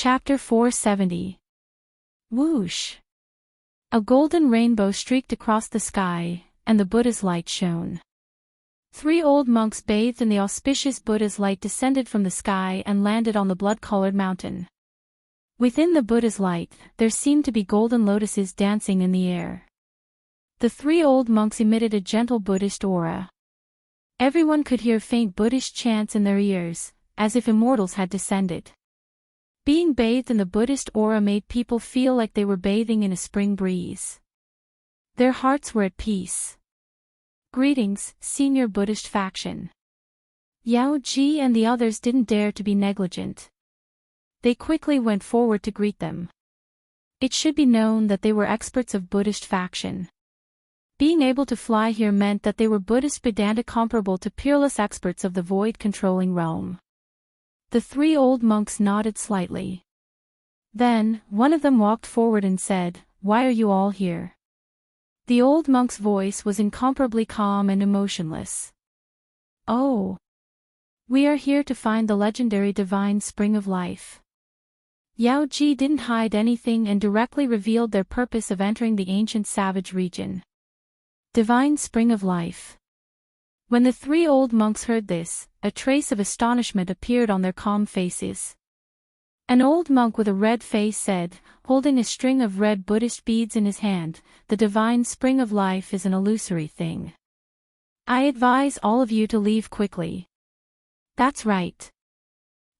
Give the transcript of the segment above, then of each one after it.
Chapter 470. Whoosh! A golden rainbow streaked across the sky, and the Buddha's light shone. 3 old monks bathed in the auspicious Buddha's light descended from the sky and landed on the blood-colored mountain. Within the Buddha's light, there seemed to be golden lotuses dancing in the air. The 3 old monks emitted a gentle Buddhist aura. Everyone could hear faint Buddhist chants in their ears, as if immortals had descended. Being bathed in the Buddhist aura made people feel like they were bathing in a spring breeze. Their hearts were at peace. Greetings, senior Buddhist faction. Yao Ji and the others didn't dare to be negligent. They quickly went forward to greet them. It should be known that they were experts of Buddhist faction. Being able to fly here meant that they were Buddhist Vedanta comparable to peerless experts of the void-controlling realm. The 3 old monks nodded slightly. Then, one of them walked forward and said, "Why are you all here?" The old monk's voice was incomparably calm and emotionless. "Oh! We are here to find the legendary divine spring of life." Yao Ji didn't hide anything and directly revealed their purpose of entering the ancient savage region. Divine spring of life. When the 3 old monks heard this, a trace of astonishment appeared on their calm faces. An old monk with a red face said, holding a string of red Buddhist beads in his hand, "The divine spring of life is an illusory thing. I advise all of you to leave quickly." That's right.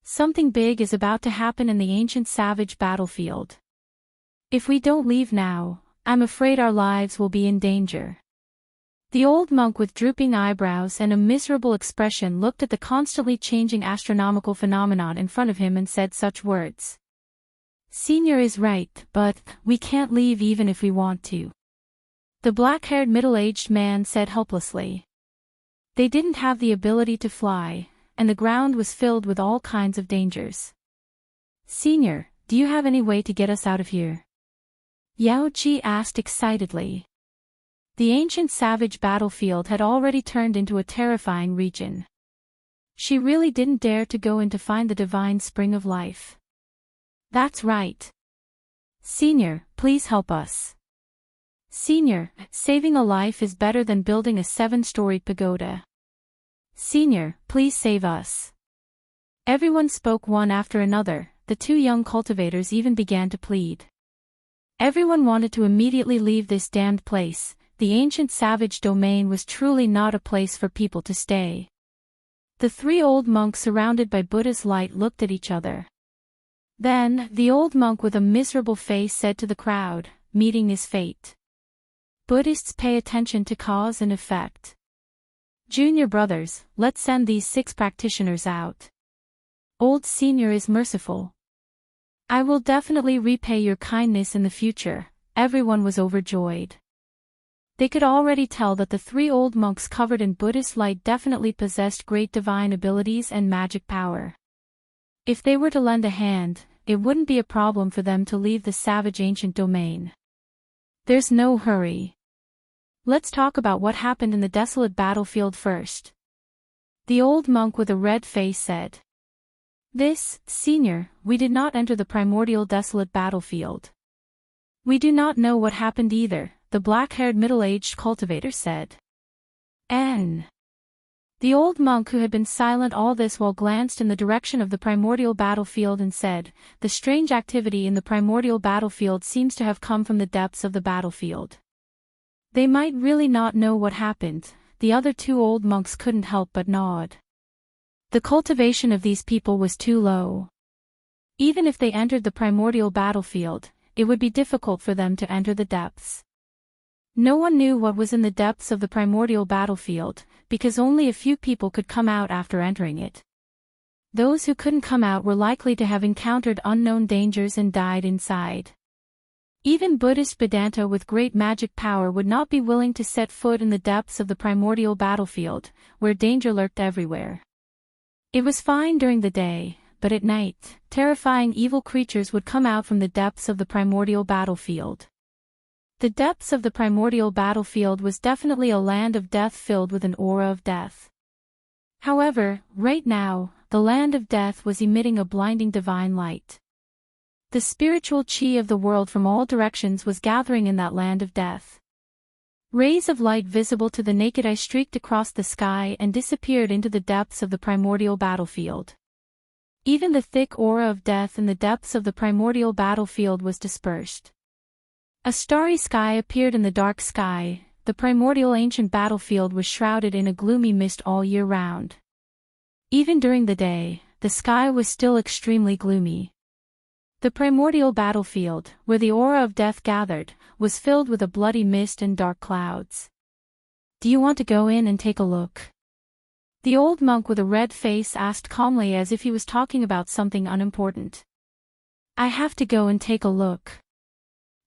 Something big is about to happen in the ancient savage battlefield. If we don't leave now, I'm afraid our lives will be in danger. The old monk with drooping eyebrows and a miserable expression looked at the constantly changing astronomical phenomenon in front of him and said such words. "Senior is right, but we can't leave even if we want to." The black-haired middle-aged man said helplessly. They didn't have the ability to fly, and the ground was filled with all kinds of dangers. "Senior, do you have any way to get us out of here?" Yao Ji asked excitedly. The ancient savage battlefield had already turned into a terrifying region. She really didn't dare to go in to find the divine spring of life. "That's right. Senior, please help us. Senior, saving a life is better than building a 7-story pagoda. Senior, please save us." Everyone spoke one after another. The 2 young cultivators even began to plead. Everyone wanted to immediately leave this damned place. The ancient savage domain was truly not a place for people to stay. The 3 old monks surrounded by Buddha's light looked at each other. Then, the old monk with a miserable face said to the crowd, "Meeting is fate. Buddhists pay attention to cause and effect. Junior brothers, let's send these 6 practitioners out. Old senior is merciful. I will definitely repay your kindness in the future." Everyone was overjoyed. They could already tell that the 3 old monks covered in Buddhist light definitely possessed great divine abilities and magic power. If they were to lend a hand, it wouldn't be a problem for them to leave the savage ancient domain. There's no hurry. Let's talk about what happened in the desolate battlefield first. The old monk with a red face said. Senior, we did not enter the primordial desolate battlefield. We do not know what happened either, the black-haired middle-aged cultivator said. The old monk who had been silent all this while glanced in the direction of the primordial battlefield and said, "The strange activity in the primordial battlefield seems to have come from the depths of the battlefield. They might really not know what happened." The other 2 old monks couldn't help but nod. The cultivation of these people was too low. Even if they entered the primordial battlefield, it would be difficult for them to enter the depths. No one knew what was in the depths of the primordial battlefield, because only a few people could come out after entering it. Those who couldn't come out were likely to have encountered unknown dangers and died inside. Even Buddhist Vedanta with great magic power would not be willing to set foot in the depths of the primordial battlefield, where danger lurked everywhere. It was fine during the day, but at night, terrifying evil creatures would come out from the depths of the primordial battlefield. The depths of the primordial battlefield was definitely a land of death filled with an aura of death. However, right now, the land of death was emitting a blinding divine light. The spiritual chi of the world from all directions was gathering in that land of death. Rays of light visible to the naked eye streaked across the sky and disappeared into the depths of the primordial battlefield. Even the thick aura of death in the depths of the primordial battlefield was dispersed. A starry sky appeared in the dark sky. The primordial ancient battlefield was shrouded in a gloomy mist all year round. Even during the day, the sky was still extremely gloomy. The primordial battlefield, where the aura of death gathered, was filled with a bloody mist and dark clouds. "Do you want to go in and take a look?" The old monk with a red face asked calmly as if he was talking about something unimportant. "I have to go and take a look."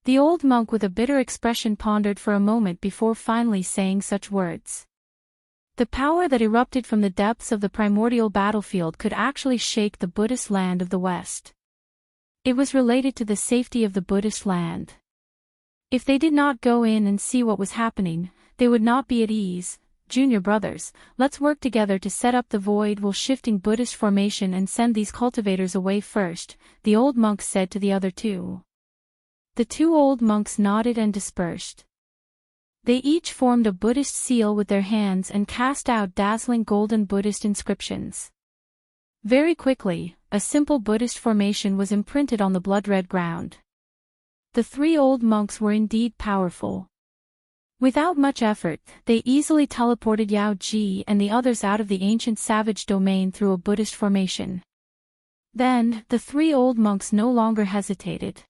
The old monk with a bitter expression pondered for a moment before finally saying such words. The power that erupted from the depths of the primordial battlefield could actually shake the Buddhist land of the West. It was related to the safety of the Buddhist land. If they did not go in and see what was happening, they would not be at ease. "Junior brothers, let's work together to set up the void while shifting Buddhist formation and send these cultivators away first," the old monk said to the other two. The two old monks nodded and dispersed. They each formed a Buddhist seal with their hands and cast out dazzling golden Buddhist inscriptions. Very quickly, a simple Buddhist formation was imprinted on the blood-red ground. The three old monks were indeed powerful. Without much effort, they easily teleported Yao Ji and the others out of the ancient savage domain through a Buddhist formation. Then, the three old monks no longer hesitated.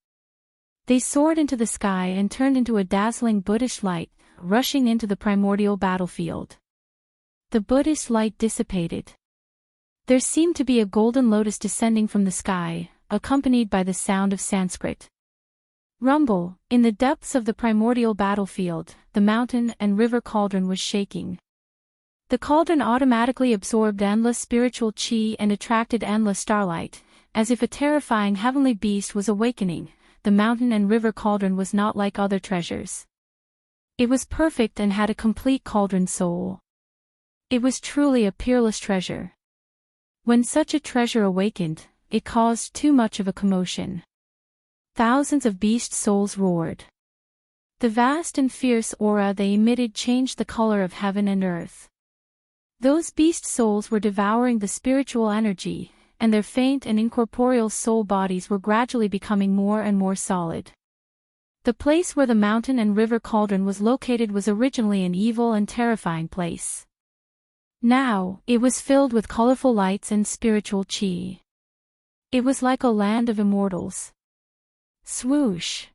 They soared into the sky and turned into a dazzling Buddhist light, rushing into the primordial battlefield. The Buddhist light dissipated. There seemed to be a golden lotus descending from the sky, accompanied by the sound of Sanskrit. Rumble. In the depths of the primordial battlefield, the mountain and river cauldron was shaking. The cauldron automatically absorbed endless spiritual chi and attracted endless starlight. As if a terrifying heavenly beast was awakening, the mountain and river cauldron was not like other treasures. It was perfect and had a complete cauldron soul. It was truly a peerless treasure. When such a treasure awakened, it caused too much of a commotion. Thousands of beast souls roared. The vast and fierce aura they emitted changed the color of heaven and earth. Those beast souls were devouring the spiritual energy, and their faint and incorporeal soul bodies were gradually becoming more and more solid. The place where the mountain and river cauldron was located was originally an evil and terrifying place. Now, it was filled with colorful lights and spiritual chi. It was like a land of immortals. Swoosh!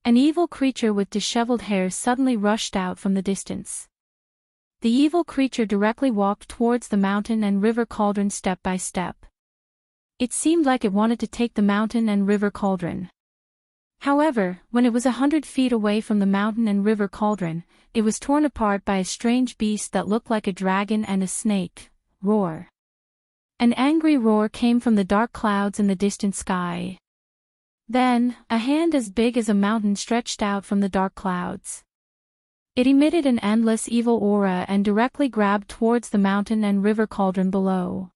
An evil creature with disheveled hair suddenly rushed out from the distance. The evil creature directly walked towards the mountain and river cauldron step by step. It seemed like it wanted to take the mountain and river cauldron. However, when it was 100 feet away from the mountain and river cauldron, it was torn apart by a strange beast that looked like a dragon and a snake. Roar. An angry roar came from the dark clouds in the distant sky. Then, a hand as big as a mountain stretched out from the dark clouds. It emitted an endless evil aura and directly grabbed towards the mountain and river cauldron below.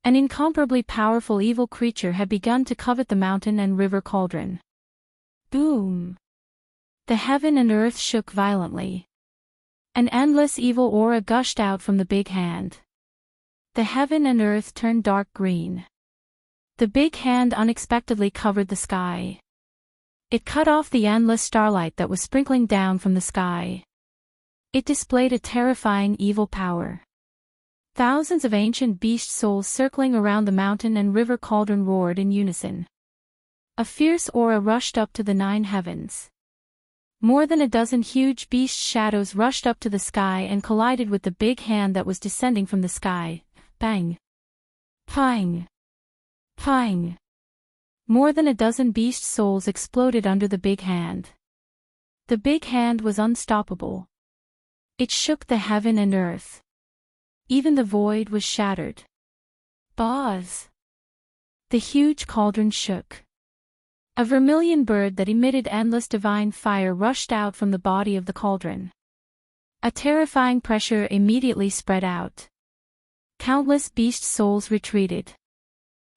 An incomparably powerful evil creature had begun to covet the mountain and river cauldron. Boom! The heaven and earth shook violently. An endless evil aura gushed out from the big hand. The heaven and earth turned dark green. The big hand unexpectedly covered the sky. It cut off the endless starlight that was sprinkling down from the sky. It displayed a terrifying evil power. Thousands of ancient beast souls circling around the mountain and river cauldron roared in unison. A fierce aura rushed up to the 9 heavens. More than a dozen huge beast shadows rushed up to the sky and collided with the big hand that was descending from the sky. Bang! Pang! Pang! More than a dozen beast souls exploded under the big hand. The big hand was unstoppable. It shook the heaven and earth. Even the void was shattered. Buzz! The huge cauldron shook. A vermilion bird that emitted endless divine fire rushed out from the body of the cauldron. A terrifying pressure immediately spread out. Countless beast souls retreated.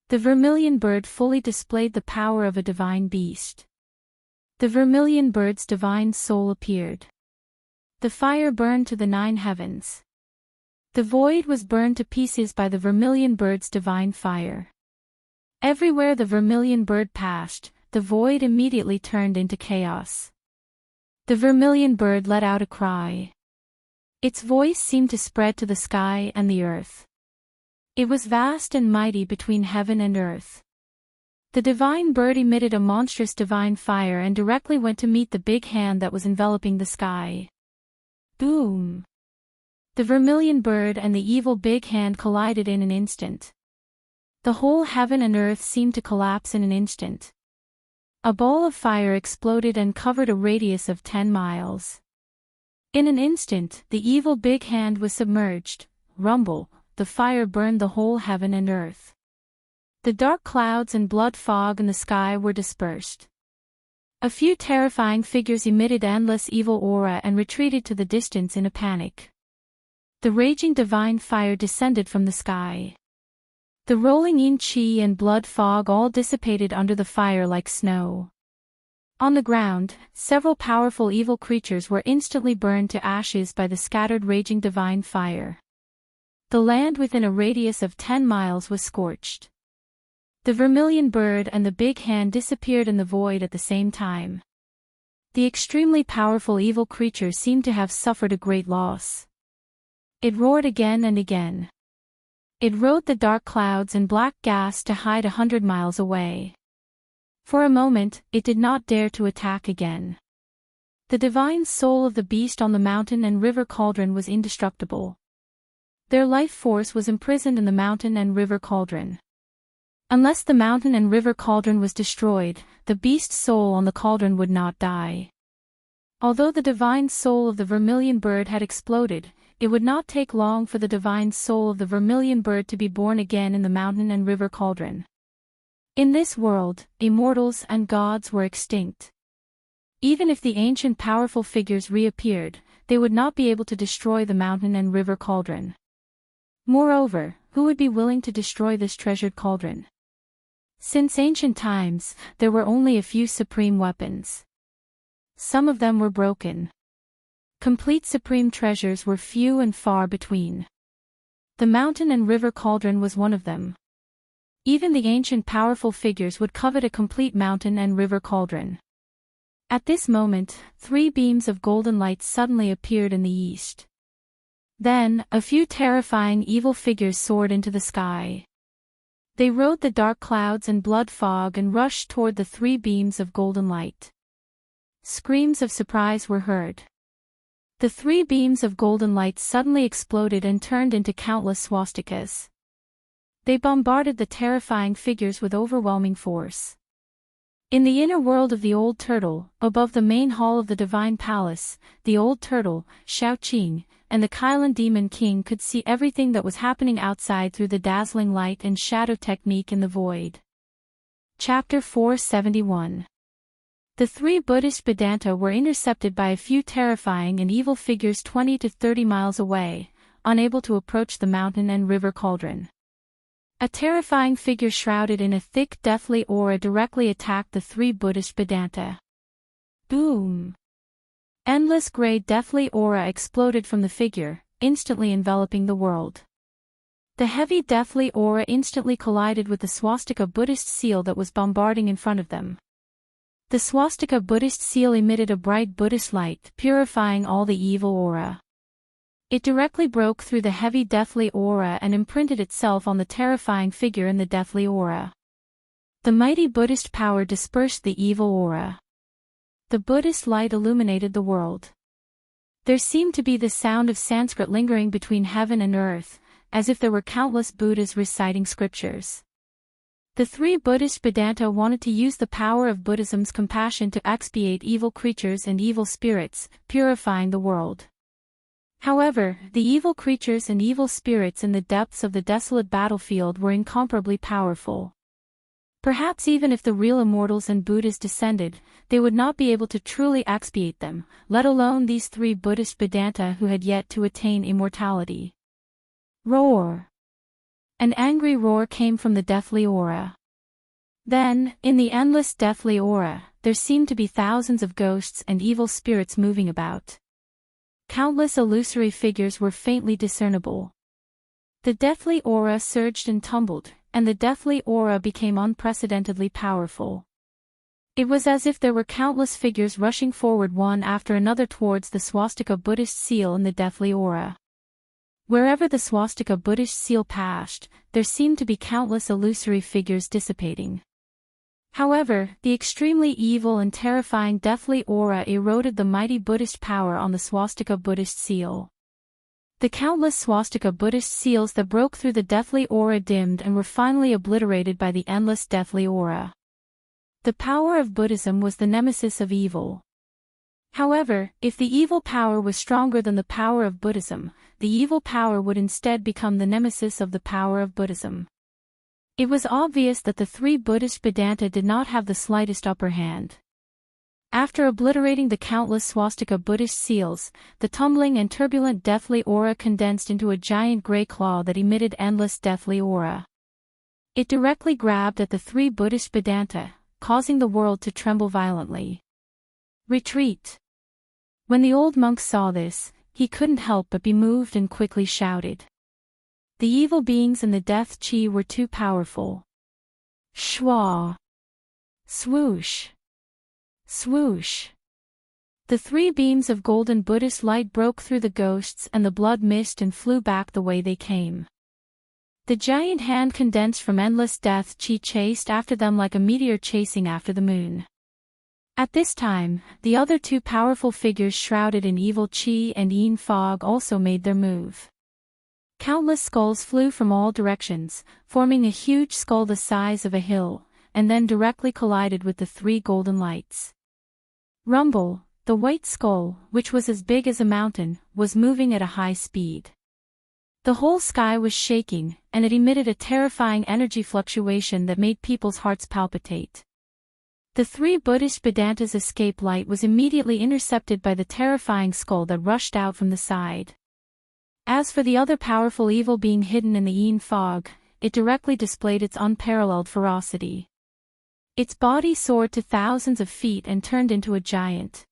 The vermilion bird fully displayed the power of a divine beast. The vermilion bird's divine soul appeared. The fire burned to the 9 heavens. The void was burned to pieces by the vermilion bird's divine fire. Everywhere the vermilion bird passed, the void immediately turned into chaos. The vermilion bird let out a cry. Its voice seemed to spread to the sky and the earth. It was vast and mighty between heaven and earth. The divine bird emitted a monstrous divine fire and directly went to meet the big hand that was enveloping the sky. Boom! The vermilion bird and the evil big hand collided in an instant. The whole heaven and earth seemed to collapse in an instant. A ball of fire exploded and covered a radius of 10 miles. In an instant, the evil big hand was submerged. Rumble, the fire burned the whole heaven and earth. The dark clouds and blood fog in the sky were dispersed. A few terrifying figures emitted endless evil aura and retreated to the distance in a panic. The raging divine fire descended from the sky. The rolling yin chi and blood fog all dissipated under the fire like snow. On the ground, several powerful evil creatures were instantly burned to ashes by the scattered raging divine fire. The land within a radius of 10 miles was scorched. The vermilion bird and the big hand disappeared in the void at the same time. The extremely powerful evil creature seemed to have suffered a great loss. It roared again and again. It rode the dark clouds and black gas to hide 100 miles away. For a moment, it did not dare to attack again. The divine soul of the beast on the mountain and river cauldron was indestructible. Their life force was imprisoned in the mountain and river cauldron. Unless the mountain and river cauldron was destroyed, the beast's soul on the cauldron would not die. Although the divine soul of the vermilion bird had exploded, it would not take long for the divine soul of the vermilion bird to be born again in the mountain and river cauldron. In this world, immortals and gods were extinct. Even if the ancient powerful figures reappeared, they would not be able to destroy the mountain and river cauldron. Moreover, who would be willing to destroy this treasured cauldron? Since ancient times, there were only a few supreme weapons. Some of them were broken. Complete supreme treasures were few and far between. The mountain and river cauldron was one of them. Even the ancient powerful figures would covet a complete mountain and river cauldron. At this moment, 3 beams of golden light suddenly appeared in the east. Then, a few terrifying evil figures soared into the sky. They rode the dark clouds and blood fog and rushed toward the 3 beams of golden light. Screams of surprise were heard. The 3 beams of golden light suddenly exploded and turned into countless swastikas. They bombarded the terrifying figures with overwhelming force. In the inner world of the Old Turtle, above the main hall of the Divine Palace, the Old Turtle, Shaoqing, and the Kylan Demon King could see everything that was happening outside through the dazzling light and shadow technique in the void. Chapter 471. The 3 Buddhist Vedanta were intercepted by a few terrifying and evil figures 20 to 30 miles away, unable to approach the mountain and river cauldron. A terrifying figure shrouded in a thick deathly aura directly attacked the 3 Buddhist Vedanta. Boom! Endless grey deathly aura exploded from the figure, instantly enveloping the world. The heavy deathly aura instantly collided with the swastika Buddhist seal that was bombarding in front of them. The swastika Buddhist seal emitted a bright Buddhist light, purifying all the evil aura. It directly broke through the heavy deathly aura and imprinted itself on the terrifying figure in the deathly aura. The mighty Buddhist power dispersed the evil aura. The Buddhist light illuminated the world. There seemed to be the sound of Sanskrit lingering between heaven and earth, as if there were countless Buddhas reciting scriptures. The 3 Buddhist Vedanta wanted to use the power of Buddhism's compassion to expiate evil creatures and evil spirits, purifying the world. However, the evil creatures and evil spirits in the depths of the desolate battlefield were incomparably powerful. Perhaps even if the real immortals and Buddhas descended, they would not be able to truly expiate them, let alone these 3 Buddhist Vedanta who had yet to attain immortality. Roar! An angry roar came from the deathly aura. Then, in the endless deathly aura, there seemed to be thousands of ghosts and evil spirits moving about. Countless illusory figures were faintly discernible. The deathly aura surged and tumbled, and the deathly aura became unprecedentedly powerful. It was as if there were countless figures rushing forward one after another towards the swastika Buddhist seal in the deathly aura. Wherever the swastika Buddhist seal passed, there seemed to be countless illusory figures dissipating. However, the extremely evil and terrifying deathly aura eroded the mighty Buddhist power on the swastika Buddhist seal. The countless swastika Buddhist seals that broke through the deathly aura dimmed and were finally obliterated by the endless deathly aura. The power of Buddhism was the nemesis of evil. However, if the evil power was stronger than the power of Buddhism, the evil power would instead become the nemesis of the power of Buddhism. It was obvious that the three Buddhist Vedanta did not have the slightest upper hand. After obliterating the countless swastika Buddhist seals, the tumbling and turbulent deathly aura condensed into a giant grey claw that emitted endless deathly aura. It directly grabbed at the three Buddhist Vedanta, causing the world to tremble violently. Retreat! When the old monk saw this, he couldn't help but be moved and quickly shouted. The evil beings in the death chi were too powerful. Shwa! Swoosh! Swoosh! The three beams of golden Buddhist light broke through the ghosts and the blood mist and flew back the way they came. The giant hand condensed from endless death chi chased after them like a meteor chasing after the moon. At this time, the other two powerful figures shrouded in evil chi and yin fog also made their move. Countless skulls flew from all directions, forming a huge skull the size of a hill, and then directly collided with the three golden lights. Rumble, the white skull, which was as big as a mountain, was moving at a high speed. The whole sky was shaking, and it emitted a terrifying energy fluctuation that made people's hearts palpitate. The three Buddhist Vedantas' escape light was immediately intercepted by the terrifying skull that rushed out from the side. As for the other powerful evil being hidden in the yin fog, it directly displayed its unparalleled ferocity. Its body soared to thousands of feet and turned into a giant.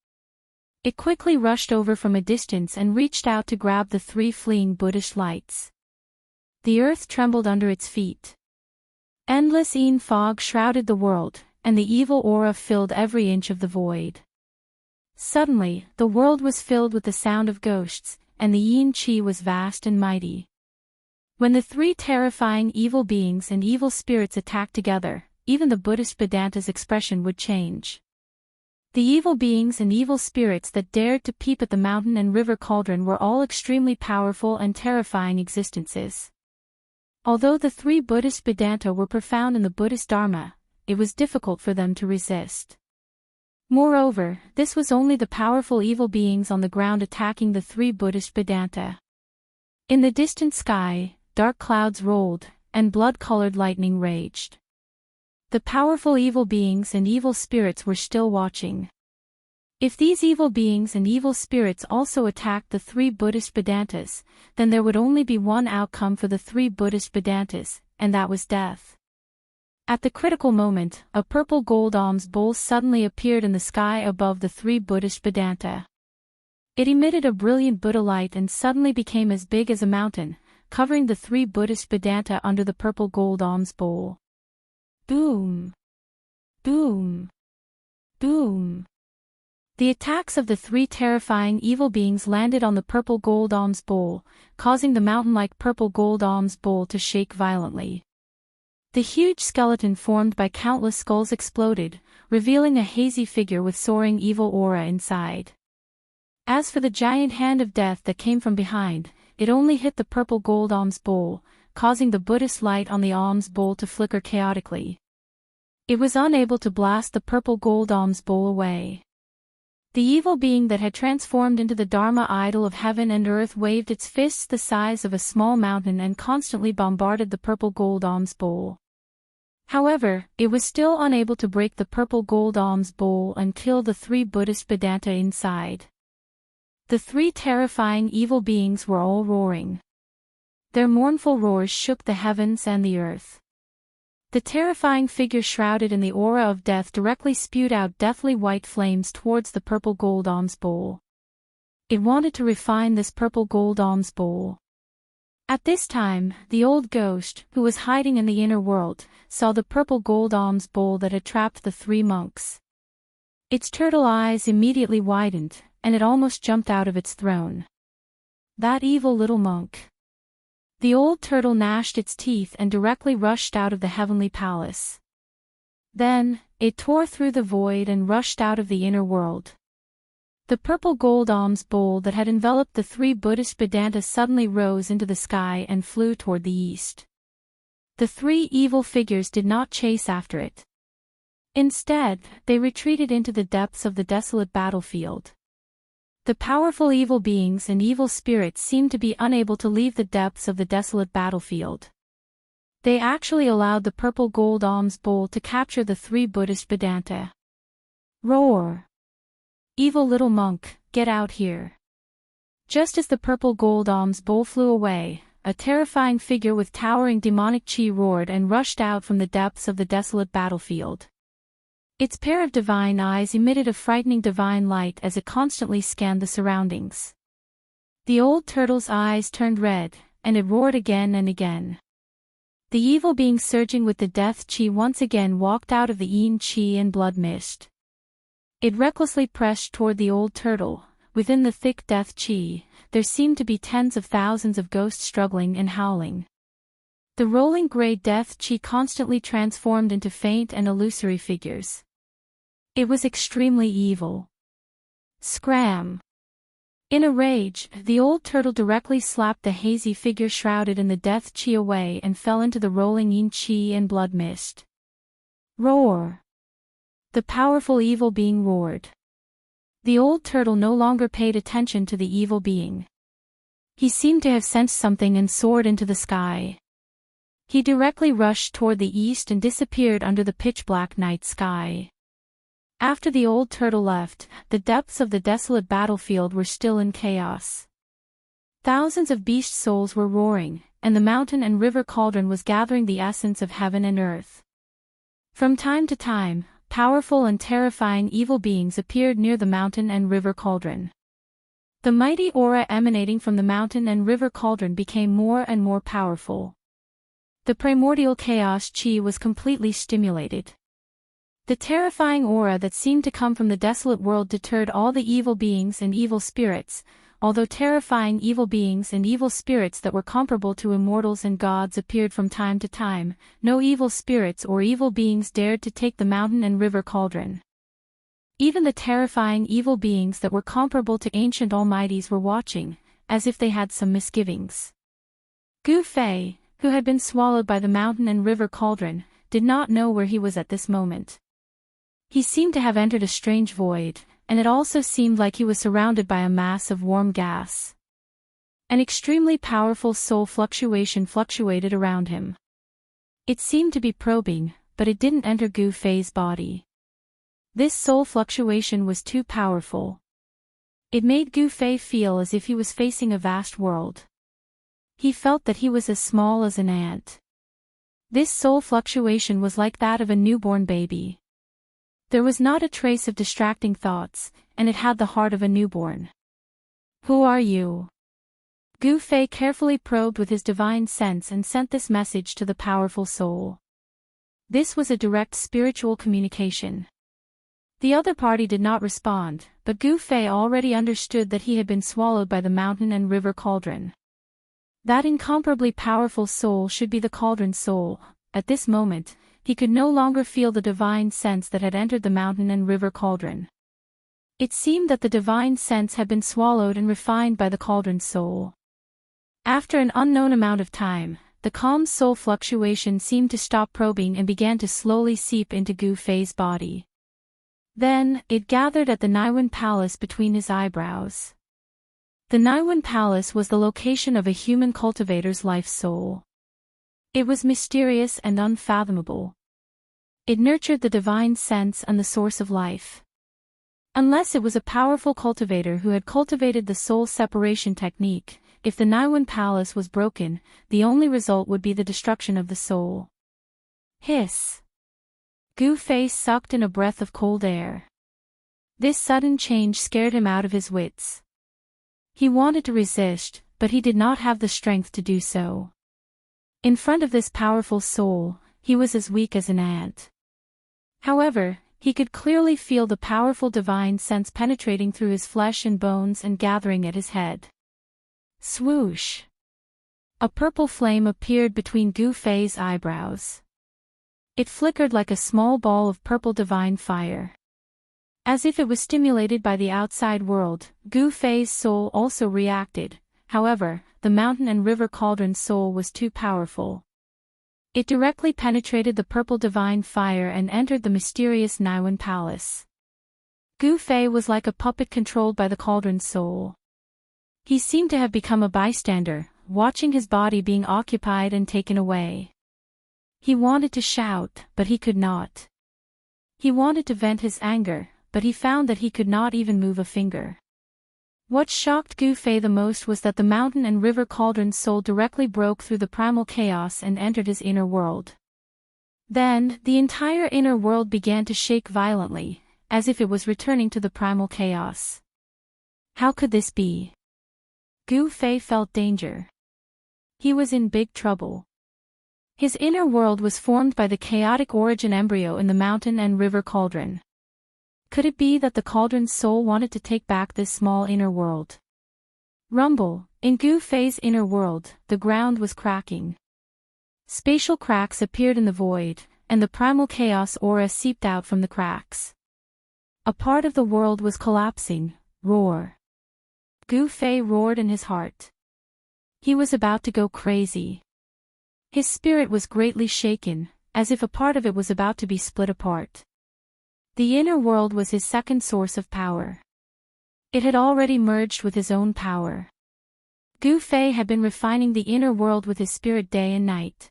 It quickly rushed over from a distance and reached out to grab the three fleeing Buddhist lights. The earth trembled under its feet. Endless yin fog shrouded the world, and the evil aura filled every inch of the void. Suddenly, the world was filled with the sound of ghosts, and the yin chi was vast and mighty. When the three terrifying evil beings and evil spirits attacked together, even the Buddhist Vedanta's expression would change. The evil beings and evil spirits that dared to peep at the mountain and river cauldron were all extremely powerful and terrifying existences. Although the three Buddhist Vedanta were profound in the Buddhist Dharma, it was difficult for them to resist. Moreover, this was only the powerful evil beings on the ground attacking the three Buddhist Vedanta. In the distant sky, dark clouds rolled, and blood-colored lightning raged. The powerful evil beings and evil spirits were still watching. If these evil beings and evil spirits also attacked the three Buddhist Vedantas, then there would only be one outcome for the three Buddhist Vedantas, and that was death. At the critical moment, a purple gold alms bowl suddenly appeared in the sky above the three Buddhist Vedanta. It emitted a brilliant Buddha light and suddenly became as big as a mountain, covering the three Buddhist Vedanta under the purple gold alms bowl. Boom! Boom! Boom! The attacks of the three terrifying evil beings landed on the purple gold alms bowl, causing the mountain-like purple gold alms bowl to shake violently. The huge skeleton formed by countless skulls exploded, revealing a hazy figure with soaring evil aura inside. As for the giant hand of death that came from behind, it only hit the purple gold alms bowl, causing the Buddhist light on the alms bowl to flicker chaotically. It was unable to blast the purple gold alms bowl away. The evil being that had transformed into the Dharma idol of heaven and earth waved its fists the size of a small mountain and constantly bombarded the purple gold alms bowl. However, it was still unable to break the purple gold alms bowl and kill the three Buddhist Vedanta inside. The three terrifying evil beings were all roaring. Their mournful roars shook the heavens and the earth. The terrifying figure shrouded in the aura of death directly spewed out deathly white flames towards the purple gold alms bowl. It wanted to refine this purple gold alms bowl. At this time, the old ghost, who was hiding in the inner world, saw the purple gold alms bowl that had trapped the three monks. Its turtle eyes immediately widened, and it almost jumped out of its throne. That evil little monk. The old turtle gnashed its teeth and directly rushed out of the heavenly palace. Then, it tore through the void and rushed out of the inner world. The purple gold alms bowl that had enveloped the three Buddhist Vedantas suddenly rose into the sky and flew toward the east. The three evil figures did not chase after it. Instead, they retreated into the depths of the desolate battlefield. The powerful evil beings and evil spirits seemed to be unable to leave the depths of the desolate battlefield. They actually allowed the purple gold alms bowl to capture the three Buddhist Vedanta. Roar! Evil little monk, get out here. Just as the purple gold alms bowl flew away, a terrifying figure with towering demonic chi roared and rushed out from the depths of the desolate battlefield. Its pair of divine eyes emitted a frightening divine light as it constantly scanned the surroundings. The old turtle's eyes turned red, and it roared again and again. The evil being surging with the death chi once again walked out of the yin chi and blood mist. It recklessly pressed toward the old turtle. Within the thick death chi, there seemed to be tens of thousands of ghosts struggling and howling. The rolling gray death chi constantly transformed into faint and illusory figures. It was extremely evil. Scram! In a rage, the old turtle directly slapped the hazy figure shrouded in the death chi away and fell into the rolling yin chi and blood mist. Roar! The powerful evil being roared. The old turtle no longer paid attention to the evil being. He seemed to have sensed something and soared into the sky. He directly rushed toward the east and disappeared under the pitch-black night sky. After the old turtle left, the depths of the desolate battlefield were still in chaos. Thousands of beast souls were roaring, and the mountain and river cauldron was gathering the essence of heaven and earth. From time to time, powerful and terrifying evil beings appeared near the mountain and river cauldron. The mighty aura emanating from the mountain and river cauldron became more and more powerful. The primordial chaos chi was completely stimulated. The terrifying aura that seemed to come from the desolate world deterred all the evil beings and evil spirits. Although terrifying evil beings and evil spirits that were comparable to immortals and gods appeared from time to time, no evil spirits or evil beings dared to take the mountain and river cauldron. Even the terrifying evil beings that were comparable to ancient almighties were watching, as if they had some misgivings. Gu Fei, who had been swallowed by the mountain and river cauldron, did not know where he was at this moment. He seemed to have entered a strange void, and it also seemed like he was surrounded by a mass of warm gas. An extremely powerful soul fluctuation fluctuated around him. It seemed to be probing, but it didn't enter Gu Fei's body. This soul fluctuation was too powerful. It made Gu Fei feel as if he was facing a vast world. He felt that he was as small as an ant. This soul fluctuation was like that of a newborn baby. There was not a trace of distracting thoughts, and it had the heart of a newborn. Who are you? Gu Fei carefully probed with his divine sense and sent this message to the powerful soul. This was a direct spiritual communication. The other party did not respond, but Gu Fei already understood that he had been swallowed by the mountain and river cauldron. That incomparably powerful soul should be the cauldron soul. At this moment, he could no longer feel the divine sense that had entered the mountain and river cauldron. It seemed that the divine sense had been swallowed and refined by the cauldron soul. After an unknown amount of time, the calm soul fluctuation seemed to stop probing and began to slowly seep into Gu Fei's body. Then, it gathered at the Naiwen Palace between his eyebrows. The Naiwen Palace was the location of a human cultivator's life soul. It was mysterious and unfathomable. It nurtured the divine sense and the source of life. Unless it was a powerful cultivator who had cultivated the soul separation technique, if the Naiwen Palace was broken, the only result would be the destruction of the soul. Hiss! Gu Fei sucked in a breath of cold air. This sudden change scared him out of his wits. He wanted to resist, but he did not have the strength to do so. In front of this powerful soul, he was as weak as an ant. However, he could clearly feel the powerful divine sense penetrating through his flesh and bones and gathering at his head. Swoosh! A purple flame appeared between Gu Fei's eyebrows. It flickered like a small ball of purple divine fire. As if it was stimulated by the outside world, Gu Fei's soul also reacted. However, the mountain and river cauldron soul was too powerful. It directly penetrated the purple divine fire and entered the mysterious Naiwen Palace. Gu Fei was like a puppet controlled by the cauldron soul. He seemed to have become a bystander, watching his body being occupied and taken away. He wanted to shout, but he could not. He wanted to vent his anger, but he found that he could not even move a finger. What shocked Gu Fei the most was that the mountain and river cauldron soul directly broke through the primal chaos and entered his inner world. Then, the entire inner world began to shake violently, as if it was returning to the primal chaos. How could this be? Gu Fei felt danger. He was in big trouble. His inner world was formed by the chaotic origin embryo in the mountain and river cauldron. Could it be that the cauldron's soul wanted to take back this small inner world? Rumble! In Gu Fei's inner world, the ground was cracking. Spatial cracks appeared in the void, and the primal chaos aura seeped out from the cracks. A part of the world was collapsing. Roar! Gu Fei roared in his heart. He was about to go crazy. His spirit was greatly shaken, as if a part of it was about to be split apart. The inner world was his second source of power. It had already merged with his own power. Gu Fei had been refining the inner world with his spirit day and night.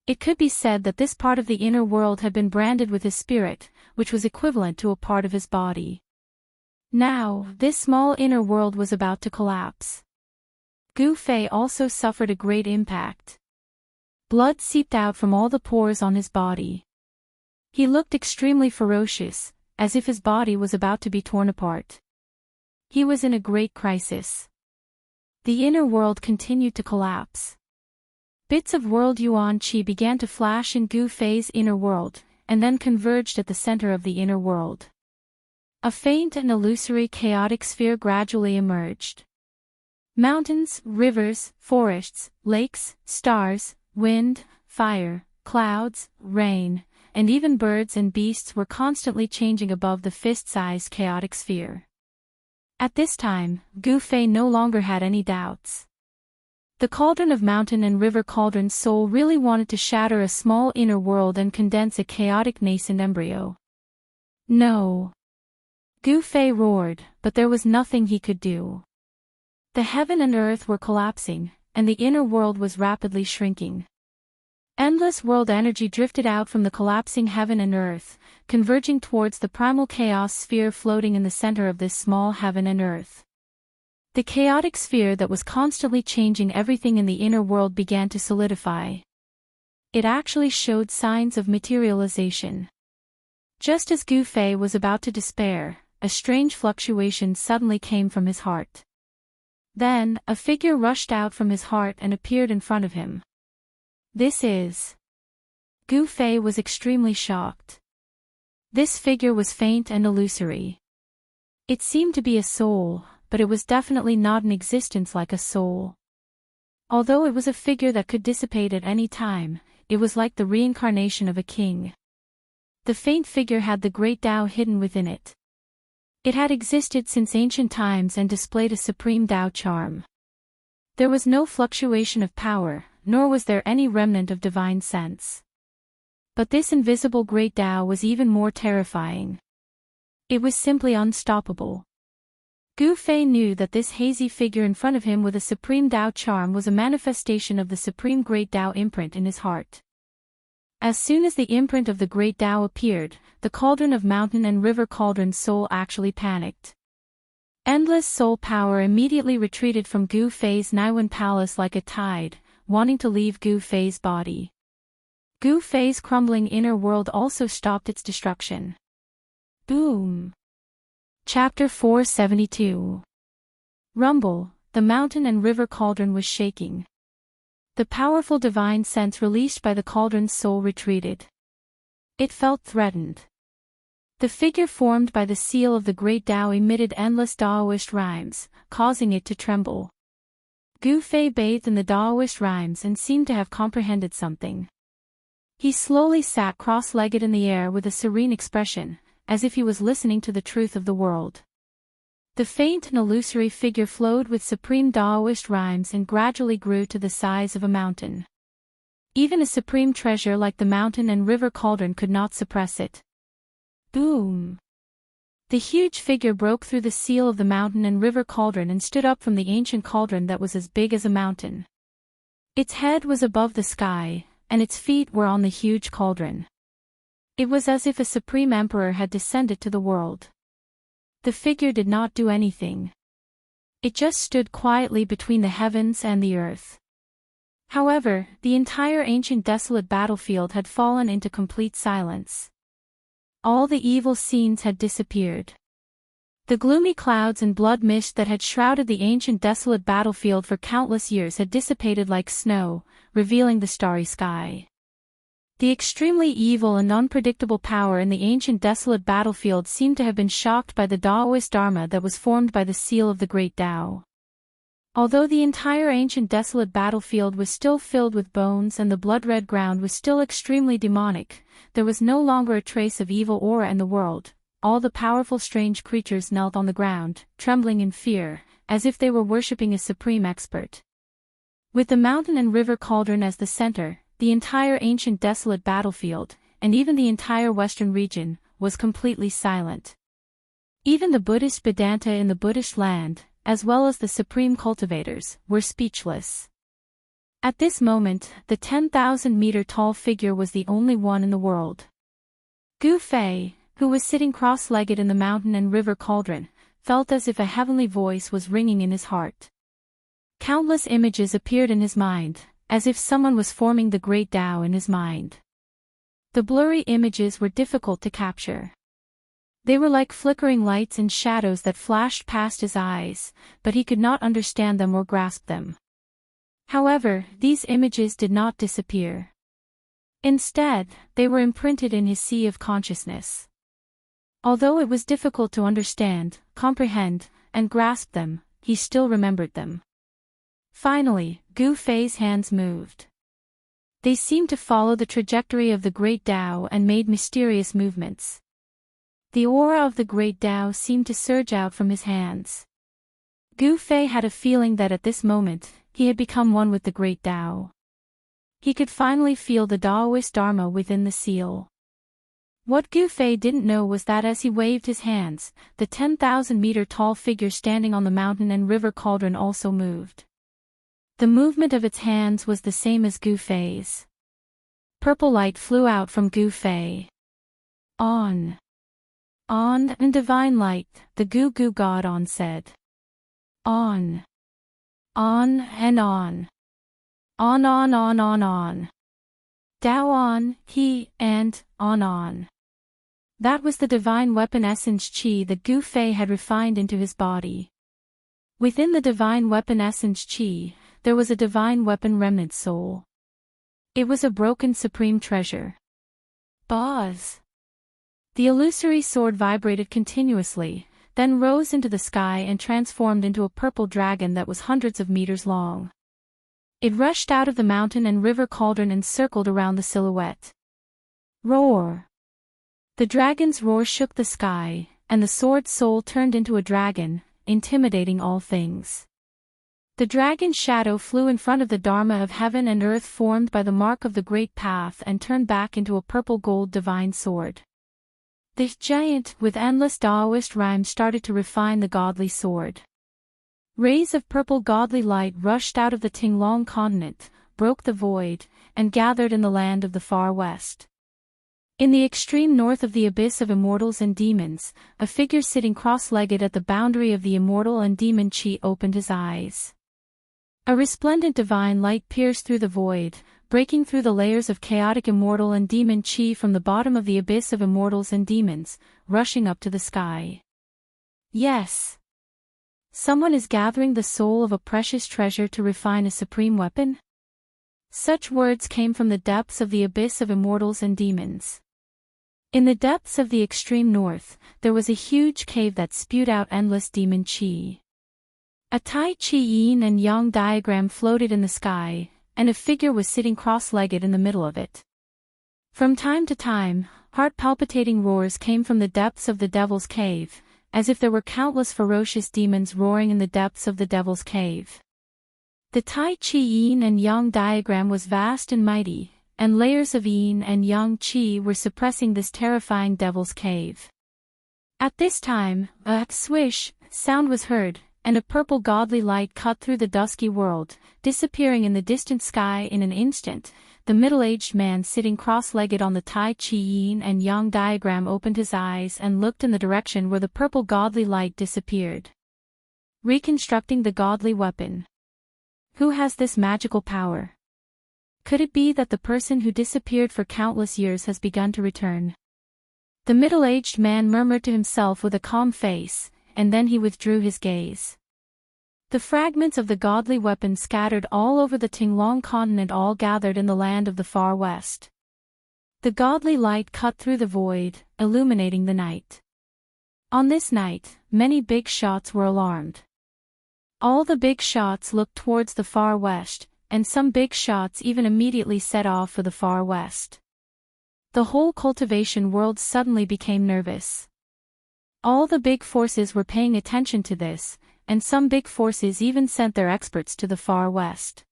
It could be said that this part of the inner world had been branded with his spirit, which was equivalent to a part of his body. Now, this small inner world was about to collapse. Gu Fei also suffered a great impact. Blood seeped out from all the pores on his body. He looked extremely ferocious, as if his body was about to be torn apart. He was in a great crisis. The inner world continued to collapse. Bits of world yuan qi began to flash in Gu Fei's inner world, and then converged at the center of the inner world. A faint and illusory chaotic sphere gradually emerged. Mountains, rivers, forests, lakes, stars, wind, fire, clouds, rain, and even birds and beasts were constantly changing above the fist-sized chaotic sphere. At this time, Gu Fei no longer had any doubts. The cauldron of mountain and river cauldron soul really wanted to shatter a small inner world and condense a chaotic nascent embryo. No! Gu Fei roared, but there was nothing he could do. The heaven and earth were collapsing, and the inner world was rapidly shrinking. Endless world energy drifted out from the collapsing heaven and earth, converging towards the primal chaos sphere floating in the center of this small heaven and earth. The chaotic sphere that was constantly changing everything in the inner world began to solidify. It actually showed signs of materialization. Just as Gu Fei was about to despair, a strange fluctuation suddenly came from his heart. Then, a figure rushed out from his heart and appeared in front of him. This is... Gu Fei was extremely shocked. This figure was faint and illusory. It seemed to be a soul, but it was definitely not in existence like a soul. Although it was a figure that could dissipate at any time, it was like the reincarnation of a king. The faint figure had the great Tao hidden within it. It had existed since ancient times and displayed a supreme Tao charm. There was no fluctuation of power, nor was there any remnant of divine sense. But this invisible great Tao was even more terrifying. It was simply unstoppable. Gu Fei knew that this hazy figure in front of him with a supreme Tao charm was a manifestation of the supreme great Tao imprint in his heart. As soon as the imprint of the great Tao appeared, the cauldron of mountain and river cauldron soul actually panicked. Endless soul power immediately retreated from Gu Fei's Niwen palace like a tide, wanting to leave Gu Fei's body. Gu Fei's crumbling inner world also stopped its destruction. Boom! Chapter 472. Rumble, the mountain and river cauldron was shaking. The powerful divine sense released by the cauldron's soul retreated. It felt threatened. The figure formed by the seal of the great Tao emitted endless Taoist rhymes, causing it to tremble. Gu Fei bathed in the Taoist rhymes and seemed to have comprehended something. He slowly sat cross-legged in the air with a serene expression, as if he was listening to the truth of the world. The faint and illusory figure flowed with supreme Taoist rhymes and gradually grew to the size of a mountain. Even a supreme treasure like the mountain and river cauldron could not suppress it. Boom! The huge figure broke through the seal of the mountain and river cauldron and stood up from the ancient cauldron that was as big as a mountain. Its head was above the sky, and its feet were on the huge cauldron. It was as if a supreme emperor had descended to the world. The figure did not do anything. It just stood quietly between the heavens and the earth. However, the entire ancient desolate battlefield had fallen into complete silence. All the evil scenes had disappeared. The gloomy clouds and blood mist that had shrouded the ancient desolate battlefield for countless years had dissipated like snow, revealing the starry sky. The extremely evil and unpredictable power in the ancient desolate battlefield seemed to have been shocked by the Taoist Dharma that was formed by the seal of the great Tao. Although the entire ancient desolate battlefield was still filled with bones and the blood-red ground was still extremely demonic, there was no longer a trace of evil aura in the world. All the powerful strange creatures knelt on the ground, trembling in fear, as if they were worshipping a supreme expert. With the mountain and river cauldron as the center, the entire ancient desolate battlefield, and even the entire western region, was completely silent. Even the Buddhist Vedanta in the Buddhist land, as well as the supreme cultivators, were speechless. At this moment, the 10,000-meter tall figure was the only one in the world. Gu Fei, who was sitting cross-legged in the mountain and river cauldron, felt as if a heavenly voice was ringing in his heart. Countless images appeared in his mind, as if someone was forming the great Tao in his mind. The blurry images were difficult to capture. They were like flickering lights and shadows that flashed past his eyes, but he could not understand them or grasp them. However, these images did not disappear. Instead, they were imprinted in his sea of consciousness. Although it was difficult to understand, comprehend, and grasp them, he still remembered them. Finally, Gu Fei's hands moved. They seemed to follow the trajectory of the great Tao and made mysterious movements. The aura of the great Tao seemed to surge out from his hands. Gu Fei had a feeling that at this moment, he had become one with the great Tao. He could finally feel the Taoist Dharma within the seal. What Gu Fei didn't know was that as he waved his hands, the 10,000-meter tall figure standing on the mountain and river cauldron also moved. The movement of its hands was the same as Gu Fei's. Purple light flew out from Gu Fei. On, and divine light, the Gu God On said. On, and on. On. Tao on, he, and, on. That was the divine weapon essence Qi that Gu Fei had refined into his body. Within the divine weapon essence Qi, there was a divine weapon remnant soul. It was a broken supreme treasure. Buzz! The illusory sword vibrated continuously, then rose into the sky and transformed into a purple dragon that was hundreds of meters long. It rushed out of the mountain and river cauldron and circled around the silhouette. Roar! The dragon's roar shook the sky, and the sword's soul turned into a dragon, intimidating all things. The dragon's shadow flew in front of the Dharma of heaven and earth formed by the mark of the great path and turned back into a purple-gold divine sword. The giant, with endless Taoist rhymes, started to refine the godly sword. Rays of purple godly light rushed out of the Tinglong continent, broke the void, and gathered in the land of the far west. In the extreme north of the abyss of immortals and demons, a figure sitting cross-legged at the boundary of the immortal and demon chi opened his eyes. A resplendent divine light pierced through the void, breaking through the layers of chaotic immortal and demon chi from the bottom of the abyss of immortals and demons, rushing up to the sky. Yes. Someone is gathering the soul of a precious treasure to refine a supreme weapon? Such words came from the depths of the abyss of immortals and demons. In the depths of the extreme north, there was a huge cave that spewed out endless demon chi. A Tai Chi yin and yang diagram floated in the sky, and a figure was sitting cross-legged in the middle of it. From time to time, heart-palpitating roars came from the depths of the devil's cave, as if there were countless ferocious demons roaring in the depths of the devil's cave. The Tai Chi yin and yang diagram was vast and mighty, and layers of yin and yang chi were suppressing this terrifying devil's cave. At this time, a swish sound was heard, and a purple godly light cut through the dusky world, disappearing in the distant sky in an instant. The middle-aged man sitting cross-legged on the Tai Chi yin and yang diagram opened his eyes and looked in the direction where the purple godly light disappeared. Reconstructing the godly weapon. Who has this magical power? Could it be that the person who disappeared for countless years has begun to return? The middle-aged man murmured to himself with a calm face, and then he withdrew his gaze. The fragments of the godly weapon scattered all over the Tinglong continent all gathered in the land of the far west. The godly light cut through the void, illuminating the night. On this night, many big shots were alarmed. All the big shots looked towards the far west, and some big shots even immediately set off for the far west. The whole cultivation world suddenly became nervous. All the big forces were paying attention to this, and some big forces even sent their experts to the far west.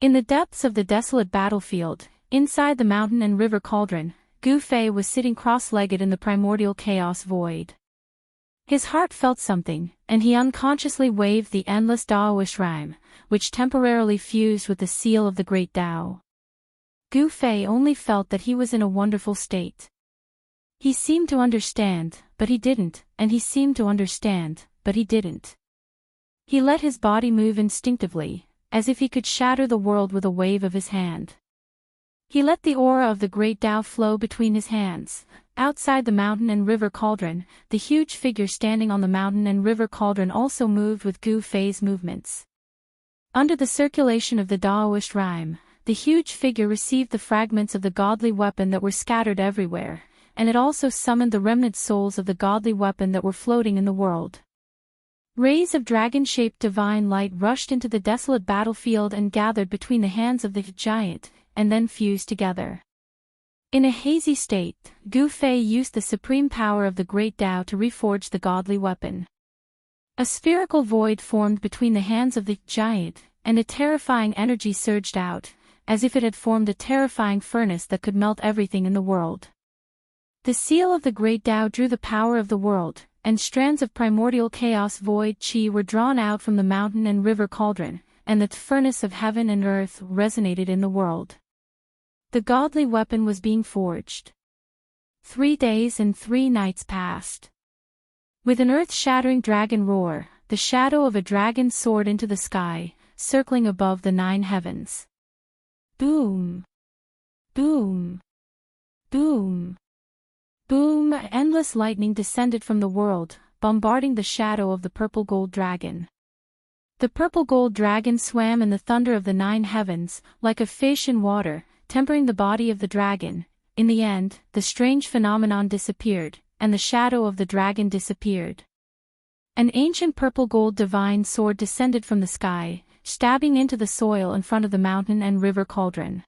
In the depths of the desolate battlefield, inside the mountain and river cauldron, Gu Fei was sitting cross-legged in the primordial chaos void. His heart felt something, and he unconsciously waved the endless Daoist rhyme, which temporarily fused with the seal of the great Tao. Gu Fei only felt that he was in a wonderful state. He seemed to understand, but he didn't, and he seemed to understand, but he didn't. He let his body move instinctively, as if he could shatter the world with a wave of his hand. He let the aura of the great Tao flow between his hands. Outside the mountain and river cauldron, the huge figure standing on the mountain and river cauldron also moved with Gu Fei's movements. Under the circulation of the Daoist rhyme, the huge figure received the fragments of the godly weapon that were scattered everywhere, and it also summoned the remnant souls of the godly weapon that were floating in the world. Rays of dragon-shaped divine light rushed into the desolate battlefield and gathered between the hands of the giant, and then fused together. In a hazy state, Gu Fei used the supreme power of the great Tao to reforge the godly weapon. A spherical void formed between the hands of the giant, and a terrifying energy surged out, as if it had formed a terrifying furnace that could melt everything in the world. The seal of the great Tao drew the power of the world, and strands of primordial chaos void chi were drawn out from the mountain and river cauldron, and the furnace of heaven and earth resonated in the world. The godly weapon was being forged. 3 days and 3 nights passed. With an earth-shattering dragon roar, the shadow of a dragon soared into the sky, circling above the 9 heavens. Boom! Boom! Boom! Boom! Endless lightning descended from the world, bombarding the shadow of the purple gold dragon. The purple gold dragon swam in the thunder of the 9 heavens, like a fish in water, tempering the body of the dragon. In the end, the strange phenomenon disappeared, and the shadow of the dragon disappeared. An ancient purple gold divine sword descended from the sky, stabbing into the soil in front of the mountain and river cauldron.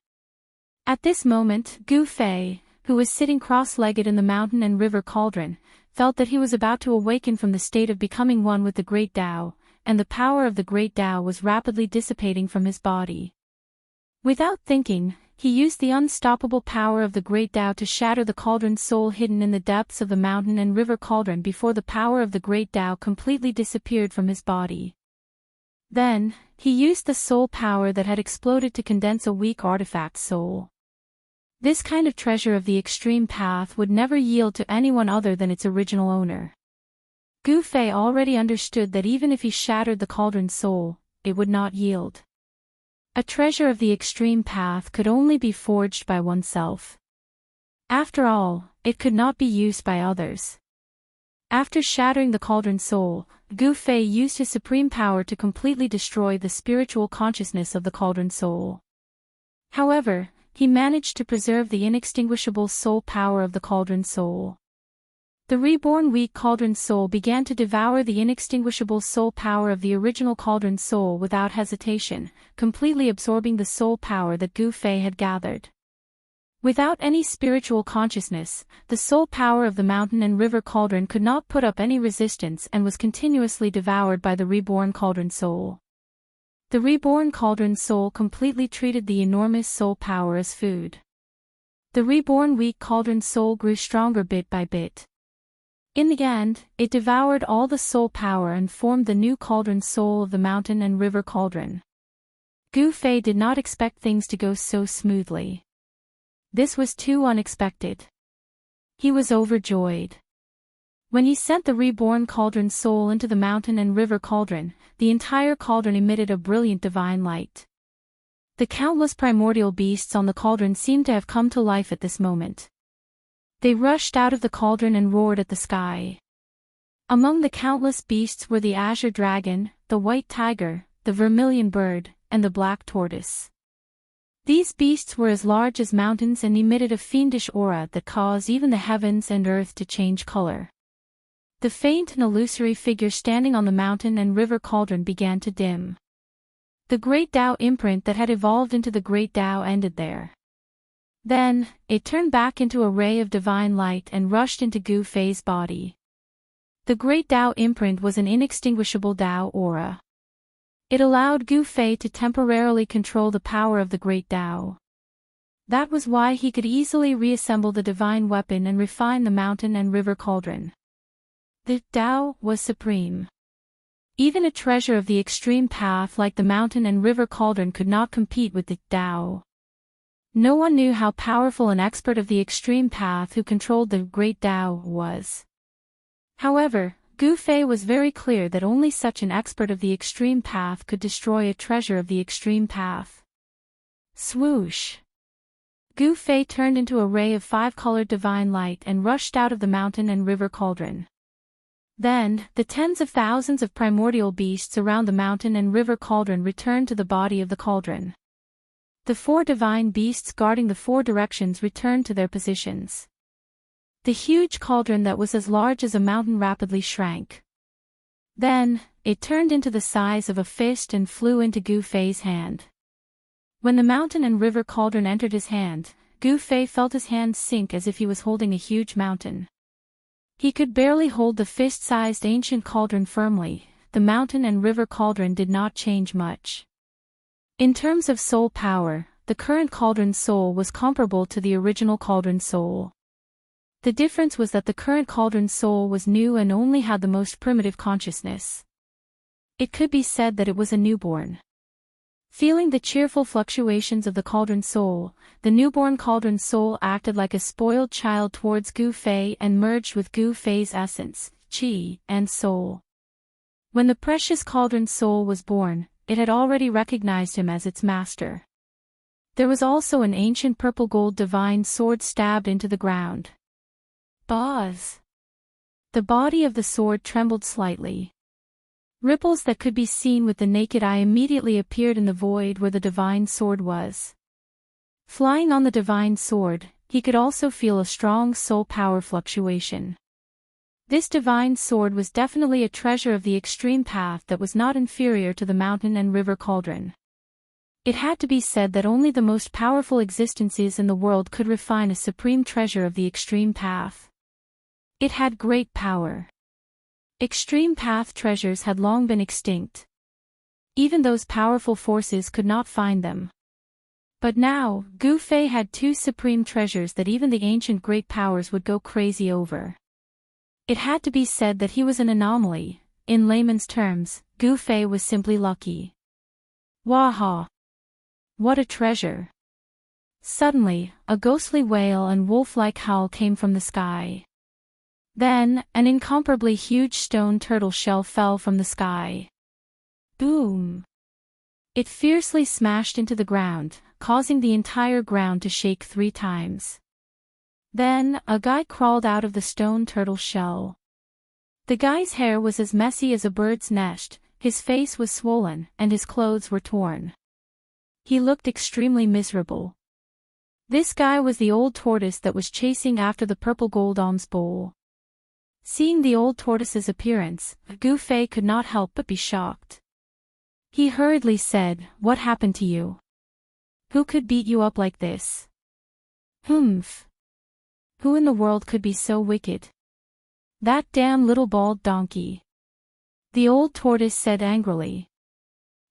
At this moment, Gu Fei, who was sitting cross-legged in the mountain and river cauldron, felt that he was about to awaken from the state of becoming one with the great Tao, and the power of the great Tao was rapidly dissipating from his body. Without thinking, he used the unstoppable power of the great Tao to shatter the cauldron's soul hidden in the depths of the mountain and river cauldron before the power of the great Tao completely disappeared from his body. Then, he used the soul power that had exploded to condense a weak artifact soul. This kind of treasure of the extreme path would never yield to anyone other than its original owner. Gu Fei already understood that even if he shattered the cauldron's soul, it would not yield. A treasure of the extreme path could only be forged by oneself. After all, it could not be used by others. After shattering the cauldron soul, Gu Fei used his supreme power to completely destroy the spiritual consciousness of the cauldron soul. However, he managed to preserve the inextinguishable soul power of the cauldron soul. The reborn weak cauldron soul began to devour the inextinguishable soul power of the original cauldron soul without hesitation, completely absorbing the soul power that Gu Fei had gathered. Without any spiritual consciousness, the soul power of the mountain and river cauldron could not put up any resistance and was continuously devoured by the reborn cauldron soul. The reborn cauldron soul completely treated the enormous soul power as food. The reborn weak cauldron soul grew stronger bit by bit. In the end, it devoured all the soul power and formed the new cauldron soul of the mountain and river cauldron. Gu Fei did not expect things to go so smoothly. This was too unexpected. He was overjoyed. When he sent the reborn cauldron soul into the mountain and river cauldron, the entire cauldron emitted a brilliant divine light. The countless primordial beasts on the cauldron seemed to have come to life at this moment. They rushed out of the cauldron and roared at the sky. Among the countless beasts were the azure dragon, the white tiger, the vermilion bird, and the black tortoise. These beasts were as large as mountains and emitted a fiendish aura that caused even the heavens and earth to change color. The faint and illusory figure standing on the mountain and river cauldron began to dim. The great Tao imprint that had evolved into the great Tao ended there. Then, it turned back into a ray of divine light and rushed into Gu Fei's body. The great Tao imprint was an inextinguishable Tao aura. It allowed Gu Fei to temporarily control the power of the great Tao. That was why he could easily reassemble the divine weapon and refine the mountain and river cauldron. The Tao was supreme. Even a treasure of the extreme path like the mountain and river cauldron could not compete with the Tao. No one knew how powerful an expert of the extreme path who controlled the great Tao was. However, Gu Fei was very clear that only such an expert of the extreme path could destroy a treasure of the extreme path. Swoosh! Gu Fei turned into a ray of five-colored divine light and rushed out of the mountain and river cauldron. Then, the tens of thousands of primordial beasts around the mountain and river cauldron returned to the body of the cauldron. The four divine beasts guarding the four directions returned to their positions. The huge cauldron that was as large as a mountain rapidly shrank. Then, it turned into the size of a fist and flew into Gu Fei's hand. When the mountain and river cauldron entered his hand, Gu Fei felt his hand sink as if he was holding a huge mountain. He could barely hold the fist-sized ancient cauldron firmly. The mountain and river cauldron did not change much. In terms of soul power, the current cauldron soul was comparable to the original cauldron soul. The difference was that the current cauldron soul was new and only had the most primitive consciousness. It could be said that it was a newborn. Feeling the cheerful fluctuations of the cauldron soul, the newborn cauldron soul acted like a spoiled child towards Gu Fei and merged with Gu Fei's essence, qi, and soul. When the precious cauldron soul was born, it had already recognized him as its master. There was also an ancient purple-gold divine sword stabbed into the ground. Buzz! The body of the sword trembled slightly. Ripples that could be seen with the naked eye immediately appeared in the void where the divine sword was. Flying on the divine sword, he could also feel a strong soul power fluctuation. This divine sword was definitely a treasure of the extreme path that was not inferior to the mountain and river cauldron. It had to be said that only the most powerful existences in the world could refine a supreme treasure of the extreme path. It had great power. Extreme path treasures had long been extinct. Even those powerful forces could not find them. But now, Gu Fei had two supreme treasures that even the ancient great powers would go crazy over. It had to be said that he was an anomaly. In layman's terms, Gu Fei was simply lucky. Waha! What a treasure! Suddenly, a ghostly wail and wolf-like howl came from the sky. Then, an incomparably huge stone turtle shell fell from the sky. Boom! It fiercely smashed into the ground, causing the entire ground to shake 3 times. Then, a guy crawled out of the stone turtle shell. The guy's hair was as messy as a bird's nest, his face was swollen, and his clothes were torn. He looked extremely miserable. This guy was the old tortoise that was chasing after the purple gold alms bowl. Seeing the old tortoise's appearance, Gu Fei could not help but be shocked. He hurriedly said, "What happened to you? Who could beat you up like this?" "Humph. Who in the world could be so wicked?" "That damn little bald donkey," the old tortoise said angrily.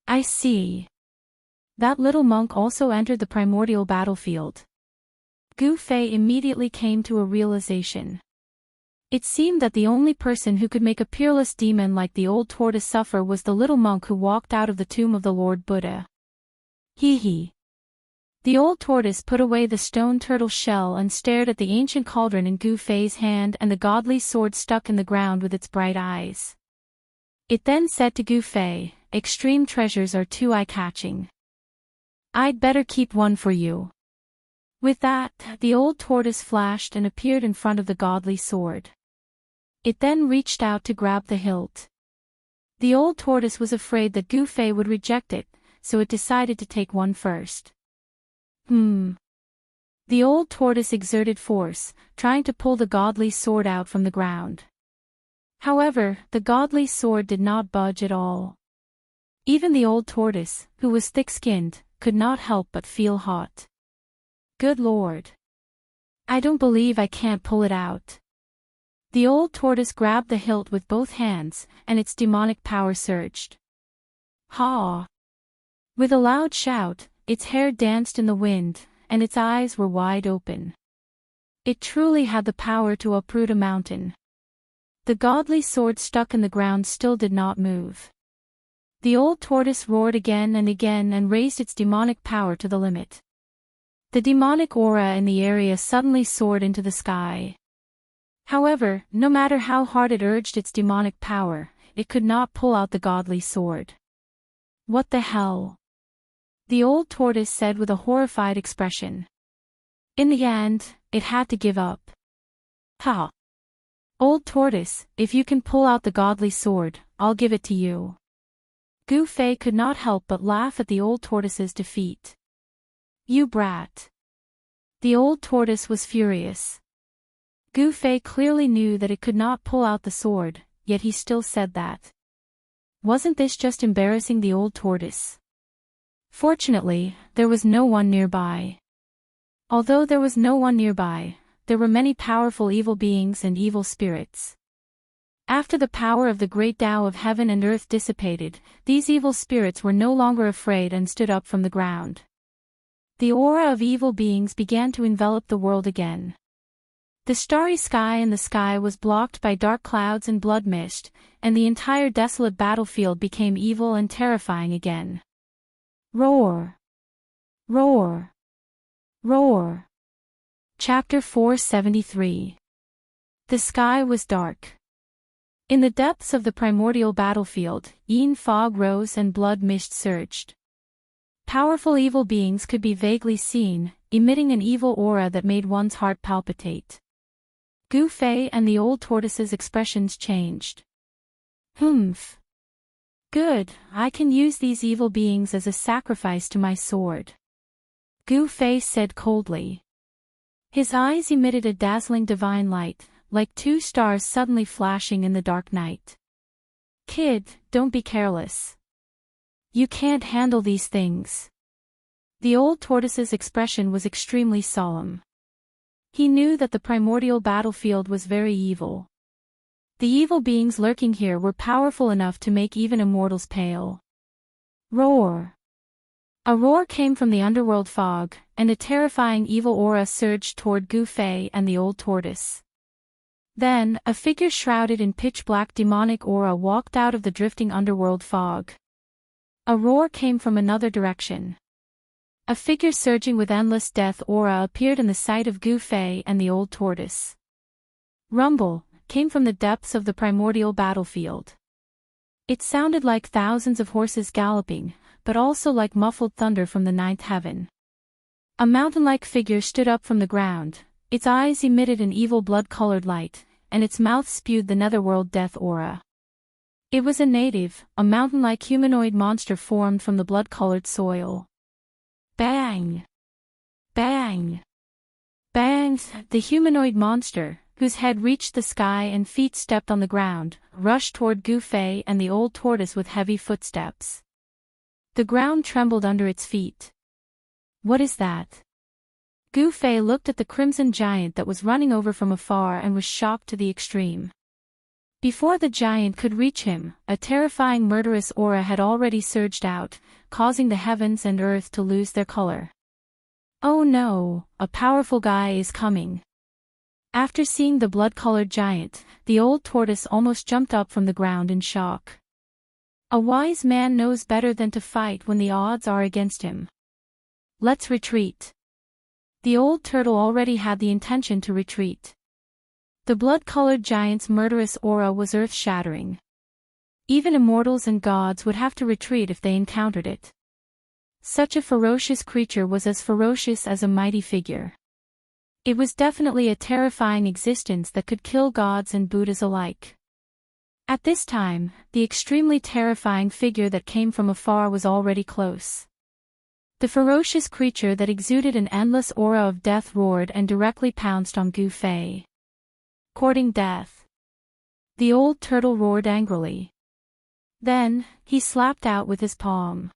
"I see. That little monk also entered the primordial battlefield." Gu Fei immediately came to a realization. It seemed that the only person who could make a peerless demon like the old tortoise suffer was the little monk who walked out of the tomb of the Lord Buddha. Hee. The old tortoise put away the stone turtle shell and stared at the ancient cauldron in Gu Fei's hand and the godly sword stuck in the ground with its bright eyes. It then said to Gu Fei, "Extreme treasures are too eye-catching. I'd better keep one for you." With that, the old tortoise flashed and appeared in front of the godly sword. It then reached out to grab the hilt. The old tortoise was afraid that Gu Fei would reject it, so it decided to take one first. The old tortoise exerted force, trying to pull the godly sword out from the ground. However, the godly sword did not budge at all. Even the old tortoise, who was thick-skinned, could not help but feel hot. Good Lord! I don't believe I can't pull it out. The old tortoise grabbed the hilt with both hands, and its demonic power surged. Ha! With a loud shout, its hair danced in the wind, and its eyes were wide open. It truly had the power to uproot a mountain. The godly sword stuck in the ground still did not move. The old tortoise roared again and raised its demonic power to the limit. The demonic aura in the area suddenly soared into the sky. However, no matter how hard it urged its demonic power, it could not pull out the godly sword. What the hell? The old tortoise said with a horrified expression. In the end, it had to give up. Ha! Old tortoise, if you can pull out the godly sword, I'll give it to you. Gu Fei could not help but laugh at the old tortoise's defeat. You brat! The old tortoise was furious. Gu Fei clearly knew that it could not pull out the sword, yet he still said that. Wasn't this just embarrassing the old tortoise? Fortunately, there was no one nearby. Although there was no one nearby, there were many powerful evil beings and evil spirits. After the power of the great Tao of heaven and earth dissipated, these evil spirits were no longer afraid and stood up from the ground. The aura of evil beings began to envelop the world again. The starry sky in the sky was blocked by dark clouds and blood mist, and the entire desolate battlefield became evil and terrifying again. Roar! Roar! Roar! Chapter 473. The sky was dark. In the depths of the primordial battlefield, yin fog rose and blood mist surged. Powerful evil beings could be vaguely seen, emitting an evil aura that made one's heart palpitate. Gu Fei and the old tortoise's expressions changed. Humph. Good, I can use these evil beings as a sacrifice to my sword. Gu Fei said coldly. His eyes emitted a dazzling divine light, like 2 stars suddenly flashing in the dark night. Kid, don't be careless. You can't handle these things. The old tortoise's expression was extremely solemn. He knew that the primordial battlefield was very evil. The evil beings lurking here were powerful enough to make even immortals pale. Roar! A roar came from the underworld fog, and a terrifying evil aura surged toward Gu Fei and the old tortoise. Then, a figure shrouded in pitch-black demonic aura walked out of the drifting underworld fog. A roar came from another direction. A figure surging with endless death aura appeared in the sight of Gu Fei and the old tortoise. Rumble came from the depths of the primordial battlefield. It sounded like thousands of horses galloping, but also like muffled thunder from the ninth heaven. A mountain-like figure stood up from the ground, its eyes emitted an evil blood-colored light, and its mouth spewed the netherworld death aura. It was a native, a mountain-like humanoid monster formed from the blood-colored soil. Bang! Bang! Bang! The humanoid monster, whose head reached the sky and feet stepped on the ground, rushed toward Gu Fei and the old tortoise with heavy footsteps. The ground trembled under its feet. What is that? Gu Fei looked at the crimson giant that was running over from afar and was shocked to the extreme. Before the giant could reach him, a terrifying murderous aura had already surged out, causing the heavens and earth to lose their color. Oh no, a powerful guy is coming. After seeing the blood-colored giant, the old tortoise almost jumped up from the ground in shock. A wise man knows better than to fight when the odds are against him. Let's retreat. The old turtle already had the intention to retreat. The blood-colored giant's murderous aura was earth-shattering. Even immortals and gods would have to retreat if they encountered it. Such a ferocious creature was as ferocious as a mighty figure. It was definitely a terrifying existence that could kill gods and Buddhas alike. At this time, the extremely terrifying figure that came from afar was already close. The ferocious creature that exuded an endless aura of death roared and directly pounced on Gu Fei. Courting death. The old turtle roared angrily. Then, he slapped out with his palm.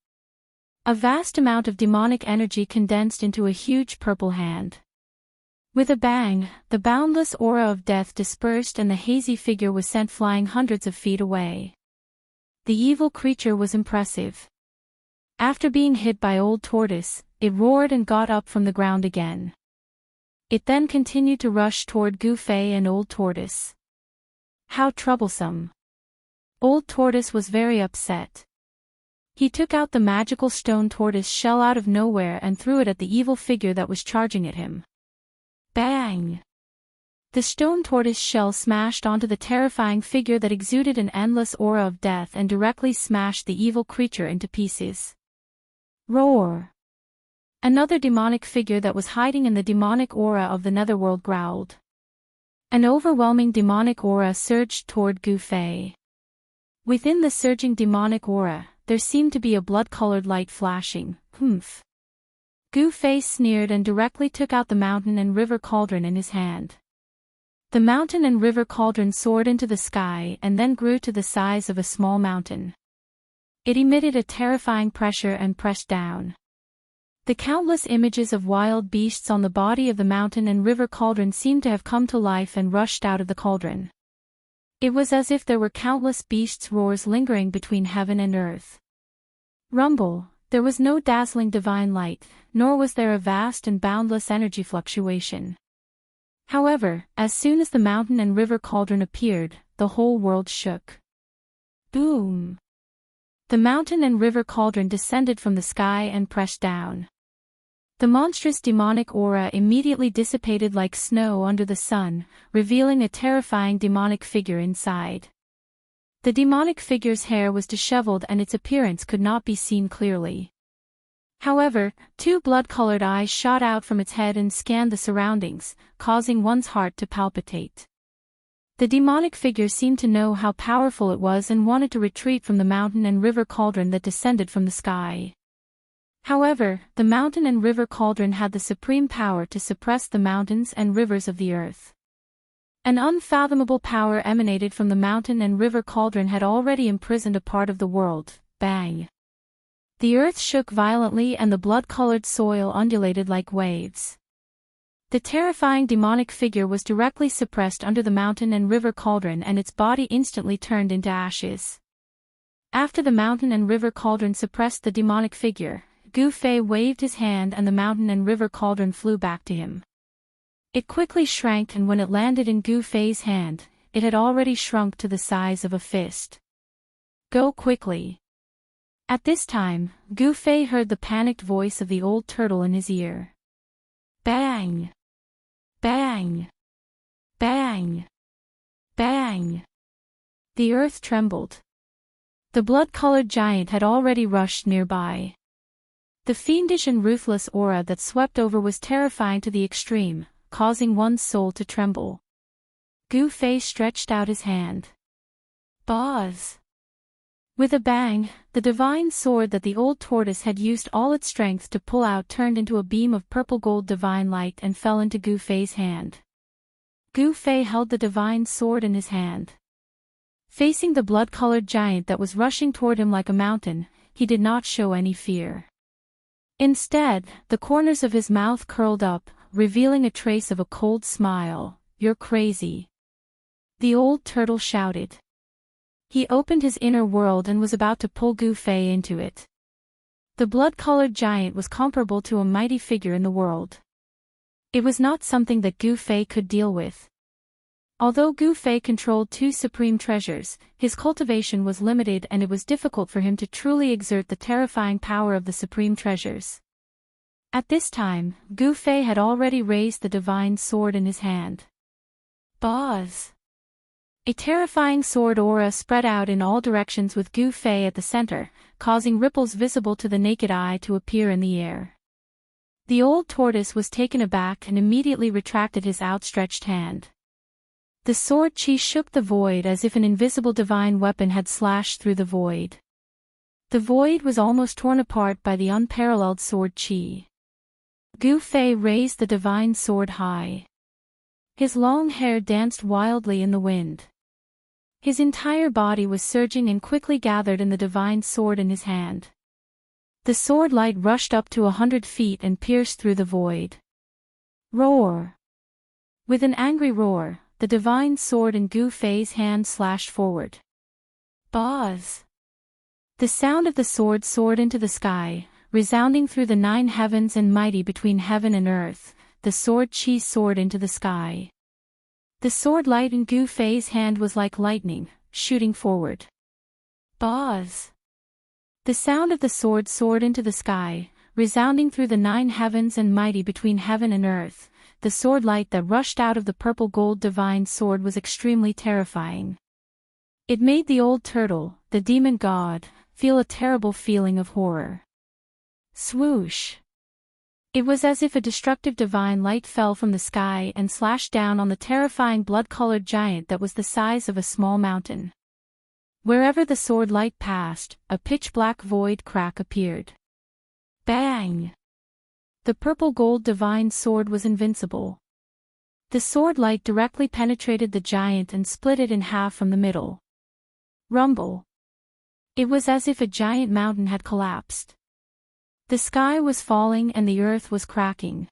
A vast amount of demonic energy condensed into a huge purple hand. With a bang, the boundless aura of death dispersed and the hazy figure was sent flying hundreds of feet away. The evil creature was impressive. After being hit by Old Tortoise, it roared and got up from the ground again. It then continued to rush toward Gu Fei and Old Tortoise. How troublesome. Old Tortoise was very upset. He took out the magical stone tortoise shell out of nowhere and threw it at the evil figure that was charging at him. Bang! The stone tortoise shell smashed onto the terrifying figure that exuded an endless aura of death and directly smashed the evil creature into pieces. Roar! Another demonic figure that was hiding in the demonic aura of the netherworld growled. An overwhelming demonic aura surged toward Gu Fei. Within the surging demonic aura, there seemed to be a blood-colored light flashing. Humph. Gu Fei sneered and directly took out the mountain and river cauldron in his hand. The mountain and river cauldron soared into the sky and then grew to the size of a small mountain. It emitted a terrifying pressure and pressed down. The countless images of wild beasts on the body of the mountain and river cauldron seemed to have come to life and rushed out of the cauldron. It was as if there were countless beasts' roars lingering between heaven and earth. Rumble, there was no dazzling divine light, nor was there a vast and boundless energy fluctuation. However, as soon as the mountain and river cauldron appeared, the whole world shook. Boom! The mountain and river cauldron descended from the sky and pressed down. The monstrous demonic aura immediately dissipated like snow under the sun, revealing a terrifying demonic figure inside. The demonic figure's hair was disheveled and its appearance could not be seen clearly. However, two blood-colored eyes shot out from its head and scanned the surroundings, causing one's heart to palpitate. The demonic figure seemed to know how powerful it was and wanted to retreat from the mountain and river cauldron that descended from the sky. However, the mountain and river cauldron had the supreme power to suppress the mountains and rivers of the earth. An unfathomable power emanated from the mountain and river cauldron had already imprisoned a part of the world. Bang! The earth shook violently and the blood-colored soil undulated like waves. The terrifying demonic figure was directly suppressed under the mountain and river cauldron and its body instantly turned into ashes. After the mountain and river cauldron suppressed the demonic figure, Gu Fei waved his hand and the mountain and river cauldron flew back to him. It quickly shrank and when it landed in Gu Fei's hand, it had already shrunk to the size of a fist. Go quickly. At this time, Gu Fei heard the panicked voice of the old turtle in his ear. Bang! Bang! Bang! Bang! The earth trembled. The blood-colored giant had already rushed nearby. The fiendish and ruthless aura that swept over was terrifying to the extreme, causing one's soul to tremble. Gu Fei stretched out his hand. Buzz! With a bang, the divine sword that the old tortoise had used all its strength to pull out turned into a beam of purple-gold divine light and fell into Gu Fei's hand. Gu Fei held the divine sword in his hand. Facing the blood-colored giant that was rushing toward him like a mountain, he did not show any fear. Instead, the corners of his mouth curled up, revealing a trace of a cold smile. "You're crazy," the old turtle shouted. He opened his inner world and was about to pull Gu Fei into it. The blood-colored giant was comparable to a mighty figure in the world. It was not something that Gu Fei could deal with. Although Gu Fei controlled two supreme treasures, his cultivation was limited and it was difficult for him to truly exert the terrifying power of the supreme treasures. At this time, Gu Fei had already raised the divine sword in his hand. Buzz! A terrifying sword aura spread out in all directions with Gu Fei at the center, causing ripples visible to the naked eye to appear in the air. The old tortoise was taken aback and immediately retracted his outstretched hand. The sword chi shook the void as if an invisible divine weapon had slashed through the void. The void was almost torn apart by the unparalleled sword chi. Gu Fei raised the divine sword high. His long hair danced wildly in the wind. His entire body was surging and quickly gathered in the divine sword in his hand. The sword light rushed up to 100 feet and pierced through the void. Roar! With an angry roar, the divine sword in Gu Fei's hand slashed forward. Buzz! The sound of the sword soared into the sky, resounding through the 9 heavens and mighty between heaven and earth. The sword chi soared into the sky. The sword light in Gu Fei's hand was like lightning, shooting forward. Buzz! The sound of the sword soared into the sky, resounding through the 9 heavens and mighty between heaven and earth. The sword light that rushed out of the purple gold divine sword was extremely terrifying. It made the old turtle, the demon god, feel a terrible feeling of horror. Swoosh! It was as if a destructive divine light fell from the sky and slashed down on the terrifying blood-colored giant that was the size of a small mountain. Wherever the sword light passed, a pitch-black void crack appeared. Bang! The purple-gold divine sword was invincible. The sword light directly penetrated the giant and split it in half from the middle. Rumble! It was as if a giant mountain had collapsed. The sky was falling and the earth was cracking.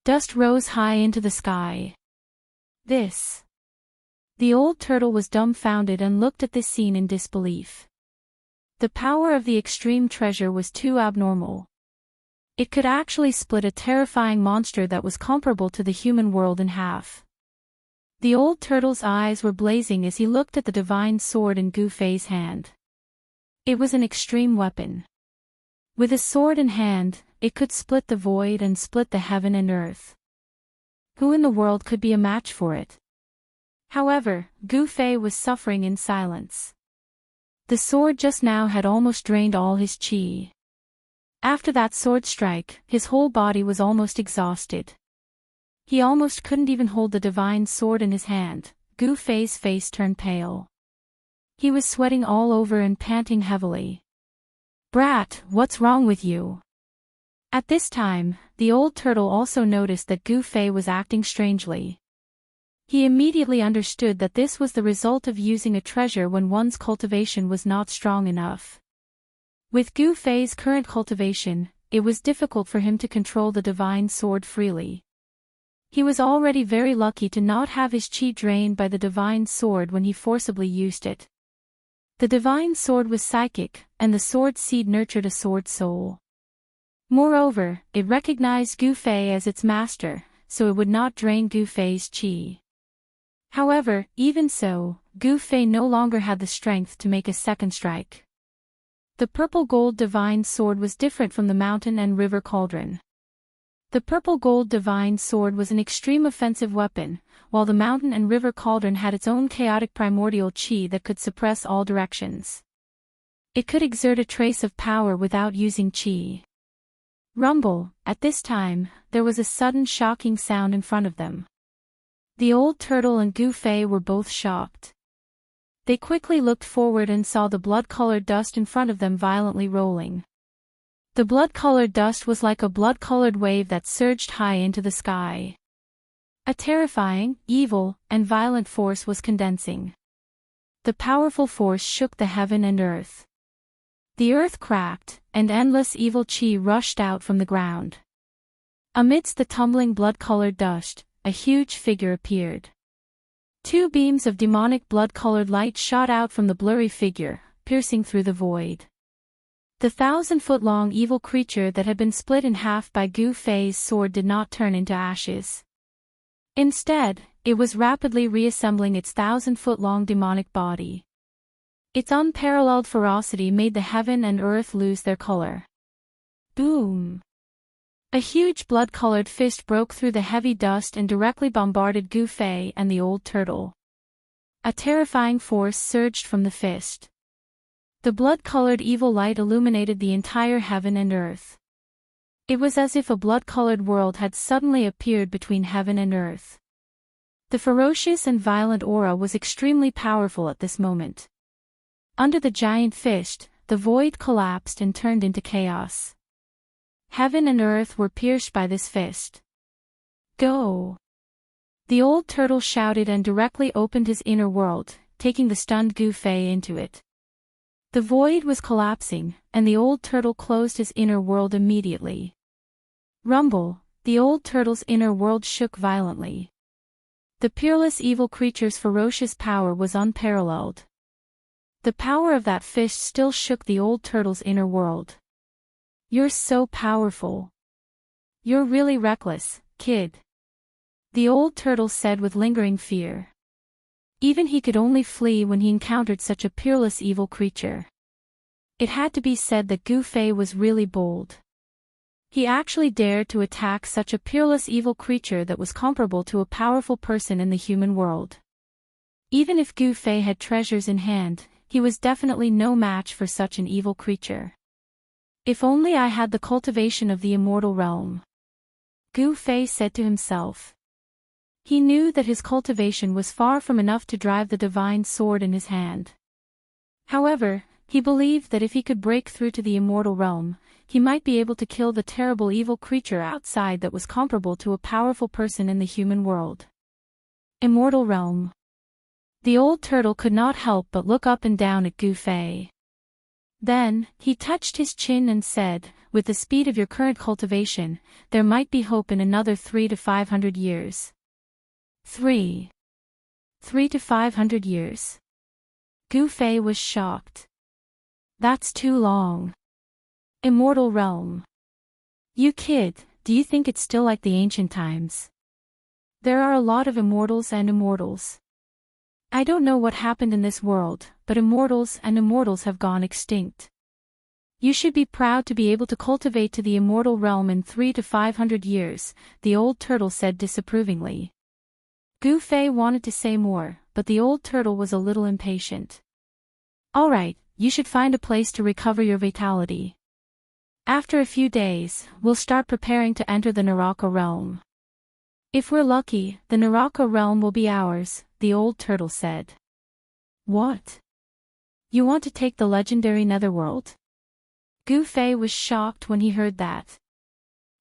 Dust rose high into the sky. This! The old turtle was dumbfounded and looked at this scene in disbelief. The power of the extreme treasure was too abnormal. It could actually split a terrifying monster that was comparable to the human world in half. The old turtle's eyes were blazing as he looked at the divine sword in Gu Fei's hand. It was an extreme weapon. With a sword in hand, it could split the void and split the heaven and earth. Who in the world could be a match for it? However, Gu Fei was suffering in silence. The sword just now had almost drained all his qi. After that sword strike, his whole body was almost exhausted. He almost couldn't even hold the divine sword in his hand. Gu Fei's face turned pale. He was sweating all over and panting heavily. "Brat, what's wrong with you?" At this time, the old turtle also noticed that Gu Fei was acting strangely. He immediately understood that this was the result of using a treasure when one's cultivation was not strong enough. With Gu Fei's current cultivation, it was difficult for him to control the divine sword freely. He was already very lucky to not have his qi drained by the divine sword when he forcibly used it. The divine sword was psychic, and the sword seed nurtured a sword soul. Moreover, it recognized Gu Fei as its master, so it would not drain Gu Fei's qi. However, even so, Gu Fei no longer had the strength to make a second strike. The purple-gold divine sword was different from the mountain and river cauldron. The purple-gold divine sword was an extreme offensive weapon, while the mountain and river cauldron had its own chaotic primordial chi that could suppress all directions. It could exert a trace of power without using chi. Rumble, at this time, there was a sudden shocking sound in front of them. The old turtle and Gu Fei were both shocked. They quickly looked forward and saw the blood-colored dust in front of them violently rolling. The blood-colored dust was like a blood-colored wave that surged high into the sky. A terrifying, evil, and violent force was condensing. The powerful force shook the heaven and earth. The earth cracked, and endless evil chi rushed out from the ground. Amidst the tumbling blood-colored dust, a huge figure appeared. Two beams of demonic blood-colored light shot out from the blurry figure, piercing through the void. The 1,000-foot-long evil creature that had been split in half by Gu Fei's sword did not turn into ashes. Instead, it was rapidly reassembling its 1,000-foot-long demonic body. Its unparalleled ferocity made the heaven and earth lose their color. Boom! A huge blood-colored fist broke through the heavy dust and directly bombarded Gu Fei and the old turtle. A terrifying force surged from the fist. The blood-colored evil light illuminated the entire heaven and earth. It was as if a blood-colored world had suddenly appeared between heaven and earth. The ferocious and violent aura was extremely powerful at this moment. Under the giant fist, the void collapsed and turned into chaos. Heaven and earth were pierced by this fist. Go! The old turtle shouted and directly opened his inner world, taking the stunned Gu Fei into it. The void was collapsing, and the old turtle closed his inner world immediately. Rumble, the old turtle's inner world shook violently. The peerless evil creature's ferocious power was unparalleled. The power of that fist still shook the old turtle's inner world. You're so powerful. You're really reckless, kid. The old turtle said with lingering fear. Even he could only flee when he encountered such a peerless evil creature. It had to be said that Gu Fei was really bold. He actually dared to attack such a peerless evil creature that was comparable to a powerful person in the human world. Even if Gu Fei had treasures in hand, he was definitely no match for such an evil creature. If only I had the cultivation of the immortal realm. Gu Fei said to himself. He knew that his cultivation was far from enough to drive the divine sword in his hand. However, he believed that if he could break through to the immortal realm, he might be able to kill the terrible evil creature outside that was comparable to a powerful person in the human world. Immortal realm. The old turtle could not help but look up and down at Gu Fei. Then, he touched his chin and said, with the speed of your current cultivation, there might be hope in another 300 to 500 years. 3 to 500 years. Gu Fei was shocked. That's too long. Immortal realm. You kid, do you think it's still like the ancient times? There are a lot of immortals and immortals. I don't know what happened in this world, but immortals and immortals have gone extinct. You should be proud to be able to cultivate to the immortal realm in 300 to 500 years, the old turtle said disapprovingly. Gu Fei wanted to say more, but the old turtle was a little impatient. All right, you should find a place to recover your vitality. After a few days, we'll start preparing to enter the Naraka realm. If we're lucky, the Naraka realm will be ours, the old turtle said. What? You want to take the legendary netherworld? Gu Fei was shocked when he heard that.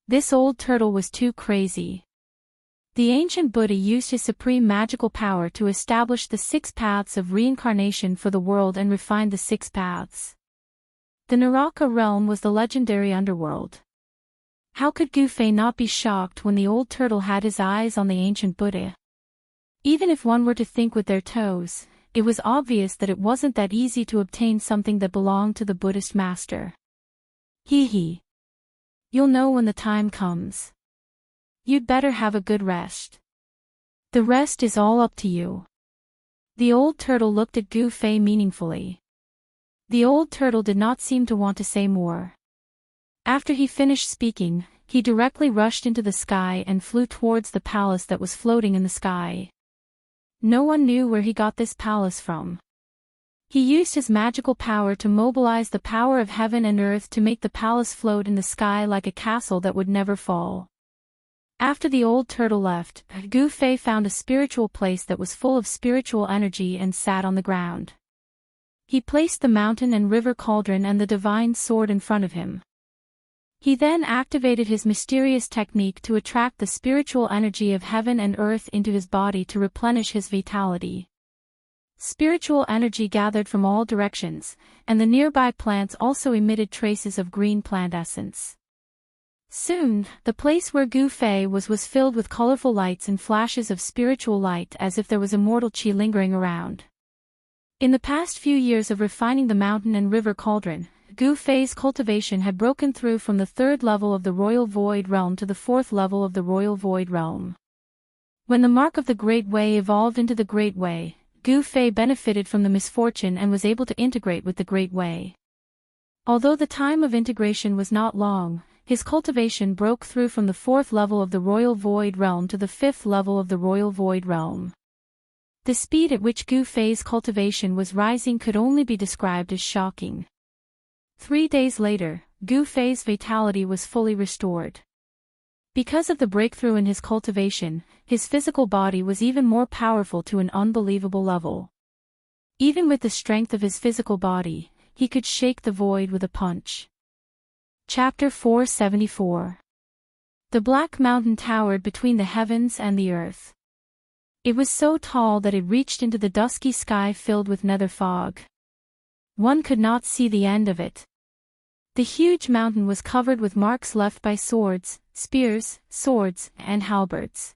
This old turtle was too crazy. The ancient Buddha used his supreme magical power to establish the 6 paths of reincarnation for the world and refined the 6 paths. The Naraka realm was the legendary underworld. How could Gu Fei not be shocked when the old turtle had his eyes on the ancient Buddha? Even if one were to think with their toes, it was obvious that it wasn't that easy to obtain something that belonged to the Buddhist master. Hee. You'll know when the time comes. You'd better have a good rest. The rest is all up to you. The old turtle looked at Gu Fei meaningfully. The old turtle did not seem to want to say more. After he finished speaking, he directly rushed into the sky and flew towards the palace that was floating in the sky. No one knew where he got this palace from. He used his magical power to mobilize the power of heaven and earth to make the palace float in the sky like a castle that would never fall. After the old turtle left, Gu Fei found a spiritual place that was full of spiritual energy and sat on the ground. He placed the mountain and river cauldron and the divine sword in front of him. He then activated his mysterious technique to attract the spiritual energy of heaven and earth into his body to replenish his vitality. Spiritual energy gathered from all directions, and the nearby plants also emitted traces of green plant essence. Soon, the place where Gu Fei was filled with colorful lights and flashes of spiritual light as if there was immortal qi lingering around. In the past few years of refining the mountain and river cauldron, Gu Fei's cultivation had broken through from the 3rd level of the Royal Void Realm to the 4th level of the Royal Void Realm. When the mark of the Great Way evolved into the Great Way, Gu Fei benefited from the misfortune and was able to integrate with the Great Way. Although the time of integration was not long, his cultivation broke through from the 4th level of the Royal Void Realm to the 5th level of the Royal Void Realm. The speed at which Gu Fei's cultivation was rising could only be described as shocking. 3 days later, Gu Fei's vitality was fully restored. Because of the breakthrough in his cultivation, his physical body was even more powerful to an unbelievable level. Even with the strength of his physical body, he could shake the void with a punch. Chapter 474. The Black Mountain towered between the heavens and the earth. It was so tall that it reached into the dusky sky filled with nether fog. One could not see the end of it. The huge mountain was covered with marks left by swords, spears, swords, and halberds.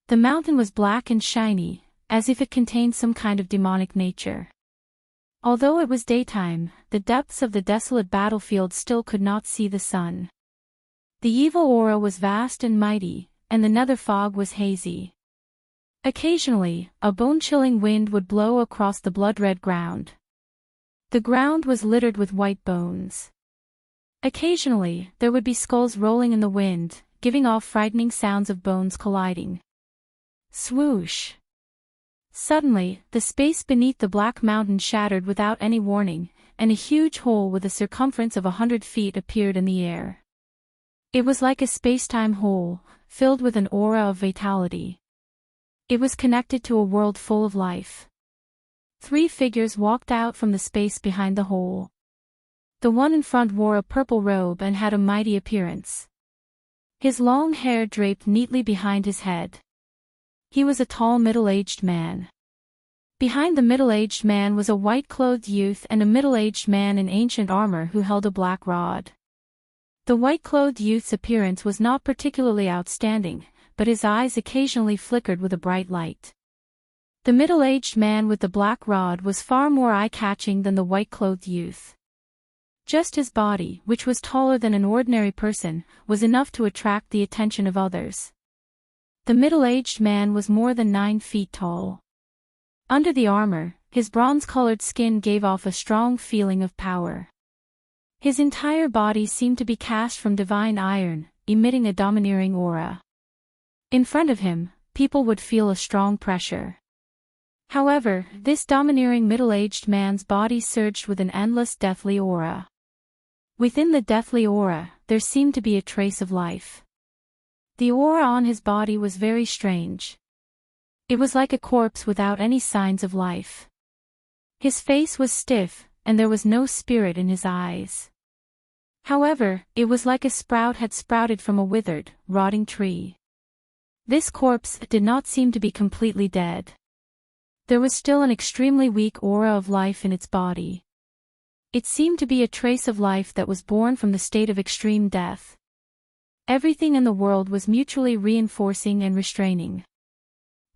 The mountain was black and shiny, as if it contained some kind of demonic nature. Although it was daytime, the depths of the desolate battlefield still could not see the sun. The evil aura was vast and mighty, and the nether fog was hazy. Occasionally, a bone-chilling wind would blow across the blood-red ground. The ground was littered with white bones. Occasionally, there would be skulls rolling in the wind, giving off frightening sounds of bones colliding. Swoosh! Suddenly, the space beneath the Black Mountain shattered without any warning, and a huge hole with a circumference of 100 feet appeared in the air. It was like a space-time hole, filled with an aura of vitality. It was connected to a world full of life. 3 figures walked out from the space behind the hole. The one in front wore a purple robe and had a mighty appearance. His long hair draped neatly behind his head. He was a tall middle-aged man. Behind the middle-aged man was a white-clothed youth and a middle-aged man in ancient armor who held a black rod. The white-clothed youth's appearance was not particularly outstanding, but his eyes occasionally flickered with a bright light. The middle-aged man with the black rod was far more eye-catching than the white-clothed youth. Just his body, which was taller than an ordinary person, was enough to attract the attention of others. The middle-aged man was more than 9 feet tall. Under the armor, his bronze-colored skin gave off a strong feeling of power. His entire body seemed to be cast from divine iron, emitting a domineering aura. In front of him, people would feel a strong pressure. However, this domineering middle-aged man's body surged with an endless deathly aura. Within the deathly aura, there seemed to be a trace of life. The aura on his body was very strange. It was like a corpse without any signs of life. His face was stiff, and there was no spirit in his eyes. However, it was like a sprout had sprouted from a withered, rotting tree. This corpse did not seem to be completely dead. There was still an extremely weak aura of life in its body. It seemed to be a trace of life that was born from the state of extreme death. Everything in the world was mutually reinforcing and restraining.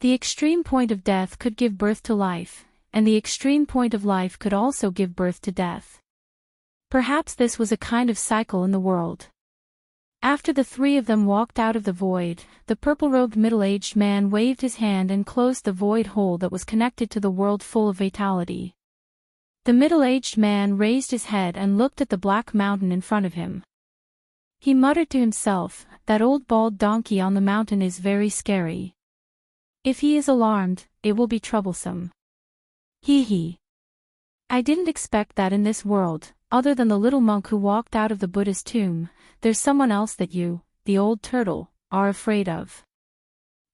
The extreme point of death could give birth to life, and the extreme point of life could also give birth to death. Perhaps this was a kind of cycle in the world. After the 3 of them walked out of the void, the purple-robed middle-aged man waved his hand and closed the void hole that was connected to the world full of vitality. The middle-aged man raised his head and looked at the black mountain in front of him. He muttered to himself, "That old bald donkey on the mountain is very scary. If he is alarmed, it will be troublesome. Hee. I didn't expect that in this world, other than the little monk who walked out of the Buddha's tomb, there's someone else that you, the old turtle, are afraid of."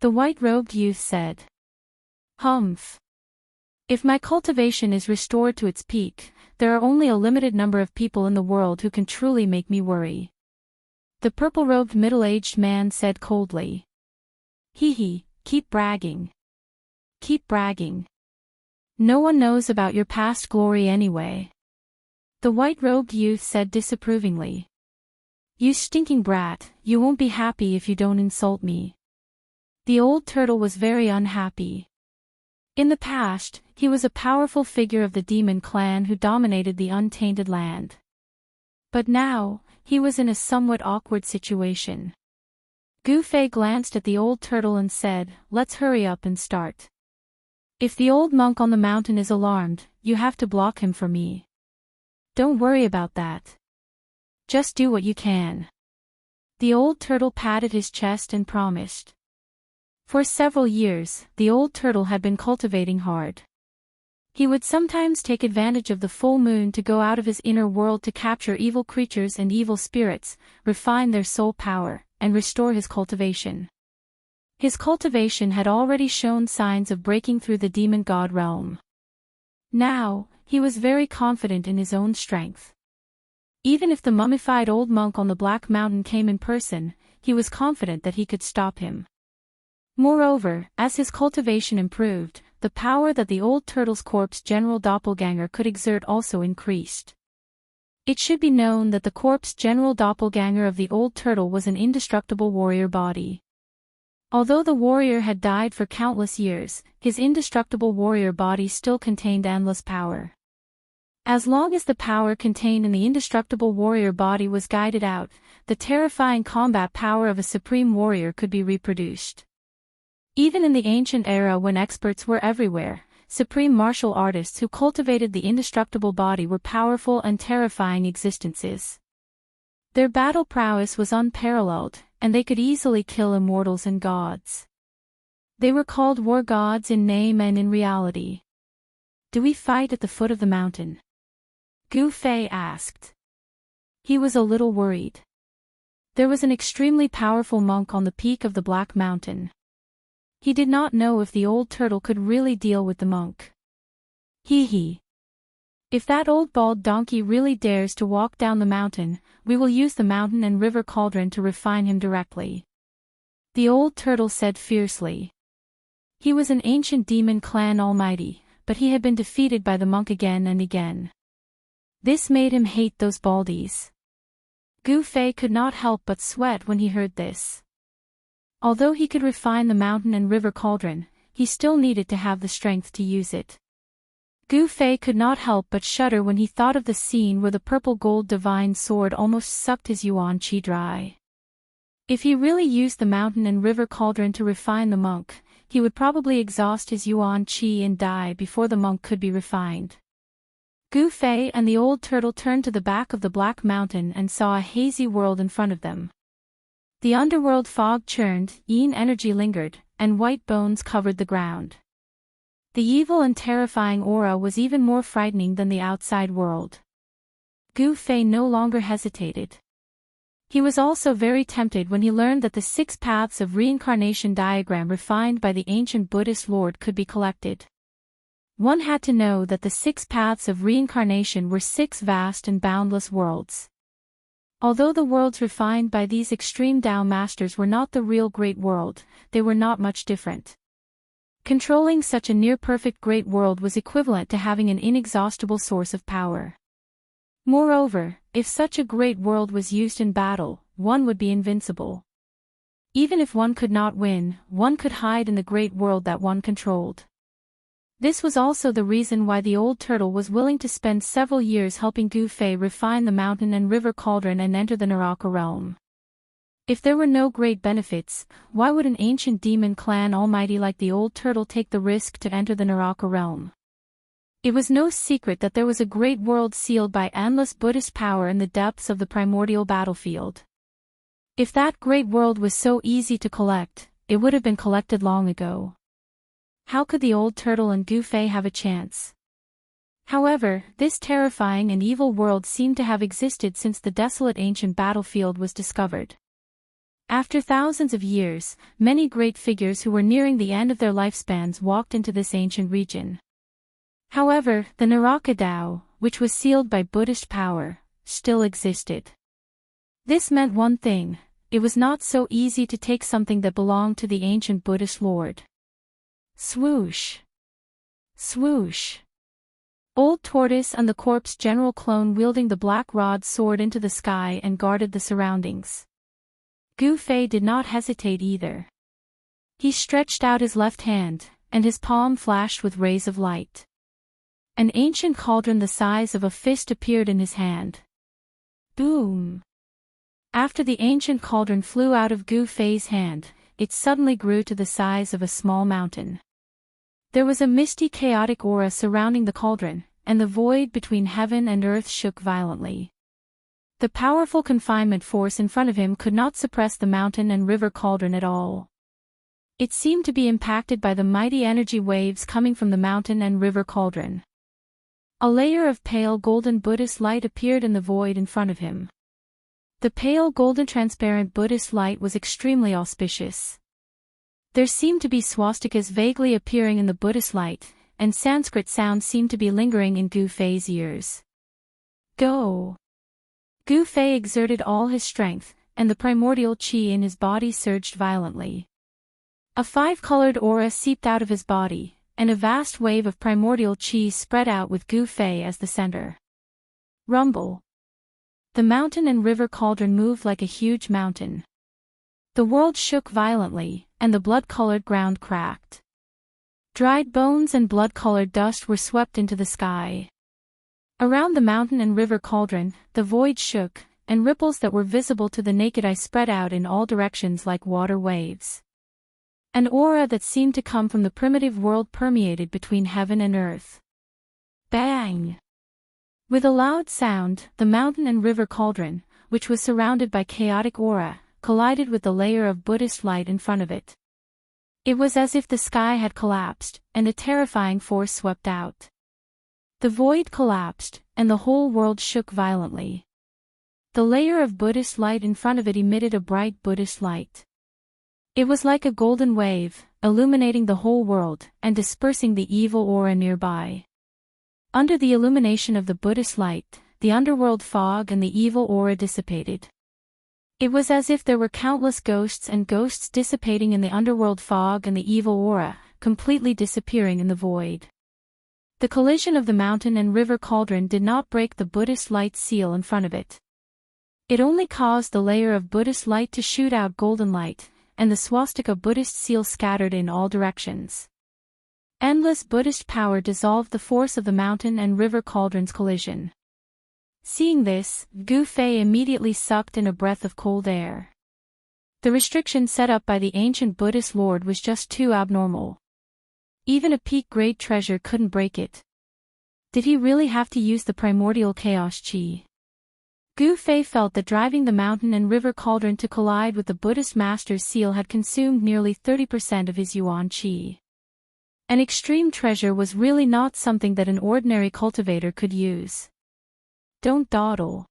The white-robed youth said. "Humph. If my cultivation is restored to its peak, there are only a limited number of people in the world who can truly make me worry." The purple-robed middle-aged man said coldly. Hee, keep bragging. Keep bragging. No one knows about your past glory anyway. The white-robed youth said disapprovingly. You stinking brat, you won't be happy if you don't insult me. The old turtle was very unhappy. In the past, he was a powerful figure of the demon clan who dominated the untainted land. But now, he was in a somewhat awkward situation. Gu Fei glanced at the old turtle and said, "Let's hurry up and start. If the old monk on the mountain is alarmed, you have to block him for me. Don't worry about that. Just do what you can." The old turtle patted his chest and promised. For several years, the old turtle had been cultivating hard. He would sometimes take advantage of the full moon to go out of his inner world to capture evil creatures and evil spirits, refine their soul power, and restore his cultivation. His cultivation had already shown signs of breaking through the demon god realm. Now, he was very confident in his own strength. Even if the mummified old monk on the Black Mountain came in person, he was confident that he could stop him. Moreover, as his cultivation improved, the power that the old turtle's corpse general doppelganger could exert also increased. It should be known that the corpse general doppelganger of the old turtle was an indestructible warrior body. Although the warrior had died for countless years, his indestructible warrior body still contained endless power. As long as the power contained in the indestructible warrior body was guided out, the terrifying combat power of a supreme warrior could be reproduced. Even in the ancient era when experts were everywhere, supreme martial artists who cultivated the indestructible body were powerful and terrifying existences. Their battle prowess was unparalleled, and they could easily kill immortals and gods. They were called war gods in name and in reality. "Do we fight at the foot of the mountain?" Gu Fei asked. He was a little worried. There was an extremely powerful monk on the peak of the Black Mountain. He did not know if the old turtle could really deal with the monk. Hee. If that old bald donkey really dares to walk down the mountain, we will use the mountain and river cauldron to refine him directly. The old turtle said fiercely. He was an ancient demon clan almighty, but he had been defeated by the monk again and again. This made him hate those baldies. Gu Fei could not help but sweat when he heard this. Although he could refine the mountain and river cauldron, he still needed to have the strength to use it. Gu Fei could not help but shudder when he thought of the scene where the purple gold divine sword almost sucked his yuan qi dry. If he really used the mountain and river cauldron to refine the monk, he would probably exhaust his yuan qi and die before the monk could be refined. Gu Fei and the old turtle turned to the back of the Black Mountain and saw a hazy world in front of them. The underworld fog churned, yin energy lingered, and white bones covered the ground. The evil and terrifying aura was even more frightening than the outside world. Gu Fei no longer hesitated. He was also very tempted when he learned that the 6 paths of reincarnation diagram refined by the ancient Buddhist Lord could be collected. One had to know that the 6 paths of reincarnation were 6 vast and boundless worlds. Although the worlds refined by these extreme Tao masters were not the real great world, they were not much different. Controlling such a near-perfect great world was equivalent to having an inexhaustible source of power. Moreover, if such a great world was used in battle, one would be invincible. Even if one could not win, one could hide in the great world that one controlled. This was also the reason why the old turtle was willing to spend several years helping Gu Fei refine the mountain and river cauldron and enter the Naraka realm. If there were no great benefits, why would an ancient demon clan almighty like the old turtle take the risk to enter the Naraka realm? It was no secret that there was a great world sealed by endless Buddhist power in the depths of the primordial battlefield. If that great world was so easy to collect, it would have been collected long ago. How could the old turtle and Gu Fei have a chance? However, this terrifying and evil world seemed to have existed since the desolate ancient battlefield was discovered. After thousands of years, many great figures who were nearing the end of their lifespans walked into this ancient region. However, the Naraka Tao, which was sealed by Buddhist power, still existed. This meant one thing: it was not so easy to take something that belonged to the ancient Buddhist lord. Swoosh! Swoosh! Old Tortoise and the corpse general clone wielding the black rod soared into the sky and guarded the surroundings. Gu Fei did not hesitate either. He stretched out his left hand, and his palm flashed with rays of light. An ancient cauldron the size of a fist appeared in his hand. Boom! After the ancient cauldron flew out of Gu Fei's hand, it suddenly grew to the size of a small mountain. There was a misty chaotic aura surrounding the cauldron, and the void between heaven and earth shook violently. The powerful confinement force in front of him could not suppress the mountain and river cauldron at all. It seemed to be impacted by the mighty energy waves coming from the mountain and river cauldron. A layer of pale golden Buddhist light appeared in the void in front of him. The pale golden transparent Buddhist light was extremely auspicious. There seemed to be swastikas vaguely appearing in the Buddhist light, and Sanskrit sounds seemed to be lingering in Gu Fei's ears. Go! Gu Fei exerted all his strength, and the primordial qi in his body surged violently. A five-colored aura seeped out of his body, and a vast wave of primordial qi spread out with Gu Fei as the center. Rumble! The mountain and river cauldron moved like a huge mountain. The world shook violently, and the blood-colored ground cracked. Dried bones and blood-colored dust were swept into the sky. Around the mountain and river cauldron, the void shook, and ripples that were visible to the naked eye spread out in all directions like water waves. An aura that seemed to come from the primitive world permeated between heaven and earth. Bang! With a loud sound, the mountain and river cauldron, which was surrounded by chaotic aura, collided with the layer of Buddhist light in front of it. It was as if the sky had collapsed, and a terrifying force swept out. The void collapsed, and the whole world shook violently. The layer of Buddhist light in front of it emitted a bright Buddhist light. It was like a golden wave, illuminating the whole world, and dispersing the evil aura nearby. Under the illumination of the Buddhist light, the underworld fog and the evil aura dissipated. It was as if there were countless ghosts and ghosts dissipating in the underworld fog and the evil aura, completely disappearing in the void. The collision of the mountain and river cauldron did not break the Buddhist light seal in front of it. It only caused the layer of Buddhist light to shoot out golden light, and the swastika Buddhist seal scattered in all directions. Endless Buddhist power dissolved the force of the mountain and river cauldron's collision. Seeing this, Gu Fei immediately sucked in a breath of cold air. The restriction set up by the ancient Buddhist lord was just too abnormal. Even a peak-grade treasure couldn't break it. Did he really have to use the primordial chaos qi? Gu Fei felt that driving the mountain and river cauldron to collide with the Buddhist master's seal had consumed nearly 30% of his yuan qi. An extreme treasure was really not something that an ordinary cultivator could use. Don't dawdle.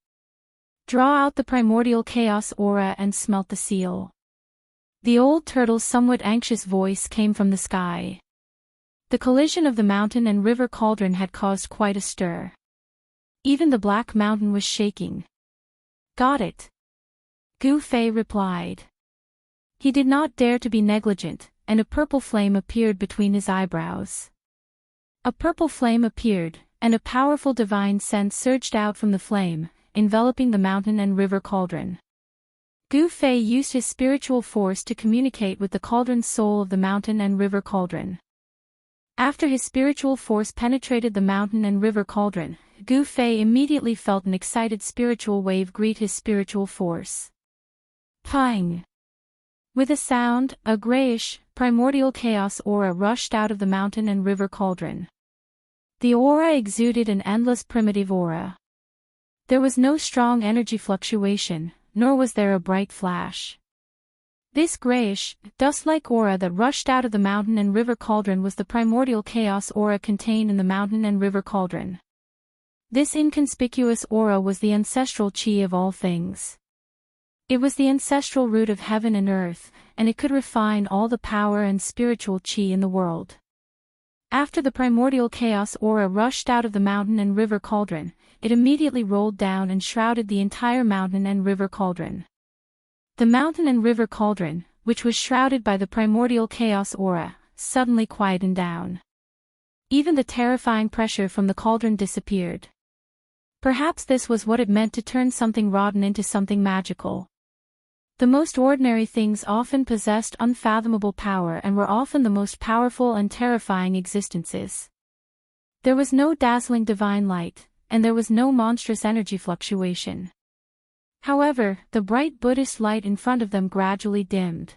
Draw out the primordial chaos aura and smelt the seal. The old turtle's somewhat anxious voice came from the sky. The collision of the mountain and river cauldron had caused quite a stir. Even the black mountain was shaking. Got it. Gu Fei replied. He did not dare to be negligent, and a purple flame appeared between his eyebrows. A purple flame appeared, and a powerful divine sense surged out from the flame, enveloping the mountain and river cauldron. Gu Fei used his spiritual force to communicate with the cauldron's soul of the mountain and river cauldron. After his spiritual force penetrated the mountain and river cauldron, Gu Fei immediately felt an excited spiritual wave greet his spiritual force. Pang! With a sound, a grayish, primordial chaos aura rushed out of the mountain and river cauldron. The aura exuded an endless primitive aura. There was no strong energy fluctuation, nor was there a bright flash. This grayish, dust-like aura that rushed out of the mountain and river cauldron was the primordial chaos aura contained in the mountain and river cauldron. This inconspicuous aura was the ancestral chi of all things. It was the ancestral root of heaven and earth, and it could refine all the power and spiritual chi in the world. After the primordial chaos aura rushed out of the mountain and river cauldron, it immediately rolled down and shrouded the entire mountain and river cauldron. The mountain and river cauldron, which was shrouded by the primordial chaos aura, suddenly quietened down. Even the terrifying pressure from the cauldron disappeared. Perhaps this was what it meant to turn something rotten into something magical. The most ordinary things often possessed unfathomable power and were often the most powerful and terrifying existences. There was no dazzling divine light, and there was no monstrous energy fluctuation. However, the bright Buddhist light in front of them gradually dimmed.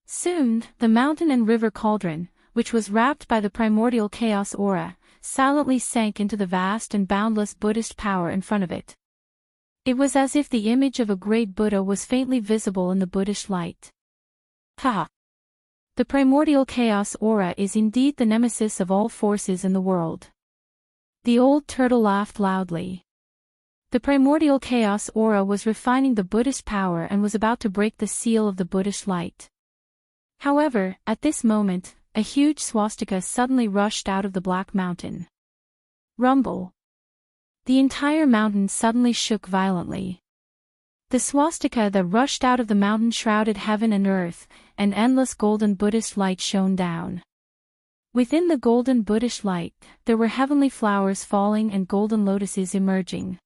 Soon, the mountain and river cauldron, which was wrapped by the primordial chaos aura, silently sank into the vast and boundless Buddhist power in front of it. It was as if the image of a great Buddha was faintly visible in the Buddhist light. Ha! The primordial chaos aura is indeed the nemesis of all forces in the world. The old turtle laughed loudly. The primordial chaos aura was refining the Buddhist power and was about to break the seal of the Buddhist light. However, at this moment, a huge swastika suddenly rushed out of the black mountain. Rumble. The entire mountain suddenly shook violently. The swastika that rushed out of the mountain shrouded heaven and earth, and endless golden Buddhist light shone down. Within the golden Buddhist light, there were heavenly flowers falling and golden lotuses emerging.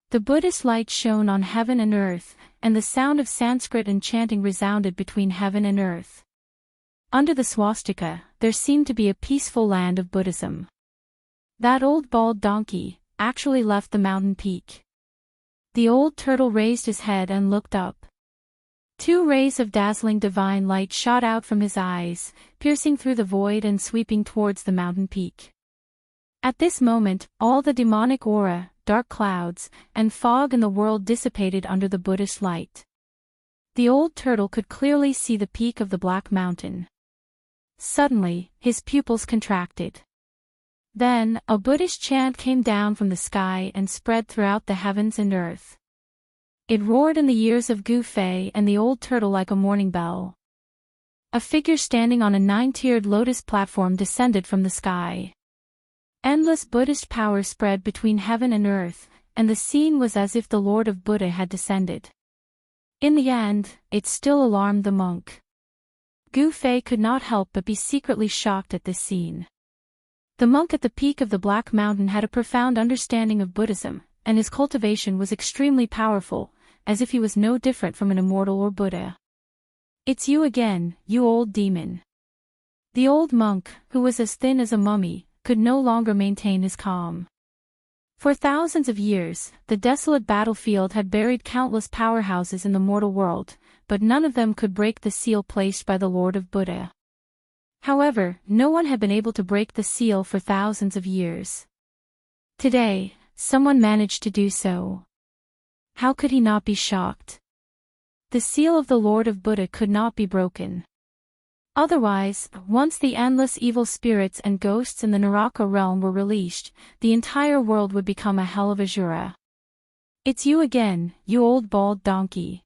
The Buddhist light shone on heaven and earth, and the sound of Sanskrit and chanting resounded between heaven and earth. Under the swastika, there seemed to be a peaceful land of Buddhism. That old bald donkey actually left the mountain peak. The old turtle raised his head and looked up. 2 rays of dazzling divine light shot out from his eyes, piercing through the void and sweeping towards the mountain peak. At this moment, all the demonic aura, dark clouds, and fog in the world dissipated under the Buddhist light. The old turtle could clearly see the peak of the black mountain. Suddenly, his pupils contracted. Then, a Buddhist chant came down from the sky and spread throughout the heavens and earth. It roared in the ears of Gu Fei and the old turtle like a morning bell. A figure standing on a 9-tiered lotus platform descended from the sky. Endless Buddhist power spread between heaven and earth, and the scene was as if the Lord of Buddha had descended. In the end, it still alarmed the monk. Gu Fei could not help but be secretly shocked at this scene. The monk at the peak of the Black Mountain had a profound understanding of Buddhism, and his cultivation was extremely powerful, as if he was no different from an immortal or Buddha. "It's you again, you old demon." The old monk, who was as thin as a mummy, could no longer maintain his calm. For thousands of years, the desolate battlefield had buried countless powerhouses in the mortal world, but none of them could break the seal placed by the Lord of Buddha. However, no one had been able to break the seal for thousands of years. Today, someone managed to do so. How could he not be shocked? The seal of the Lord of Buddha could not be broken. Otherwise, once the endless evil spirits and ghosts in the Naraka realm were released, the entire world would become a hell of Asura. "It's you again, you old bald donkey."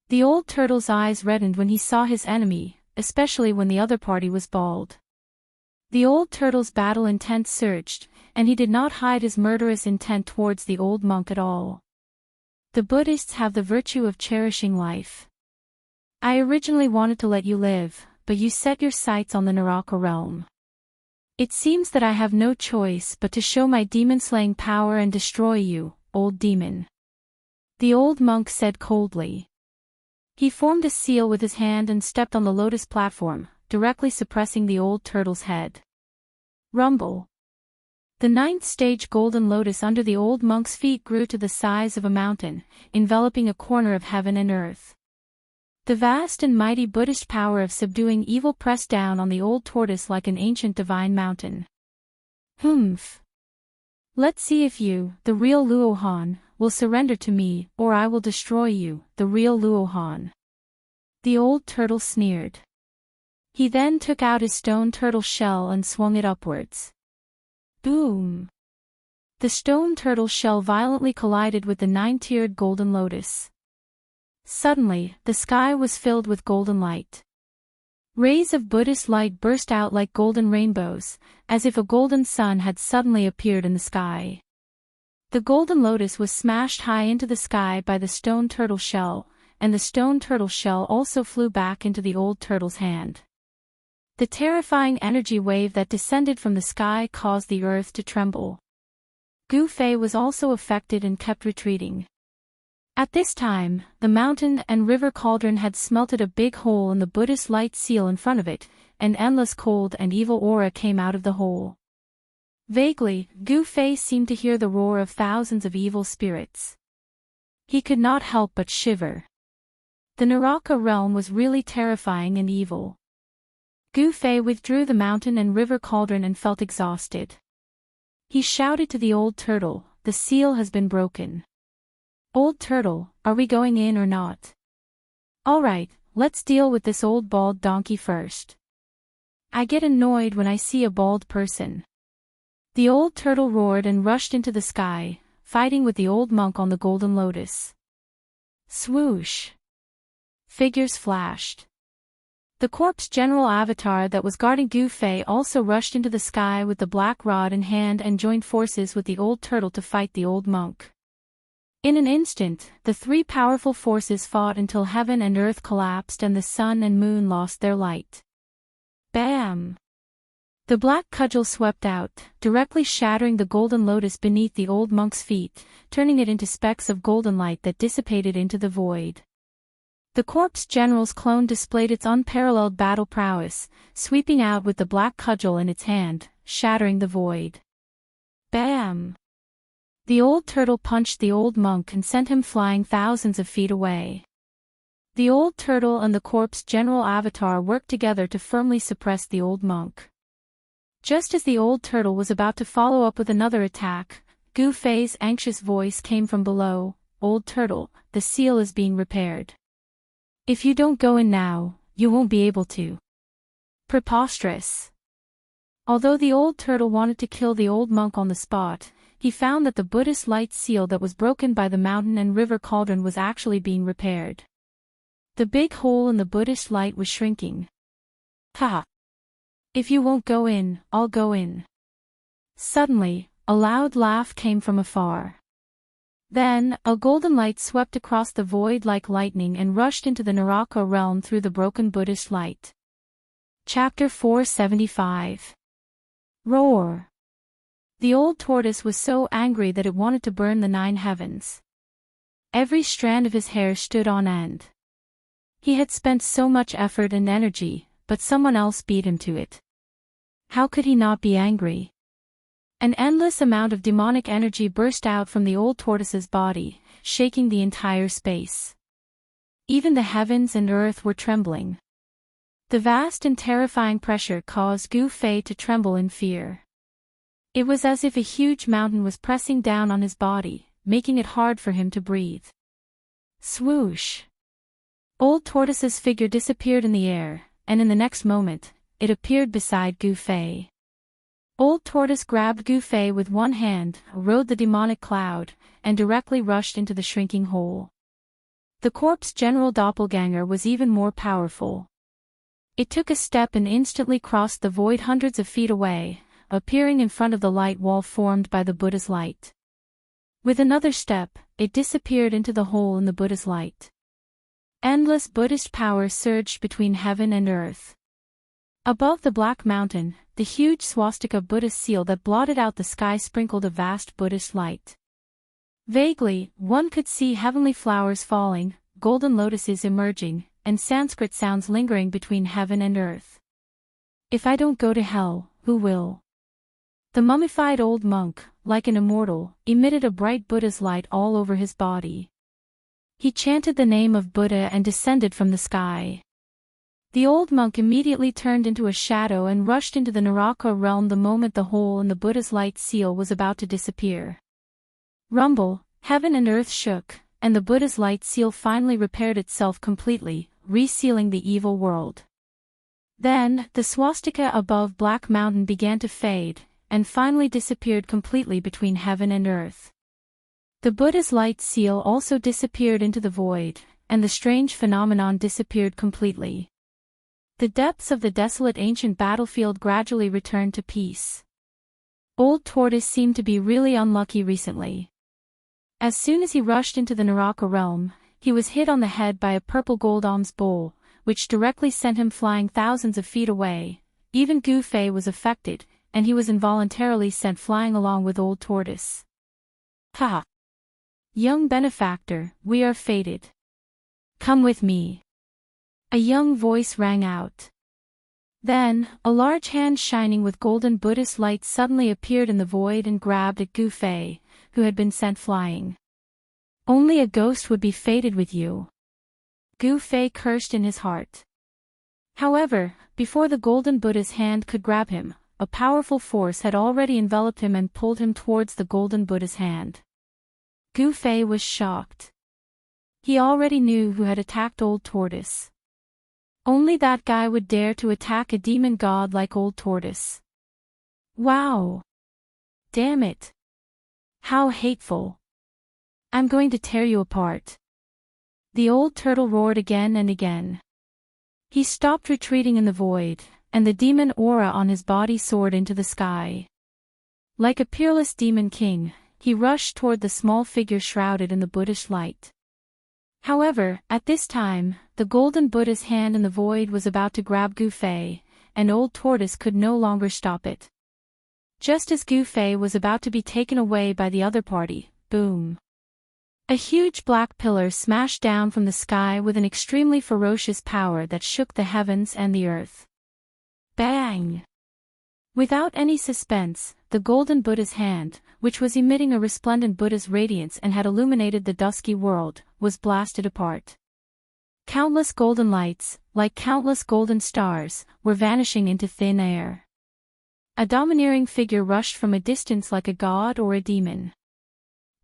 The old turtle's eyes reddened when he saw his enemy, especially when the other party was bald. The old turtle's battle intent surged, and he did not hide his murderous intent towards the old monk at all. The Buddhists have the virtue of cherishing life. "I originally wanted to let you live, but you set your sights on the Naraka realm. It seems that I have no choice but to show my demon-slaying power and destroy you, old demon," the old monk said coldly. He formed a seal with his hand and stepped on the lotus platform, directly suppressing the old turtle's head. Rumble. The 9th stage golden lotus under the old monk's feet grew to the size of a mountain, enveloping a corner of heaven and earth. The vast and mighty Buddhist power of subduing evil pressed down on the old tortoise like an ancient divine mountain. Humph. Let's see if you, the real Luohan, will surrender to me, or I will destroy you, the real Luohan. The old turtle sneered. He then took out his stone turtle shell and swung it upwards. Boom! The stone turtle shell violently collided with the nine-tiered golden lotus. Suddenly, the sky was filled with golden light. Rays of Buddhist light burst out like golden rainbows, as if a golden sun had suddenly appeared in the sky. The golden lotus was smashed high into the sky by the stone turtle shell, and the stone turtle shell also flew back into the old turtle's hand. The terrifying energy wave that descended from the sky caused the earth to tremble. Gu Fei was also affected and kept retreating. At this time, the mountain and river cauldron had smelted a big hole in the Buddhist light seal in front of it, and endless cold and evil aura came out of the hole. Vaguely, Gu Fei seemed to hear the roar of thousands of evil spirits. He could not help but shiver. The Naraka realm was really terrifying and evil. Gu Fei withdrew the mountain and river cauldron and felt exhausted. He shouted to the old turtle, "The seal has been broken. Old turtle, are we going in or not? All right, let's deal with this old bald donkey first. I get annoyed when I see a bald person." The old turtle roared and rushed into the sky, fighting with the old monk on the golden lotus. Swoosh! Figures flashed. The corpse general avatar that was guarding Gu Fei also rushed into the sky with the black rod in hand and joined forces with the old turtle to fight the old monk. In an instant, the three powerful forces fought until heaven and earth collapsed and the sun and moon lost their light. Bam! The black cudgel swept out, directly shattering the golden lotus beneath the old monk's feet, turning it into specks of golden light that dissipated into the void. The corpse general's clone displayed its unparalleled battle prowess, sweeping out with the black cudgel in its hand, shattering the void. Bam! The old turtle punched the old monk and sent him flying thousands of feet away. The old turtle and the corpse general avatar worked together to firmly suppress the old monk. Just as the old turtle was about to follow up with another attack, Gu Fei's anxious voice came from below, "Old turtle, the seal is being repaired. If you don't go in now, you won't be able to." Preposterous. Although the old turtle wanted to kill the old monk on the spot, he found that the Buddhist light seal that was broken by the mountain and river cauldron was actually being repaired. The big hole in the Buddhist light was shrinking. Ha! If you won't go in, I'll go in. Suddenly, a loud laugh came from afar. Then, a golden light swept across the void like lightning and rushed into the Naraka realm through the broken Buddhist light. Chapter 475. Roar! The old tortoise was so angry that it wanted to burn the 9 heavens. Every strand of his hair stood on end. He had spent so much effort and energy, but someone else beat him to it. How could he not be angry? An endless amount of demonic energy burst out from the old tortoise's body, shaking the entire space. Even the heavens and earth were trembling. The vast and terrifying pressure caused Gu Fei to tremble in fear. It was as if a huge mountain was pressing down on his body, making it hard for him to breathe. Swoosh! Old Tortoise's figure disappeared in the air, and in the next moment, it appeared beside Gu Fei. Old Tortoise grabbed Gu Fei with one hand, rode the demonic cloud, and directly rushed into the shrinking hole. The corpse general doppelganger was even more powerful. It took a step and instantly crossed the void hundreds of feet away, appearing in front of the light wall formed by the Buddha's light. With another step, it disappeared into the hole in the Buddha's light. Endless Buddhist power surged between heaven and earth. Above the Black Mountain, the huge swastika Buddhist seal that blotted out the sky sprinkled a vast Buddhist light. Vaguely, one could see heavenly flowers falling, golden lotuses emerging, and Sanskrit sounds lingering between heaven and earth. If I don't go to hell, who will? The mummified old monk, like an immortal, emitted a bright Buddha's light all over his body. He chanted the name of Buddha and descended from the sky. The old monk immediately turned into a shadow and rushed into the Naraka realm the moment the hole in the Buddha's light seal was about to disappear. Rumble, heaven and earth shook, and the Buddha's light seal finally repaired itself completely, resealing the evil world. Then, the swastika above Black Mountain began to fade, and finally disappeared completely between heaven and earth. The Buddha's light seal also disappeared into the void, and the strange phenomenon disappeared completely. The depths of the desolate ancient battlefield gradually returned to peace. Old Tortoise seemed to be really unlucky recently. As soon as he rushed into the Naraka realm, he was hit on the head by a purple gold alms bowl, which directly sent him flying thousands of feet away. Even Gu Fei was affected, and he was involuntarily sent flying along with Old Tortoise. Ha! Young benefactor, we are fated. Come with me. A young voice rang out. Then, a large hand shining with golden Buddhist light suddenly appeared in the void and grabbed at Gu Fei, who had been sent flying. Only a ghost would be fated with you. Gu Fei cursed in his heart. However, before the golden Buddha's hand could grab him, a powerful force had already enveloped him and pulled him towards the golden Buddha's hand. Gu Fei was shocked. He already knew who had attacked Old Tortoise. Only that guy would dare to attack a demon god like Old Tortoise. Wow! Damn it! How hateful! I'm going to tear you apart. The old turtle roared again and again. He stopped retreating in the void, and the demon aura on his body soared into the sky. Like a peerless demon king, he rushed toward the small figure shrouded in the Buddhist light. However, at this time, the golden Buddha's hand in the void was about to grab Gu Fei, and Old Tortoise could no longer stop it. Just as Gu Fei was about to be taken away by the other party, boom! A huge black pillar smashed down from the sky with an extremely ferocious power that shook the heavens and the earth. Bang! Without any suspense, the golden Buddha's hand, which was emitting a resplendent Buddha's radiance and had illuminated the dusky world, was blasted apart. Countless golden lights, like countless golden stars, were vanishing into thin air. A domineering figure rushed from a distance like a god or a demon.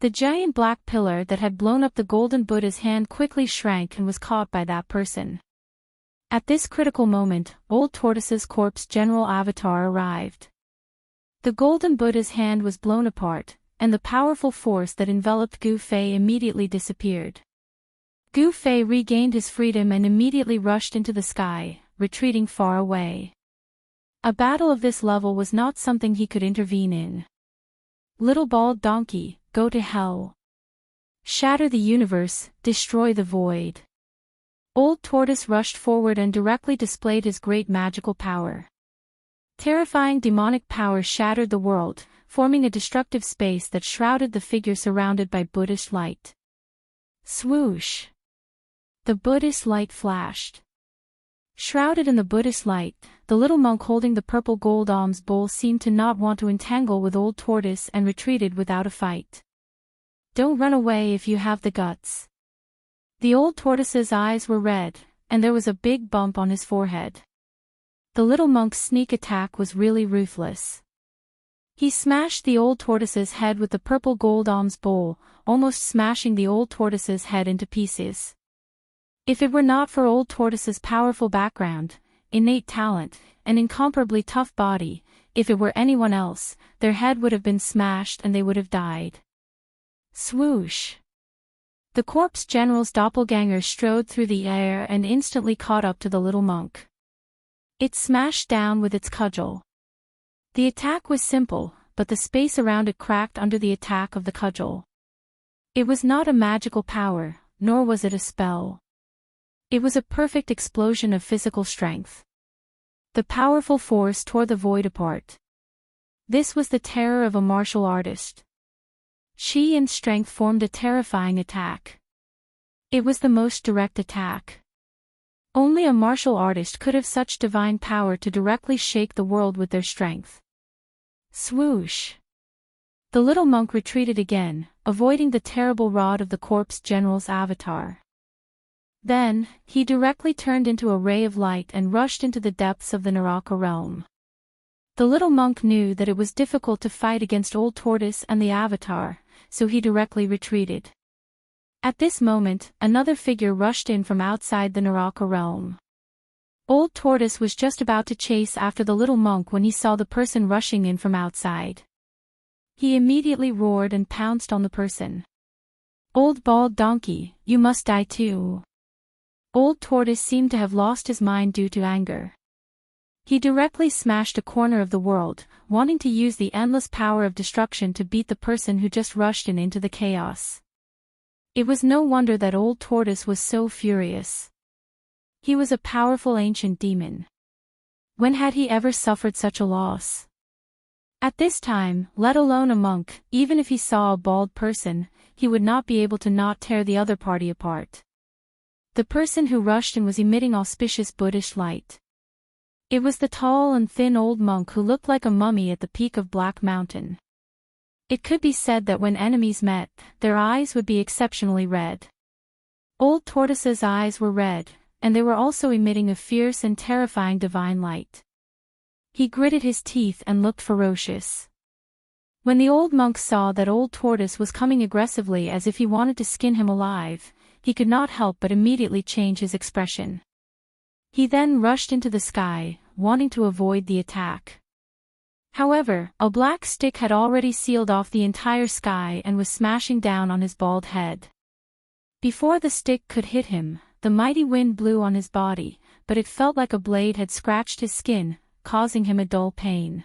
The giant black pillar that had blown up the golden Buddha's hand quickly shrank and was caught by that person. At this critical moment, Old Tortoise's corpse general avatar arrived. The golden Buddha's hand was blown apart, and the powerful force that enveloped Gu Fei immediately disappeared. Gu Fei regained his freedom and immediately rushed into the sky, retreating far away. A battle of this level was not something he could intervene in. Little bald donkey, go to hell. Shatter the universe, destroy the void. Old Tortoise rushed forward and directly displayed his great magical power. Terrifying demonic power shattered the world, forming a destructive space that shrouded the figure surrounded by Buddhist light. Swoosh! The Buddhist light flashed. Shrouded in the Buddhist light, the little monk holding the purple gold alms bowl seemed to not want to entangle with Old Tortoise and retreated without a fight. Don't run away if you have the guts. The Old Tortoise's eyes were red, and there was a big bump on his forehead. The little monk's sneak attack was really ruthless. He smashed the Old Tortoise's head with the purple gold alms bowl, almost smashing the Old Tortoise's head into pieces. If it were not for Old Tortoise's powerful background, innate talent, and incomparably tough body, if it were anyone else, their head would have been smashed and they would have died. Swoosh! The corpse general's doppelganger strode through the air and instantly caught up to the little monk. It smashed down with its cudgel. The attack was simple, but the space around it cracked under the attack of the cudgel. It was not a magical power, nor was it a spell. It was a perfect explosion of physical strength. The powerful force tore the void apart. This was the terror of a martial artist. Chi and strength formed a terrifying attack. It was the most direct attack. Only a martial artist could have such divine power to directly shake the world with their strength. Swoosh! The little monk retreated again, avoiding the terrible rod of the corpse general's avatar. Then, he directly turned into a ray of light and rushed into the depths of the Naraka realm. The little monk knew that it was difficult to fight against Old Tortoise and the Avatar, so he directly retreated. At this moment, another figure rushed in from outside the Naraka realm. Old Tortoise was just about to chase after the little monk when he saw the person rushing in from outside. He immediately roared and pounced on the person. "Old bald donkey, you must die too." Old Tortoise seemed to have lost his mind due to anger. He directly smashed a corner of the world, wanting to use the endless power of destruction to beat the person who just rushed in into the chaos. It was no wonder that Old Tortoise was so furious. He was a powerful ancient demon. When had he ever suffered such a loss? At this time, let alone a monk, even if he saw a bald person, he would not be able to not tear the other party apart. The person who rushed in was emitting auspicious Buddhist light. It was the tall and thin old monk who looked like a mummy at the peak of Black Mountain. It could be said that when enemies met, their eyes would be exceptionally red. Old Tortoise's eyes were red, and they were also emitting a fierce and terrifying divine light. He gritted his teeth and looked ferocious. When the old monk saw that Old Tortoise was coming aggressively as if he wanted to skin him alive, he could not help but immediately change his expression. He then rushed into the sky, wanting to avoid the attack. However, a black stick had already sealed off the entire sky and was smashing down on his bald head. Before the stick could hit him, the mighty wind blew on his body, but it felt like a blade had scratched his skin, causing him a dull pain.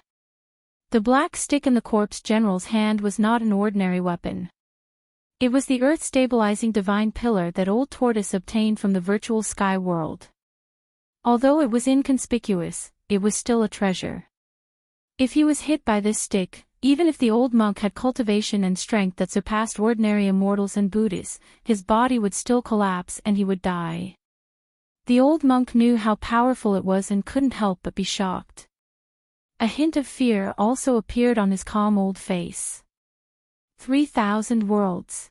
The black stick in the corpse general's hand was not an ordinary weapon. It was the earth-stabilizing divine pillar that Old Tortoise obtained from the virtual sky world. Although it was inconspicuous, it was still a treasure. If he was hit by this stick, even if the old monk had cultivation and strength that surpassed ordinary immortals and Buddhists, his body would still collapse and he would die. The old monk knew how powerful it was and couldn't help but be shocked. A hint of fear also appeared on his calm old face. 3,000 worlds.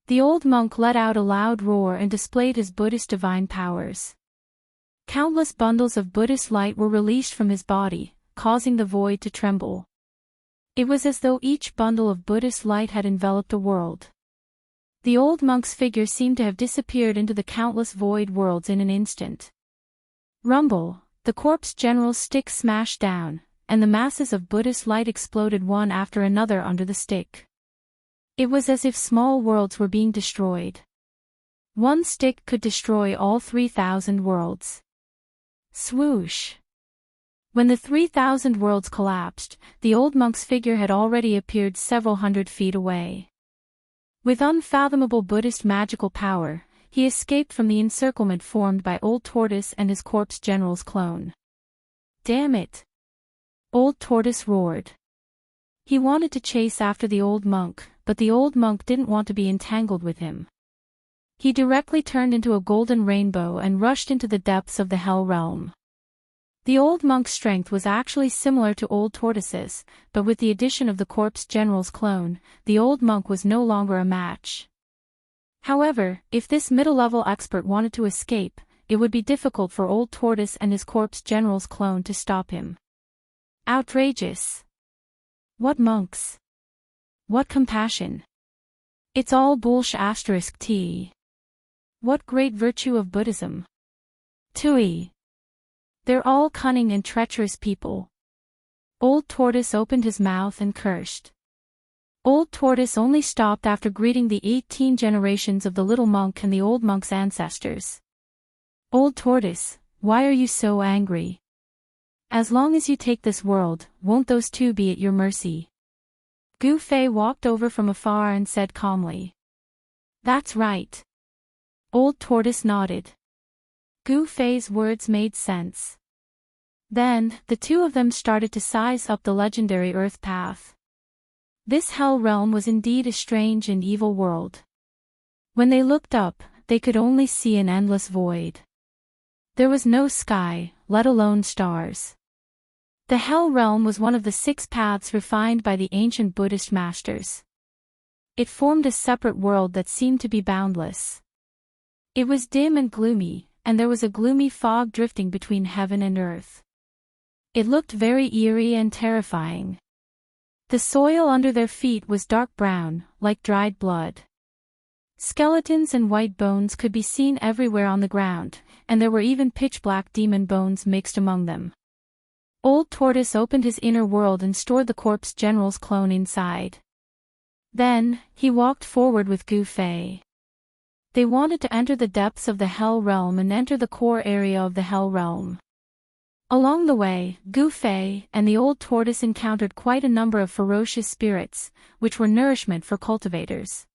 The old monk let out a loud roar and displayed his Buddhist divine powers. Countless bundles of Buddhist light were released from his body, causing the void to tremble. It was as though each bundle of Buddhist light had enveloped a world. The old monk's figure seemed to have disappeared into the countless void worlds in an instant. Rumble, the corpse general's stick smashed down, and the masses of Buddhist light exploded one after another under the stick. It was as if small worlds were being destroyed. One stick could destroy all 3,000 worlds. Swoosh! When the 3,000 worlds collapsed, the old monk's figure had already appeared several hundred feet away. With unfathomable Buddhist magical power, he escaped from the encirclement formed by Old Tortoise and his corpse general's clone. Damn it! Old Tortoise roared. He wanted to chase after the old monk, but the old monk didn't want to be entangled with him. He directly turned into a golden rainbow and rushed into the depths of the Hell Realm. The old monk's strength was actually similar to Old Tortoise's, but with the addition of the corpse general's clone, the old monk was no longer a match. However, if this middle-level expert wanted to escape, it would be difficult for Old Tortoise and his corpse general's clone to stop him. Outrageous! What monks! What compassion! It's all bullsh**. What great virtue of Buddhism! Tui! They're all cunning and treacherous people. Old Tortoise opened his mouth and cursed. Old Tortoise only stopped after greeting the 18 generations of the little monk and the old monk's ancestors. Old Tortoise, why are you so angry? As long as you take this world, won't those two be at your mercy? Gu Fei walked over from afar and said calmly. That's right. Old Tortoise nodded. Gu Fei's words made sense. Then, the two of them started to size up the legendary Earth path. This Hell Realm was indeed a strange and evil world. When they looked up, they could only see an endless void. There was no sky, let alone stars. The Hell Realm was one of the 6 paths refined by the ancient Buddhist masters. It formed a separate world that seemed to be boundless. It was dim and gloomy, and there was a gloomy fog drifting between heaven and earth. It looked very eerie and terrifying. The soil under their feet was dark brown, like dried blood. Skeletons and white bones could be seen everywhere on the ground, and there were even pitch-black demon bones mixed among them. Old Tortoise opened his inner world and stored the corpse general's clone inside. Then, he walked forward with Gu Fei. They wanted to enter the depths of the Hell Realm and enter the core area of the Hell Realm. Along the way, Gu Fei and the Old Tortoise encountered quite a number of ferocious spirits, which were nourishment for cultivators.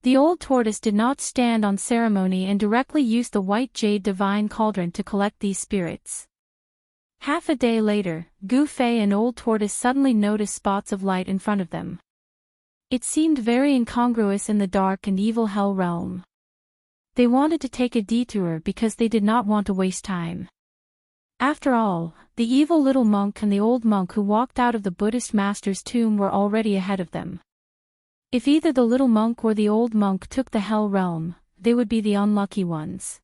The Old Tortoise did not stand on ceremony and directly used the white jade divine cauldron to collect these spirits. Half a day later, Gu Fei and Old Tortoise suddenly noticed spots of light in front of them. It seemed very incongruous in the dark and evil Hell Realm. They wanted to take a detour because they did not want to waste time. After all, the evil little monk and the old monk who walked out of the Buddhist master's tomb were already ahead of them. If either the little monk or the old monk took the Hell Realm, they would be the unlucky ones.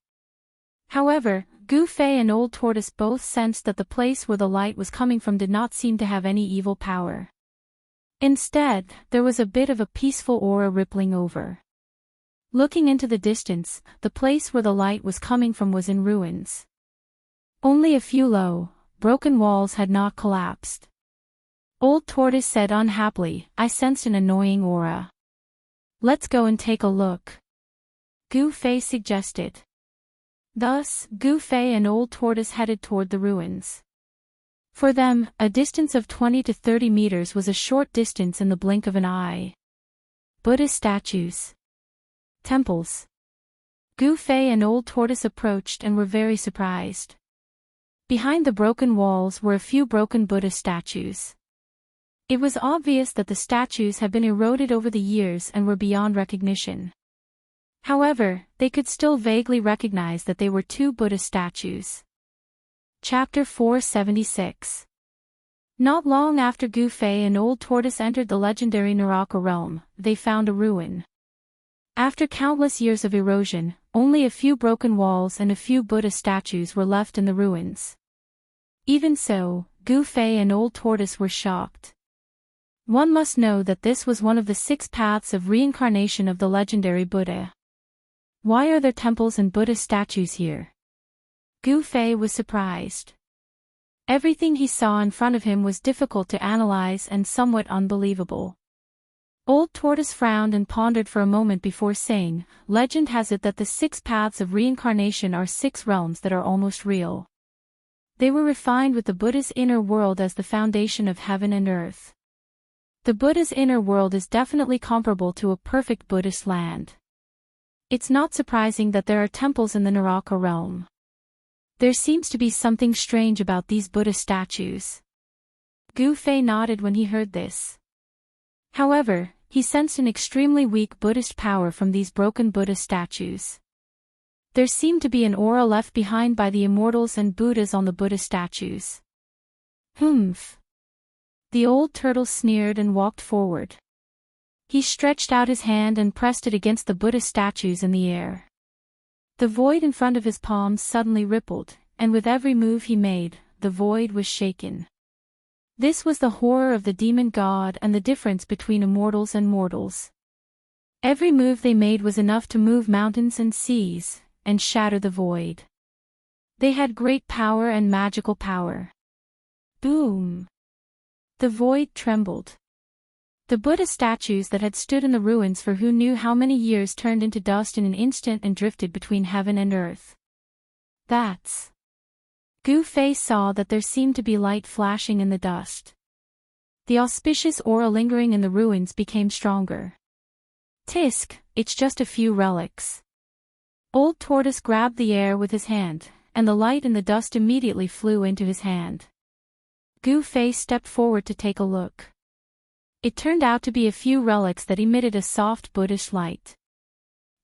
However, Gu Fei and Old Tortoise both sensed that the place where the light was coming from did not seem to have any evil power. Instead, there was a bit of a peaceful aura rippling over. Looking into the distance, the place where the light was coming from was in ruins. Only a few low, broken walls had not collapsed. Old Tortoise said unhappily, "I sensed an annoying aura. Let's go and take a look," Gu Fei suggested. Thus, Gu Fei and Old Tortoise headed toward the ruins. For them, a distance of 20 to 30 meters was a short distance in the blink of an eye. Buddhist statues. Temples. Gu Fei and Old Tortoise approached and were very surprised. Behind the broken walls were a few broken Buddhist statues. It was obvious that the statues had been eroded over the years and were beyond recognition. However, they could still vaguely recognize that they were two Buddhist statues. Chapter 476. Not long after Gu Fei and Old Tortoise entered the legendary Naraka realm, they found a ruin. After countless years of erosion, only a few broken walls and a few Buddha statues were left in the ruins. Even so, Gu Fei and Old Tortoise were shocked. One must know that this was one of the 6 paths of reincarnation of the legendary Buddha. Why are there temples and Buddha statues here? Gu Fei was surprised. Everything he saw in front of him was difficult to analyze and somewhat unbelievable. Old Tortoise frowned and pondered for a moment before saying, "Legend has it that the 6 paths of reincarnation are 6 realms that are almost real. They were refined with the Buddha's inner world as the foundation of heaven and earth. The Buddha's inner world is definitely comparable to a perfect Buddhist land. It's not surprising that there are temples in the Naraka realm. There seems to be something strange about these Buddha statues." Gu Fei nodded when he heard this. However, he sensed an extremely weak Buddhist power from these broken Buddha statues. There seemed to be an aura left behind by the Immortals and Buddhas on the Buddha statues. Humph. The old turtle sneered and walked forward. He stretched out his hand and pressed it against the Buddha statues in the air. The void in front of his palms suddenly rippled, and with every move he made, the void was shaken. This was the horror of the demon god and the difference between immortals and mortals. Every move they made was enough to move mountains and seas, and shatter the void. They had great power and magical power. Boom! The void trembled. The Buddha statues that had stood in the ruins for who knew how many years turned into dust in an instant and drifted between heaven and earth. That's... Gu Fei saw that there seemed to be light flashing in the dust. The auspicious aura lingering in the ruins became stronger. Tisk, it's just a few relics. Old Tortoise grabbed the air with his hand, and the light in the dust immediately flew into his hand. Gu Fei stepped forward to take a look. It turned out to be a few relics that emitted a soft Buddhist light.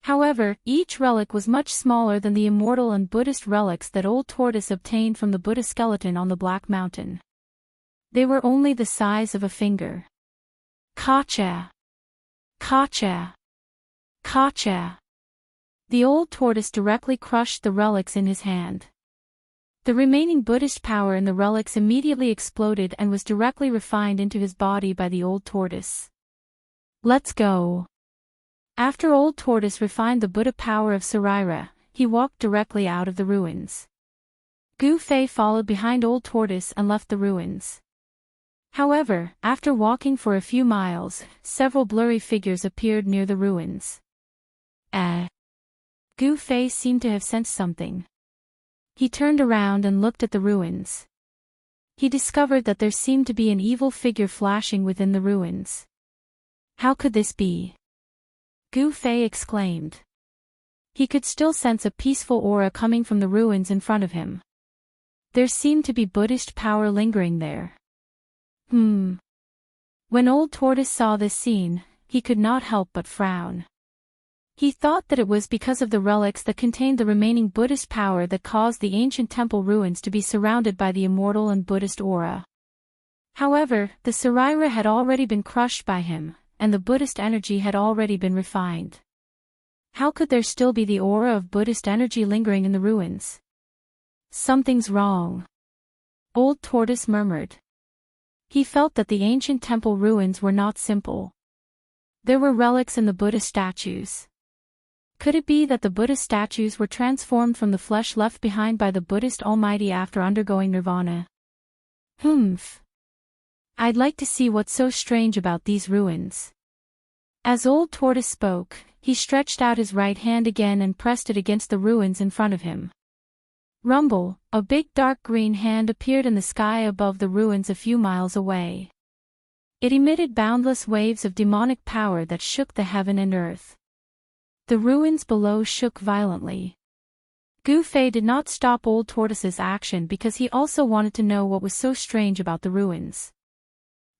However, each relic was much smaller than the immortal and Buddhist relics that Old Tortoise obtained from the Buddha skeleton on the Black Mountain. They were only the size of a finger. Kacha! Kacha! Kacha! The old tortoise directly crushed the relics in his hand. The remaining Buddhist power in the relics immediately exploded and was directly refined into his body by the old tortoise. Let's go. After old tortoise refined the Buddha power of Sarira, he walked directly out of the ruins. Gu Fei followed behind old tortoise and left the ruins. However, after walking for a few miles, several blurry figures appeared near the ruins. Gu Fei seemed to have sensed something. He turned around and looked at the ruins. He discovered that there seemed to be an evil figure flashing within the ruins. How could this be? Gu Fei exclaimed. He could still sense a peaceful aura coming from the ruins in front of him. There seemed to be Buddhist power lingering there. When old tortoise saw this scene, he could not help but frown. He thought that it was because of the relics that contained the remaining Buddhist power that caused the ancient temple ruins to be surrounded by the immortal and Buddhist aura. However, the Sarira had already been crushed by him, and the Buddhist energy had already been refined. How could there still be the aura of Buddhist energy lingering in the ruins? Something's wrong. Old tortoise murmured. He felt that the ancient temple ruins were not simple. There were relics in the Buddha statues. Could it be that the Buddha statues were transformed from the flesh left behind by the Buddhist Almighty after undergoing nirvana? I'd like to see what's so strange about these ruins. As old tortoise spoke, he stretched out his right hand again and pressed it against the ruins in front of him. Rumble, a big dark green hand appeared in the sky above the ruins a few miles away. It emitted boundless waves of demonic power that shook the heaven and earth. The ruins below shook violently. Gu Fei did not stop old tortoise's action because he also wanted to know what was so strange about the ruins.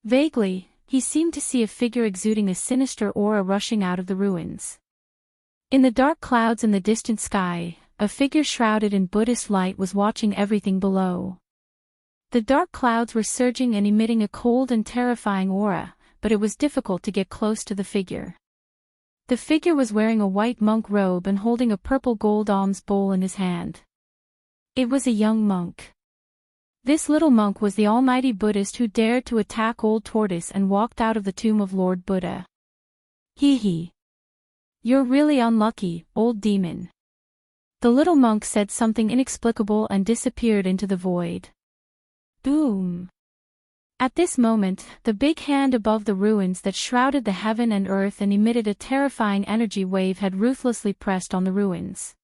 Vaguely, he seemed to see a figure exuding a sinister aura rushing out of the ruins. In the dark clouds in the distant sky, a figure shrouded in Buddhist light was watching everything below. The dark clouds were surging and emitting a cold and terrifying aura, but it was difficult to get close to the figure. The figure was wearing a white monk robe and holding a purple gold alms bowl in his hand. It was a young monk. This little monk was the almighty Buddhist who dared to attack old tortoise and walked out of the tomb of Lord Buddha. Hee. You're really unlucky, old demon. The little monk said something inexplicable and disappeared into the void. Boom. At this moment, the big hand above the ruins that shrouded the heaven and earth and emitted a terrifying energy wave had ruthlessly pressed on the ruins.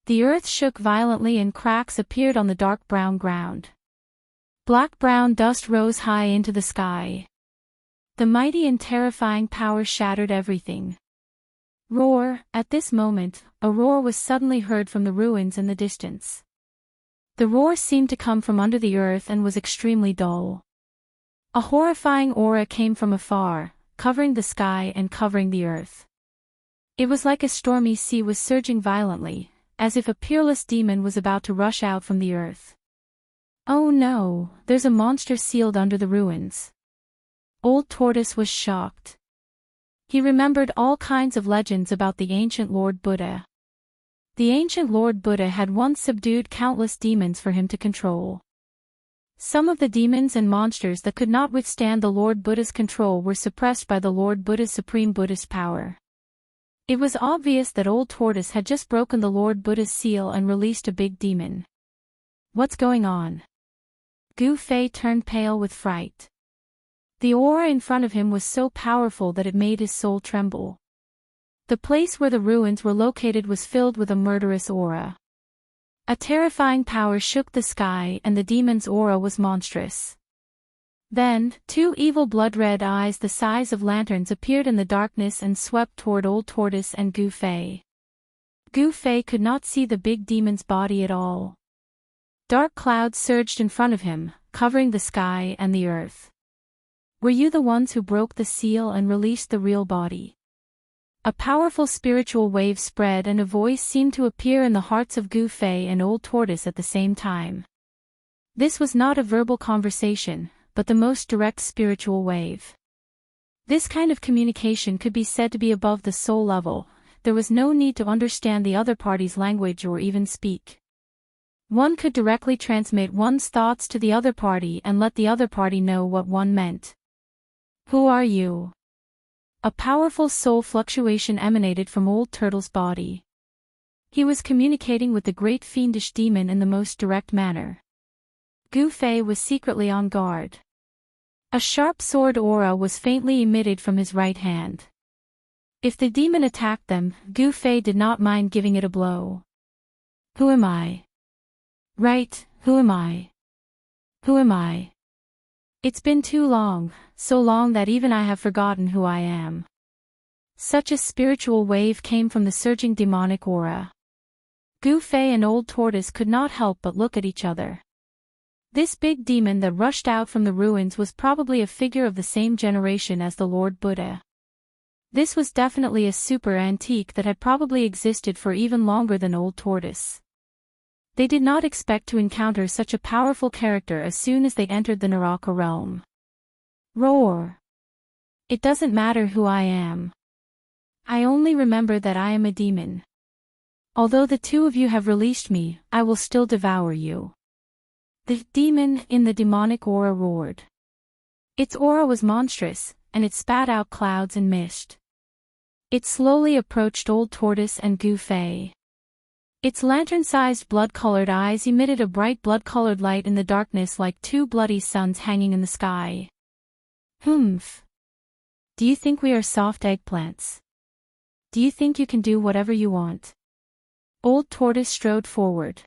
The earth shook violently and cracks appeared on the dark brown ground. Black-brown dust rose high into the sky. The mighty and terrifying power shattered everything. Roar! At this moment, a roar was suddenly heard from the ruins in the distance. The roar seemed to come from under the earth and was extremely dull. A horrifying aura came from afar, covering the sky and covering the earth. It was like a stormy sea was surging violently, as if a peerless demon was about to rush out from the earth. Oh no, there's a monster sealed under the ruins. Old tortoise was shocked. He remembered all kinds of legends about the ancient Lord Buddha. The ancient Lord Buddha had once subdued countless demons for him to control. Some of the demons and monsters that could not withstand the Lord Buddha's control were suppressed by the Lord Buddha's supreme Buddhist power. It was obvious that old tortoise had just broken the Lord Buddha's seal and released a big demon. What's going on? Gu Fei turned pale with fright. The aura in front of him was so powerful that it made his soul tremble. The place where the ruins were located was filled with a murderous aura. A terrifying power shook the sky and the demon's aura was monstrous. Then, two evil blood-red eyes the size of lanterns appeared in the darkness and swept toward old tortoise and Gu Fei. Gu Fei could not see the big demon's body at all. Dark clouds surged in front of him, covering the sky and the earth. Were you the ones who broke the seal and released the real body? A powerful spiritual wave spread and a voice seemed to appear in the hearts of Gu Fei and old tortoise at the same time. This was not a verbal conversation, but the most direct spiritual wave. This kind of communication could be said to be above the soul level, there was no need to understand the other party's language or even speak. One could directly transmit one's thoughts to the other party and let the other party know what one meant. Who are you? A powerful soul fluctuation emanated from Old Turtle's body. He was communicating with the great fiendish demon in the most direct manner. Gu Fei was secretly on guard. A sharp sword aura was faintly emitted from his right hand. If the demon attacked them, Gu Fei did not mind giving it a blow. Who am I? Right, who am I? Who am I? It's been too long, so long that even I have forgotten who I am. Such a spiritual wave came from the surging demonic aura. Gu Fei and Old Tortoise could not help but look at each other. This big demon that rushed out from the ruins was probably a figure of the same generation as the Lord Buddha. This was definitely a super antique that had probably existed for even longer than Old Tortoise. They did not expect to encounter such a powerful character as soon as they entered the Naraka realm. Roar! It doesn't matter who I am. I only remember that I am a demon. Although the two of you have released me, I will still devour you. The demon in the demonic aura roared. Its aura was monstrous, and it spat out clouds and mist. It slowly approached Old Tortoise and Gu Fei. Its lantern-sized blood-colored eyes emitted a bright blood-colored light in the darkness like two bloody suns hanging in the sky. Humph. Do you think we are soft eggplants? Do you think you can do whatever you want? Old Tortoise strode forward.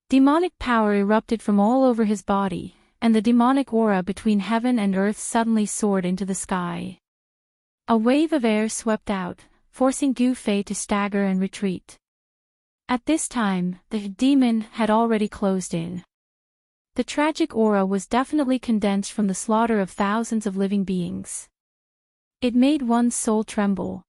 Demonic power erupted from all over his body, and the demonic aura between heaven and earth suddenly soared into the sky. A wave of air swept out, forcing Gu Fei to stagger and retreat. At this time, the demon had already closed in. The tragic aura was definitely condensed from the slaughter of thousands of living beings. It made one's soul tremble.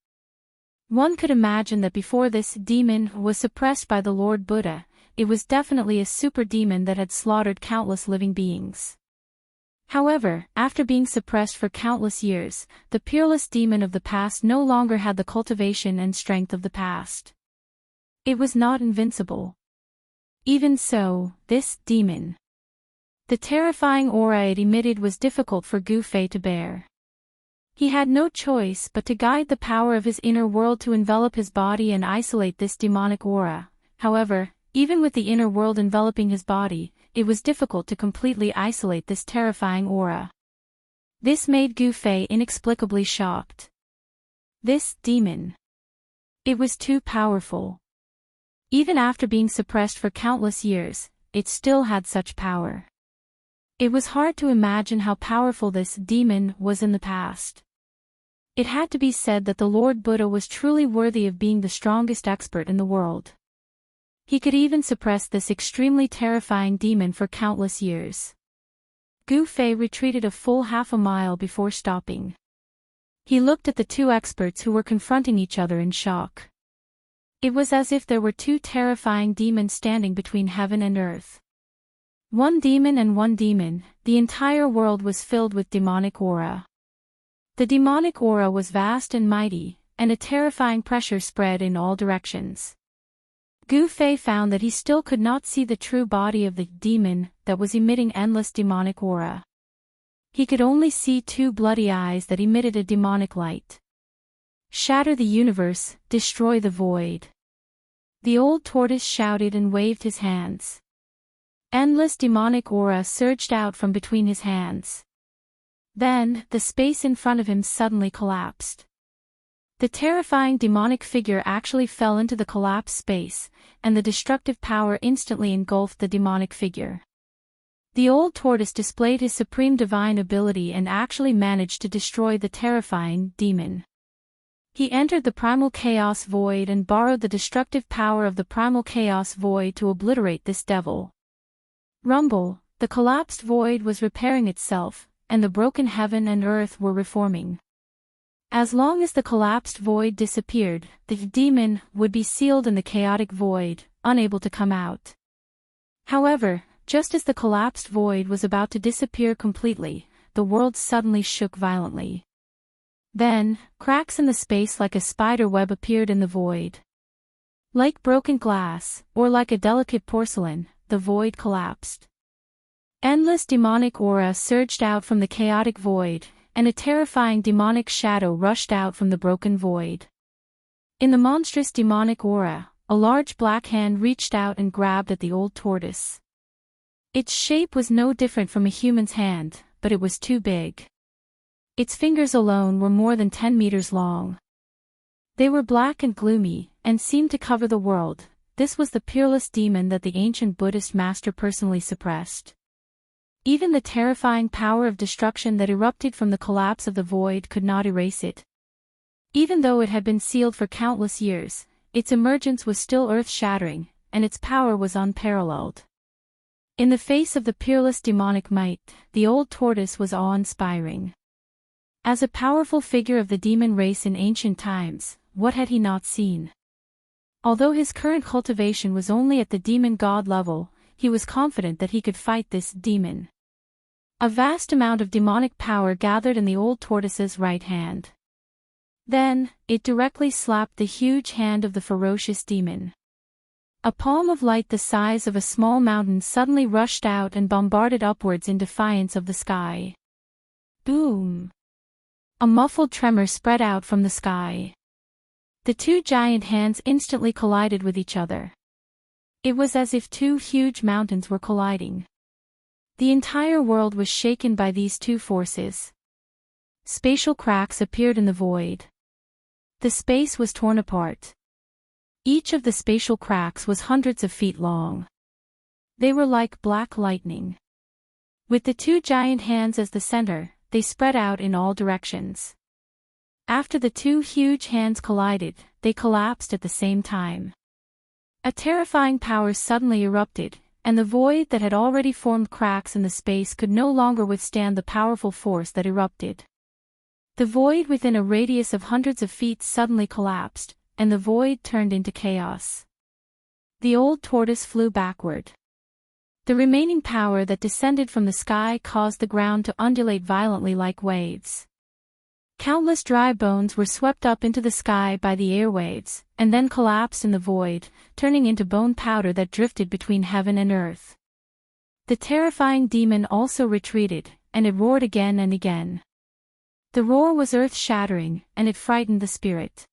One could imagine that before this demon was suppressed by the Lord Buddha, it was definitely a super demon that had slaughtered countless living beings. However, after being suppressed for countless years, the peerless demon of the past no longer had the cultivation and strength of the past. It was not invincible. Even so, this demon. The terrifying aura it emitted was difficult for Gu Fei to bear. He had no choice but to guide the power of his inner world to envelop his body and isolate this demonic aura. However, even with the inner world enveloping his body, it was difficult to completely isolate this terrifying aura. This made Gu Fei inexplicably shocked. This demon. It was too powerful. Even after being suppressed for countless years, it still had such power. It was hard to imagine how powerful this demon was in the past. It had to be said that the Lord Buddha was truly worthy of being the strongest expert in the world. He could even suppress this extremely terrifying demon for countless years. Gu Fei retreated a full half a mile before stopping. He looked at the two experts who were confronting each other in shock. It was as if there were two terrifying demons standing between heaven and earth. One demon and one demon, the entire world was filled with demonic aura. The demonic aura was vast and mighty, and a terrifying pressure spread in all directions. Gu Fei found that he still could not see the true body of the demon that was emitting endless demonic aura. He could only see two bloody eyes that emitted a demonic light. Shatter the universe, destroy the void. The Old Tortoise shouted and waved his hands. Endless demonic aura surged out from between his hands. Then, the space in front of him suddenly collapsed. The terrifying demonic figure actually fell into the collapsed space, and the destructive power instantly engulfed the demonic figure. The Old Tortoise displayed his supreme divine ability and actually managed to destroy the terrifying demon. He entered the primal chaos void and borrowed the destructive power of the primal chaos void to obliterate this devil. Rumble, the collapsed void was repairing itself, and the broken heaven and earth were reforming. As long as the collapsed void disappeared, the demon would be sealed in the chaotic void, unable to come out. However, just as the collapsed void was about to disappear completely, the world suddenly shook violently. Then, cracks in the space like a spider web appeared in the void. Like broken glass, or like a delicate porcelain, the void collapsed. Endless demonic aura surged out from the chaotic void, and a terrifying demonic shadow rushed out from the broken void. In the monstrous demonic aura, a large black hand reached out and grabbed at the old tortoise. Its shape was no different from a human's hand, but it was too big. Its fingers alone were more than 10 meters long. They were black and gloomy, and seemed to cover the world. This was the peerless demon that the ancient Buddhist master personally suppressed. Even the terrifying power of destruction that erupted from the collapse of the void could not erase it. Even though it had been sealed for countless years, its emergence was still earth-shattering, and its power was unparalleled. In the face of the peerless demonic might, the old tortoise was awe-inspiring. As a powerful figure of the demon race in ancient times, what had he not seen? Although his current cultivation was only at the demon god level, he was confident that he could fight this demon. A vast amount of demonic power gathered in the old tortoise's right hand. Then, it directly slapped the huge hand of the ferocious demon. A palm of light the size of a small mountain suddenly rushed out and bombarded upwards in defiance of the sky. Boom! A muffled tremor spread out from the sky. The two giant hands instantly collided with each other. It was as if two huge mountains were colliding. The entire world was shaken by these two forces. Spatial cracks appeared in the void. The space was torn apart. Each of the spatial cracks was hundreds of feet long. They were like black lightning. With the two giant hands as the center, they spread out in all directions. After the two huge hands collided, they collapsed at the same time. A terrifying power suddenly erupted, and the void that had already formed cracks in the space could no longer withstand the powerful force that erupted. The void within a radius of hundreds of feet suddenly collapsed, and the void turned into chaos. The old tortoise flew backward. The remaining power that descended from the sky caused the ground to undulate violently like waves. Countless dry bones were swept up into the sky by the airwaves, and then collapsed in the void, turning into bone powder that drifted between heaven and earth. The terrifying demon also retreated, and it roared again and again. The roar was earth-shattering, and it frightened the spirit.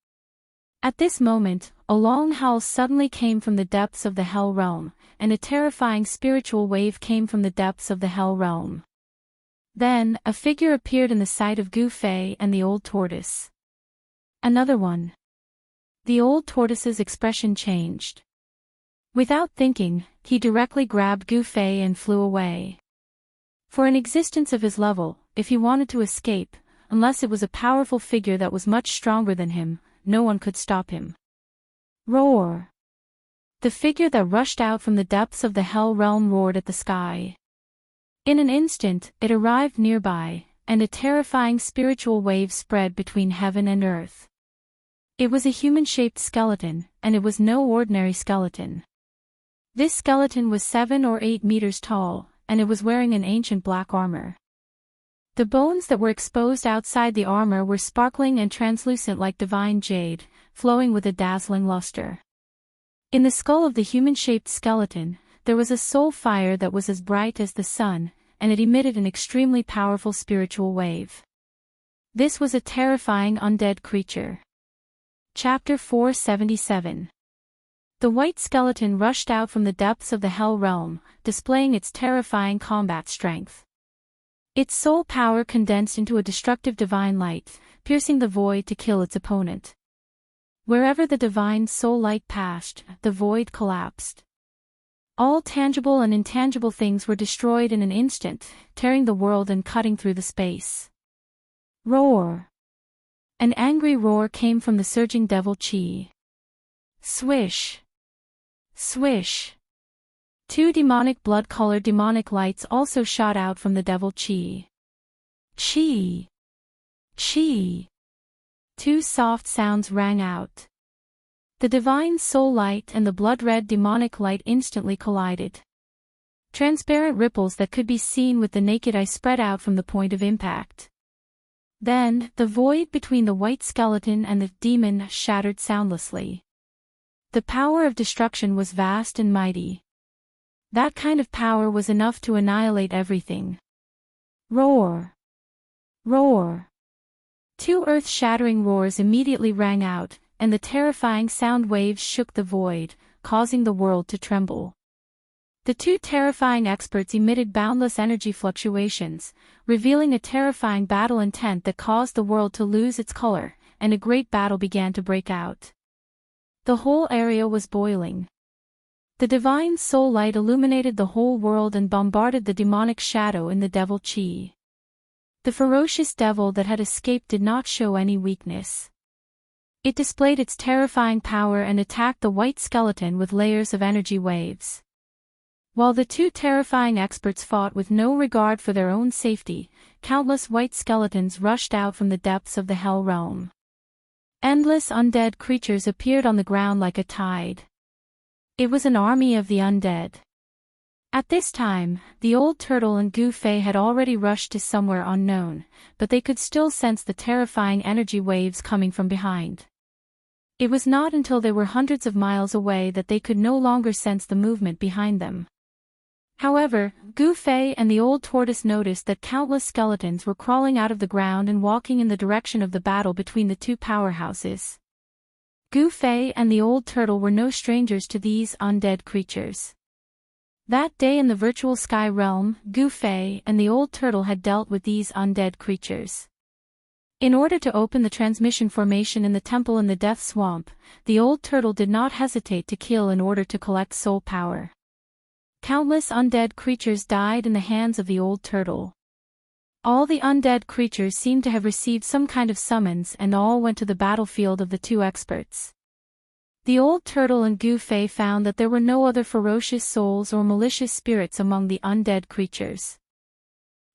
At this moment, a long howl suddenly came from the depths of the Hell Realm, and a terrifying spiritual wave came from the depths of the Hell Realm. Then, a figure appeared in the sight of Gu Fei and the old tortoise. Another one. The old tortoise's expression changed. Without thinking, he directly grabbed Gu Fei and flew away. For an existence of his level, if he wanted to escape, unless it was a powerful figure that was much stronger than him, no one could stop him. Roar! The figure that rushed out from the depths of the Hell Realm roared at the sky. In an instant, it arrived nearby, and a terrifying spiritual wave spread between heaven and earth. It was a human-shaped skeleton, and it was no ordinary skeleton. This skeleton was 7 or 8 meters tall, and it was wearing an ancient black armor. The bones that were exposed outside the armor were sparkling and translucent like divine jade, flowing with a dazzling luster. In the skull of the human-shaped skeleton, there was a soul fire that was as bright as the sun, and it emitted an extremely powerful spiritual wave. This was a terrifying undead creature. Chapter 477. The white skeleton rushed out from the depths of the Hell Realm, displaying its terrifying combat strength. Its soul power condensed into a destructive divine light, piercing the void to kill its opponent. Wherever the divine soul light passed, the void collapsed. All tangible and intangible things were destroyed in an instant, tearing the world and cutting through the space. Roar! An angry roar came from the surging devil chi. Swish! Swish! Two demonic blood-colored demonic lights also shot out from the devil chi. Chi! Chi! Two soft sounds rang out. The divine soul light and the blood-red demonic light instantly collided. Transparent ripples that could be seen with the naked eye spread out from the point of impact. Then, the void between the white skeleton and the demon shattered soundlessly. The power of destruction was vast and mighty. That kind of power was enough to annihilate everything. Roar! Roar! Two earth-shattering roars immediately rang out, and the terrifying sound waves shook the void, causing the world to tremble. The two terrifying experts emitted boundless energy fluctuations, revealing a terrifying battle intent that caused the world to lose its color, and a great battle began to break out. The whole area was boiling. The divine soul light illuminated the whole world and bombarded the demonic shadow in the devil chi. The ferocious devil that had escaped did not show any weakness. It displayed its terrifying power and attacked the white skeleton with layers of energy waves. While the two terrifying experts fought with no regard for their own safety, countless white skeletons rushed out from the depths of the hell realm. Endless undead creatures appeared on the ground like a tide. It was an army of the undead. At this time, the old turtle and Gu Fei had already rushed to somewhere unknown, but they could still sense the terrifying energy waves coming from behind. It was not until they were hundreds of miles away that they could no longer sense the movement behind them. However, Gu Fei and the old tortoise noticed that countless skeletons were crawling out of the ground and walking in the direction of the battle between the two powerhouses. Gu Fei and the old turtle were no strangers to these undead creatures. That day in the virtual sky realm, Gu Fei and the old turtle had dealt with these undead creatures. In order to open the transmission formation in the temple in the Death Swamp, the old turtle did not hesitate to kill in order to collect soul power. Countless undead creatures died in the hands of the old turtle. All the undead creatures seemed to have received some kind of summons and all went to the battlefield of the two experts. The old turtle and Gu Fei found that there were no other ferocious souls or malicious spirits among the undead creatures.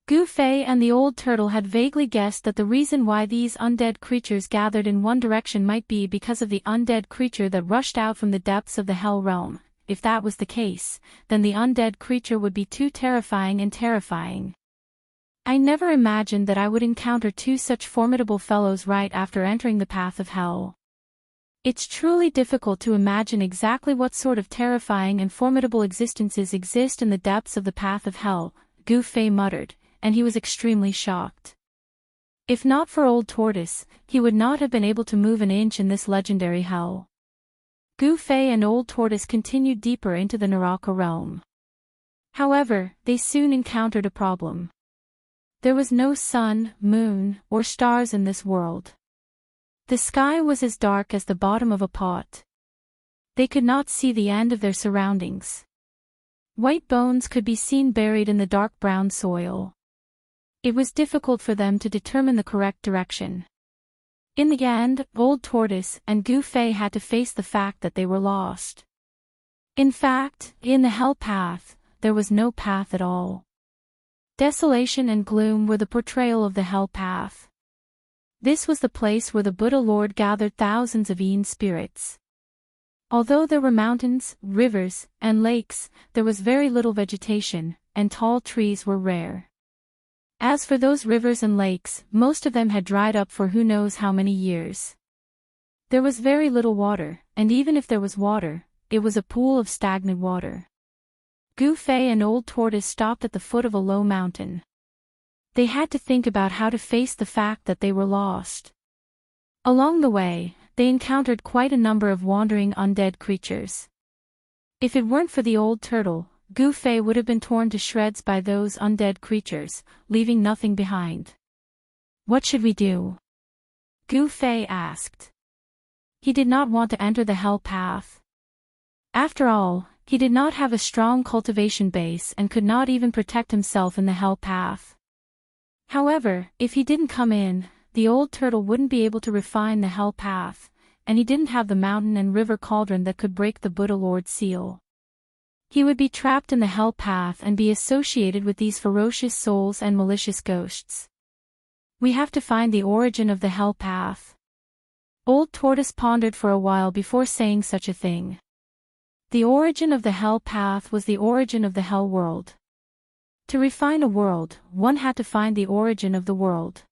Gu Fei and the old turtle had vaguely guessed that the reason why these undead creatures gathered in one direction might be because of the undead creature that rushed out from the depths of the hell realm. If that was the case, then the undead creature would be too terrifying and terrifying. I never imagined that I would encounter two such formidable fellows right after entering the path of hell. It's truly difficult to imagine exactly what sort of terrifying and formidable existences exist in the depths of the path of hell, Gu Fei muttered, and he was extremely shocked. If not for Old Tortoise, he would not have been able to move an inch in this legendary hell. Gu Fei and Old Tortoise continued deeper into the Naraka realm. However, they soon encountered a problem. There was no sun, moon, or stars in this world. The sky was as dark as the bottom of a pot. They could not see the end of their surroundings. White bones could be seen buried in the dark brown soil. It was difficult for them to determine the correct direction. In the end, Old Tortoise and Gu Fei had to face the fact that they were lost. In fact, in the hell path, there was no path at all. Desolation and gloom were the portrayal of the hell path. This was the place where the Buddha Lord gathered thousands of Yin spirits. Although there were mountains, rivers, and lakes, there was very little vegetation, and tall trees were rare. As for those rivers and lakes, most of them had dried up for who knows how many years. There was very little water, and even if there was water, it was a pool of stagnant water. Gu Fei and Old Tortoise stopped at the foot of a low mountain. They had to think about how to face the fact that they were lost. Along the way, they encountered quite a number of wandering undead creatures. If it weren't for the old turtle, Gu Fei would have been torn to shreds by those undead creatures, leaving nothing behind. What should we do? Gu Fei asked. He did not want to enter the hell path. After all, he did not have a strong cultivation base and could not even protect himself in the hell path. However, if he didn't come in, the old turtle wouldn't be able to refine the hell path, and he didn't have the mountain and river cauldron that could break the Buddha Lord's seal. He would be trapped in the hell path and be associated with these ferocious souls and malicious ghosts. We have to find the origin of the hell path. Old Tortoise pondered for a while before saying such a thing. The origin of the hell path was the origin of the hell world. To refine a world, one had to find the origin of the world.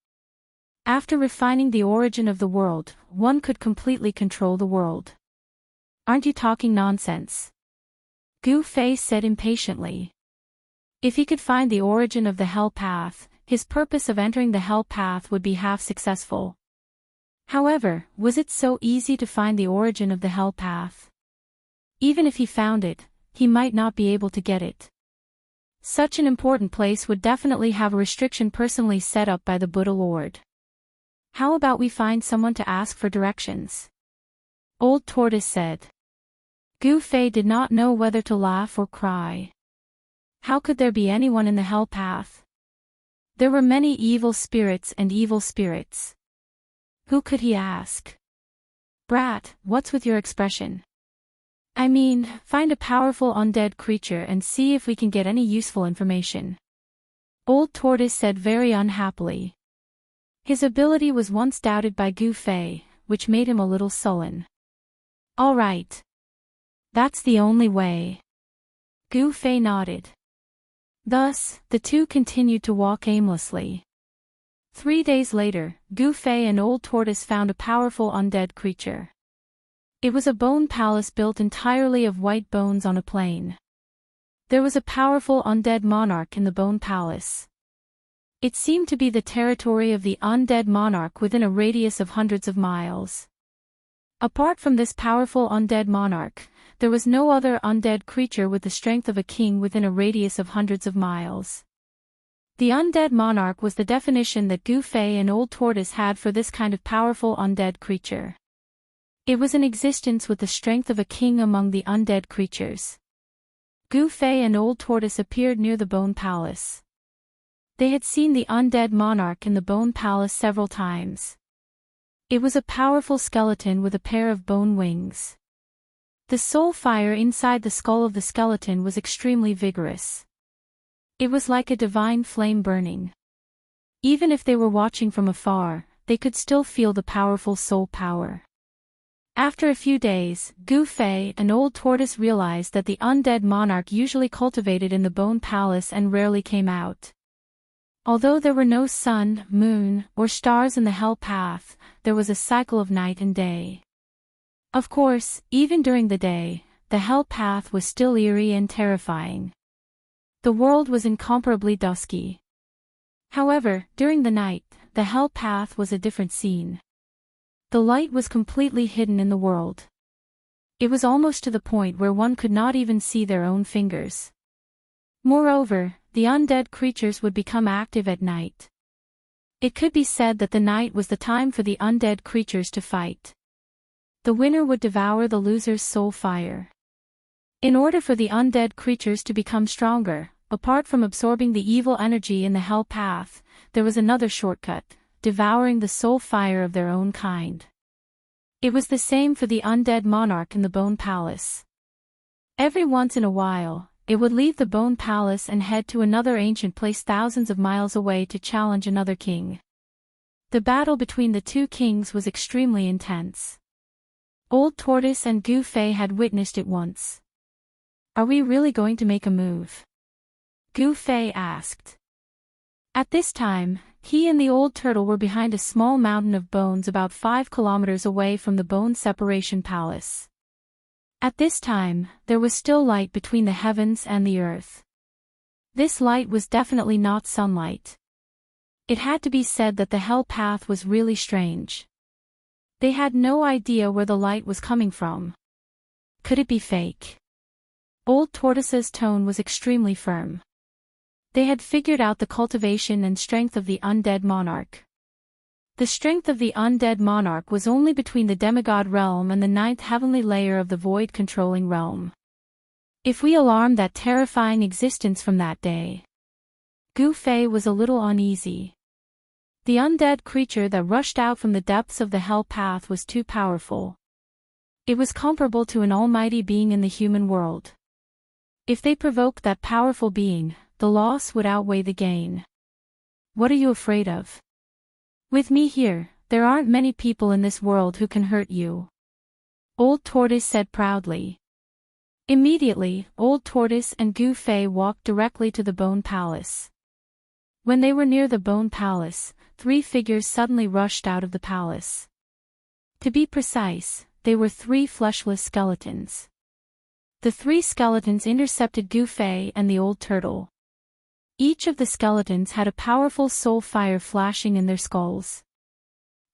After refining the origin of the world, one could completely control the world. Aren't you talking nonsense? Gu Fei said impatiently. If he could find the origin of the hell path, his purpose of entering the hell path would be half successful. However, was it so easy to find the origin of the hell path? Even if he found it, he might not be able to get it. Such an important place would definitely have a restriction personally set up by the Buddha Lord. How about we find someone to ask for directions? Old Tortoise said. Gu Fei did not know whether to laugh or cry. How could there be anyone in the hell path? There were many evil spirits and evil spirits. Who could he ask? Brat, what's with your expression? I mean, find a powerful undead creature and see if we can get any useful information. Old Tortoise said very unhappily. His ability was once doubted by Gu Fei, which made him a little sullen. All right. That's the only way. Gu Fei nodded. Thus, the two continued to walk aimlessly. 3 days later, Gu Fei and Old Tortoise found a powerful undead creature. It was a bone palace built entirely of white bones on a plain. There was a powerful undead monarch in the bone palace. It seemed to be the territory of the undead monarch within a radius of hundreds of miles. Apart from this powerful undead monarch, there was no other undead creature with the strength of a king within a radius of hundreds of miles. The undead monarch was the definition that Gu Fei and Old Tortoise had for this kind of powerful undead creature. It was an existence with the strength of a king among the undead creatures. Gu Fei and Old Tortoise appeared near the bone palace. They had seen the undead monarch in the bone palace several times. It was a powerful skeleton with a pair of bone wings. The soul fire inside the skull of the skeleton was extremely vigorous. It was like a divine flame burning. Even if they were watching from afar, they could still feel the powerful soul power. After a few days, Gu Fei and Old Tortoise realized that the undead monarch usually cultivated in the bone palace and rarely came out. Although there were no sun, moon, or stars in the hell path, there was a cycle of night and day. Of course, even during the day, the hell path was still eerie and terrifying. The world was incomparably dusky. However, during the night, the hell path was a different scene. The light was completely hidden in the world. It was almost to the point where one could not even see their own fingers. Moreover, the undead creatures would become active at night. It could be said that the night was the time for the undead creatures to fight. The winner would devour the loser's soul fire. In order for the undead creatures to become stronger, apart from absorbing the evil energy in the hell path, there was another shortcut, devouring the soul fire of their own kind. It was the same for the undead monarch in the bone palace. Every once in a while, it would leave the bone palace and head to another ancient place thousands of miles away to challenge another king. The battle between the two kings was extremely intense. Old Tortoise and Gu Fei had witnessed it once. Are we really going to make a move? Gu Fei asked. At this time, he and the old turtle were behind a small mountain of bones about 5 kilometers away from the bone separation palace. At this time, there was still light between the heavens and the earth. This light was definitely not sunlight. It had to be said that the hell path was really strange. They had no idea where the light was coming from. Could it be fake? Old Tortoise's tone was extremely firm. They had figured out the cultivation and strength of the undead monarch. The strength of the undead monarch was only between the demigod realm and the 9th heavenly layer of the void-controlling realm. If we alarm that terrifying existence from that day. Gu Fei was a little uneasy. The undead creature that rushed out from the depths of the hell path was too powerful. It was comparable to an almighty being in the human world. If they provoked that powerful being, the loss would outweigh the gain. What are you afraid of? With me here, there aren't many people in this world who can hurt you. Old Tortoise said proudly. Immediately, Old Tortoise and Gu Fei walked directly to the bone palace. When they were near the bone palace, 3 figures suddenly rushed out of the palace. To be precise, they were 3 fleshless skeletons. The 3 skeletons intercepted Gu Fei and the old turtle. Each of the skeletons had a powerful soul fire flashing in their skulls.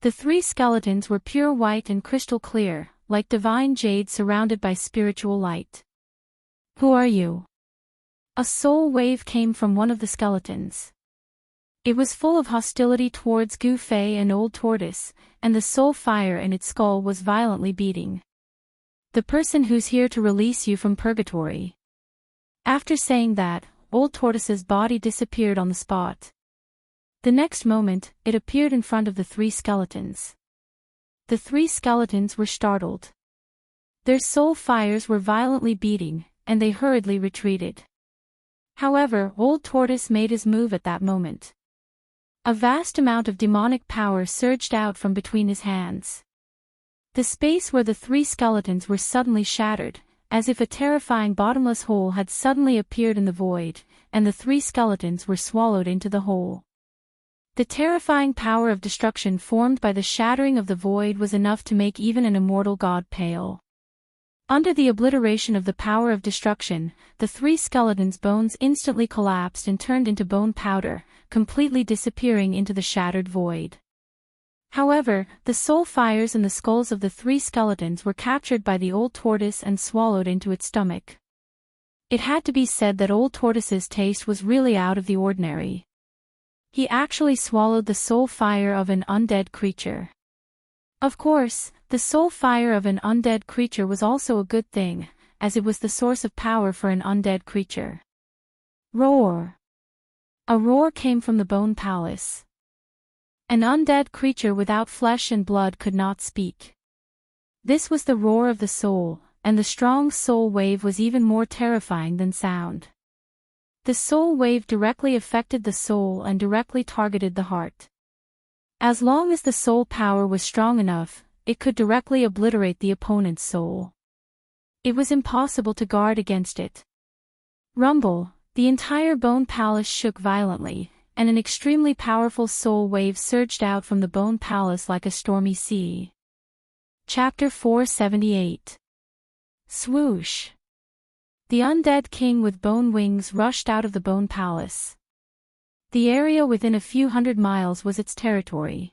The 3 skeletons were pure white and crystal clear, like divine jade surrounded by spiritual light. "Who are you?" A soul wave came from one of the skeletons. It was full of hostility towards Gu Fei and Old Tortoise, and the soul fire in its skull was violently beating. "The person who's here to release you from purgatory." After saying that, Old Tortoise's body disappeared on the spot. The next moment, it appeared in front of the 3 skeletons. The 3 skeletons were startled. Their soul fires were violently beating, and they hurriedly retreated. However, Old Tortoise made his move at that moment. A vast amount of demonic power surged out from between his hands. The space where the 3 skeletons were suddenly shattered, as if a terrifying bottomless hole had suddenly appeared in the void, and the 3 skeletons were swallowed into the hole. The terrifying power of destruction formed by the shattering of the void was enough to make even an immortal god pale. Under the obliteration of the power of destruction, the 3 skeletons' bones instantly collapsed and turned into bone powder, completely disappearing into the shattered void. However, the soul fires in the skulls of the 3 skeletons were captured by the Old Tortoise and swallowed into its stomach. It had to be said that Old Tortoise's taste was really out of the ordinary. He actually swallowed the soul fire of an undead creature. Of course, the soul fire of an undead creature was also a good thing, as it was the source of power for an undead creature. Roar! A roar came from the Bone Palace. An undead creature without flesh and blood could not speak. This was the roar of the soul, and the strong soul wave was even more terrifying than sound. The soul wave directly affected the soul and directly targeted the heart. As long as the soul power was strong enough, it could directly obliterate the opponent's soul. It was impossible to guard against it. Rumble, the entire Bone Palace shook violently, and an extremely powerful soul wave surged out from the Bone Palace like a stormy sea. Chapter 478. Swoosh! The undead king with bone wings rushed out of the Bone Palace. The area within a few hundred miles was its territory.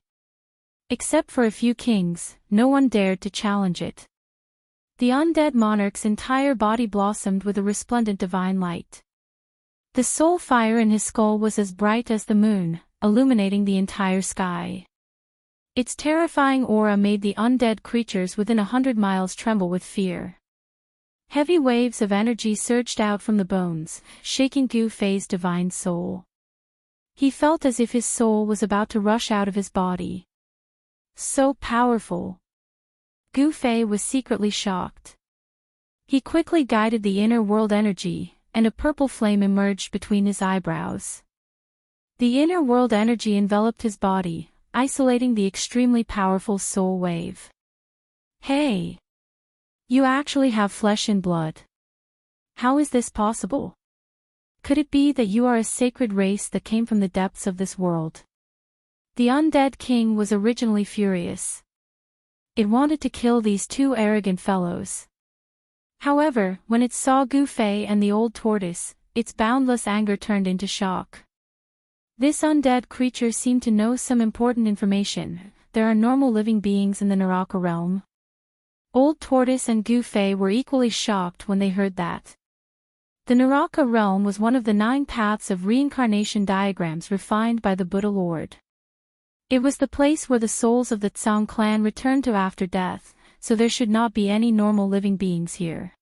Except for a few kings, no one dared to challenge it. The undead monarch's entire body blossomed with a resplendent divine light. The soul fire in his skull was as bright as the moon, illuminating the entire sky. Its terrifying aura made the undead creatures within 100 miles tremble with fear. Heavy waves of energy surged out from the bones, shaking Gu Fei's divine soul. He felt as if his soul was about to rush out of his body. So powerful! Gu Fei was secretly shocked. He quickly guided the inner world energy, and a purple flame emerged between his eyebrows. The inner world energy enveloped his body, isolating the extremely powerful soul wave. Hey! You actually have flesh and blood. How is this possible? Could it be that you are a sacred race that came from the depths of this world? The undead king was originally furious. It wanted to kill these 2 arrogant fellows. However, when it saw Gu Fei and the Old Tortoise, its boundless anger turned into shock. This undead creature seemed to know some important information. There are normal living beings in the Naraka realm. Old Tortoise and Gu Fei were equally shocked when they heard that. The Naraka realm was one of the 9 paths of reincarnation diagrams refined by the Buddha Lord. It was the place where the souls of the Tsang clan returned to after death, so there should not be any normal living beings here.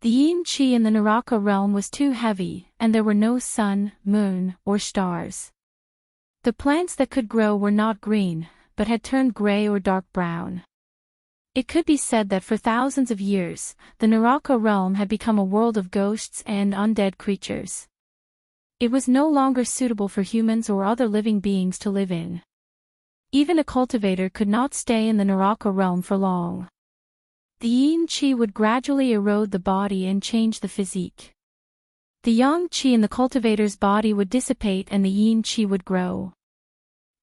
The yin qi in the Naraka realm was too heavy, and there were no sun, moon, or stars. The plants that could grow were not green, but had turned gray or dark brown. It could be said that for thousands of years, the Naraka realm had become a world of ghosts and undead creatures. It was no longer suitable for humans or other living beings to live in. Even a cultivator could not stay in the Naraka realm for long. The yin qi would gradually erode the body and change the physique. The yang qi in the cultivator's body would dissipate and the yin qi would grow.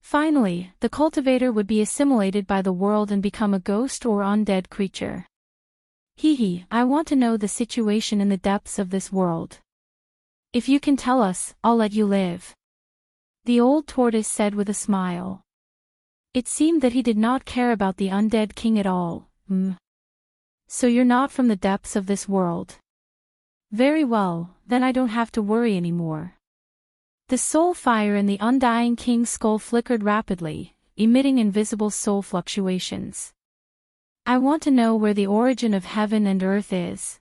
Finally, the cultivator would be assimilated by the world and become a ghost or undead creature. I want to know the situation in the depths of this world. If you can tell us, I'll let you live. The old tortoise said with a smile. It seemed that he did not care about the undead king at all. So you're not from the depths of this world. Very well, then I don't have to worry anymore. The soul fire in the undying king's skull flickered rapidly, emitting invisible soul fluctuations. I want to know where the origin of heaven and earth is.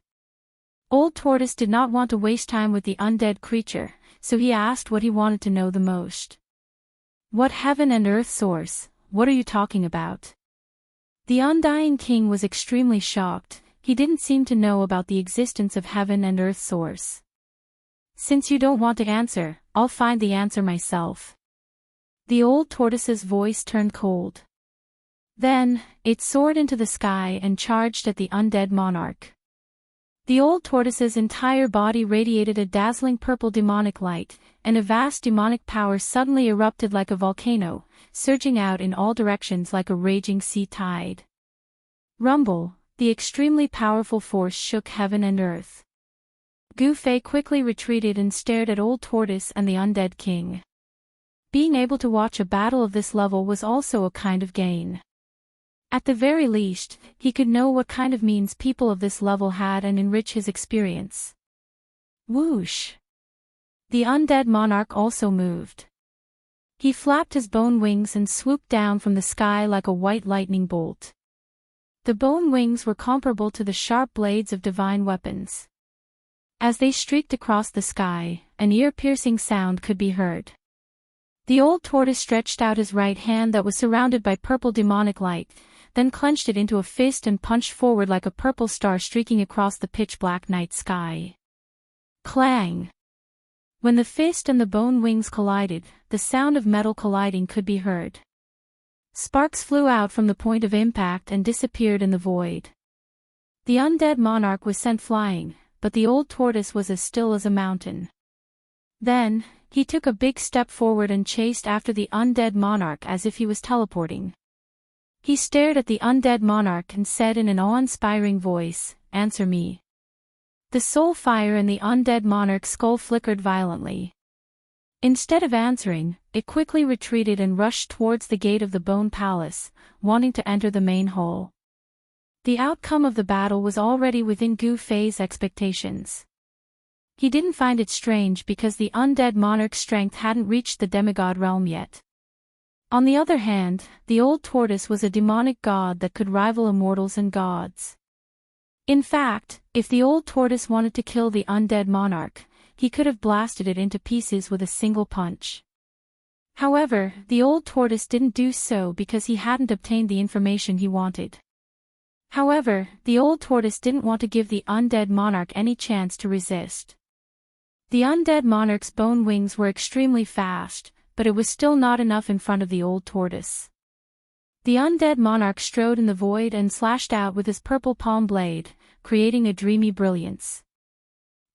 Old Tortoise did not want to waste time with the undead creature, so he asked what he wanted to know the most. What heaven and earth source? What are you talking about? The undying king was extremely shocked. He didn't seem to know about the existence of heaven and earth source. Since you don't want to answer, I'll find the answer myself. The old tortoise's voice turned cold. Then, it soared into the sky and charged at the undead monarch. The old tortoise's entire body radiated a dazzling purple demonic light, and a vast demonic power suddenly erupted like a volcano, surging out in all directions like a raging sea tide. Rumble, the extremely powerful force shook heaven and earth. Gu Fei quickly retreated and stared at Old Tortoise and the undead king. Being able to watch a battle of this level was also a kind of gain. At the very least, he could know what kind of means people of this level had and enrich his experience. Whoosh! The undead monarch also moved. He flapped his bone wings and swooped down from the sky like a white lightning bolt. The bone wings were comparable to the sharp blades of divine weapons. As they streaked across the sky, an ear-piercing sound could be heard. The old tortoise stretched out his right hand that was surrounded by purple demonic light, then clenched it into a fist and punched forward like a purple star streaking across the pitch-black night sky. Clang! When the fist and the bone wings collided, the sound of metal colliding could be heard. Sparks flew out from the point of impact and disappeared in the void. The undead monarch was sent flying, but the old tortoise was as still as a mountain. Then, he took a big step forward and chased after the undead monarch as if he was teleporting. He stared at the undead monarch and said in an awe-inspiring voice, "Answer me." The soul fire in the undead monarch's skull flickered violently. Instead of answering, it quickly retreated and rushed towards the gate of the Bone Palace, wanting to enter the main hall. The outcome of the battle was already within Gu Fei's expectations. He didn't find it strange because the undead monarch's strength hadn't reached the demigod realm yet. On the other hand, the old tortoise was a demonic god that could rival immortals and gods. In fact, if the old tortoise wanted to kill the undead monarch, he could have blasted it into pieces with a single punch. However, the old tortoise didn't do so because he hadn't obtained the information he wanted. However, the old tortoise didn't want to give the undead monarch any chance to resist. The undead monarch's bone wings were extremely fast, but it was still not enough in front of the old tortoise. The undead monarch strode in the void and slashed out with his purple palm blade, creating a dreamy brilliance.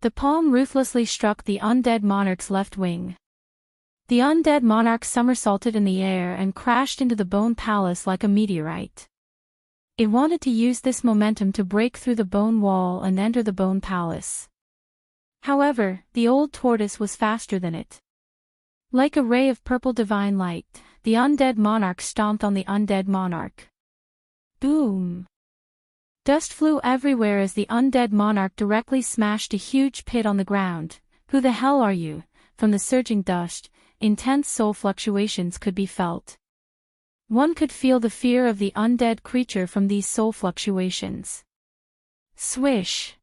The palm ruthlessly struck the undead monarch's left wing. The undead monarch somersaulted in the air and crashed into the bone palace like a meteorite. It wanted to use this momentum to break through the bone wall and enter the bone palace. However, the old tortoise was faster than it. Like a ray of purple divine light, the undead monarch stomped on the undead monarch. Boom! Dust flew everywhere as the undead monarch directly smashed a huge pit on the ground. "Who the hell are you?" From the surging dust, intense soul fluctuations could be felt. One could feel the fear of the undead creature from these soul fluctuations. Swish!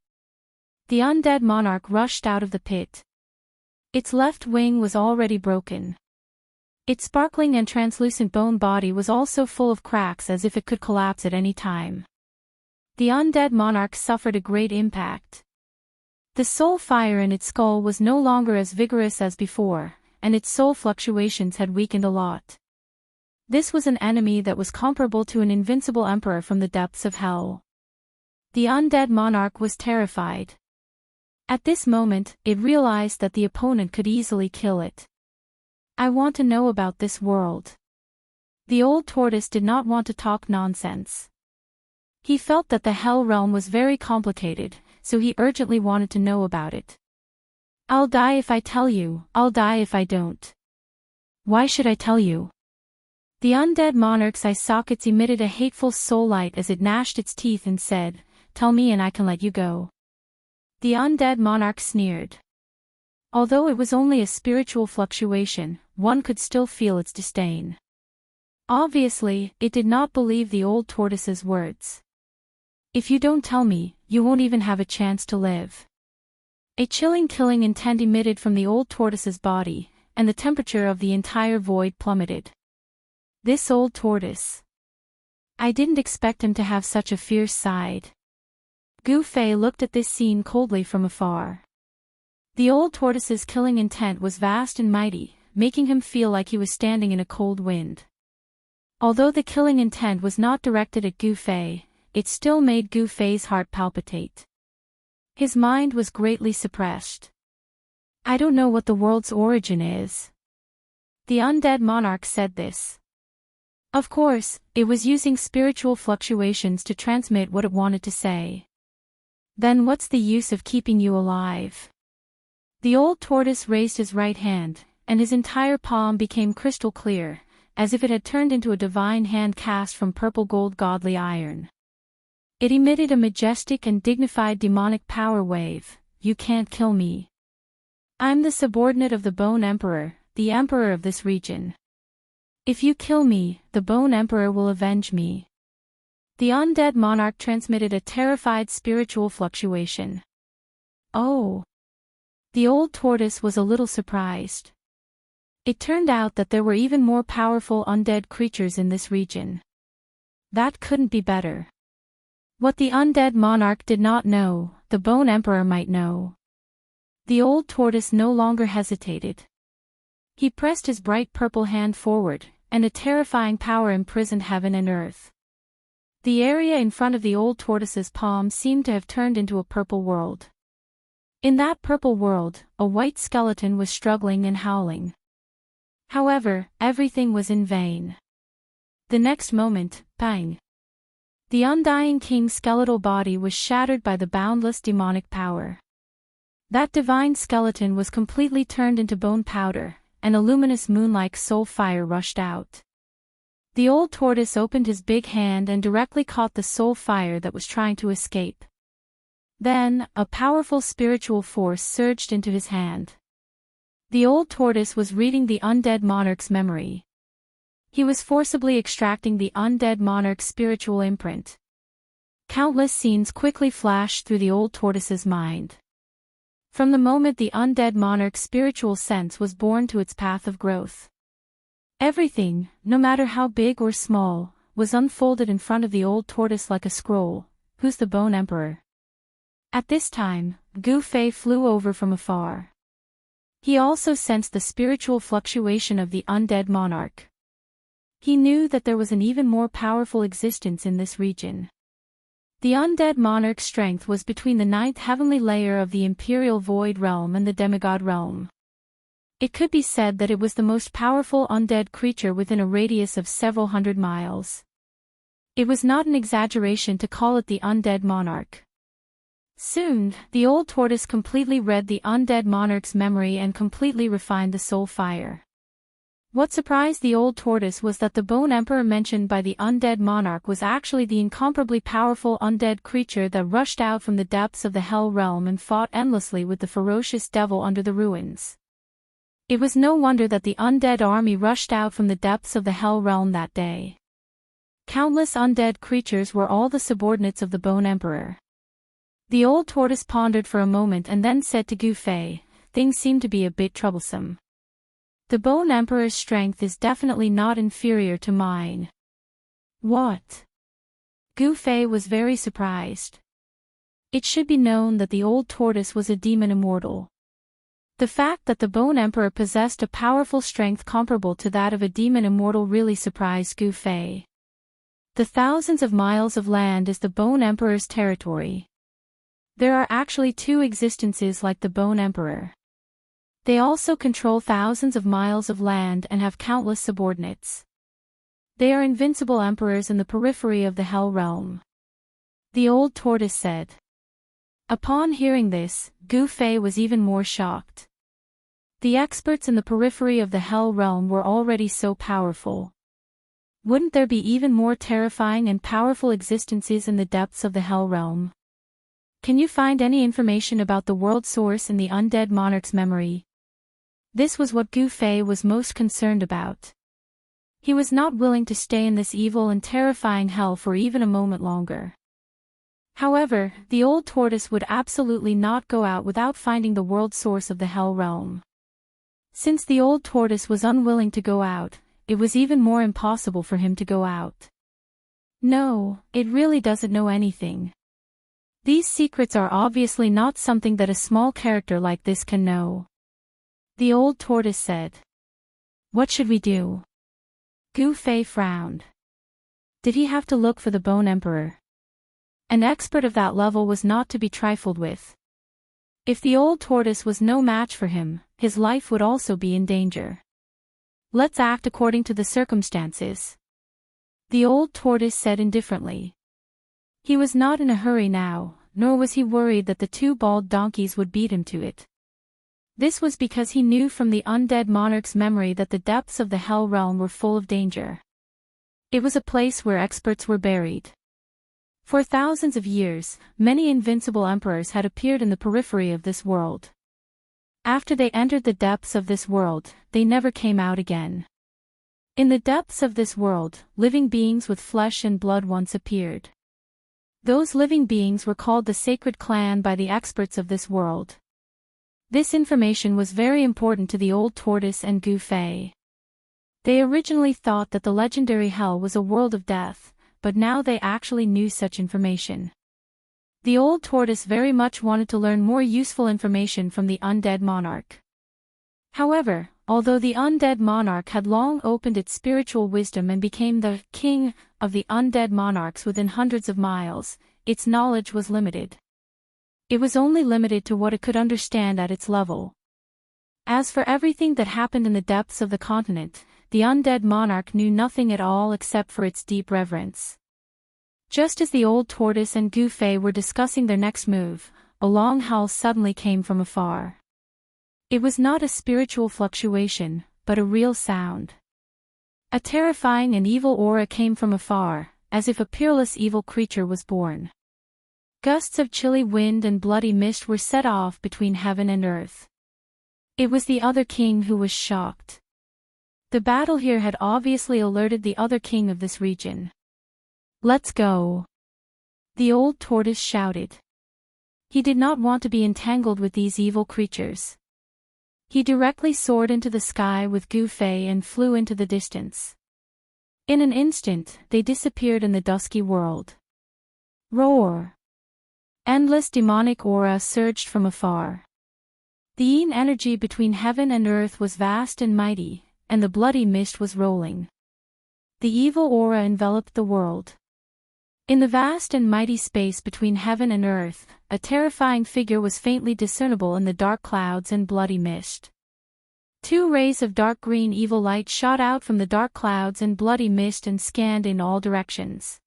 The undead monarch rushed out of the pit. Its left wing was already broken. Its sparkling and translucent bone body was also full of cracks as if it could collapse at any time. The undead monarch suffered a great impact. The soul fire in its skull was no longer as vigorous as before, and its soul fluctuations had weakened a lot. This was an enemy that was comparable to an invincible emperor from the depths of hell. The undead monarch was terrified. At this moment, it realized that the opponent could easily kill it. "I want to know about this world. The old tortoise did not want to talk nonsense. He felt that the Hell Realm was very complicated, so he urgently wanted to know about it. I'll die if I tell you, I'll die if I don't. Why should I tell you? The undead monarch's eye sockets emitted a hateful soul light as it gnashed its teeth and said, "Tell me and I can let you go." The undead monarch sneered. Although it was only a spiritual fluctuation, one could still feel its disdain. Obviously, it did not believe the old tortoise's words. "If you don't tell me, you won't even have a chance to live." A chilling killing intent emitted from the old tortoise's body, and the temperature of the entire void plummeted. This old tortoise. I didn't expect him to have such a fierce side. Gu Fei looked at this scene coldly from afar. The old tortoise's killing intent was vast and mighty, making him feel like he was standing in a cold wind. Although the killing intent was not directed at Gu Fei, it still made Gu Fei's heart palpitate. His mind was greatly suppressed. I don't know what the world's origin is. The undead monarch said this. Of course, it was using spiritual fluctuations to transmit what it wanted to say. Then what's the use of keeping you alive? The old tortoise raised his right hand, and his entire palm became crystal clear, as if it had turned into a divine hand cast from purple gold godly iron. It emitted a majestic and dignified demonic power wave. You can't kill me. I'm the subordinate of the Bone Emperor, the emperor of this region. If you kill me, the Bone Emperor will avenge me. The undead monarch transmitted a terrified spiritual fluctuation. Oh. The old tortoise was a little surprised. It turned out that there were even more powerful undead creatures in this region. That couldn't be better. What the undead monarch did not know, the Bone Emperor might know. The old tortoise no longer hesitated. He pressed his bright purple hand forward, and a terrifying power imprisoned heaven and earth. The area in front of the old tortoise's palm seemed to have turned into a purple world. In that purple world, a white skeleton was struggling and howling. However, everything was in vain. The next moment, bang! The undying king's skeletal body was shattered by the boundless demonic power. That divine skeleton was completely turned into bone powder, and a luminous moon-like soul fire rushed out. The old tortoise opened his big hand and directly caught the soul fire that was trying to escape. Then, a powerful spiritual force surged into his hand. The old tortoise was reading the undead monarch's memory. He was forcibly extracting the undead monarch's spiritual imprint. Countless scenes quickly flashed through the old tortoise's mind. From the moment the undead monarch's spiritual sense was born to its path of growth. Everything, no matter how big or small, was unfolded in front of the old tortoise like a scroll. Who's the Bone Emperor? At this time, Gu Fei flew over from afar. He also sensed the spiritual fluctuation of the undead monarch. He knew that there was an even more powerful existence in this region. The undead monarch's strength was between the ninth heavenly layer of the imperial void realm and the demigod realm. It could be said that it was the most powerful undead creature within a radius of several hundred miles. It was not an exaggeration to call it the undead monarch. Soon, the old tortoise completely read the undead monarch's memory and completely refined the soul fire. What surprised the old tortoise was that the Bone Emperor mentioned by the undead monarch was actually the incomparably powerful undead creature that rushed out from the depths of the Hell Realm and fought endlessly with the ferocious devil under the ruins. It was no wonder that the undead army rushed out from the depths of the Hell Realm that day. Countless undead creatures were all the subordinates of the Bone Emperor. The old tortoise pondered for a moment and then said to Gu Fei, "Things seem to be a bit troublesome. The Bone Emperor's strength is definitely not inferior to mine." What? Gu Fei was very surprised. It should be known that the old tortoise was a demon immortal. The fact that the Bone Emperor possessed a powerful strength comparable to that of a demon immortal really surprised Gu Fei. The thousands of miles of land is the Bone Emperor's territory. There are actually two existences like the Bone Emperor. They also control thousands of miles of land and have countless subordinates. They are invincible emperors in the periphery of the Hell Realm. The old tortoise said. Upon hearing this, Gu Fei was even more shocked. The experts in the periphery of the Hell Realm were already so powerful. Wouldn't there be even more terrifying and powerful existences in the depths of the Hell Realm? Can you find any information about the world source in the undead monarch's memory? This was what Gu Fei was most concerned about. He was not willing to stay in this evil and terrifying hell for even a moment longer. However, the old tortoise would absolutely not go out without finding the world source of the Hell Realm. Since the old tortoise was unwilling to go out, it was even more impossible for him to go out. No, it really doesn't know anything. These secrets are obviously not something that a small character like this can know. The old tortoise said. What should we do? Gu Fei frowned. Did he have to look for the Bone Emperor? An expert of that level was not to be trifled with. If the old tortoise was no match for him, his life would also be in danger. Let's act according to the circumstances. The old tortoise said indifferently. He was not in a hurry now, nor was he worried that the two bald donkeys would beat him to it. This was because he knew from the undead monarch's memory that the depths of the Hell Realm were full of danger. It was a place where experts were buried. For thousands of years, many invincible emperors had appeared in the periphery of this world. After they entered the depths of this world, they never came out again. In the depths of this world, living beings with flesh and blood once appeared. Those living beings were called the Sacred Clan by the experts of this world. This information was very important to the old tortoise and Gu Fei. They originally thought that the legendary hell was a world of death, but now they actually knew such information. The old tortoise very much wanted to learn more useful information from the undead monarch. However, although the undead monarch had long opened its spiritual wisdom and became the king of the undead monarchs within hundreds of miles, its knowledge was limited. It was only limited to what it could understand at its level. As for everything that happened in the depths of the continent, the undead monarch knew nothing at all except for its deep reverence. Just as the old tortoise and Gu Fei were discussing their next move, a long howl suddenly came from afar. It was not a spiritual fluctuation, but a real sound. A terrifying and evil aura came from afar, as if a peerless evil creature was born. Gusts of chilly wind and bloody mist were set off between heaven and earth. It was the other king who was shocked. The battle here had obviously alerted the other king of this region. Let's go! The old tortoise shouted. He did not want to be entangled with these evil creatures. He directly soared into the sky with Gu Fei and flew into the distance. In an instant, they disappeared in the dusky world. Roar! Endless demonic aura surged from afar. The yin energy between heaven and earth was vast and mighty, and the bloody mist was rolling. The evil aura enveloped the world. In the vast and mighty space between heaven and earth, a terrifying figure was faintly discernible in the dark clouds and bloody mist. Two rays of dark green evil light shot out from the dark clouds and bloody mist and scanned in all directions.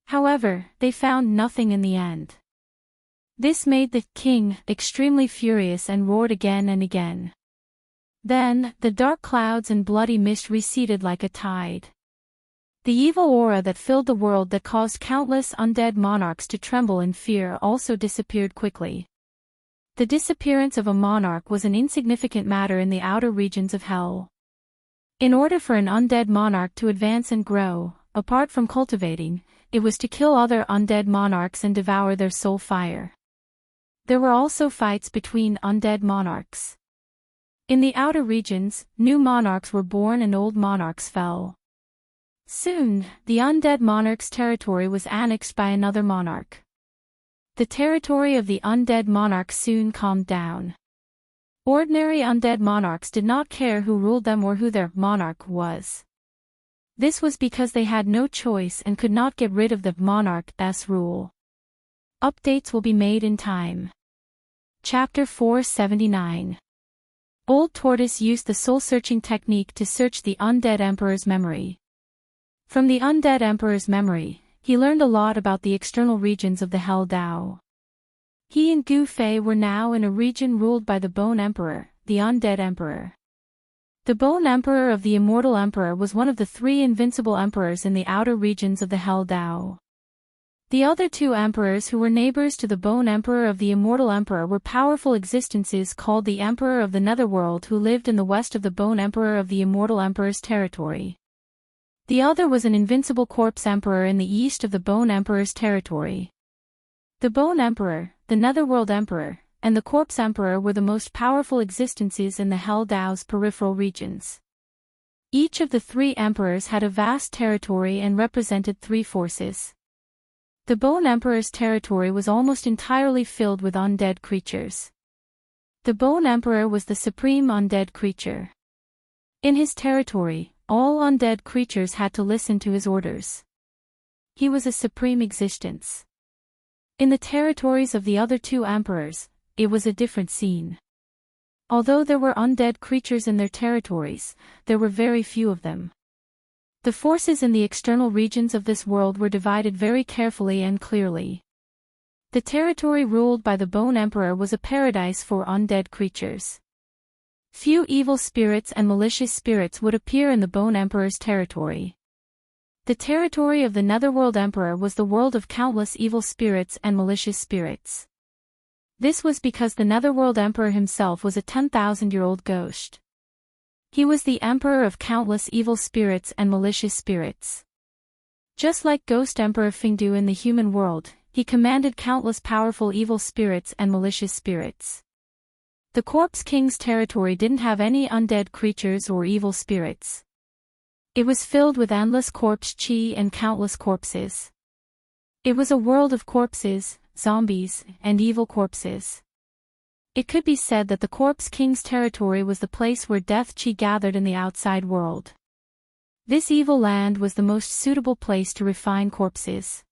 However, they found nothing in the end. This made the king extremely furious and roared again and again. Then, the dark clouds and bloody mist receded like a tide. The evil aura that filled the world that caused countless undead monarchs to tremble in fear also disappeared quickly. The disappearance of a monarch was an insignificant matter in the outer regions of hell. In order for an undead monarch to advance and grow, apart from cultivating, it was to kill other undead monarchs and devour their soul fire. There were also fights between undead monarchs. In the outer regions, new monarchs were born and old monarchs fell. Soon, the undead monarch's territory was annexed by another monarch. The territory of the undead monarch soon calmed down. Ordinary undead monarchs did not care who ruled them or who their monarch was. This was because they had no choice and could not get rid of the monarch's rule. Updates will be made in time. Chapter 479. Old Tortoise used the soul-searching technique to search the undead emperor's memory. From the undead emperor's memory, he learned a lot about the external regions of the Hell Dao. He and Gu Fei were now in a region ruled by the Bone Emperor, the undead emperor. The Bone Emperor of the Immortal Emperor was one of the 3 invincible emperors in the outer regions of the Hell Dao. The other 2 emperors who were neighbors to the Bone Emperor of the Immortal Emperor were powerful existences called the Emperor of the Netherworld who lived in the west of the Bone Emperor of the Immortal Emperor's territory. The other was an invincible Corpse Emperor in the east of the Bone Emperor's territory. The Bone Emperor, the Netherworld Emperor, and the Corpse Emperor were the most powerful existences in the Hell Dao's peripheral regions. Each of the 3 emperors had a vast territory and represented 3 forces. The Bone Emperor's territory was almost entirely filled with undead creatures. The Bone Emperor was the supreme undead creature. In his territory, all undead creatures had to listen to his orders. He was a supreme existence. In the territories of the other 2 emperors, it was a different scene. Although there were undead creatures in their territories, there were very few of them. The forces in the external regions of this world were divided very carefully and clearly. The territory ruled by the Bone Emperor was a paradise for undead creatures. Few evil spirits and malicious spirits would appear in the Bone Emperor's territory. The territory of the Netherworld Emperor was the world of countless evil spirits and malicious spirits. This was because the Netherworld Emperor himself was a 10,000-year-old ghost. He was the emperor of countless evil spirits and malicious spirits. Just like Ghost Emperor Fingdu in the human world, he commanded countless powerful evil spirits and malicious spirits. The Corpse King's territory didn't have any undead creatures or evil spirits. It was filled with endless corpse chi and countless corpses. It was a world of corpses, zombies, and evil corpses. It could be said that the Corpse King's territory was the place where death chi gathered in the outside world. This evil land was the most suitable place to refine corpses.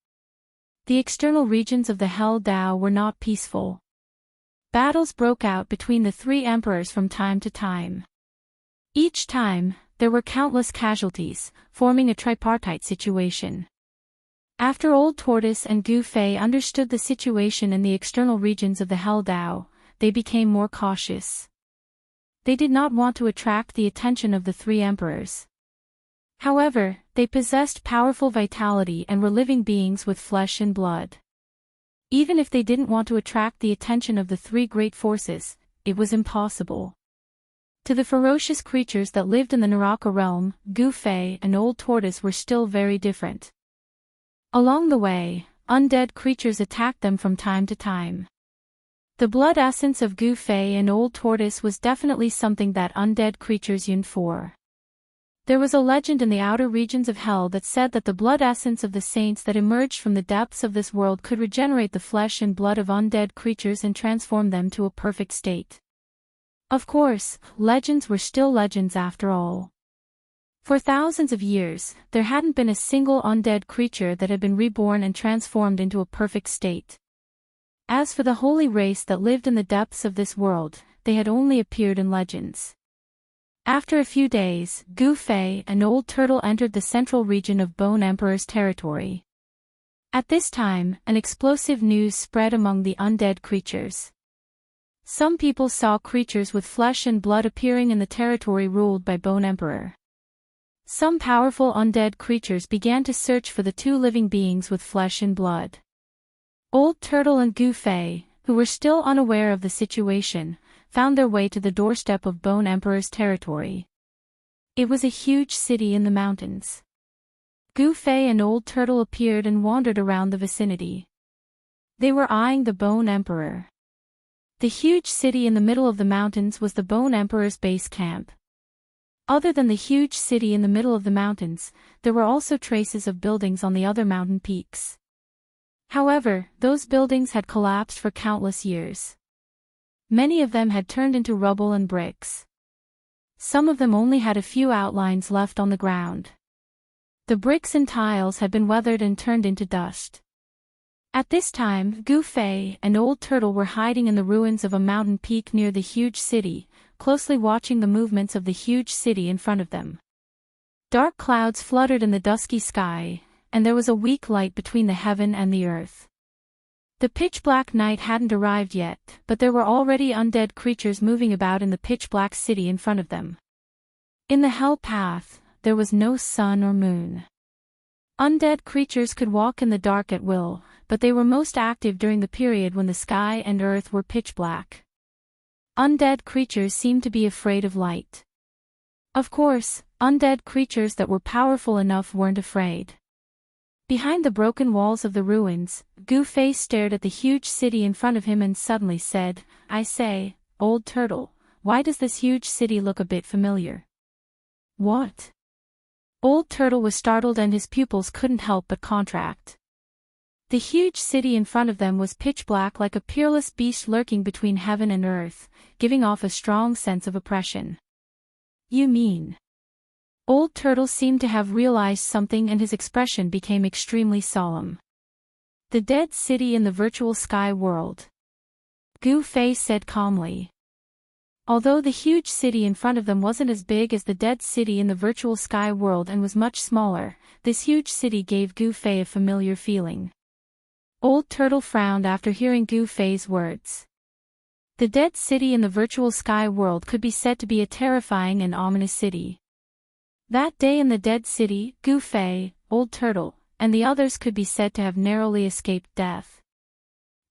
The external regions of the Hell Dao were not peaceful. Battles broke out between the 3 emperors from time to time. Each time, there were countless casualties, forming a tripartite situation. After Old Tortoise and Gu Fei understood the situation in the external regions of the Hell Dao, they became more cautious. They did not want to attract the attention of the 3 emperors. However, they possessed powerful vitality and were living beings with flesh and blood. Even if they didn't want to attract the attention of the 3 great forces, it was impossible. To the ferocious creatures that lived in the Naraka realm, Gu Fei and Old Tortoise were still very different. Along the way, undead creatures attacked them from time to time. The blood essence of Gu Fei and Old Tortoise was definitely something that undead creatures yearned for. There was a legend in the outer regions of hell that said that the blood essence of the saints that emerged from the depths of this world could regenerate the flesh and blood of undead creatures and transform them to a perfect state. Of course, legends were still legends after all. For thousands of years, there hadn't been a single undead creature that had been reborn and transformed into a perfect state. As for the holy race that lived in the depths of this world, they had only appeared in legends. After a few days, Gu Fei and Old Turtle entered the central region of Bone Emperor's territory. At this time, an explosive news spread among the undead creatures. Some people saw creatures with flesh and blood appearing in the territory ruled by Bone Emperor. Some powerful undead creatures began to search for the 2 living beings with flesh and blood. Old Turtle and Gu Fei, who were still unaware of the situation, found their way to the doorstep of Bone Emperor's territory. It was a huge city in the mountains. Gu Fei and Old Turtle appeared and wandered around the vicinity. They were eyeing the Bone Emperor. The huge city in the middle of the mountains was the Bone Emperor's base camp. Other than the huge city in the middle of the mountains, there were also traces of buildings on the other mountain peaks. However, those buildings had collapsed for countless years. Many of them had turned into rubble and bricks. Some of them only had a few outlines left on the ground. The bricks and tiles had been weathered and turned into dust. At this time, Gu Fei and Old Turtle were hiding in the ruins of a mountain peak near the huge city, closely watching the movements of the huge city in front of them. Dark clouds fluttered in the dusky sky, and there was a weak light between the heaven and the earth. The pitch-black night hadn't arrived yet, but there were already undead creatures moving about in the pitch-black city in front of them. In the hell path, there was no sun or moon. Undead creatures could walk in the dark at will, but they were most active during the period when the sky and earth were pitch-black. Undead creatures seemed to be afraid of light. Of course, undead creatures that were powerful enough weren't afraid. Behind the broken walls of the ruins, Gu Fei stared at the huge city in front of him and suddenly said, "I say, old turtle, why does this huge city look a bit familiar?" "What?" Old Turtle was startled and his pupils couldn't help but contract. The huge city in front of them was pitch black like a peerless beast lurking between heaven and earth, giving off a strong sense of oppression. "You mean?" Old Turtle seemed to have realized something and his expression became extremely solemn. "The dead city in the virtual sky world," Gu Fei said calmly. Although the huge city in front of them wasn't as big as the dead city in the virtual sky world and was much smaller, this huge city gave Gu Fei a familiar feeling. Old Turtle frowned after hearing Gu Fei's words. The dead city in the virtual sky world could be said to be a terrifying and ominous city. That day in the dead city, Gu Fei, Old Turtle, and the others could be said to have narrowly escaped death.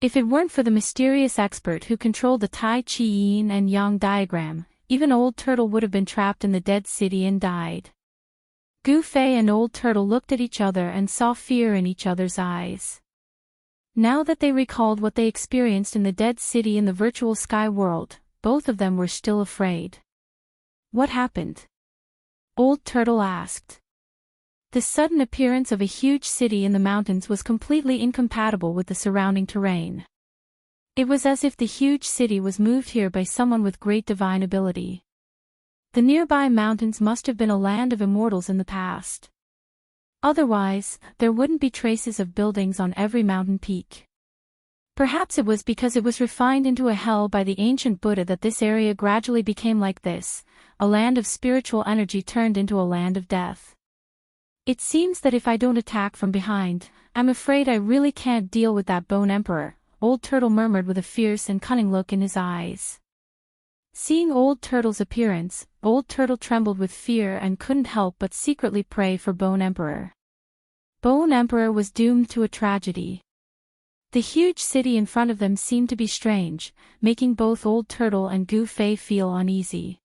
If it weren't for the mysterious expert who controlled the Tai Chi Yin and Yang diagram, even Old Turtle would have been trapped in the dead city and died. Gu Fei and Old Turtle looked at each other and saw fear in each other's eyes. Now that they recalled what they experienced in the dead city in the virtual sky world, both of them were still afraid. "What happened?" Old Turtle asked. The sudden appearance of a huge city in the mountains was completely incompatible with the surrounding terrain. It was as if the huge city was moved here by someone with great divine ability. The nearby mountains must have been a land of immortals in the past. Otherwise, there wouldn't be traces of buildings on every mountain peak. Perhaps it was because it was refined into a hell by the ancient Buddha that this area gradually became like this, a land of spiritual energy turned into a land of death. "It seems that if I don't attack from behind, I'm afraid I really can't deal with that Bone Emperor," Old Turtle murmured with a fierce and cunning look in his eyes. Seeing Old Turtle's appearance, Old Turtle trembled with fear and couldn't help but secretly pray for Bone Emperor. Bone Emperor was doomed to a tragedy. The huge city in front of them seemed to be strange, making both Old Turtle and Gu Fei feel uneasy.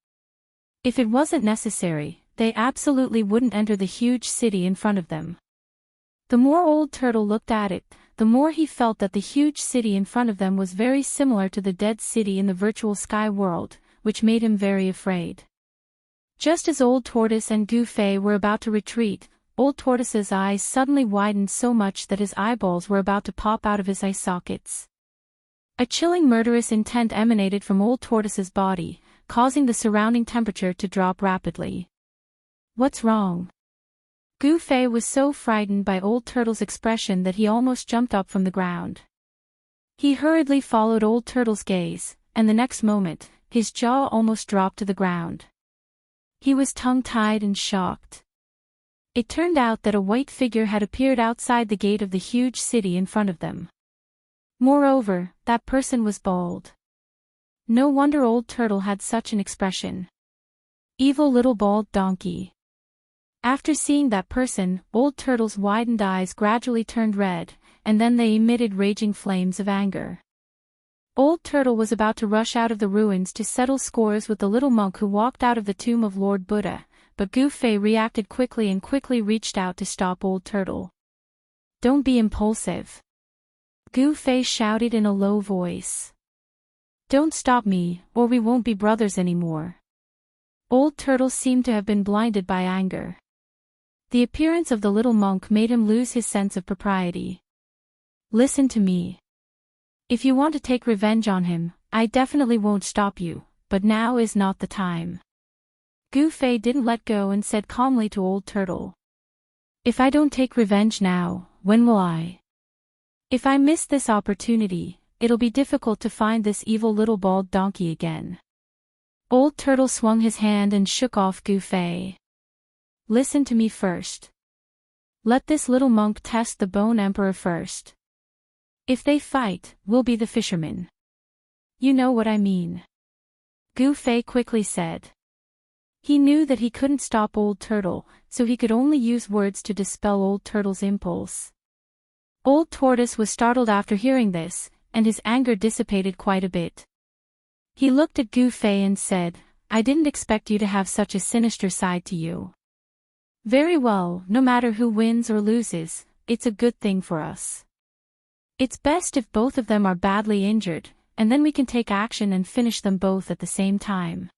If it wasn't necessary, they absolutely wouldn't enter the huge city in front of them. The more Old Turtle looked at it, the more he felt that the huge city in front of them was very similar to the dead city in the virtual sky world, which made him very afraid. Just as Old Tortoise and Gu Fei were about to retreat, Old Tortoise's eyes suddenly widened so much that his eyeballs were about to pop out of his eye sockets. A chilling murderous intent emanated from Old Tortoise's body, causing the surrounding temperature to drop rapidly. "What's wrong?" Gu Fei was so frightened by Old Turtle's expression that he almost jumped up from the ground. He hurriedly followed Old Turtle's gaze, and the next moment, his jaw almost dropped to the ground. He was tongue-tied and shocked. It turned out that a white figure had appeared outside the gate of the huge city in front of them. Moreover, that person was bald. No wonder Old Turtle had such an expression. Evil little bald donkey. After seeing that person, Old Turtle's widened eyes gradually turned red, and then they emitted raging flames of anger. Old Turtle was about to rush out of the ruins to settle scores with the little monk who walked out of the tomb of Lord Buddha, but Gu Fei reacted quickly and quickly reached out to stop Old Turtle. "Don't be impulsive," Gu Fei shouted in a low voice. "Don't stop me, or we won't be brothers anymore." Old Turtle seemed to have been blinded by anger. The appearance of the little monk made him lose his sense of propriety. "Listen to me. If you want to take revenge on him, I definitely won't stop you, but now is not the time." Gu Fei didn't let go and said calmly to Old Turtle. "If I don't take revenge now, when will I? If I miss this opportunity, it'll be difficult to find this evil little bald donkey again." Old Turtle swung his hand and shook off Gu Fei. Listen to me first. Let this little monk test the Bone Emperor first. If they fight, we'll be the fishermen. You know what I mean. Gu Fei quickly said. He knew that he couldn't stop Old Turtle, so he could only use words to dispel Old Turtle's impulse. Old Tortoise was startled after hearing this, and his anger dissipated quite a bit. He looked at Gu Fei and said, I didn't expect you to have such a sinister side to you. Very well, no matter who wins or loses, it's a good thing for us. It's best if both of them are badly injured, and then we can take action and finish them both at the same time.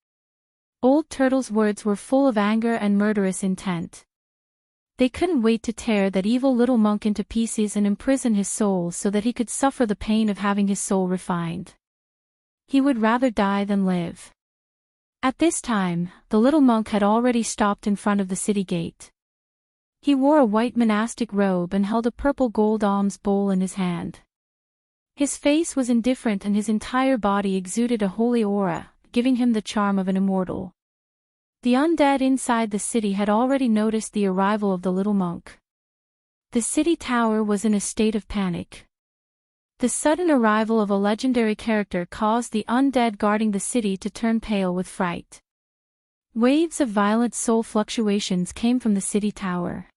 Old Turtle's words were full of anger and murderous intent. They couldn't wait to tear that evil little monk into pieces and imprison his soul so that he could suffer the pain of having his soul refined. He would rather die than live. At this time, the little monk had already stopped in front of the city gate. He wore a white monastic robe and held a purple gold alms bowl in his hand. His face was indifferent and his entire body exuded a holy aura, giving him the charm of an immortal. The undead inside the city had already noticed the arrival of the little monk. The city tower was in a state of panic. The sudden arrival of a legendary character caused the undead guarding the city to turn pale with fright. Waves of violent soul fluctuations came from the city tower.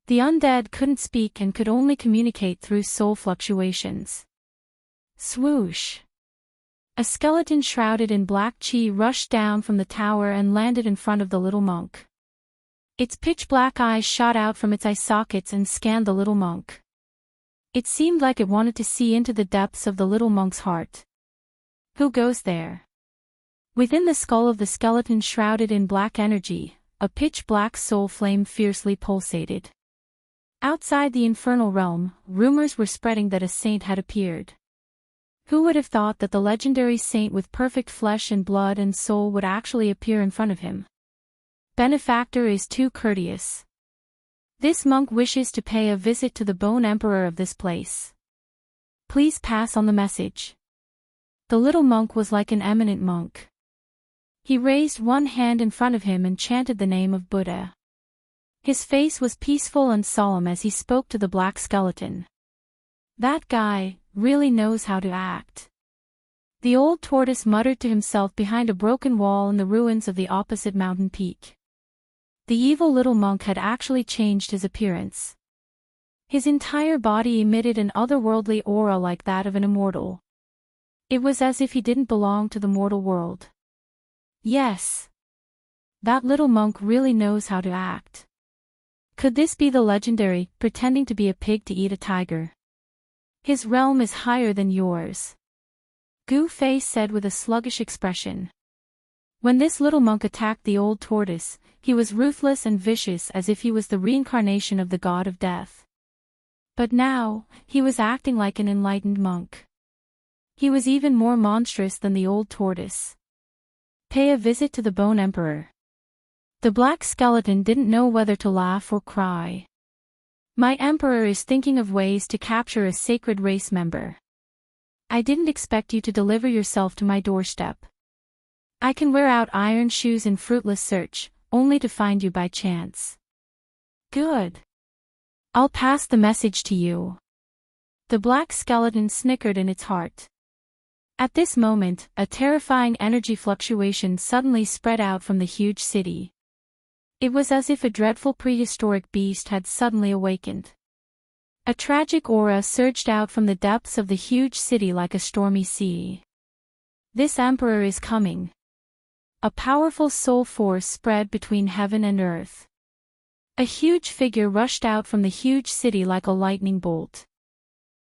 The undead couldn't speak and could only communicate through soul fluctuations. Swoosh! A skeleton shrouded in black chi rushed down from the tower and landed in front of the little monk. Its pitch-black eyes shot out from its eye sockets and scanned the little monk. It seemed like it wanted to see into the depths of the little monk's heart. Who goes there? Within the skull of the skeleton shrouded in black energy, a pitch-black soul flame fiercely pulsated. Outside the infernal realm, rumors were spreading that a saint had appeared. Who would have thought that the legendary saint with perfect flesh and blood and soul would actually appear in front of him? Benefactor is too courteous. This monk wishes to pay a visit to the Bone Emperor of this place. Please pass on the message. The little monk was like an eminent monk. He raised one hand in front of him and chanted the name of Buddha. His face was peaceful and solemn as he spoke to the black skeleton. That guy really knows how to act. The old tortoise muttered to himself behind a broken wall in the ruins of the opposite mountain peak. The evil little monk had actually changed his appearance. His entire body emitted an otherworldly aura like that of an immortal. It was as if he didn't belong to the mortal world. Yes. That little monk really knows how to act. Could this be the legendary, pretending to be a pig to eat a tiger? His realm is higher than yours. Gu Fei said with a sluggish expression. When this little monk attacked the old tortoise, he was ruthless and vicious as if he was the reincarnation of the god of death. But now, he was acting like an enlightened monk. He was even more monstrous than the old tortoise. Pay a visit to the Bone Emperor. The black skeleton didn't know whether to laugh or cry. My emperor is thinking of ways to capture a sacred race member. I didn't expect you to deliver yourself to my doorstep. I can wear out iron shoes in fruitless search, only to find you by chance. Good. I'll pass the message to you. The black skeleton snickered in its heart. At this moment, a terrifying energy fluctuation suddenly spread out from the huge city. It was as if a dreadful prehistoric beast had suddenly awakened. A tragic aura surged out from the depths of the huge city like a stormy sea. This emperor is coming. A powerful soul force spread between heaven and earth. A huge figure rushed out from the huge city like a lightning bolt.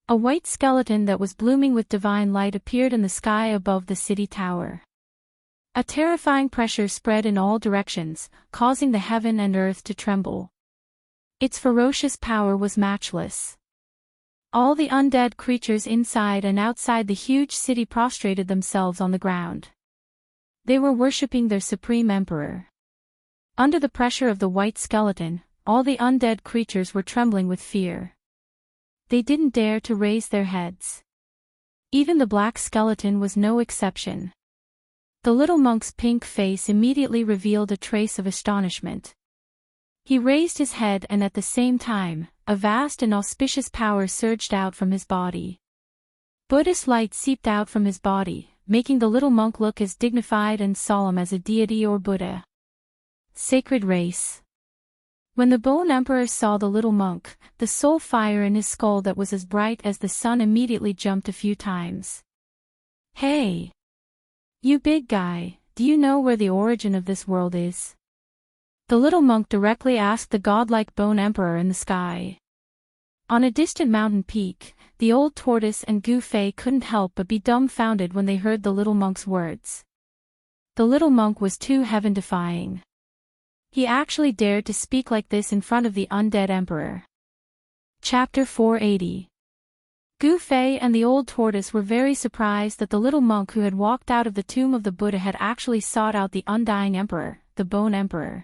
A white skeleton that was blooming with divine light appeared in the sky above the city tower. A terrifying pressure spread in all directions, causing the heaven and earth to tremble. Its ferocious power was matchless. All the undead creatures inside and outside the huge city prostrated themselves on the ground. They were worshipping their supreme emperor. Under the pressure of the white skeleton, all the undead creatures were trembling with fear. They didn't dare to raise their heads. Even the black skeleton was no exception. The little monk's pink face immediately revealed a trace of astonishment. He raised his head and at the same time, a vast and auspicious power surged out from his body. Buddhist light seeped out from his body, making the little monk look as dignified and solemn as a deity or Buddha. Sacred race. When the Bone Emperor saw the little monk, the soul fire in his skull that was as bright as the sun immediately jumped a few times. Hey! You big guy, do you know where the origin of this world is? The little monk directly asked the godlike Bone Emperor in the sky. On a distant mountain peak, the old tortoise and Gu Fei couldn't help but be dumbfounded when they heard the little monk's words. The little monk was too heaven-defying. He actually dared to speak like this in front of the undead emperor. Chapter 480. Gu Fei and the old tortoise were very surprised that the little monk who had walked out of the tomb of the Buddha had actually sought out the undying emperor, the Bone Emperor.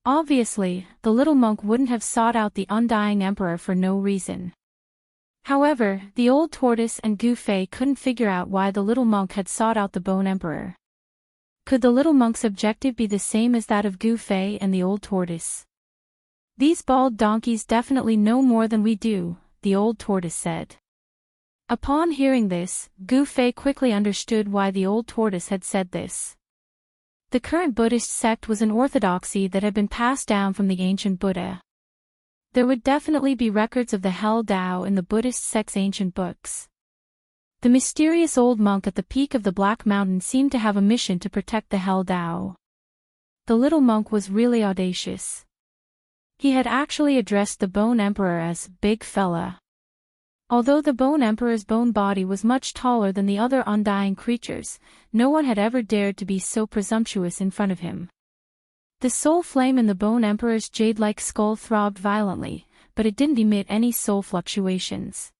Obviously, the little monk wouldn't have sought out the undying emperor for no reason. However, the old tortoise and Gu Fei couldn't figure out why the little monk had sought out the Bone Emperor. Could the little monk's objective be the same as that of Gu Fei and the old tortoise? These bald donkeys definitely know more than we do, the old tortoise said. Upon hearing this, Gu Fei quickly understood why the old tortoise had said this. The current Buddhist sect was an orthodoxy that had been passed down from the ancient Buddha. There would definitely be records of the Hell Tao in the Buddhist sect's ancient books. The mysterious old monk at the peak of the Black Mountain seemed to have a mission to protect the Hell Tao. The little monk was really audacious. He had actually addressed the Bone Emperor as "big fella." Although the Bone Emperor's bone body was much taller than the other undying creatures, no one had ever dared to be so presumptuous in front of him. The soul flame in the Bone Emperor's jade-like skull throbbed violently, but it didn't emit any soul fluctuations.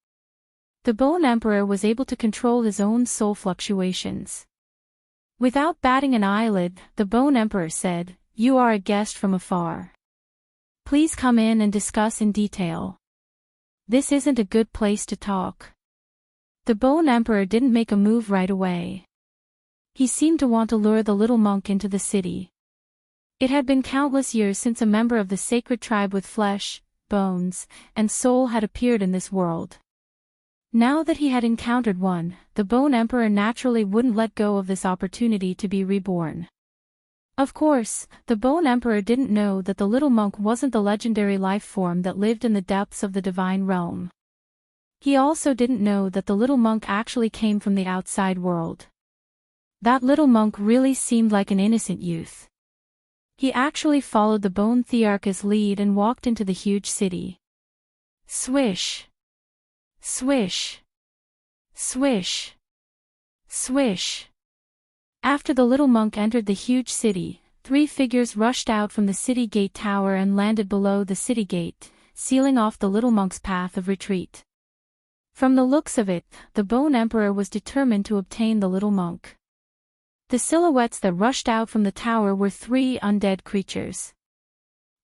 The Bone Emperor was able to control his own soul fluctuations. Without batting an eyelid, the Bone Emperor said, "You are a guest from afar. Please come in and discuss in detail. This isn't a good place to talk." The Bone Emperor didn't make a move right away. He seemed to want to lure the little monk into the city. It had been countless years since a member of the sacred tribe with flesh, bones, and soul had appeared in this world. Now that he had encountered one, the Bone Emperor naturally wouldn't let go of this opportunity to be reborn. Of course, the Bone Emperor didn't know that the little monk wasn't the legendary life form that lived in the depths of the divine realm. He also didn't know that the little monk actually came from the outside world. That little monk really seemed like an innocent youth. He actually followed the Bone Thearch's lead and walked into the huge city. Swish! Swish! Swish! Swish! After the little monk entered the huge city, 3 figures rushed out from the city gate tower and landed below the city gate, sealing off the little monk's path of retreat. From the looks of it, the Bone Emperor was determined to obtain the little monk. The silhouettes that rushed out from the tower were 3 undead creatures.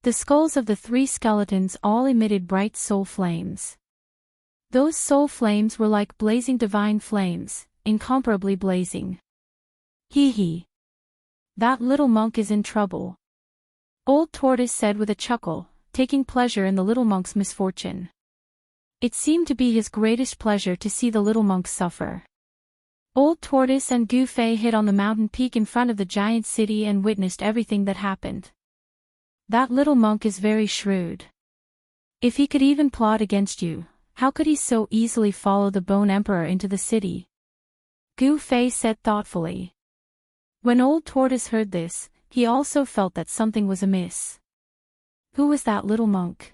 The skulls of the 3 skeletons all emitted bright soul flames. Those soul flames were like blazing divine flames, incomparably blazing. Hee hee. That little monk is in trouble. Old Tortoise said with a chuckle, taking pleasure in the little monk's misfortune. It seemed to be his greatest pleasure to see the little monk suffer. Old Tortoise and Gu Fei hid on the mountain peak in front of the giant city and witnessed everything that happened. That little monk is very shrewd. If he could even plot against you, how could he so easily follow the Bone Emperor into the city? Gu Fei said thoughtfully. When Old Tortoise heard this, he also felt that something was amiss. Who was that little monk?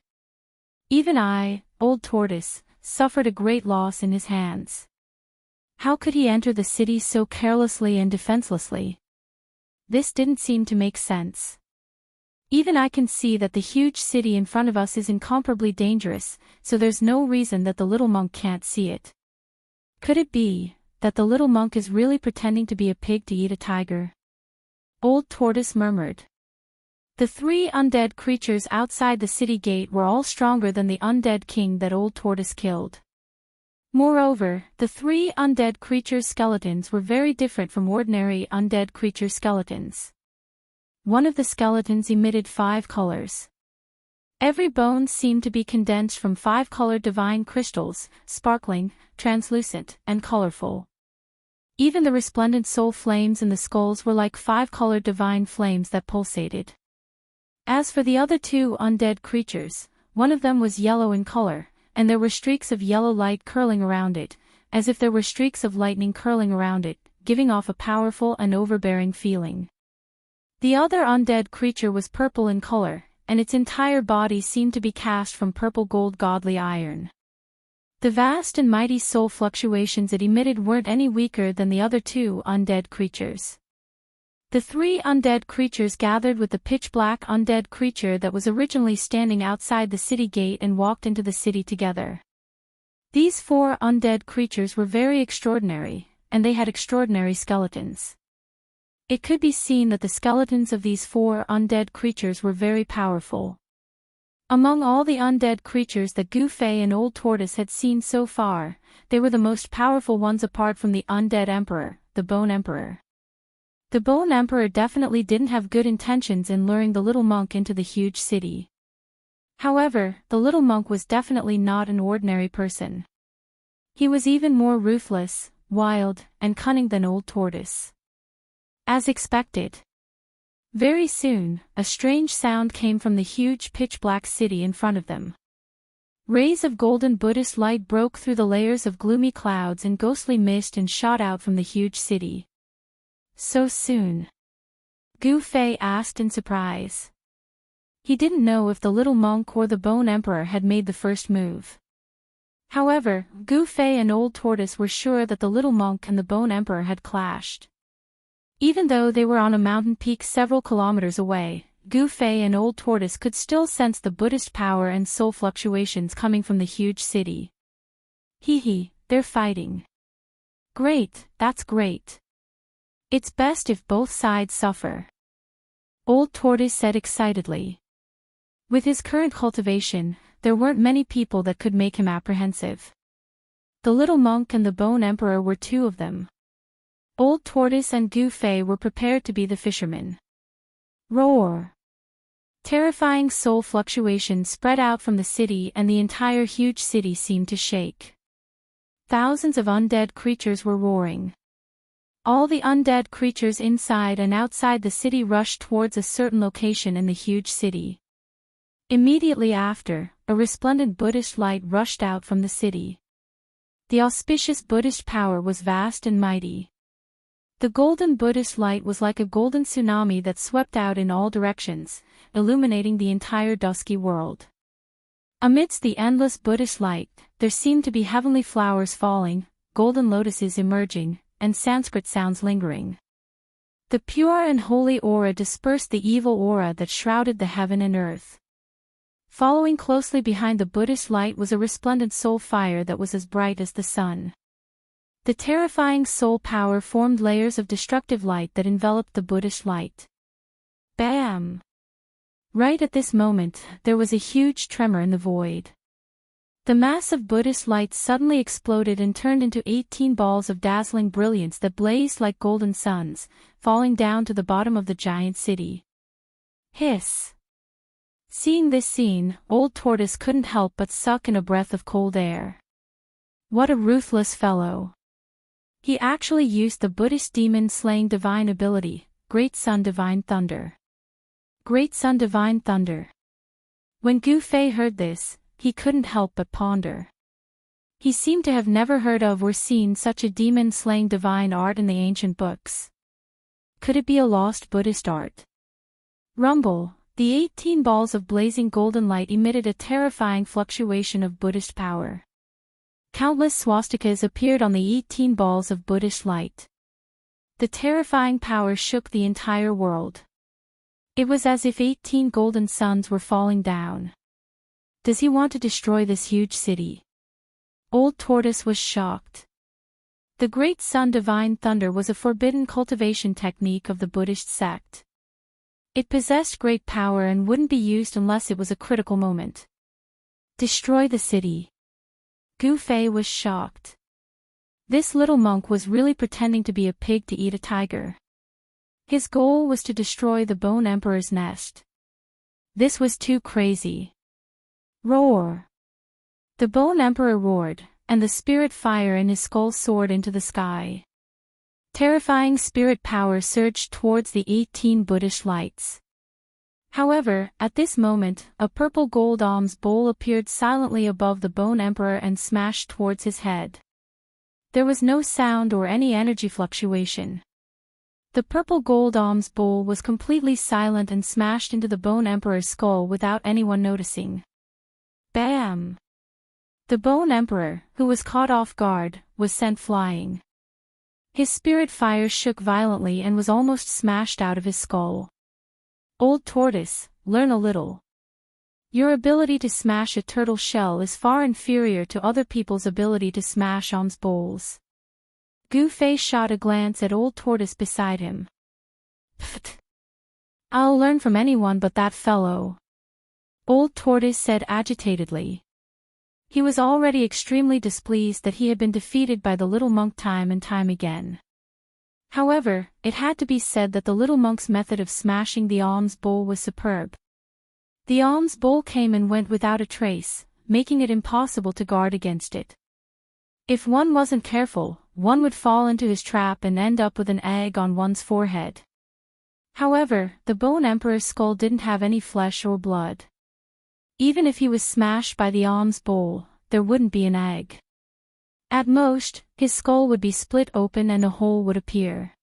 Even I, Old Tortoise, suffered a great loss in his hands. How could he enter the city so carelessly and defenselessly? This didn't seem to make sense. Even I can see that the huge city in front of us is incomparably dangerous, so there's no reason that the little monk can't see it. Could it be that the little monk is really pretending to be a pig to eat a tiger? Old Tortoise murmured. The 3 undead creatures outside the city gate were all stronger than the undead king that Old Tortoise killed. Moreover, the 3 undead creatures' skeletons were very different from ordinary undead creature skeletons. One of the skeletons emitted 5 colors. Every bone seemed to be condensed from 5-colored divine crystals, sparkling, translucent, and colorful. Even the resplendent soul flames in the skulls were like 5-colored divine flames that pulsated. As for the other 2 undead creatures, one of them was yellow in color, and there were streaks of yellow light curling around it, as if there were streaks of lightning curling around it, giving off a powerful and overbearing feeling. The other undead creature was purple in color, and its entire body seemed to be cast from purple gold godly iron. The vast and mighty soul fluctuations it emitted weren't any weaker than the other 2 undead creatures. The 3 undead creatures gathered with the pitch-black undead creature that was originally standing outside the city gate and walked into the city together. These 4 undead creatures were very extraordinary, and they had extraordinary skeletons. It could be seen that the skeletons of these 4 undead creatures were very powerful. Among all the undead creatures that Gu Fei and Old Tortoise had seen so far, they were the most powerful ones apart from the undead emperor, the Bone Emperor. The Bone Emperor definitely didn't have good intentions in luring the little monk into the huge city. However, the little monk was definitely not an ordinary person. He was even more ruthless, wild, and cunning than Old Tortoise. As expected. Very soon, a strange sound came from the huge pitch-black city in front of them. Rays of golden Buddhist light broke through the layers of gloomy clouds and ghostly mist and shot out from the huge city. So soon? Gu Fei asked in surprise. He didn't know if the little monk or the Bone Emperor had made the first move. However, Gu Fei and Old Tortoise were sure that the little monk and the Bone Emperor had clashed. Even though they were on a mountain peak several kilometers away, Gu Fei and Old Tortoise could still sense the Buddhist power and soul fluctuations coming from the huge city. Hee, they're fighting. Great, that's great. It's best if both sides suffer. Old Tortoise said excitedly. With his current cultivation, there weren't many people that could make him apprehensive. The little monk and the Bone Emperor were 2 of them. Old Tortoise and Gu Fei were prepared to be the fishermen. Roar! Terrifying soul fluctuations spread out from the city and the entire huge city seemed to shake. Thousands of undead creatures were roaring. All the undead creatures inside and outside the city rushed towards a certain location in the huge city. Immediately after, a resplendent Buddhist light rushed out from the city. The auspicious Buddhist power was vast and mighty. The golden Buddhist light was like a golden tsunami that swept out in all directions, illuminating the entire dusky world. Amidst the endless Buddhist light, there seemed to be heavenly flowers falling, golden lotuses emerging, and Sanskrit sounds lingering. The pure and holy aura dispersed the evil aura that shrouded the heaven and earth. Following closely behind the Buddhist light was a resplendent soul fire that was as bright as the sun. The terrifying soul power formed layers of destructive light that enveloped the Buddhist light. Bam! Right at this moment, there was a huge tremor in the void. The mass of Buddhist light suddenly exploded and turned into 18 balls of dazzling brilliance that blazed like golden suns, falling down to the bottom of the giant city. Hiss! Seeing this scene, Old Tortoise couldn't help but suck in a breath of cold air. What a ruthless fellow! He actually used the Buddhist demon-slaying divine ability, Great Sun Divine Thunder. Great Sun Divine Thunder. When Gu Fei heard this, he couldn't help but ponder. He seemed to have never heard of or seen such a demon-slaying divine art in the ancient books. Could it be a lost Buddhist art? Rumble, the 18 balls of blazing golden light emitted a terrifying fluctuation of Buddhist power. Countless swastikas appeared on the 18 balls of Buddhist light. The terrifying power shook the entire world. It was as if 18 golden suns were falling down. Does he want to destroy this huge city? Old Tortoise was shocked. The Great Sun Divine Thunder was a forbidden cultivation technique of the Buddhist sect. It possessed great power and wouldn't be used unless it was a critical moment. Destroy the city. Gu Fei was shocked. This little monk was really pretending to be a pig to eat a tiger. His goal was to destroy the Bone Emperor's nest. This was too crazy. Roar! The Bone Emperor roared, and the spirit fire in his skull soared into the sky. Terrifying spirit power surged towards the 18 Buddhist lights. However, at this moment, a purple gold alms bowl appeared silently above the Bone Emperor and smashed towards his head. There was no sound or any energy fluctuation. The purple gold alms bowl was completely silent and smashed into the Bone Emperor's skull without anyone noticing. Bam! The Bone Emperor, who was caught off guard, was sent flying. His spirit fire shook violently and was almost smashed out of his skull. Old tortoise, learn a little. Your ability to smash a turtle shell is far inferior to other people's ability to smash alms bowls. Gu-Fei shot a glance at old tortoise beside him. Pfft! I'll learn from anyone but that fellow. Old tortoise said agitatedly. He was already extremely displeased that he had been defeated by the little monk time and time again. However, it had to be said that the little monk's method of smashing the alms bowl was superb. The alms bowl came and went without a trace, making it impossible to guard against it. If one wasn't careful, one would fall into his trap and end up with an egg on one's forehead. However, the Bone Emperor's skull didn't have any flesh or blood. Even if he was smashed by the alms bowl, there wouldn't be an egg. At most, his skull would be split open and a hole would appear.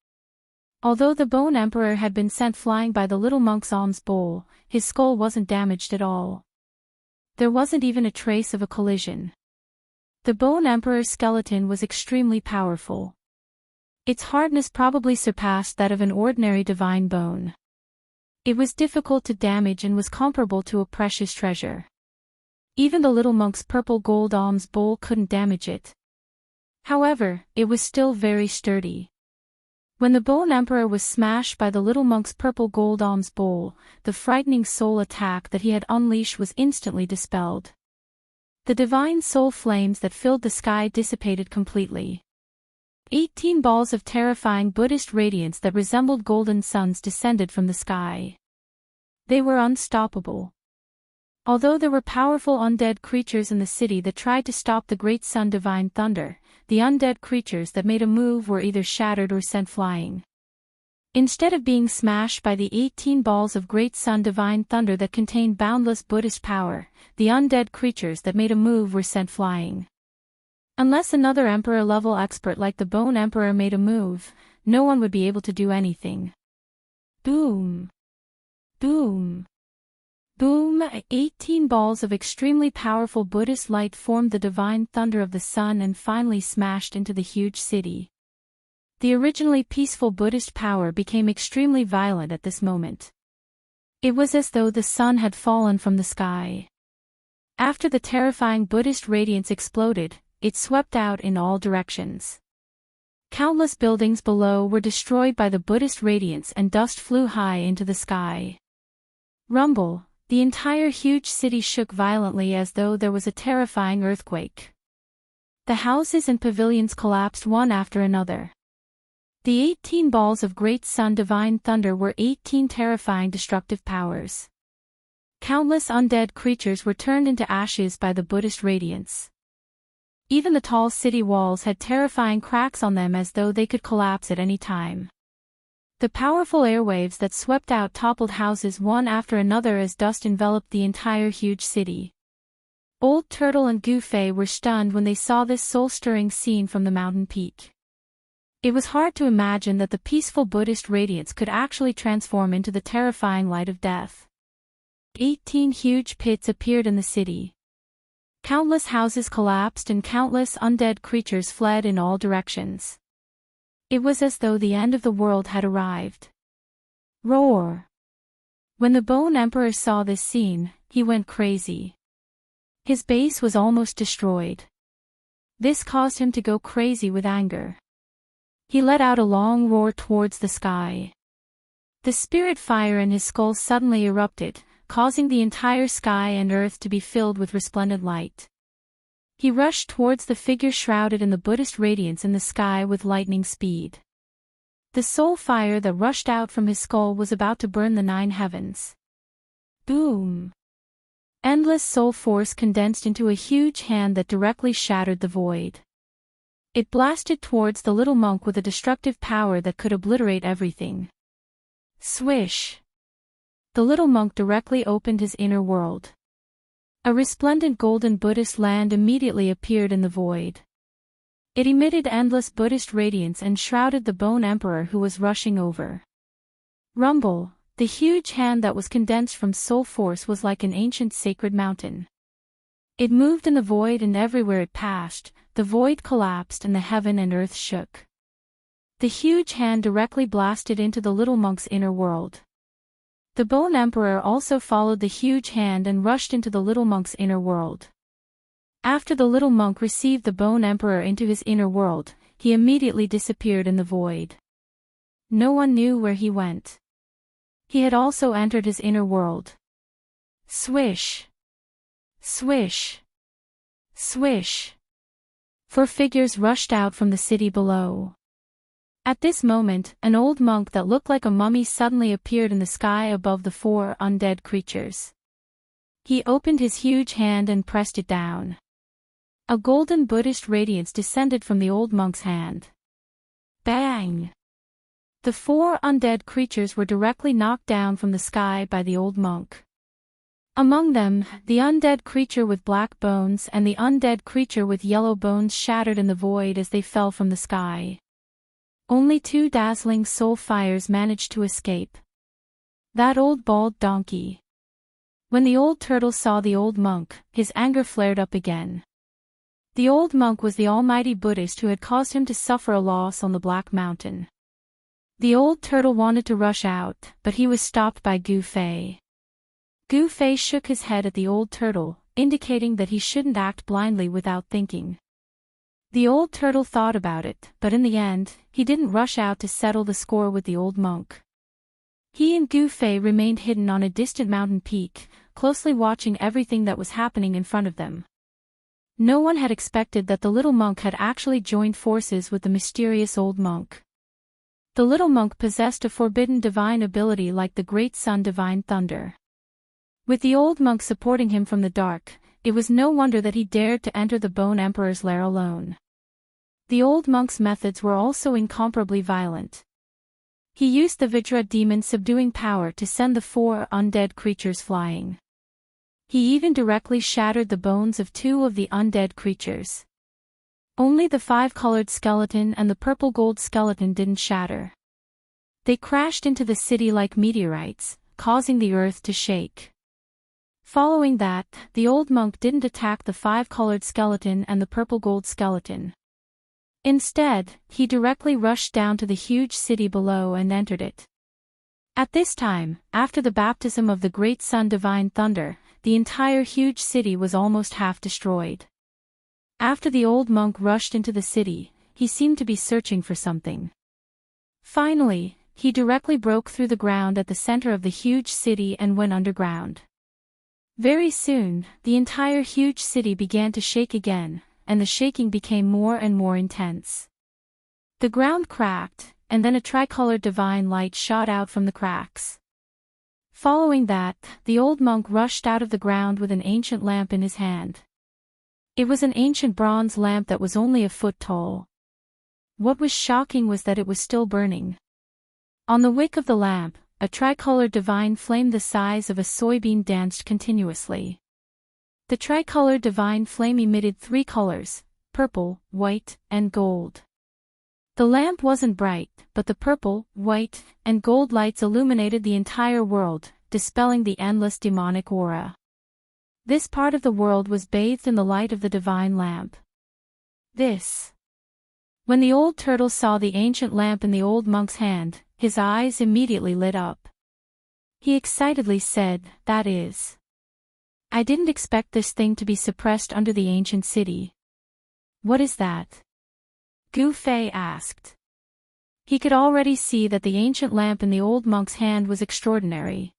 Although the Bone Emperor had been sent flying by the little monk's alms bowl, his skull wasn't damaged at all. There wasn't even a trace of a collision. The Bone Emperor's skeleton was extremely powerful. Its hardness probably surpassed that of an ordinary divine bone. It was difficult to damage and was comparable to a precious treasure. Even the little monk's purple gold alms bowl couldn't damage it. However, it was still very sturdy. When the Bone Emperor was smashed by the little monk's purple gold alms bowl, the frightening soul attack that he had unleashed was instantly dispelled. The divine soul flames that filled the sky dissipated completely. 18 balls of terrifying Buddhist radiance that resembled golden suns descended from the sky. They were unstoppable. Although there were powerful undead creatures in the city that tried to stop the great sun divine thunder, the undead creatures that made a move were either shattered or sent flying. Instead of being smashed by the 18 balls of great sun divine thunder that contained boundless Buddhist power, the undead creatures that made a move were sent flying. Unless another Emperor-level expert like the Bone Emperor made a move, no one would be able to do anything. Boom! Boom! Boom! 18 balls of extremely powerful Buddhist light formed the divine thunder of the sun and finally smashed into the huge city. The originally peaceful Buddhist power became extremely violent at this moment. It was as though the sun had fallen from the sky. After the terrifying Buddhist radiance exploded, it swept out in all directions. Countless buildings below were destroyed by the Buddhist radiance and dust flew high into the sky. Rumble! The entire huge city shook violently as though there was a terrifying earthquake. The houses and pavilions collapsed one after another. The 18 balls of great sun divine thunder were 18 terrifying destructive powers. Countless undead creatures were turned into ashes by the Buddhist radiance. Even the tall city walls had terrifying cracks on them as though they could collapse at any time. The powerful airwaves that swept out toppled houses one after another as dust enveloped the entire huge city. Old Turtle and Gu-Fei were stunned when they saw this soul-stirring scene from the mountain peak. It was hard to imagine that the peaceful Buddhist radiance could actually transform into the terrifying light of death. 18 huge pits appeared in the city. Countless houses collapsed and countless undead creatures fled in all directions. It was as though the end of the world had arrived. Roar! When the Bone Emperor saw this scene, he went crazy. His base was almost destroyed. This caused him to go crazy with anger. He let out a long roar towards the sky. The spirit fire in his skull suddenly erupted, causing the entire sky and earth to be filled with resplendent light. He rushed towards the figure shrouded in the Buddhist radiance in the sky with lightning speed. The soul fire that rushed out from his skull was about to burn the 9 heavens. Boom! Endless soul force condensed into a huge hand that directly shattered the void. It blasted towards the little monk with a destructive power that could obliterate everything. Swish! The little monk directly opened his inner world. A resplendent golden Buddhist land immediately appeared in the void. It emitted endless Buddhist radiance and shrouded the Bone Emperor who was rushing over. Rumble, the huge hand that was condensed from soul force was like an ancient sacred mountain. It moved in the void, and everywhere it passed, the void collapsed and the heaven and earth shook. The huge hand directly blasted into the little monk's inner world. The Bone Emperor also followed the huge hand and rushed into the little monk's inner world. After the little monk received the Bone Emperor into his inner world, he immediately disappeared in the void. No one knew where he went. He had also entered his inner world. Swish! Swish! Swish! 4 figures rushed out from the city below. At this moment, an old monk that looked like a mummy suddenly appeared in the sky above the 4 undead creatures. He opened his huge hand and pressed it down. A golden Buddhist radiance descended from the old monk's hand. Bang! The 4 undead creatures were directly knocked down from the sky by the old monk. Among them, the undead creature with black bones and the undead creature with yellow bones shattered in the void as they fell from the sky. Only 2 dazzling soul fires managed to escape. That old bald donkey. When the old turtle saw the old monk, his anger flared up again. The old monk was the almighty Buddhist who had caused him to suffer a loss on the Black Mountain. The old turtle wanted to rush out, but he was stopped by Gu Fei. Gu Fei shook his head at the old turtle, indicating that he shouldn't act blindly without thinking. The old turtle thought about it, but in the end, he didn't rush out to settle the score with the old monk. He and Gu Fei remained hidden on a distant mountain peak, closely watching everything that was happening in front of them. No one had expected that the little monk had actually joined forces with the mysterious old monk. The little monk possessed a forbidden divine ability like the great sun divine thunder. With the old monk supporting him from the dark, it was no wonder that he dared to enter the Bone Emperor's lair alone. The old monk's methods were also incomparably violent. He used the Vajra demon subduing power to send the 4 undead creatures flying. He even directly shattered the bones of 2 of the undead creatures. Only the 5-colored skeleton and the purple gold skeleton didn't shatter. They crashed into the city like meteorites, causing the earth to shake. Following that, the old monk didn't attack the 5-colored skeleton and the purple gold skeleton. Instead, he directly rushed down to the huge city below and entered it. At this time, after the baptism of the great sun divine thunder, the entire huge city was almost half destroyed. After the old monk rushed into the city, he seemed to be searching for something. Finally, he directly broke through the ground at the center of the huge city and went underground. Very soon, the entire huge city began to shake again, and the shaking became more and more intense. The ground cracked, and then a tricolored divine light shot out from the cracks. Following that, the old monk rushed out of the ground with an ancient lamp in his hand. It was an ancient bronze lamp that was only a foot tall. What was shocking was that it was still burning. On the wick of the lamp, a tricolored divine flame the size of a soybean danced continuously. The tricolored divine flame emitted 3 colors: purple, white, and gold. The lamp wasn't bright, but the purple, white, and gold lights illuminated the entire world, dispelling the endless demonic aura. This part of the world was bathed in the light of the divine lamp. When the old turtle saw the ancient lamp in the old monk's hand, his eyes immediately lit up. He excitedly said, "That is. I didn't expect this thing to be suppressed under the ancient city." "What is that?" Gu Fei asked. He could already see that the ancient lamp in the old monk's hand was extraordinary.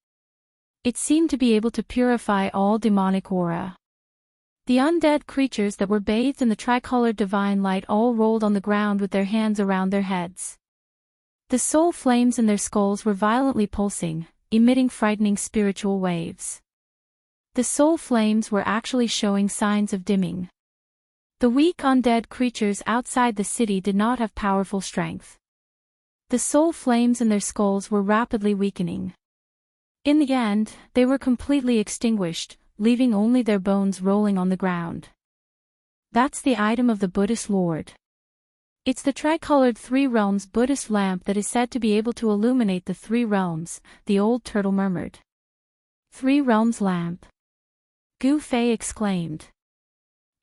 It seemed to be able to purify all demonic aura. The undead creatures that were bathed in the tricolored divine light all rolled on the ground with their hands around their heads. The soul flames in their skulls were violently pulsing, emitting frightening spiritual waves. The soul flames were actually showing signs of dimming. The weak undead creatures outside the city did not have powerful strength. The soul flames in their skulls were rapidly weakening. In the end, they were completely extinguished, leaving only their bones rolling on the ground. That's the item of the Buddhist Lord. It's the tricolored Three Realms Buddhist lamp that is said to be able to illuminate the three realms, the old turtle murmured. Three Realms lamp. Gu Fei exclaimed.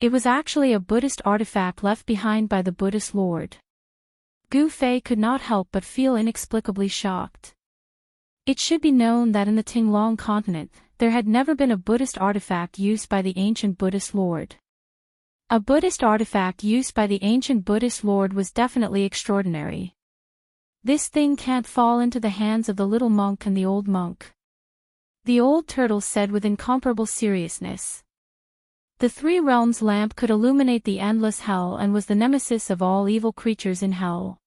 It was actually a Buddhist artifact left behind by the Buddhist Lord. Gu Fei could not help but feel inexplicably shocked. It should be known that in the Tinglong continent, there had never been a Buddhist artifact used by the ancient Buddhist Lord. A Buddhist artifact used by the ancient Buddhist Lord was definitely extraordinary. This thing can't fall into the hands of the little monk and the old monk. The old turtle said with incomparable seriousness. The Three Realms lamp could illuminate the endless hell and was the nemesis of all evil creatures in hell.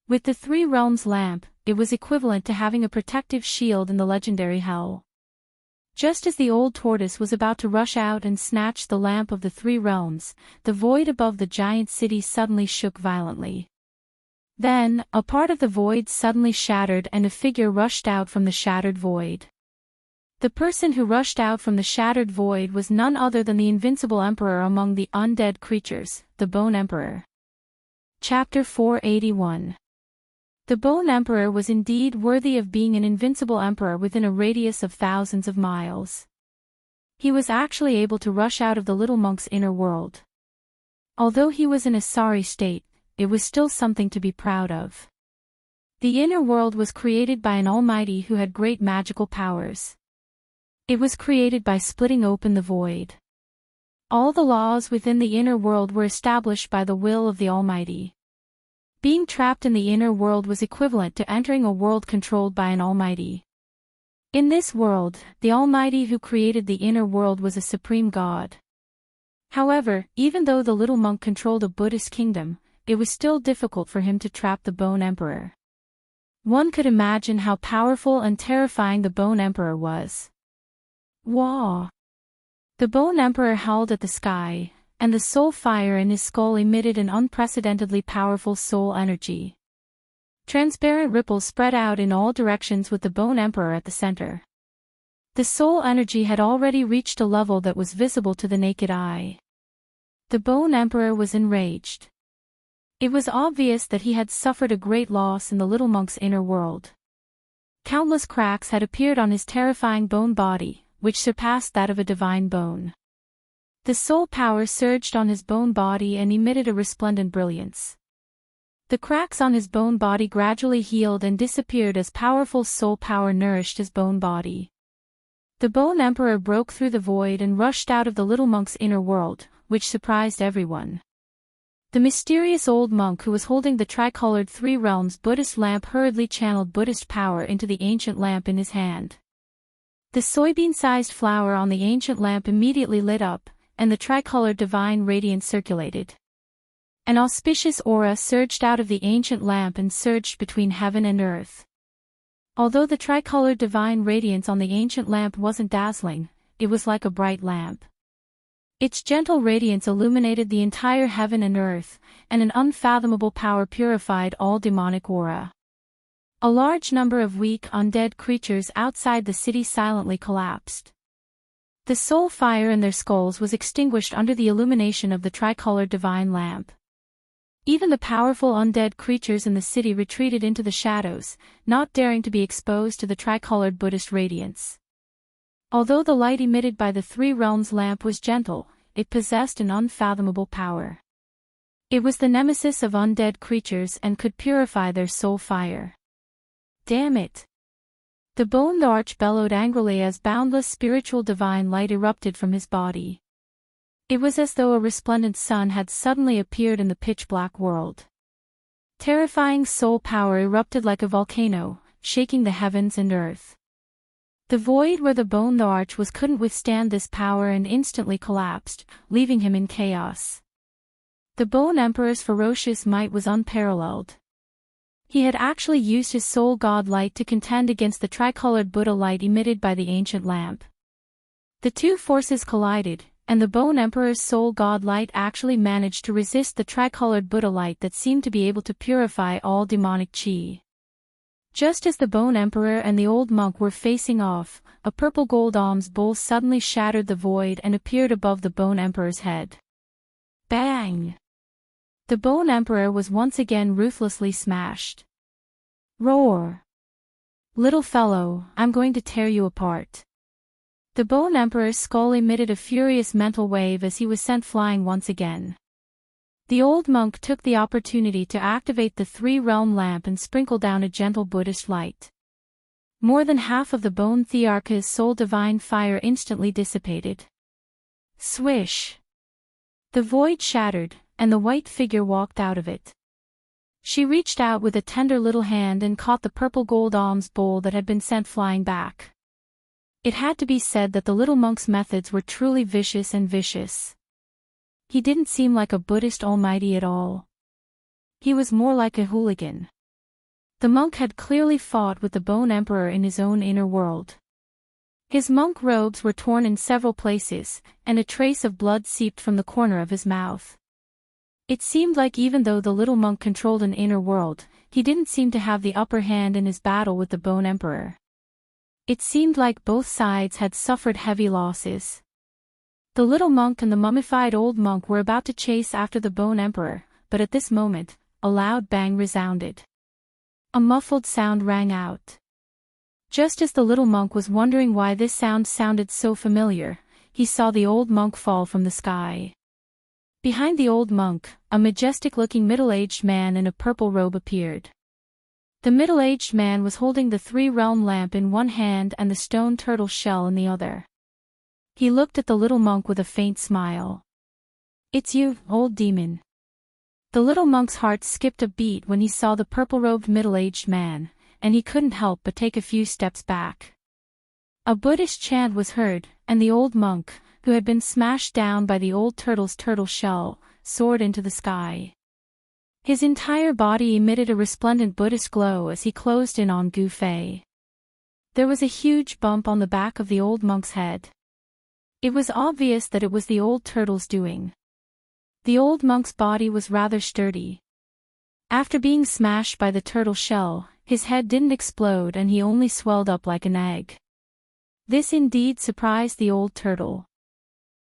With the Three Realms lamp, it was equivalent to having a protective shield in the legendary hell. Just as the old tortoise was about to rush out and snatch the lamp of the Three Realms, the void above the giant city suddenly shook violently. Then, a part of the void suddenly shattered and a figure rushed out from the shattered void. The person who rushed out from the shattered void was none other than the invincible emperor among the undead creatures, the Bone Emperor. Chapter 481. The Bone Emperor was indeed worthy of being an invincible emperor within a radius of thousands of miles. He was actually able to rush out of the little monk's inner world. Although he was in a sorry state, it was still something to be proud of. The inner world was created by an almighty who had great magical powers. It was created by splitting open the void. All the laws within the inner world were established by the will of the Almighty. Being trapped in the inner world was equivalent to entering a world controlled by an almighty. In this world, the Almighty who created the inner world was a supreme god. However, even though the little monk controlled a Buddhist kingdom, it was still difficult for him to trap the Bone Emperor. One could imagine how powerful and terrifying the Bone Emperor was. Wah! The Bone Emperor howled at the sky, and the soul fire in his skull emitted an unprecedentedly powerful soul energy. Transparent ripples spread out in all directions with the Bone Emperor at the center. The soul energy had already reached a level that was visible to the naked eye. The Bone Emperor was enraged. It was obvious that he had suffered a great loss in the little monk's inner world. Countless cracks had appeared on his terrifying bone body, which surpassed that of a divine bone. The soul power surged on his bone body and emitted a resplendent brilliance. The cracks on his bone body gradually healed and disappeared as powerful soul power nourished his bone body. The Bone Emperor broke through the void and rushed out of the little monk's inner world, which surprised everyone. The mysterious old monk who was holding the tricolored Three Realms Buddhist lamp hurriedly channeled Buddhist power into the ancient lamp in his hand. The soybean-sized flower on the ancient lamp immediately lit up, and the tricolored divine radiance circulated. An auspicious aura surged out of the ancient lamp and surged between heaven and earth. Although the tricolored divine radiance on the ancient lamp wasn't dazzling, it was like a bright lamp. Its gentle radiance illuminated the entire heaven and earth, and an unfathomable power purified all demonic aura. A large number of weak undead creatures outside the city silently collapsed. The soul fire in their skulls was extinguished under the illumination of the tricolored divine lamp. Even the powerful undead creatures in the city retreated into the shadows, not daring to be exposed to the tricolored Buddhist radiance. Although the light emitted by the Three Realms lamp was gentle, it possessed an unfathomable power. It was the nemesis of undead creatures and could purify their soul fire. Damn it! The Bone Arch bellowed angrily as boundless spiritual divine light erupted from his body. It was as though a resplendent sun had suddenly appeared in the pitch-black world. Terrifying soul power erupted like a volcano, shaking the heavens and earth. The void where the Bone Arch was couldn't withstand this power and instantly collapsed, leaving him in chaos. The Bone Emperor's ferocious might was unparalleled. He had actually used his soul god light to contend against the tricolored Buddha light emitted by the ancient lamp. The two forces collided, and the Bone Emperor's soul god light actually managed to resist the tricolored Buddha light that seemed to be able to purify all demonic chi. Just as the Bone Emperor and the old monk were facing off, a purple gold alms bowl suddenly shattered the void and appeared above the Bone Emperor's head. Bang! The Bone Emperor was once again ruthlessly smashed. Roar! Little fellow, I'm going to tear you apart. The Bone Emperor's skull emitted a furious mental wave as he was sent flying once again. The old monk took the opportunity to activate the three-realm lamp and sprinkle down a gentle Buddhist light. More than half of the Bone Thearcha's soul divine fire instantly dissipated. Swish! The void shattered, and the white figure walked out of it. She reached out with a tender little hand and caught the purple gold alms bowl that had been sent flying back. It had to be said that the little monk's methods were truly vicious and vicious. He didn't seem like a Buddhist almighty at all. He was more like a hooligan. The monk had clearly fought with the Bone Emperor in his own inner world. His monk robes were torn in several places, and a trace of blood seeped from the corner of his mouth. It seemed like even though the little monk controlled an inner world, he didn't seem to have the upper hand in his battle with the Bone Emperor. It seemed like both sides had suffered heavy losses. The little monk and the mummified old monk were about to chase after the Bone Emperor, but at this moment, a loud bang resounded. A muffled sound rang out. Just as the little monk was wondering why this sound sounded so familiar, he saw the old monk fall from the sky. Behind the old monk, a majestic-looking middle-aged man in a purple robe appeared. The middle-aged man was holding the three-realm lamp in one hand and the stone turtle shell in the other. He looked at the little monk with a faint smile. "It's you, old demon." The little monk's heart skipped a beat when he saw the purple-robed middle-aged man, and he couldn't help but take a few steps back. A Buddhist chant was heard, and the old monk, who had been smashed down by the old turtle's turtle shell, soared into the sky. His entire body emitted a resplendent Buddhist glow as he closed in on Gu Fei. There was a huge bump on the back of the old monk's head. It was obvious that it was the old turtle's doing. The old monk's body was rather sturdy. After being smashed by the turtle shell, his head didn't explode and he only swelled up like an egg. This indeed surprised the old turtle.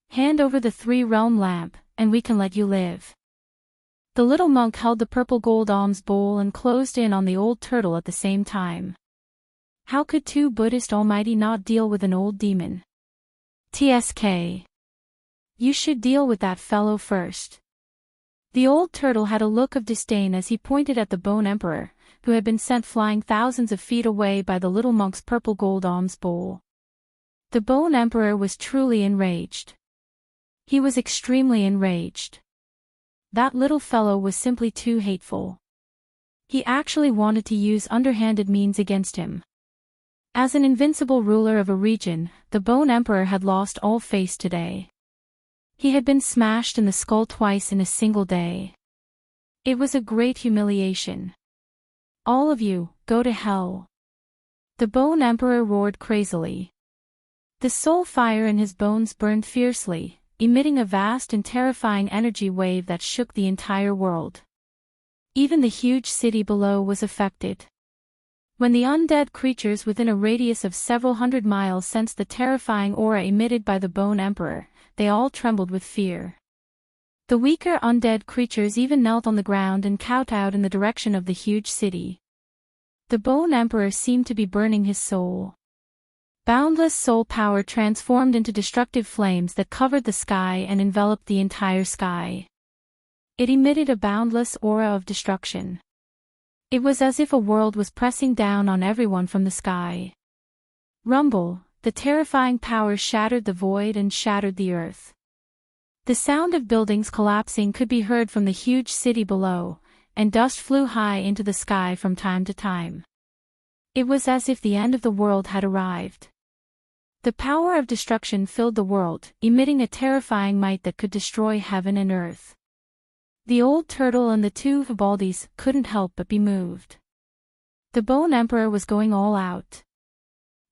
"Hand over the three-realm lamp, and we can let you live." The little monk held the purple gold alms bowl and closed in on the old turtle at the same time. How could two Buddhist almighty not deal with an old demon? "TSK. You should deal with that fellow first." The old turtle had a look of disdain as he pointed at the Bone Emperor, who had been sent flying thousands of feet away by the little monk's purple gold alms bowl. The Bone Emperor was truly enraged. He was extremely enraged. That little fellow was simply too hateful. He actually wanted to use underhanded means against him. As an invincible ruler of a region, the Bone Emperor had lost all face today. He had been smashed in the skull twice in a single day. It was a great humiliation. "All of you, go to hell." The Bone Emperor roared crazily. The soul fire in his bones burned fiercely, emitting a vast and terrifying energy wave that shook the entire world. Even the huge city below was affected. When the undead creatures within a radius of several hundred miles sensed the terrifying aura emitted by the Bone Emperor, they all trembled with fear. The weaker undead creatures even knelt on the ground and kowtowed in the direction of the huge city. The Bone Emperor seemed to be burning his soul. Boundless soul power transformed into destructive flames that covered the sky and enveloped the entire sky. It emitted a boundless aura of destruction. It was as if a world was pressing down on everyone from the sky. Rumble, the terrifying power shattered the void and shattered the earth. The sound of buildings collapsing could be heard from the huge city below, and dust flew high into the sky from time to time. It was as if the end of the world had arrived. The power of destruction filled the world, emitting a terrifying might that could destroy heaven and earth. The old turtle and the two Vibaldis couldn't help but be moved. The Bone Emperor was going all out.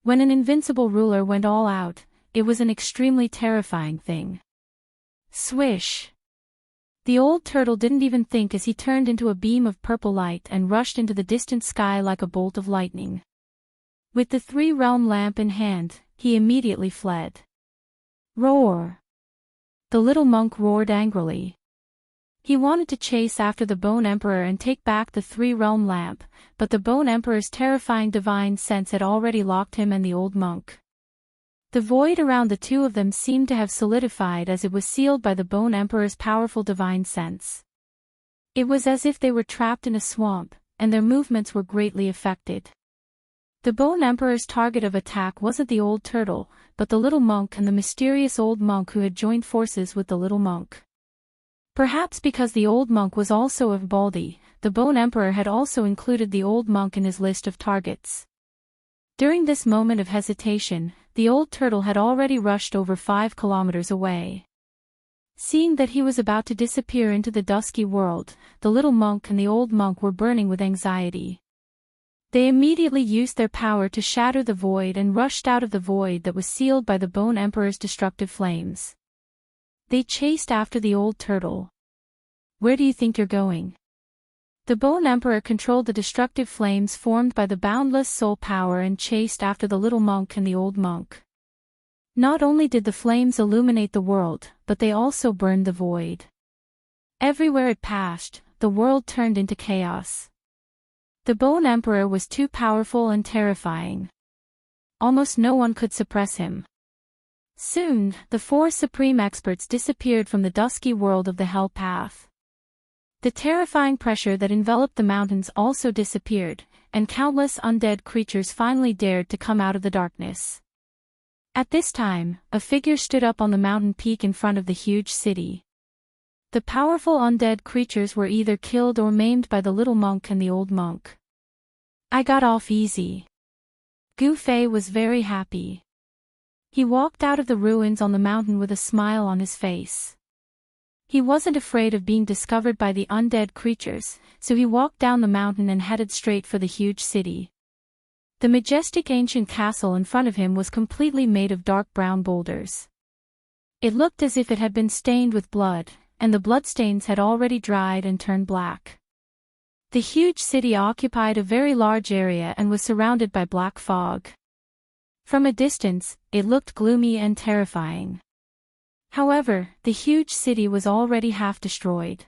When an invincible ruler went all out, it was an extremely terrifying thing. Swish! The old turtle didn't even think as he turned into a beam of purple light and rushed into the distant sky like a bolt of lightning. With the three-realm lamp in hand, he immediately fled. Roar! The little monk roared angrily. He wanted to chase after the Bone Emperor and take back the three-realm lamp, but the Bone Emperor's terrifying divine sense had already locked him and the old monk. The void around the two of them seemed to have solidified as it was sealed by the Bone Emperor's powerful divine sense. It was as if they were trapped in a swamp, and their movements were greatly affected. The Bone Emperor's target of attack wasn't the old turtle, but the little monk and the mysterious old monk who had joined forces with the little monk. Perhaps because the old monk was also of Baldi, the Bone Emperor had also included the old monk in his list of targets. During this moment of hesitation, the old turtle had already rushed over 5 kilometers away. Seeing that he was about to disappear into the dusky world, the little monk and the old monk were burning with anxiety. They immediately used their power to shatter the void and rushed out of the void that was sealed by the Bone Emperor's destructive flames. They chased after the old turtle. Where do you think you're going? The Bone Emperor controlled the destructive flames formed by the boundless soul power and chased after the little monk and the old monk. Not only did the flames illuminate the world, but they also burned the void. Everywhere it passed, the world turned into chaos. The Bone Emperor was too powerful and terrifying. Almost no one could suppress him. Soon, the 4 supreme experts disappeared from the dusky world of the Hell Path. The terrifying pressure that enveloped the mountains also disappeared, and countless undead creatures finally dared to come out of the darkness. At this time, a figure stood up on the mountain peak in front of the huge city. The powerful undead creatures were either killed or maimed by the little monk and the old monk. I got off easy. Gu Fei was very happy. He walked out of the ruins on the mountain with a smile on his face. He wasn't afraid of being discovered by the undead creatures, so he walked down the mountain and headed straight for the huge city. The majestic ancient castle in front of him was completely made of dark brown boulders. It looked as if it had been stained with blood, and the bloodstains had already dried and turned black. The huge city occupied a very large area and was surrounded by black fog. From a distance, it looked gloomy and terrifying. However, the huge city was already half destroyed.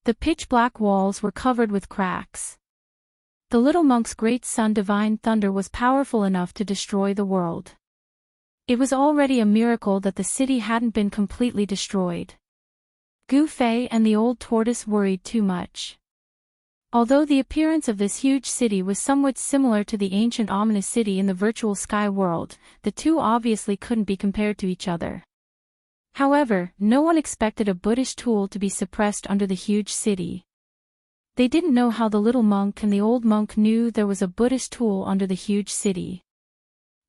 The pitch-black walls were covered with cracks. The little monk's great son Divine Thunder was powerful enough to destroy the world. It was already a miracle that the city hadn't been completely destroyed. Gu Fei and the old tortoise worried too much. Although the appearance of this huge city was somewhat similar to the ancient ominous city in the virtual sky world, the two obviously couldn't be compared to each other. However, no one expected a Buddhist tool to be suppressed under the huge city. They didn't know how the little monk and the old monk knew there was a Buddhist tool under the huge city.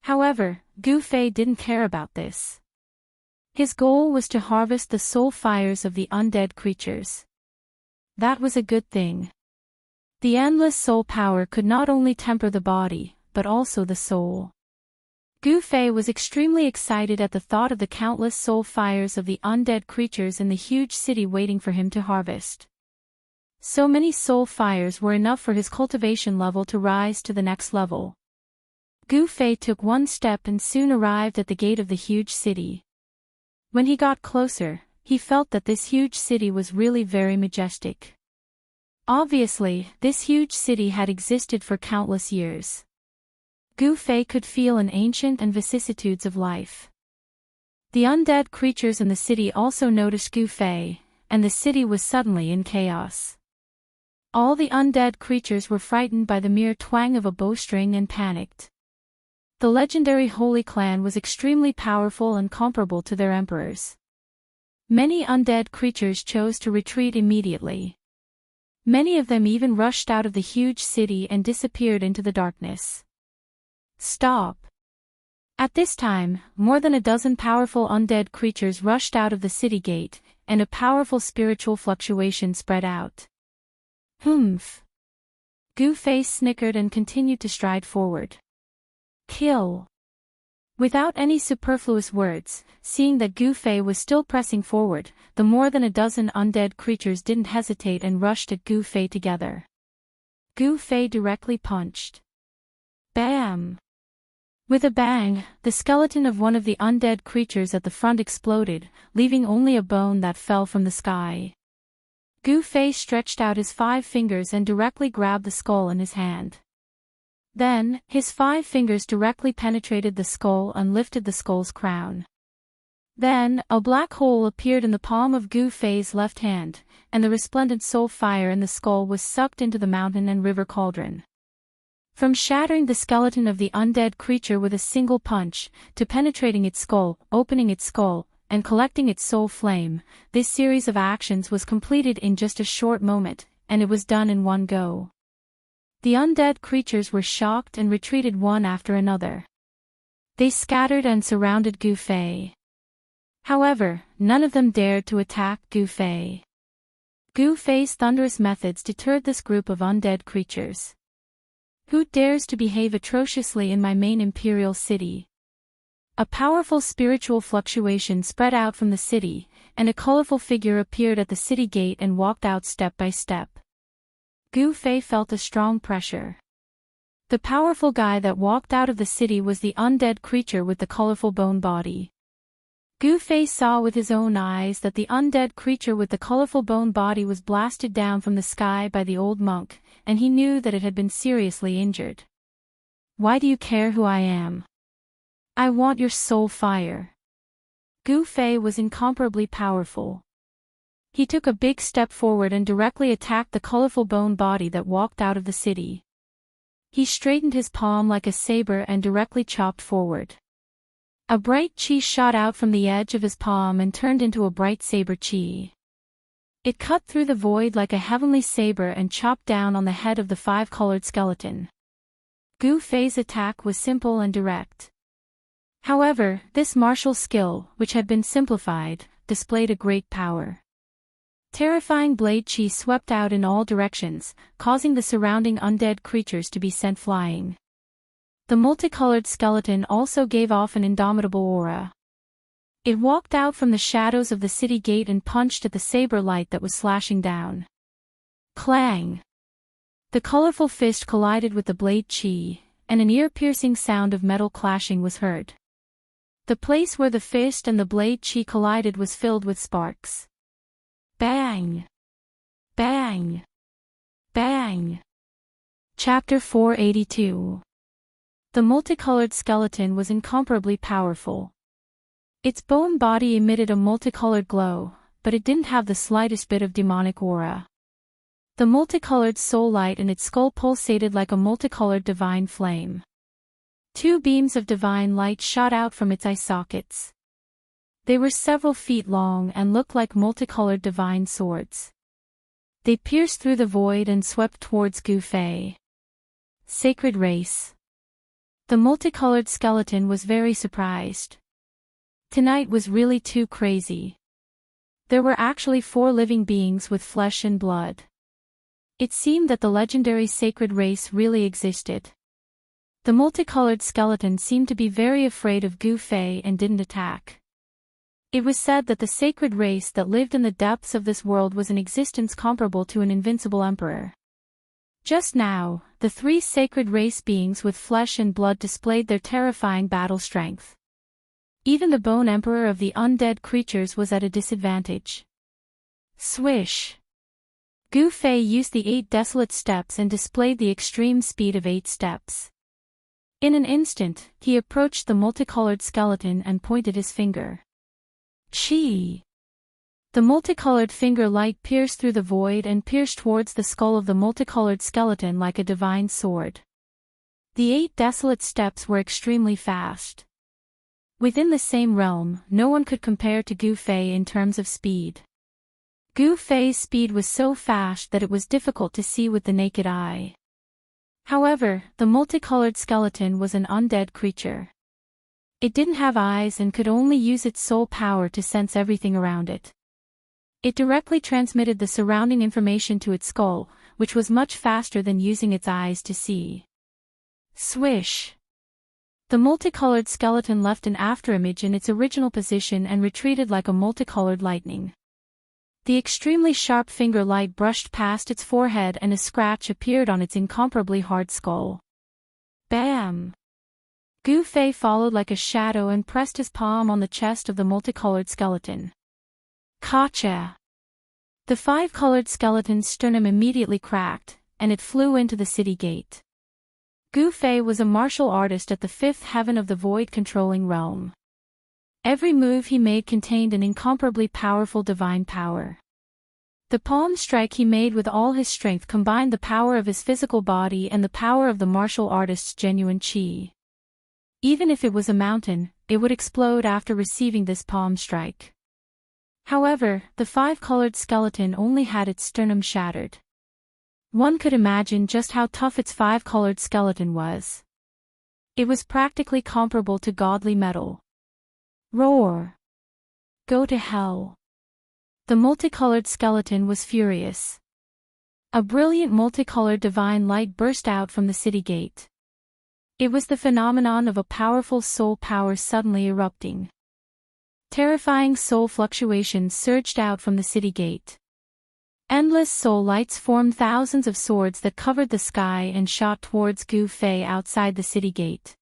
However, Gu Fei didn't care about this. His goal was to harvest the soul fires of the undead creatures. That was a good thing. The endless soul power could not only temper the body, but also the soul. Gu Fei was extremely excited at the thought of the countless soul fires of the undead creatures in the huge city waiting for him to harvest. So many soul fires were enough for his cultivation level to rise to the next level. Gu Fei took one step and soon arrived at the gate of the huge city. When he got closer, he felt that this huge city was really very majestic. Obviously, this huge city had existed for countless years. Gu Fei could feel an ancient and vicissitudes of life. The undead creatures in the city also noticed Gu Fei, and the city was suddenly in chaos. All the undead creatures were frightened by the mere twang of a bowstring and panicked. The legendary Holy Clan was extremely powerful and comparable to their emperors. Many undead creatures chose to retreat immediately. Many of them even rushed out of the huge city and disappeared into the darkness. Stop! At this time, more than a dozen powerful undead creatures rushed out of the city gate, and a powerful spiritual fluctuation spread out. Humph! Gu Fei snickered and continued to stride forward. Kill! Without any superfluous words, seeing that Gu Fei was still pressing forward, the more than a dozen undead creatures didn't hesitate and rushed at Gu Fei together. Gu Fei directly punched. Bam! With a bang, the skeleton of one of the undead creatures at the front exploded, leaving only a bone that fell from the sky. Gu Fei stretched out his 5 fingers and directly grabbed the skull in his hand. Then, his 5 fingers directly penetrated the skull and lifted the skull's crown. Then, a black hole appeared in the palm of Gu Fei's left hand, and the resplendent soul fire in the skull was sucked into the mountain and river cauldron. From shattering the skeleton of the undead creature with a single punch, to penetrating its skull, opening its skull, and collecting its soul flame, this series of actions was completed in just a short moment, and it was done in one go. The undead creatures were shocked and retreated one after another. They scattered and surrounded Gu Fei. However, none of them dared to attack Gu Fei. Gu Fei's thunderous methods deterred this group of undead creatures. Who dares to behave atrociously in my main imperial city? A powerful spiritual fluctuation spread out from the city, and a colorful figure appeared at the city gate and walked out step by step. Gu Fei felt a strong pressure. The powerful guy that walked out of the city was the undead creature with the colorful bone body. Gu Fei saw with his own eyes that the undead creature with the colorful bone body was blasted down from the sky by the old monk, and he knew that it had been seriously injured. Why do you care who I am? I want your soul fire. Gu Fei was incomparably powerful. He took a big step forward and directly attacked the colorful bone body that walked out of the city. He straightened his palm like a saber and directly chopped forward. A bright chi shot out from the edge of his palm and turned into a bright saber chi. It cut through the void like a heavenly saber and chopped down on the head of the 5-colored skeleton. Gu Fei's attack was simple and direct. However, this martial skill, which had been simplified, displayed a great power. Terrifying blade chi swept out in all directions, causing the surrounding undead creatures to be sent flying. The multicolored skeleton also gave off an indomitable aura. It walked out from the shadows of the city gate and punched at the saber light that was slashing down. Clang! The colorful fist collided with the blade chi, and an ear-piercing sound of metal clashing was heard. The place where the fist and the blade chi collided was filled with sparks. Bang! Bang! Bang! Chapter 482. The multicolored skeleton was incomparably powerful. Its bone body emitted a multicolored glow, but it didn't have the slightest bit of demonic aura. The multicolored soul light in its skull pulsated like a multicolored divine flame. 2 beams of divine light shot out from its eye sockets. They were several feet long and looked like multicolored divine swords. They pierced through the void and swept towards Gu Fei. Sacred race. The multicolored skeleton was very surprised. Tonight was really too crazy. There were actually 4 living beings with flesh and blood. It seemed that the legendary sacred race really existed. The multicolored skeleton seemed to be very afraid of Gu Fei and didn't attack. It was said that the sacred race that lived in the depths of this world was an existence comparable to an invincible emperor. Just now, the 3 sacred race beings with flesh and blood displayed their terrifying battle strength. Even the bone emperor of the undead creatures was at a disadvantage. Swish! Gu Fei used the 8 desolate steps and displayed the extreme speed of 8 steps. In an instant, he approached the multicolored skeleton and pointed his finger. Chi! The multicolored finger light pierced through the void and pierced towards the skull of the multicolored skeleton like a divine sword. The 8 desolate steps were extremely fast. Within the same realm, no one could compare to Gu Fei in terms of speed. Gu Fei's speed was so fast that it was difficult to see with the naked eye. However, the multicolored skeleton was an undead creature. It didn't have eyes and could only use its soul power to sense everything around it. It directly transmitted the surrounding information to its skull, which was much faster than using its eyes to see. Swish! The multicolored skeleton left an afterimage in its original position and retreated like a multicolored lightning. The extremely sharp finger light brushed past its forehead and a scratch appeared on its incomparably hard skull. Bam! Gu Fei followed like a shadow and pressed his palm on the chest of the multicolored skeleton. Gotcha! The five-colored skeleton's sternum immediately cracked, and it flew into the city gate. Gu Fei was a martial artist at the fifth heaven of the void-controlling realm. Every move he made contained an incomparably powerful divine power. The palm strike he made with all his strength combined the power of his physical body and the power of the martial artist's genuine qi. Even if it was a mountain, it would explode after receiving this palm strike. However, the five-colored skeleton only had its sternum shattered. One could imagine just how tough its five-colored skeleton was. It was practically comparable to godly metal. Roar! Go to hell! The multicolored skeleton was furious. A brilliant multicolored divine light burst out from the city gate. It was the phenomenon of a powerful soul power suddenly erupting. Terrifying soul fluctuations surged out from the city gate. Endless soul lights formed thousands of swords that covered the sky and shot towards Gu Fei outside the city gate.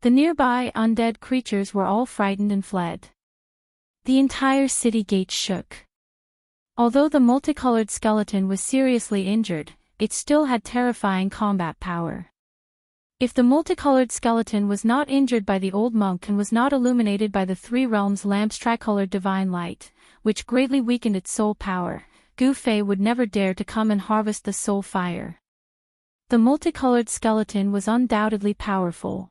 The nearby undead creatures were all frightened and fled. The entire city gate shook. Although the multicolored skeleton was seriously injured, it still had terrifying combat power. If the multicolored skeleton was not injured by the old monk and was not illuminated by the three realms' lamp's tricolored divine light, which greatly weakened its soul power, Gu Fei would never dare to come and harvest the soul fire. The multicolored skeleton was undoubtedly powerful.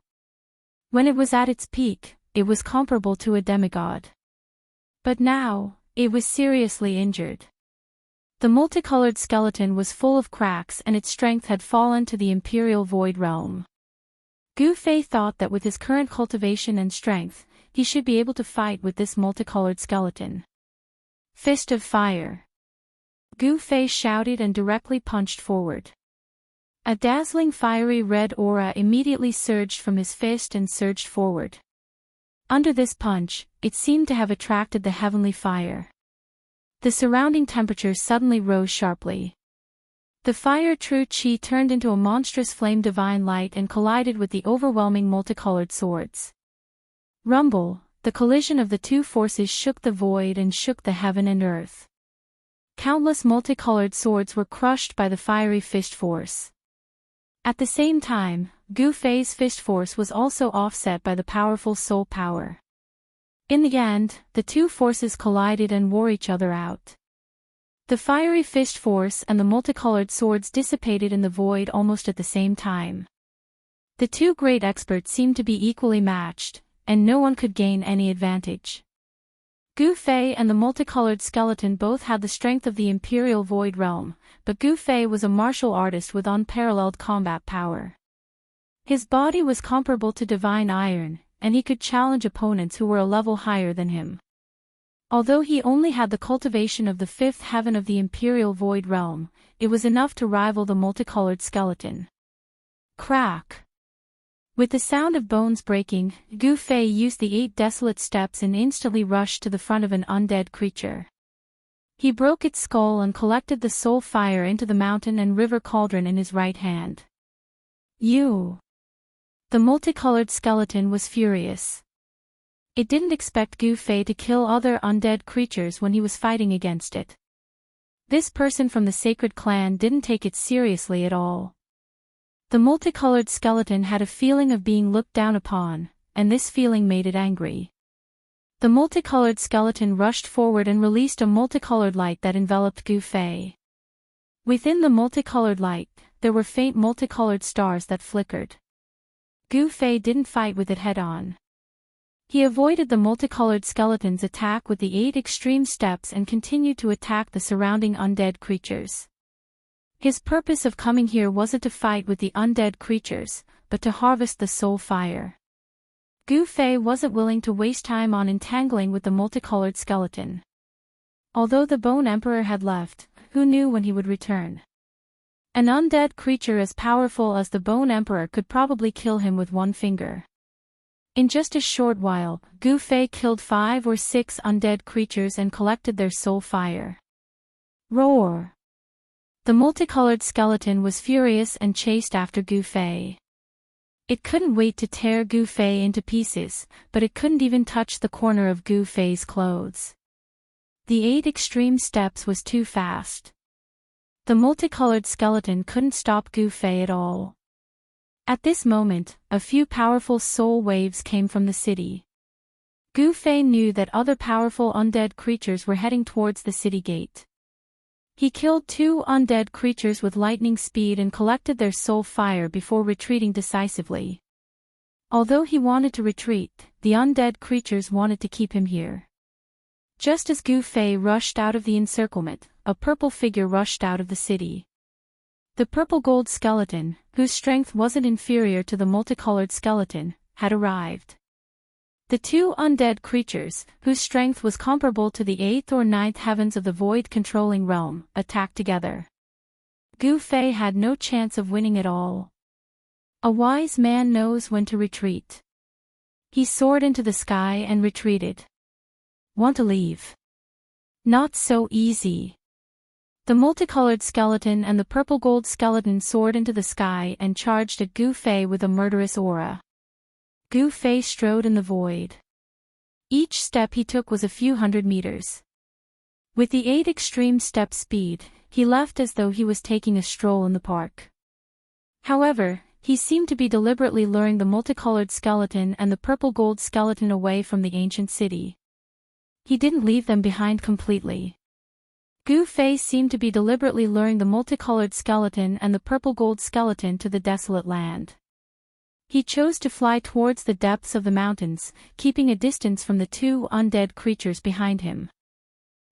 When it was at its peak, it was comparable to a demigod. But now, it was seriously injured. The multicolored skeleton was full of cracks and its strength had fallen to the imperial void realm. Gu Fei thought that with his current cultivation and strength, he should be able to fight with this multicolored skeleton. Fist of Fire! Gu Fei shouted and directly punched forward. A dazzling fiery red aura immediately surged from his fist and surged forward. Under this punch, it seemed to have attracted the heavenly fire. The surrounding temperature suddenly rose sharply. The fire true qi turned into a monstrous flame divine light and collided with the overwhelming multicolored swords. Rumble, the collision of the two forces shook the void and shook the heaven and earth. Countless multicolored swords were crushed by the fiery fist force. At the same time, Gu Fei's fist force was also offset by the powerful soul power. In the end, the two forces collided and wore each other out. The fiery fist force and the multicolored swords dissipated in the void almost at the same time. The two great experts seemed to be equally matched, and no one could gain any advantage. Gu Fei and the multicolored skeleton both had the strength of the imperial void realm, but Gu Fei was a martial artist with unparalleled combat power. His body was comparable to divine iron, and he could challenge opponents who were a level higher than him. Although he only had the cultivation of the fifth heaven of the imperial void realm, it was enough to rival the multicolored skeleton. Crack! With the sound of bones breaking, Gu Fei used the 8 desolate steps and instantly rushed to the front of an undead creature. He broke its skull and collected the soul fire into the mountain and river cauldron in his right hand. You! The multicolored skeleton was furious. It didn't expect Gu Fei to kill other undead creatures when he was fighting against it. This person from the sacred clan didn't take it seriously at all. The multicolored skeleton had a feeling of being looked down upon, and this feeling made it angry. The multicolored skeleton rushed forward and released a multicolored light that enveloped Gu Fei. Within the multicolored light, there were faint multicolored stars that flickered. Gu Fei didn't fight with it head-on. He avoided the multicolored skeleton's attack with the 8 extreme steps and continued to attack the surrounding undead creatures. His purpose of coming here wasn't to fight with the undead creatures, but to harvest the soul fire. Gu Fei wasn't willing to waste time on entangling with the multicolored skeleton. Although the Bone Emperor had left, who knew when he would return? An undead creature as powerful as the Bone Emperor could probably kill him with one finger. In just a short while, Gu Fei killed 5 or 6 undead creatures and collected their soul fire. Roar! The multicolored skeleton was furious and chased after Gu Fei. It couldn't wait to tear Gu Fei into pieces, but it couldn't even touch the corner of Gu Fei's clothes. The 8 extreme steps was too fast. The multicolored skeleton couldn't stop Gu Fei at all. At this moment, a few powerful soul waves came from the city. Gu Fei knew that other powerful undead creatures were heading towards the city gate. He killed 2 undead creatures with lightning speed and collected their soul fire before retreating decisively. Although he wanted to retreat, the undead creatures wanted to keep him here. Just as Gu Fei rushed out of the encirclement, a purple figure rushed out of the city. The purple-gold skeleton, whose strength wasn't inferior to the multicolored skeleton, had arrived. The 2 undead creatures, whose strength was comparable to the 8th or 9th heavens of the void-controlling realm, attacked together. Gu Fei had no chance of winning at all. A wise man knows when to retreat. He soared into the sky and retreated. Want to leave? Not so easy. The multicolored skeleton and the purple-gold skeleton soared into the sky and charged at Gu Fei with a murderous aura. Gu Fei strode in the void. Each step he took was a few hundred meters. With the 8 extreme step speed, he left as though he was taking a stroll in the park. However, he seemed to be deliberately luring the multicolored skeleton and the purple-gold skeleton away from the ancient city. He didn't leave them behind completely. Gu Fei seemed to be deliberately luring the multicolored skeleton and the purple-gold skeleton to the desolate land. He chose to fly towards the depths of the mountains, keeping a distance from the 2 undead creatures behind him.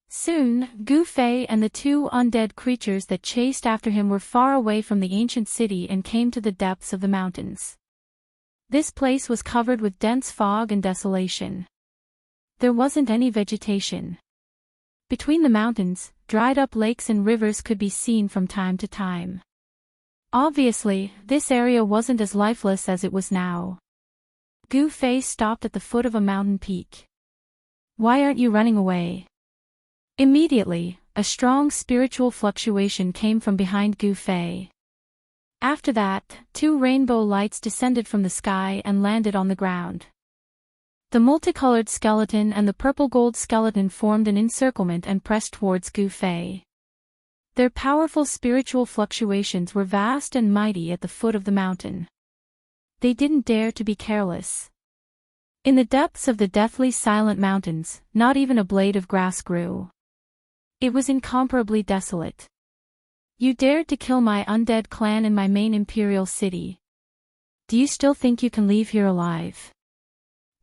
Soon, Gu Fei and the 2 undead creatures that chased after him were far away from the ancient city and came to the depths of the mountains. This place was covered with dense fog and desolation. There wasn't any vegetation. Between the mountains, dried-up lakes and rivers could be seen from time to time. Obviously, this area wasn't as lifeless as it was now. Gu Fei stopped at the foot of a mountain peak. Why aren't you running away? Immediately, a strong spiritual fluctuation came from behind Gu Fei. After that, 2 rainbow lights descended from the sky and landed on the ground. The multicolored skeleton and the purple-gold skeleton formed an encirclement and pressed towards Gu Fei. Their powerful spiritual fluctuations were vast and mighty at the foot of the mountain. They didn't dare to be careless. In the depths of the deathly silent mountains, not even a blade of grass grew. It was incomparably desolate. You dared to kill my undead clan in my main imperial city. Do you still think you can leave here alive?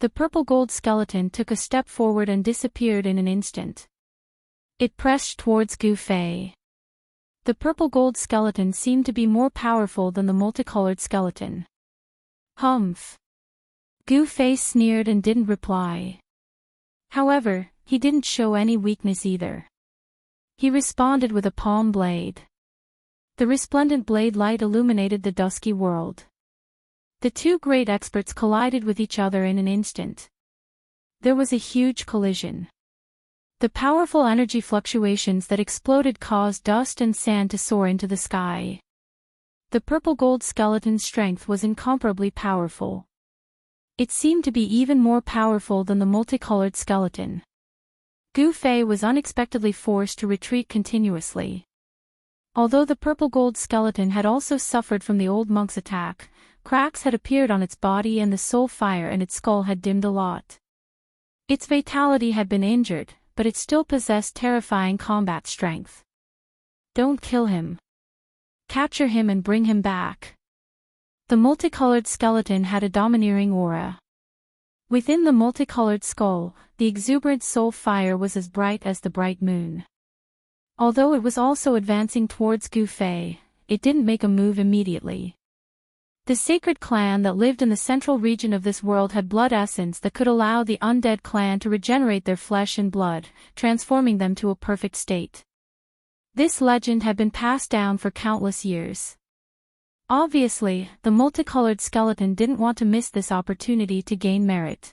The purple-gold skeleton took a step forward and disappeared in an instant. It pressed towards Gu Fei. The purple-gold skeleton seemed to be more powerful than the multicolored skeleton. Humph. Gu Fei sneered and didn't reply. However, he didn't show any weakness either. He responded with a palm blade. The resplendent blade light illuminated the dusky world. The 2 great experts collided with each other in an instant. There was a huge collision. The powerful energy fluctuations that exploded caused dust and sand to soar into the sky. The purple-gold skeleton's strength was incomparably powerful. It seemed to be even more powerful than the multicolored skeleton. Gu Fei was unexpectedly forced to retreat continuously. Although the purple-gold skeleton had also suffered from the old monk's attack, cracks had appeared on its body and the soul fire in its skull had dimmed a lot. Its vitality had been injured, but it still possessed terrifying combat strength. Don't kill him. Capture him and bring him back. The multicolored skeleton had a domineering aura. Within the multicolored skull, the exuberant soul fire was as bright as the bright moon. Although it was also advancing towards Gu Fei, it didn't make a move immediately. The sacred clan that lived in the central region of this world had blood essence that could allow the undead clan to regenerate their flesh and blood, transforming them to a perfect state. This legend had been passed down for countless years. Obviously, the multicolored skeleton didn't want to miss this opportunity to gain merit.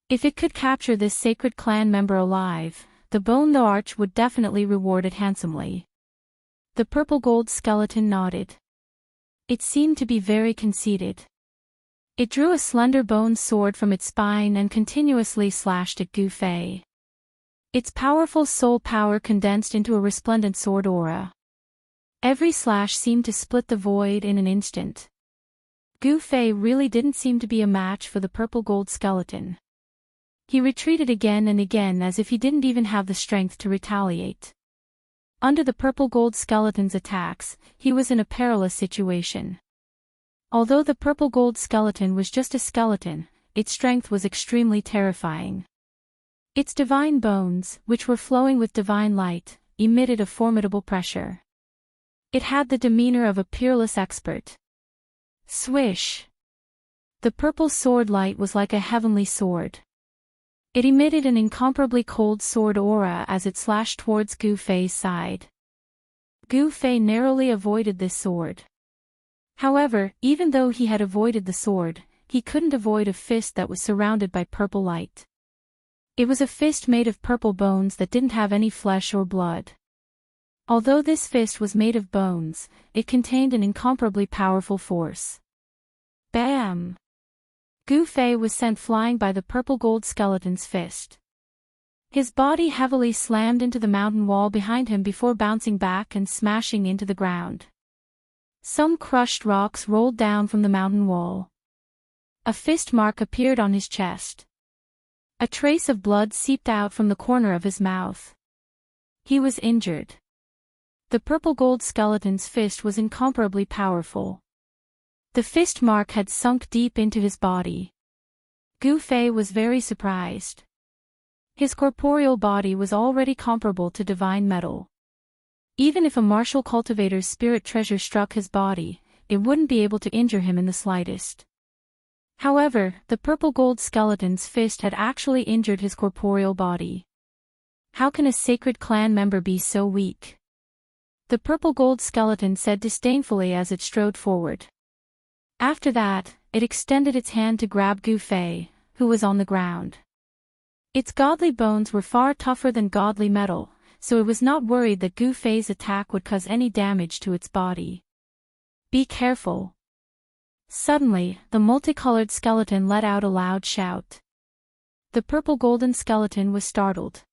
If it could capture this sacred clan member alive, the Bone the Arch would definitely reward it handsomely. The purple gold skeleton nodded. It seemed to be very conceited. It drew a slender bone sword from its spine and continuously slashed at Gu Fei. Its powerful soul power condensed into a resplendent sword aura. Every slash seemed to split the void in an instant. Gu Fei really didn't seem to be a match for the purple gold skeleton. He retreated again and again as if he didn't even have the strength to retaliate. Under the purple gold skeleton's attacks, he was in a perilous situation. Although the purple gold skeleton was just a skeleton, its strength was extremely terrifying. Its divine bones, which were flowing with divine light, emitted a formidable pressure. It had the demeanor of a peerless expert. Swish! The purple sword light was like a heavenly sword. It emitted an incomparably cold sword aura as it slashed towards Gu Fei's side. Gu Fei narrowly avoided this sword. However, even though he had avoided the sword, he couldn't avoid a fist that was surrounded by purple light. It was a fist made of purple bones that didn't have any flesh or blood. Although this fist was made of bones, it contained an incomparably powerful force. Bam! Gu Fei was sent flying by the purple gold skeleton's fist. His body heavily slammed into the mountain wall behind him before bouncing back and smashing into the ground. Some crushed rocks rolled down from the mountain wall. A fist mark appeared on his chest. A trace of blood seeped out from the corner of his mouth. He was injured. The purple gold skeleton's fist was incomparably powerful. The fist mark had sunk deep into his body. Gu Fei was very surprised. His corporeal body was already comparable to divine metal. Even if a martial cultivator's spirit treasure struck his body, it wouldn't be able to injure him in the slightest. However, the purple gold skeleton's fist had actually injured his corporeal body. How can a sacred clan member be so weak? The purple gold skeleton said disdainfully as it strode forward. After that, it extended its hand to grab Gu Fei, who was on the ground. Its godly bones were far tougher than godly metal, so it was not worried that Gu Fei's attack would cause any damage to its body. Be careful. Suddenly, the multicolored skeleton let out a loud shout. The purple golden skeleton was startled.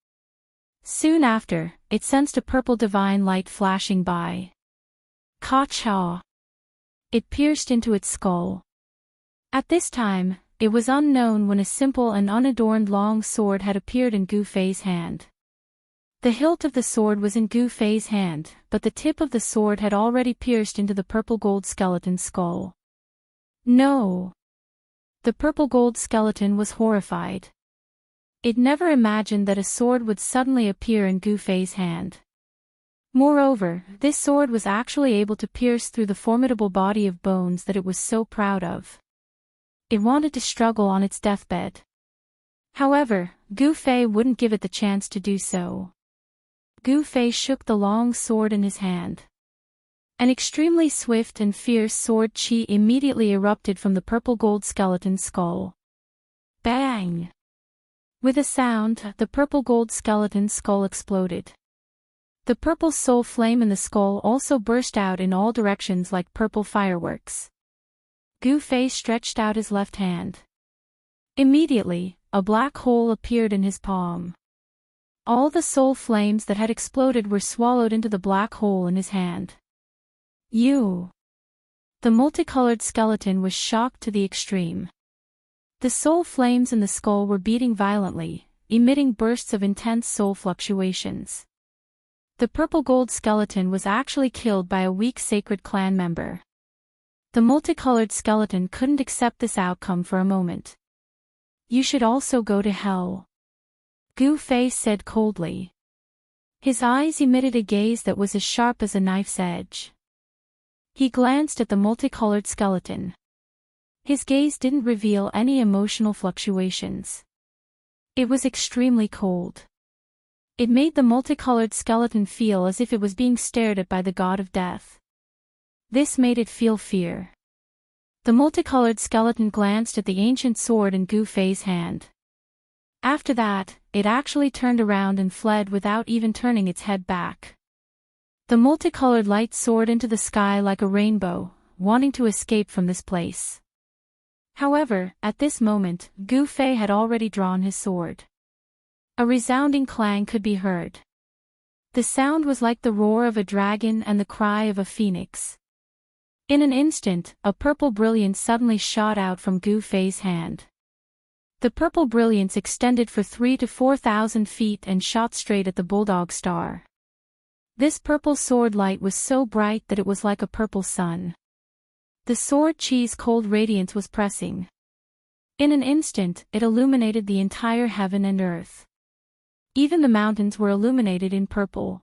Soon after, it sensed a purple divine light flashing by. Ka-cha! It pierced into its skull. At this time, it was unknown when a simple and unadorned long sword had appeared in Gu Fei's hand. The hilt of the sword was in Gu Fei's hand, but the tip of the sword had already pierced into the purple gold skeleton's skull. No! The purple gold skeleton was horrified. It never imagined that a sword would suddenly appear in Gu Fei's hand. Moreover, this sword was actually able to pierce through the formidable body of bones that it was so proud of. It wanted to struggle on its deathbed. However, Gu Fei wouldn't give it the chance to do so. Gu Fei shook the long sword in his hand. An extremely swift and fierce sword chi immediately erupted from the purple gold skeleton's skull. Bang! With a sound, the purple gold skeleton's skull exploded. The purple soul flame in the skull also burst out in all directions like purple fireworks. Gu Fei stretched out his left hand. Immediately, a black hole appeared in his palm. All the soul flames that had exploded were swallowed into the black hole in his hand. You! The multicolored skeleton was shocked to the extreme. The soul flames in the skull were beating violently, emitting bursts of intense soul fluctuations. The purple gold skeleton was actually killed by a weak sacred clan member. The multicolored skeleton couldn't accept this outcome for a moment. You should also go to hell. Gu Fei said coldly. His eyes emitted a gaze that was as sharp as a knife's edge. He glanced at the multicolored skeleton. His gaze didn't reveal any emotional fluctuations. It was extremely cold. It made the multicolored skeleton feel as if it was being stared at by the god of death. This made it feel fear. The multicolored skeleton glanced at the ancient sword in Gu Fei's hand. After that, it actually turned around and fled without even turning its head back. The multicolored light soared into the sky like a rainbow, wanting to escape from this place. However, at this moment, Gu Fei had already drawn his sword. A resounding clang could be heard. The sound was like the roar of a dragon and the cry of a phoenix. In an instant, a purple brilliance suddenly shot out from Gu Fei's hand. The purple brilliance extended for 3,000 to 4,000 feet and shot straight at the bulldog star. This purple sword light was so bright that it was like a purple sun. The sword chi's cold radiance was pressing. In an instant, it illuminated the entire heaven and earth. Even the mountains were illuminated in purple.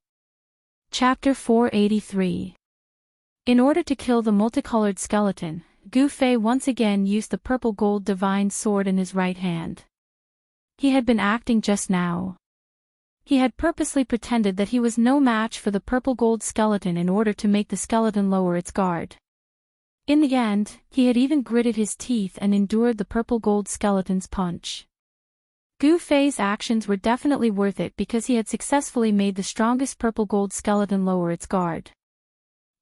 Chapter 483. In order to kill the multicolored skeleton, Gu Fei once again used the purple gold divine sword in his right hand. He had been acting just now. He had purposely pretended that he was no match for the purple gold skeleton in order to make the skeleton lower its guard. In the end, he had even gritted his teeth and endured the purple gold skeleton's punch. Gu Fei's actions were definitely worth it because he had successfully made the strongest purple gold skeleton lower its guard.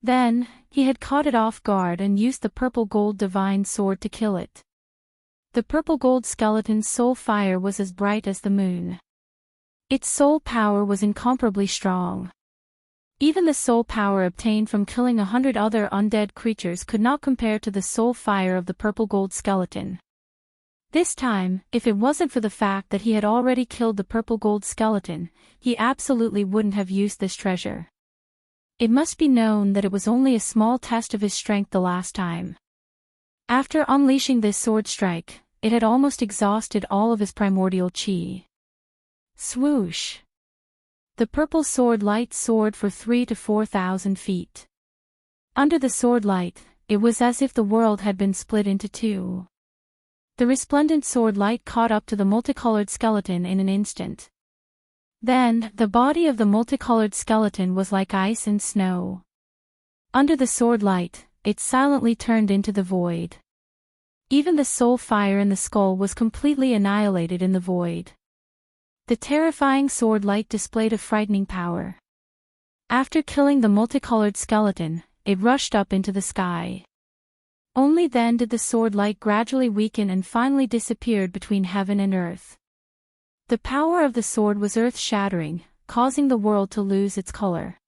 Then, he had caught it off guard and used the purple gold divine sword to kill it. The purple gold skeleton's soul fire was as bright as the moon. Its soul power was incomparably strong. Even the soul power obtained from killing 100 other undead creatures could not compare to the soul fire of the purple gold skeleton. This time, if it wasn't for the fact that he had already killed the purple gold skeleton, he absolutely wouldn't have used this treasure. It must be known that it was only a small test of his strength the last time. After unleashing this sword strike, it had almost exhausted all of his primordial chi. Swoosh! The purple sword light soared for 3,000 to 4,000 feet. Under the sword light, it was as if the world had been split into two. The resplendent sword light caught up to the multicolored skeleton in an instant. Then, the body of the multicolored skeleton was like ice and snow. Under the sword light, it silently turned into the void. Even the soul fire in the skull was completely annihilated in the void. The terrifying sword light displayed a frightening power. After killing the multicolored skeleton, it rushed up into the sky. Only then did the sword light gradually weaken and finally disappeared between heaven and earth. The power of the sword was earth-shattering, causing the world to lose its color.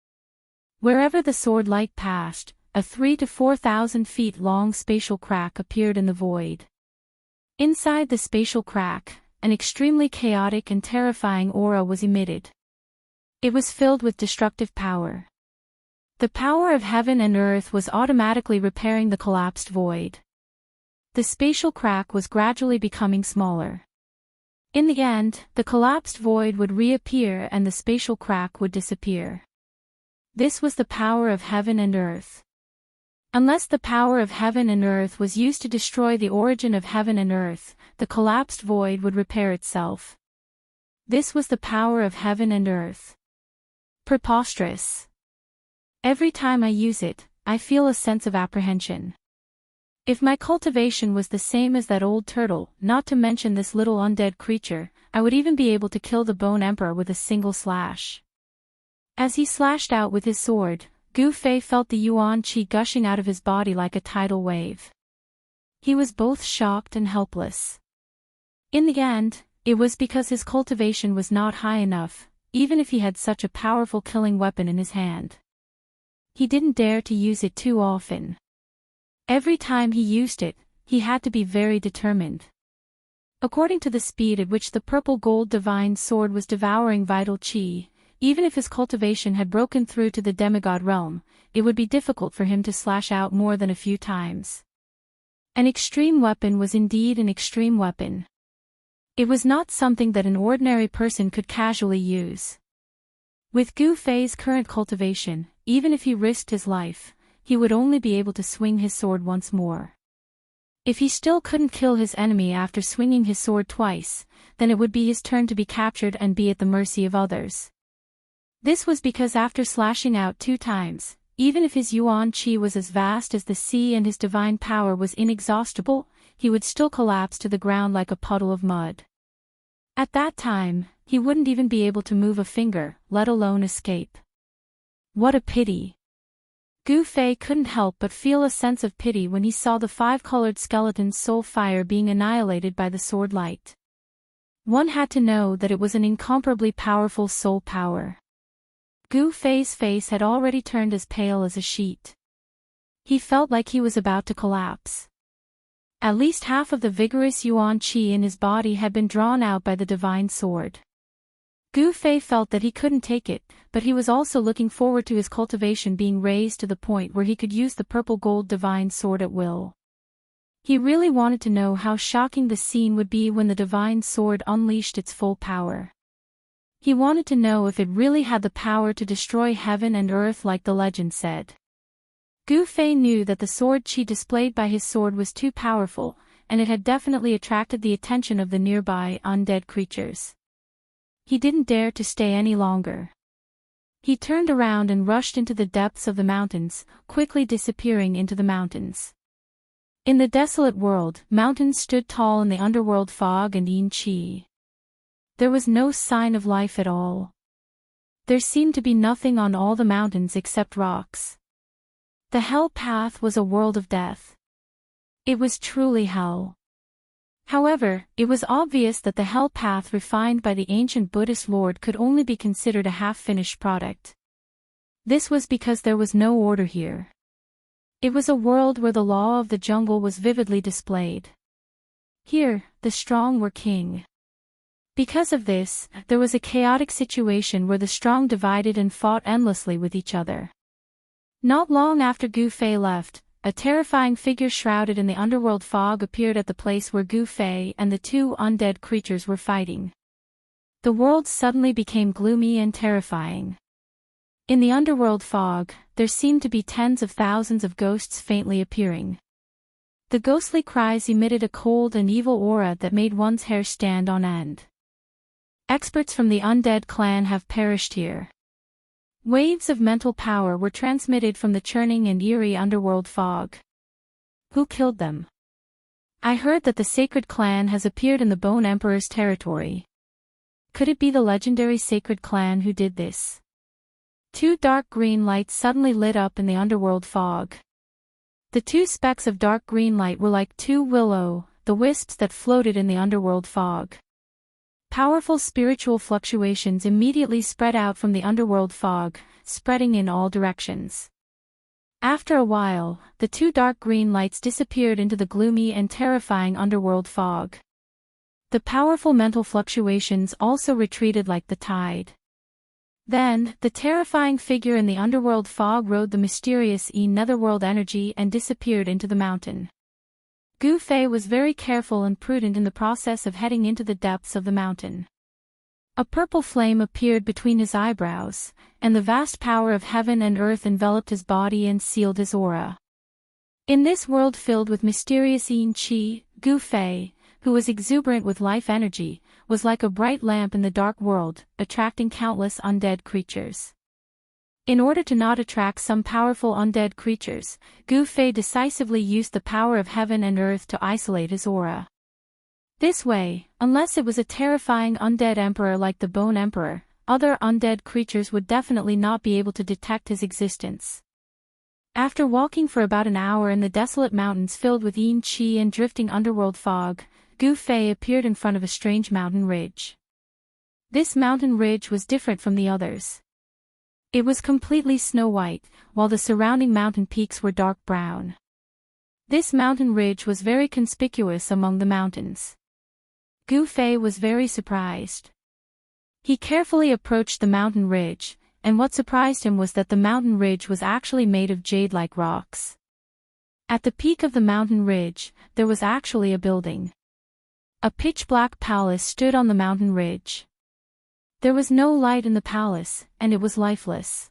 Wherever the sword light passed, a 3,000 to 4,000 feet long spatial crack appeared in the void. Inside the spatial crack, an extremely chaotic and terrifying aura was emitted. It was filled with destructive power. The power of heaven and earth was automatically repairing the collapsed void. The spatial crack was gradually becoming smaller. In the end, the collapsed void would reappear and the spatial crack would disappear. This was the power of heaven and earth. Unless the power of heaven and earth was used to destroy the origin of heaven and earth, the collapsed void would repair itself. This was the power of heaven and earth. Preposterous. Every time I use it, I feel a sense of apprehension. If my cultivation was the same as that old turtle, not to mention this little undead creature, I would even be able to kill the Bone Emperor with a single slash. As he slashed out with his sword, Gu Fei felt the yuan qi gushing out of his body like a tidal wave. He was both shocked and helpless. In the end, it was because his cultivation was not high enough, even if he had such a powerful killing weapon in his hand. He didn't dare to use it too often. Every time he used it, he had to be very determined. According to the speed at which the purple gold divine sword was devouring vital qi, even if his cultivation had broken through to the demigod realm, it would be difficult for him to slash out more than a few times. An extreme weapon was indeed an extreme weapon. It was not something that an ordinary person could casually use. With Gu Fei's current cultivation, even if he risked his life, he would only be able to swing his sword once more. If he still couldn't kill his enemy after swinging his sword twice, then it would be his turn to be captured and be at the mercy of others. This was because after slashing out 2 times, Even if his yuan qi was as vast as the sea and his divine power was inexhaustible, he would still collapse to the ground like a puddle of mud. At that time, he wouldn't even be able to move a finger, let alone escape. What a pity! Gu Fei couldn't help but feel a sense of pity when he saw the five-colored skeleton's soul fire being annihilated by the sword light. One had to know that it was an incomparably powerful soul power. Gu Fei's face had already turned as pale as a sheet. He felt like he was about to collapse. At least half of the vigorous yuan qi in his body had been drawn out by the divine sword. Gu Fei felt that he couldn't take it, but he was also looking forward to his cultivation being raised to the point where he could use the purple gold divine sword at will. He really wanted to know how shocking the scene would be when the divine sword unleashed its full power. He wanted to know if it really had the power to destroy heaven and earth like the legend said. Gu Fei knew that the sword qi displayed by his sword was too powerful, and it had definitely attracted the attention of the nearby undead creatures. He didn't dare to stay any longer. He turned around and rushed into the depths of the mountains, quickly disappearing into the mountains. In the desolate world, mountains stood tall in the underworld fog and yin qi. There was no sign of life at all. There seemed to be nothing on all the mountains except rocks. The hell path was a world of death. It was truly hell. However, it was obvious that the hell path refined by the ancient Buddhist lord could only be considered a half-finished product. This was because there was no order here. It was a world where the law of the jungle was vividly displayed. Here, the strong were king. Because of this, there was a chaotic situation where the strong divided and fought endlessly with each other. Not long after Gu Fei left, a terrifying figure shrouded in the underworld fog appeared at the place where Gu Fei and the two undead creatures were fighting. The world suddenly became gloomy and terrifying. In the underworld fog, there seemed to be tens of thousands of ghosts faintly appearing. The ghostly cries emitted a cold and evil aura that made one's hair stand on end. Experts from the undead clan have perished here. Waves of mental power were transmitted from the churning and eerie underworld fog. Who killed them? I heard that the sacred clan has appeared in the Bone Emperor's territory. Could it be the legendary sacred clan who did this? Two dark green lights suddenly lit up in the underworld fog. The two specks of dark green light were like two the wisps that floated in the underworld fog. Powerful spiritual fluctuations immediately spread out from the underworld fog, spreading in all directions. After a while, the two dark green lights disappeared into the gloomy and terrifying underworld fog. The powerful mental fluctuations also retreated like the tide. Then, the terrifying figure in the underworld fog rode the mysterious netherworld energy and disappeared into the mountain. Gu Fei was very careful and prudent in the process of heading into the depths of the mountain. A purple flame appeared between his eyebrows, and the vast power of heaven and earth enveloped his body and sealed his aura. In this world filled with mysterious yin qi, Gu Fei, who was exuberant with life energy, was like a bright lamp in the dark world, attracting countless undead creatures. In order to not attract some powerful undead creatures, Gu Fei decisively used the power of heaven and earth to isolate his aura. This way, unless it was a terrifying undead emperor like the Bone Emperor, other undead creatures would definitely not be able to detect his existence. After walking for about an hour in the desolate mountains filled with yin qi and drifting underworld fog, Gu Fei appeared in front of a strange mountain ridge. This mountain ridge was different from the others. It was completely snow-white, while the surrounding mountain peaks were dark brown. This mountain ridge was very conspicuous among the mountains. Gu Fei was very surprised. He carefully approached the mountain ridge, and what surprised him was that the mountain ridge was actually made of jade-like rocks. At the peak of the mountain ridge, there was actually a building. A pitch-black palace stood on the mountain ridge. There was no light in the palace, and it was lifeless.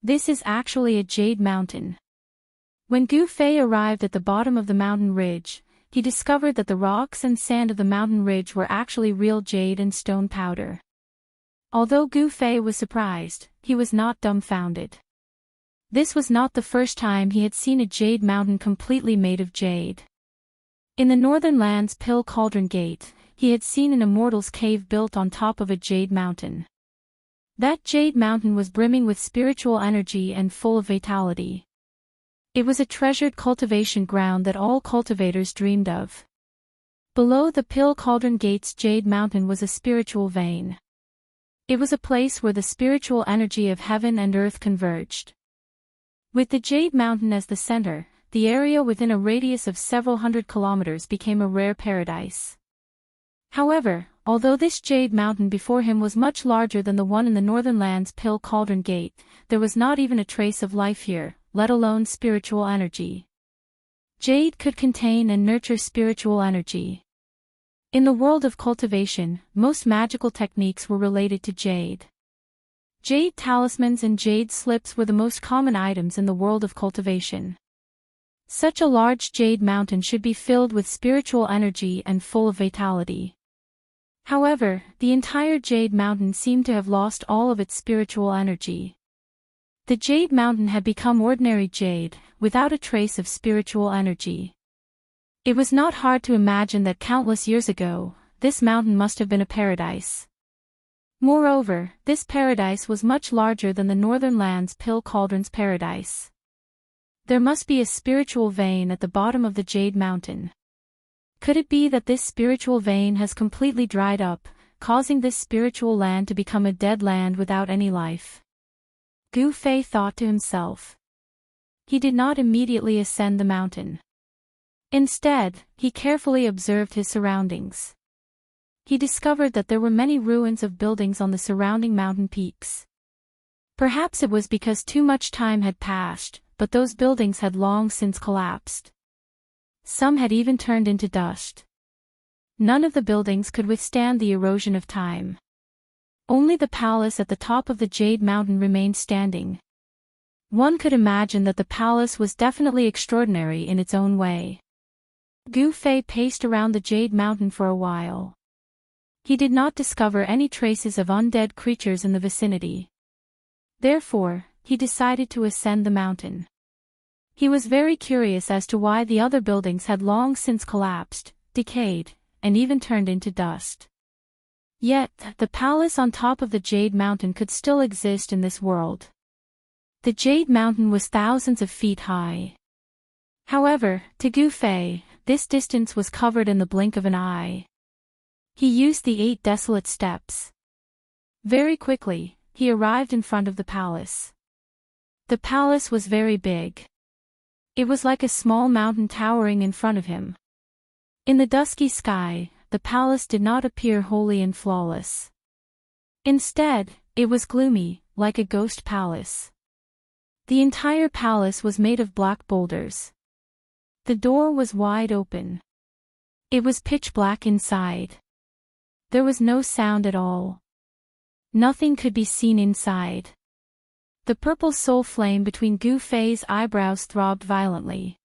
This is actually a jade mountain. When Gu Fei arrived at the bottom of the mountain ridge, he discovered that the rocks and sand of the mountain ridge were actually real jade and stone powder. Although Gu Fei was surprised, he was not dumbfounded. This was not the first time he had seen a jade mountain completely made of jade. In the northern land's Pill Cauldron Gate, he had seen an immortal's cave built on top of a jade mountain. That jade mountain was brimming with spiritual energy and full of vitality. It was a treasured cultivation ground that all cultivators dreamed of. Below the Pill Cauldron Gate's jade mountain was a spiritual vein. It was a place where the spiritual energy of heaven and earth converged. With the jade mountain as the center, the area within a radius of several hundred kilometers became a rare paradise. However, although this jade mountain before him was much larger than the one in the northern land's Pill Cauldron Gate, there was not even a trace of life here, let alone spiritual energy. Jade could contain and nurture spiritual energy. In the world of cultivation, most magical techniques were related to jade. Jade talismans and jade slips were the most common items in the world of cultivation. Such a large jade mountain should be filled with spiritual energy and full of vitality. However, the entire jade mountain seemed to have lost all of its spiritual energy. The jade mountain had become ordinary jade, without a trace of spiritual energy. It was not hard to imagine that countless years ago, this mountain must have been a paradise. Moreover, this paradise was much larger than the northern land's Pill Cauldron's paradise. There must be a spiritual vein at the bottom of the jade mountain. Could it be that this spiritual vein has completely dried up, causing this spiritual land to become a dead land without any life? Gu Fei thought to himself. He did not immediately ascend the mountain. Instead, he carefully observed his surroundings. He discovered that there were many ruins of buildings on the surrounding mountain peaks. Perhaps it was because too much time had passed, but those buildings had long since collapsed. Some had even turned into dust. None of the buildings could withstand the erosion of time. Only the palace at the top of the jade mountain remained standing. One could imagine that the palace was definitely extraordinary in its own way. Gu Fei paced around the jade mountain for a while. He did not discover any traces of undead creatures in the vicinity. Therefore, he decided to ascend the mountain. He was very curious as to why the other buildings had long since collapsed, decayed, and even turned into dust. Yet, the palace on top of the jade mountain could still exist in this world. The jade mountain was thousands of feet high. However, to Gu Fei, this distance was covered in the blink of an eye. He used the 8 desolate steps. Very quickly, he arrived in front of the palace. The palace was very big. It was like a small mountain towering in front of him. In the dusky sky, the palace did not appear holy and flawless. Instead, it was gloomy, like a ghost palace. The entire palace was made of black boulders. The door was wide open. It was pitch black inside. There was no sound at all. Nothing could be seen inside. The purple soul flame between Gu Fei's eyebrows throbbed violently.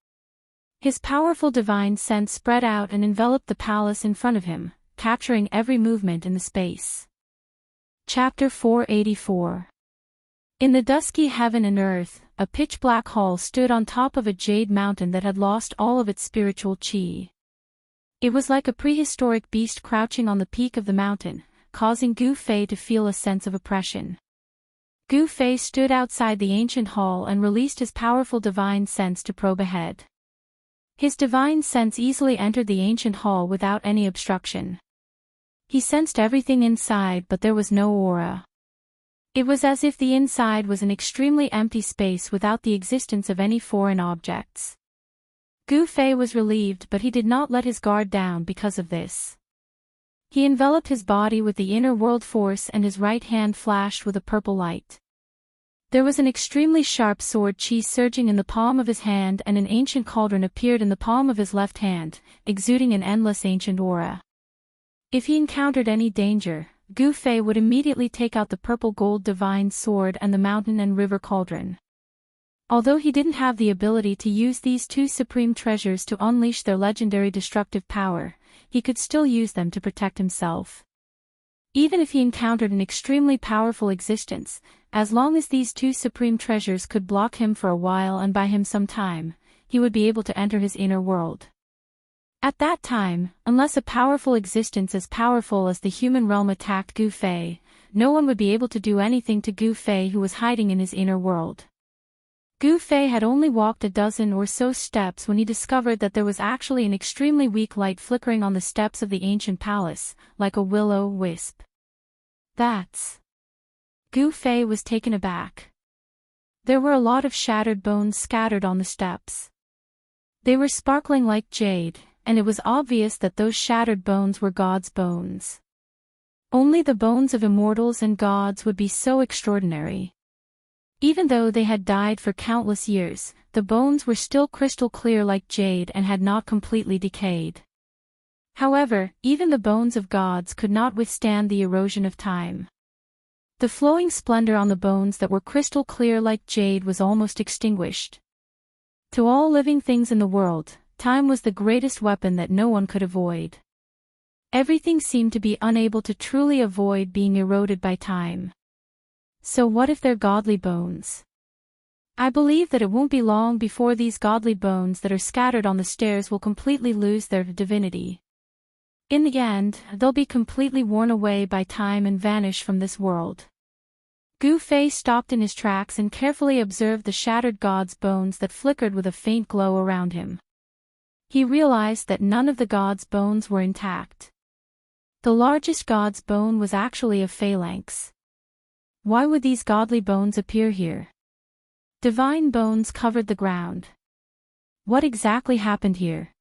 His powerful divine sense spread out and enveloped the palace in front of him, capturing every movement in the space. Chapter 484. In the dusky heaven and earth, a pitch-black hall stood on top of a jade mountain that had lost all of its spiritual chi. It was like a prehistoric beast crouching on the peak of the mountain, causing Gu Fei to feel a sense of oppression. Gu Fei stood outside the ancient hall and released his powerful divine sense to probe ahead. His divine sense easily entered the ancient hall without any obstruction. He sensed everything inside, but there was no aura. It was as if the inside was an extremely empty space without the existence of any foreign objects. Gu Fei was relieved, but he did not let his guard down because of this. He enveloped his body with the inner world force and his right hand flashed with a purple light. There was an extremely sharp sword chi surging in the palm of his hand, and an ancient cauldron appeared in the palm of his left hand, exuding an endless ancient aura. If he encountered any danger, Gu Fei would immediately take out the purple gold divine sword and the mountain and river cauldron. Although he didn't have the ability to use these two supreme treasures to unleash their legendary destructive power, he could still use them to protect himself. Even if he encountered an extremely powerful existence, as long as these two supreme treasures could block him for a while and buy him some time, he would be able to enter his inner world. At that time, unless a powerful existence as powerful as the human realm attacked Gu Fei, no one would be able to do anything to Gu Fei who was hiding in his inner world. Gu Fei had only walked a dozen or so steps when he discovered that there was actually an extremely weak light flickering on the steps of the ancient palace, like a will-o-wisp. That's... Gu Fei was taken aback. There were a lot of shattered bones scattered on the steps. They were sparkling like jade, and it was obvious that those shattered bones were gods' bones. Only the bones of immortals and gods would be so extraordinary. Even though they had died for countless years, the bones were still crystal clear like jade and had not completely decayed. However, even the bones of gods could not withstand the erosion of time. The flowing splendor on the bones that were crystal clear like jade was almost extinguished. To all living things in the world, time was the greatest weapon that no one could avoid. Everything seemed to be unable to truly avoid being eroded by time. So what if they're godly bones? I believe that it won't be long before these godly bones that are scattered on the stairs will completely lose their divinity. In the end, they'll be completely worn away by time and vanish from this world. Gu Fei stopped in his tracks and carefully observed the shattered god's bones that flickered with a faint glow around him. He realized that none of the god's bones were intact. The largest god's bone was actually a phalanx. Why would these godly bones appear here? Divine bones covered the ground. What exactly happened here?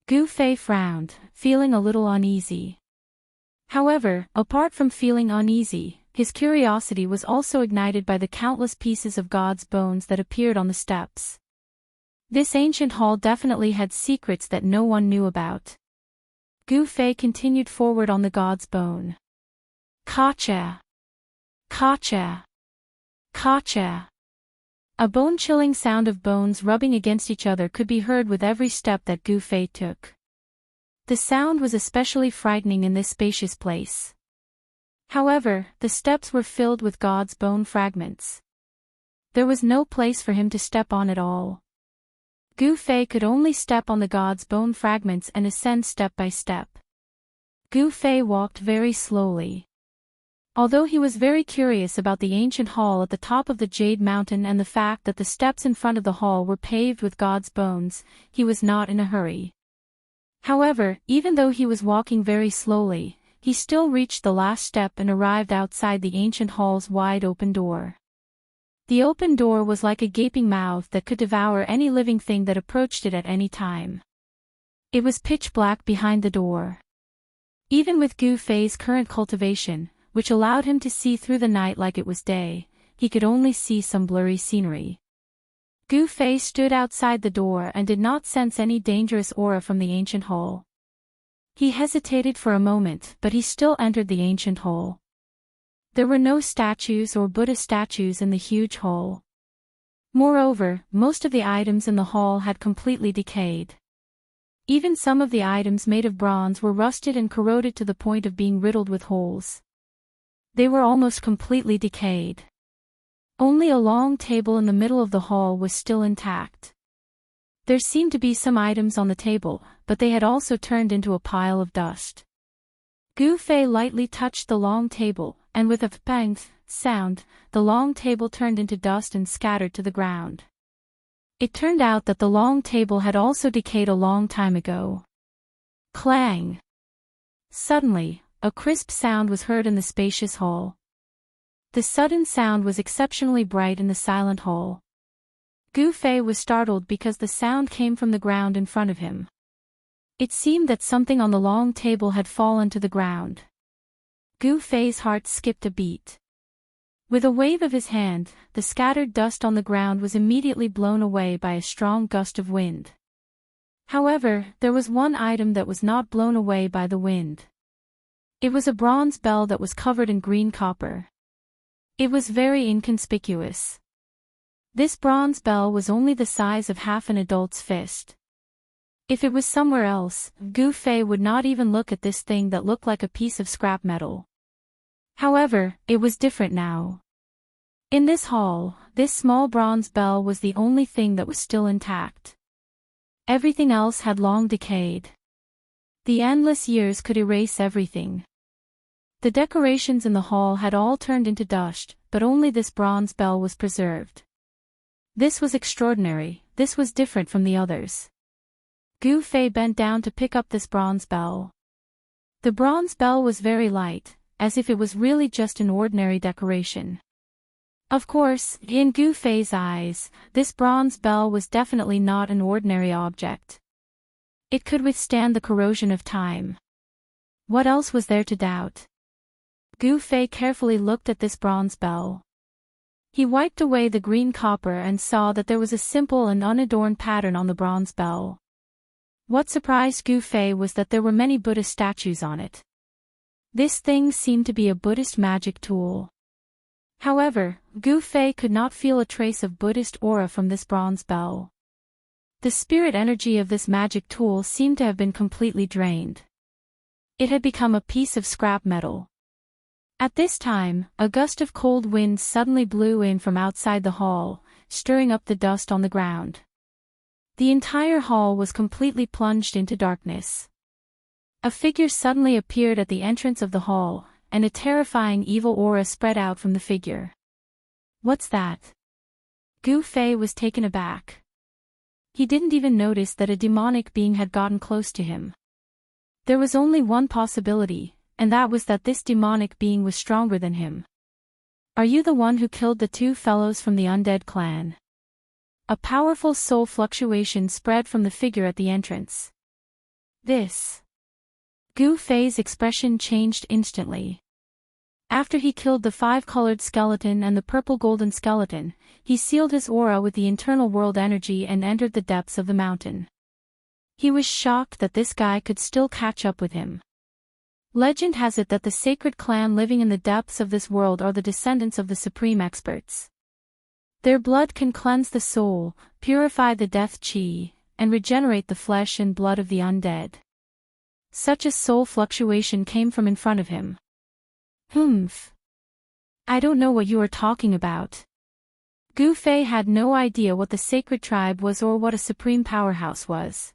Gu Fei frowned, feeling a little uneasy. However, apart from feeling uneasy, his curiosity was also ignited by the countless pieces of God's bones that appeared on the steps. This ancient hall definitely had secrets that no one knew about. Gu Fei continued forward on the God's bone. Kacha! Kacha! Kacha! A bone-chilling sound of bones rubbing against each other could be heard with every step that Gu Fei took. The sound was especially frightening in this spacious place. However, the steps were filled with God's bone fragments. There was no place for him to step on at all. Gu Fei could only step on the God's bone fragments and ascend step by step. Gu Fei walked very slowly. Although he was very curious about the ancient hall at the top of the Jade Mountain and the fact that the steps in front of the hall were paved with God's bones, he was not in a hurry. However, even though he was walking very slowly, he still reached the last step and arrived outside the ancient hall's wide open door. The open door was like a gaping mouth that could devour any living thing that approached it at any time. It was pitch black behind the door. Even with Gu Fei's current cultivation, which allowed him to see through the night like it was day, he could only see some blurry scenery. Gu Fei stood outside the door and did not sense any dangerous aura from the ancient hall. He hesitated for a moment, but he still entered the ancient hall. There were no statues or Buddha statues in the huge hall. Moreover, most of the items in the hall had completely decayed. Even some of the items made of bronze were rusted and corroded to the point of being riddled with holes. They were almost completely decayed. Only a long table in the middle of the hall was still intact. There seemed to be some items on the table, but they had also turned into a pile of dust. Gu Fei lightly touched the long table, and with a bang sound, the long table turned into dust and scattered to the ground. It turned out that the long table had also decayed a long time ago. Clang! Suddenly, a crisp sound was heard in the spacious hall. The sudden sound was exceptionally bright in the silent hall. Gu Fei was startled because the sound came from the ground in front of him. It seemed that something on the long table had fallen to the ground. Gu Fei's heart skipped a beat. With a wave of his hand, the scattered dust on the ground was immediately blown away by a strong gust of wind. However, there was one item that was not blown away by the wind. It was a bronze bell that was covered in green copper. It was very inconspicuous. This bronze bell was only the size of half an adult's fist. If it was somewhere else, Gu Fei would not even look at this thing that looked like a piece of scrap metal. However, it was different now. In this hall, this small bronze bell was the only thing that was still intact. Everything else had long decayed. The endless years could erase everything. The decorations in the hall had all turned into dust, but only this bronze bell was preserved. This was extraordinary, this was different from the others. Gu Fei bent down to pick up this bronze bell. The bronze bell was very light, as if it was really just an ordinary decoration. Of course, in Gu Fei's eyes, this bronze bell was definitely not an ordinary object. It could withstand the corrosion of time. What else was there to doubt? Gu Fei carefully looked at this bronze bell. He wiped away the green copper and saw that there was a simple and unadorned pattern on the bronze bell. What surprised Gu Fei was that there were many Buddhist statues on it. This thing seemed to be a Buddhist magic tool. However, Gu Fei could not feel a trace of Buddhist aura from this bronze bell. The spirit energy of this magic tool seemed to have been completely drained. It had become a piece of scrap metal. At this time, a gust of cold wind suddenly blew in from outside the hall, stirring up the dust on the ground. The entire hall was completely plunged into darkness. A figure suddenly appeared at the entrance of the hall, and a terrifying evil aura spread out from the figure. What's that? Gu Fei was taken aback. He didn't even notice that a demonic being had gotten close to him. There was only one possibility, and that was that this demonic being was stronger than him. Are you the one who killed the two fellows from the undead clan? A powerful soul fluctuation spread from the figure at the entrance. This. Gu Fei's expression changed instantly. After he killed the five-colored skeleton and the purple-golden skeleton, he sealed his aura with the internal world energy and entered the depths of the mountain. He was shocked that this guy could still catch up with him. Legend has it that the sacred clan living in the depths of this world are the descendants of the supreme experts. Their blood can cleanse the soul, purify the death chi, and regenerate the flesh and blood of the undead. Such a soul fluctuation came from in front of him. Humph. I don't know what you are talking about. Gu Fei had no idea what the sacred tribe was or what a supreme powerhouse was.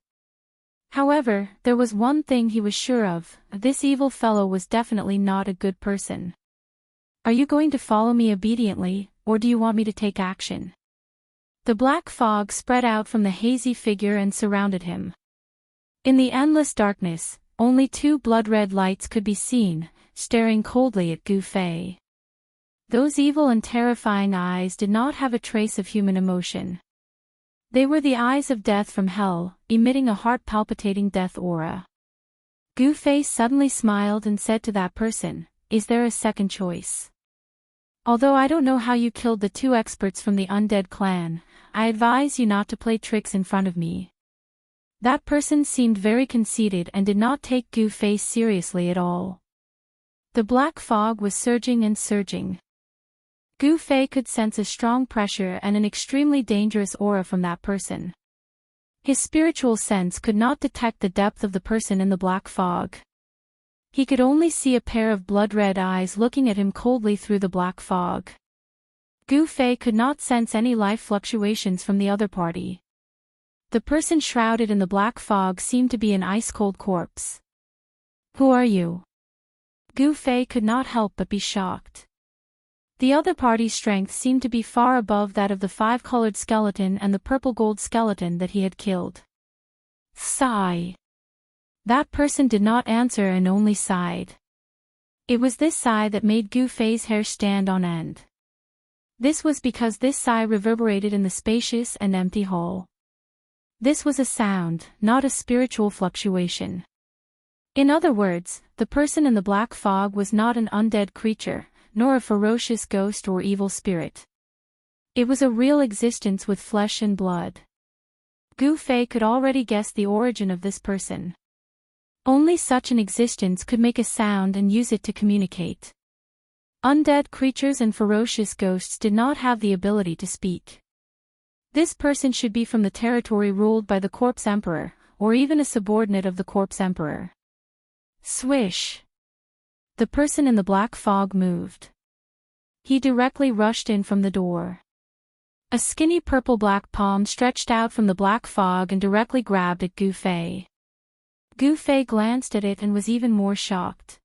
However, there was one thing he was sure of: this evil fellow was definitely not a good person. Are you going to follow me obediently, or do you want me to take action? The black fog spread out from the hazy figure and surrounded him. In the endless darkness, only two blood-red lights could be seen, staring coldly at Gu Fei. Those evil and terrifying eyes did not have a trace of human emotion. They were the eyes of death from hell, emitting a heart-palpitating death aura. Gu Fei suddenly smiled and said to that person, "Is there a second choice? Although I don't know how you killed the two experts from the undead clan, I advise you not to play tricks in front of me." That person seemed very conceited and did not take Gu Fei seriously at all. The black fog was surging and surging. Gu Fei could sense a strong pressure and an extremely dangerous aura from that person. His spiritual sense could not detect the depth of the person in the black fog. He could only see a pair of blood-red eyes looking at him coldly through the black fog. Gu Fei could not sense any life fluctuations from the other party. The person shrouded in the black fog seemed to be an ice-cold corpse. Who are you? Gu Fei could not help but be shocked. The other party's strength seemed to be far above that of the five-colored skeleton and the purple-gold skeleton that he had killed. Sigh. That person did not answer and only sighed. It was this sigh that made Gu Fei's hair stand on end. This was because this sigh reverberated in the spacious and empty hall. This was a sound, not a spiritual fluctuation. In other words, the person in the black fog was not an undead creature, nor a ferocious ghost or evil spirit. It was a real existence with flesh and blood. Gu Fei could already guess the origin of this person. Only such an existence could make a sound and use it to communicate. Undead creatures and ferocious ghosts did not have the ability to speak. This person should be from the territory ruled by the Corpse Emperor, or even a subordinate of the Corpse Emperor. Swish! The person in the black fog moved. He directly rushed in from the door. A skinny purple-black palm stretched out from the black fog and directly grabbed at Gu Fei. Gu Fei glanced at it and was even more shocked.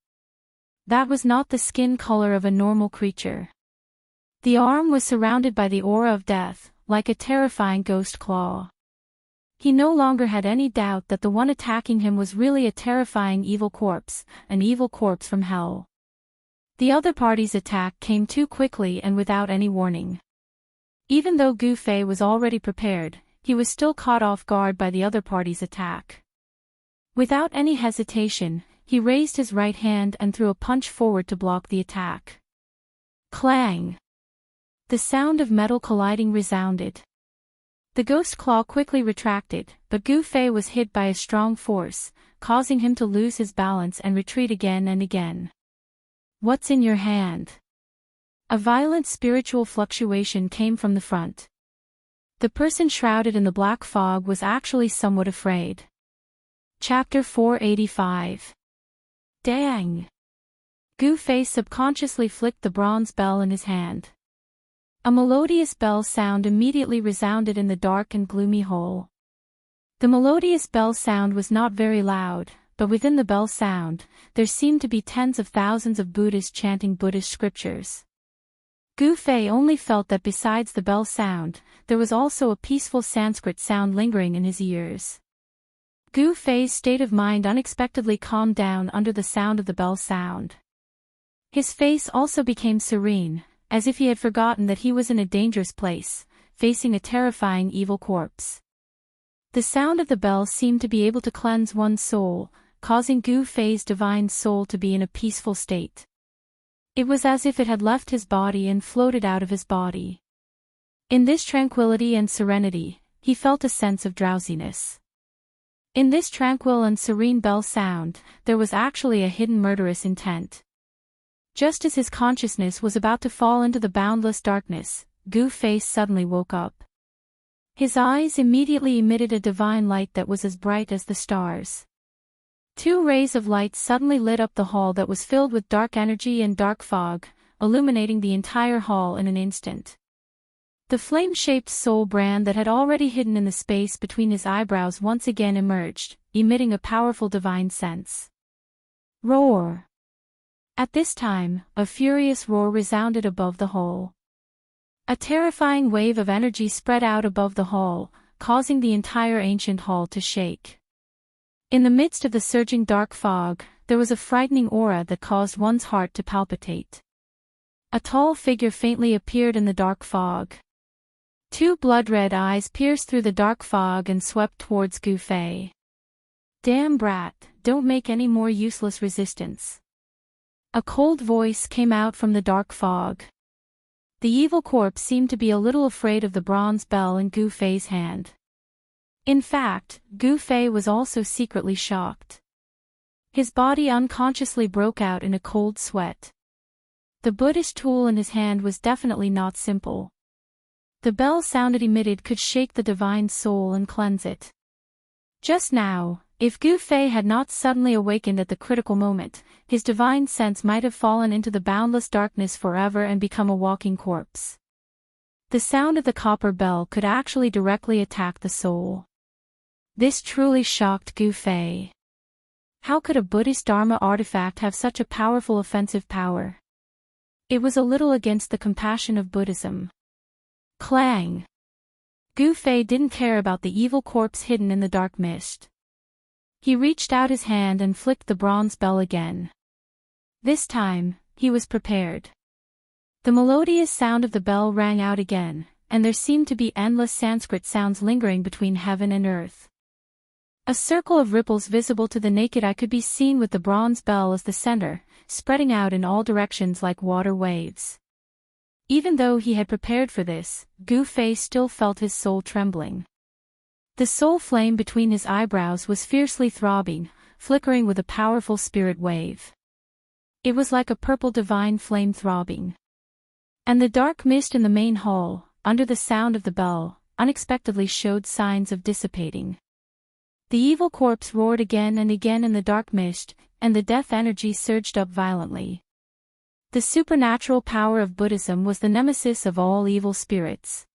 That was not the skin color of a normal creature. The arm was surrounded by the aura of death, like a terrifying ghost claw. He no longer had any doubt that the one attacking him was really a terrifying evil corpse, an evil corpse from hell. The other party's attack came too quickly and without any warning. Even though Gu Fei was already prepared, he was still caught off guard by the other party's attack. Without any hesitation, he raised his right hand and threw a punch forward to block the attack. Clang! The sound of metal colliding resounded. The ghost claw quickly retracted, but Gu Fei was hit by a strong force, causing him to lose his balance and retreat again and again. What's in your hand? A violent spiritual fluctuation came from the front. The person shrouded in the black fog was actually somewhat afraid. Chapter 485. Dang! Gu Fei subconsciously flicked the bronze bell in his hand. A melodious bell sound immediately resounded in the dark and gloomy hole. The melodious bell sound was not very loud, but within the bell sound, there seemed to be tens of thousands of Buddhists chanting Buddhist scriptures. Gu Fei only felt that besides the bell sound, there was also a peaceful Sanskrit sound lingering in his ears. Gu Fei's state of mind unexpectedly calmed down under the sound of the bell sound. His face also became serene, as if he had forgotten that he was in a dangerous place, facing a terrifying evil corpse. The sound of the bell seemed to be able to cleanse one's soul, causing Gu Fei's divine soul to be in a peaceful state. It was as if it had left his body and floated out of his body. In this tranquility and serenity, he felt a sense of drowsiness. In this tranquil and serene bell sound, there was actually a hidden murderous intent. Just as his consciousness was about to fall into the boundless darkness, Gu Fei suddenly woke up. His eyes immediately emitted a divine light that was as bright as the stars. Two rays of light suddenly lit up the hall that was filled with dark energy and dark fog, illuminating the entire hall in an instant. The flame-shaped soul brand that had already hidden in the space between his eyebrows once again emerged, emitting a powerful divine sense. Roar! At this time, a furious roar resounded above the hall. A terrifying wave of energy spread out above the hall, causing the entire ancient hall to shake. In the midst of the surging dark fog, there was a frightening aura that caused one's heart to palpitate. A tall figure faintly appeared in the dark fog. Two blood-red eyes pierced through the dark fog and swept towards Gu Fei. Damn brat, don't make any more useless resistance. A cold voice came out from the dark fog. The evil corpse seemed to be a little afraid of the bronze bell in Gu Fei's hand. In fact, Gu Fei was also secretly shocked. His body unconsciously broke out in a cold sweat. The Buddhist tool in his hand was definitely not simple. The bell sound it emitted could shake the divine soul and cleanse it. Just now, if Gu Fei had not suddenly awakened at the critical moment, his divine sense might have fallen into the boundless darkness forever and become a walking corpse. The sound of the copper bell could actually directly attack the soul. This truly shocked Gu Fei. How could a Buddhist Dharma artifact have such a powerful offensive power? It was a little against the compassion of Buddhism. Clang! Gu Fei didn't care about the evil corpse hidden in the dark mist. He reached out his hand and flicked the bronze bell again. This time, he was prepared. The melodious sound of the bell rang out again, and there seemed to be endless Sanskrit sounds lingering between heaven and earth. A circle of ripples visible to the naked eye could be seen with the bronze bell as the center, spreading out in all directions like water waves. Even though he had prepared for this, Gu Fei still felt his soul trembling. The soul flame between his eyebrows was fiercely throbbing, flickering with a powerful spirit wave. It was like a purple divine flame throbbing. And the dark mist in the main hall, under the sound of the bell, unexpectedly showed signs of dissipating. The evil corpse roared again and again in the dark mist, and the death energy surged up violently. The supernatural power of Buddhism was the nemesis of all evil spirits.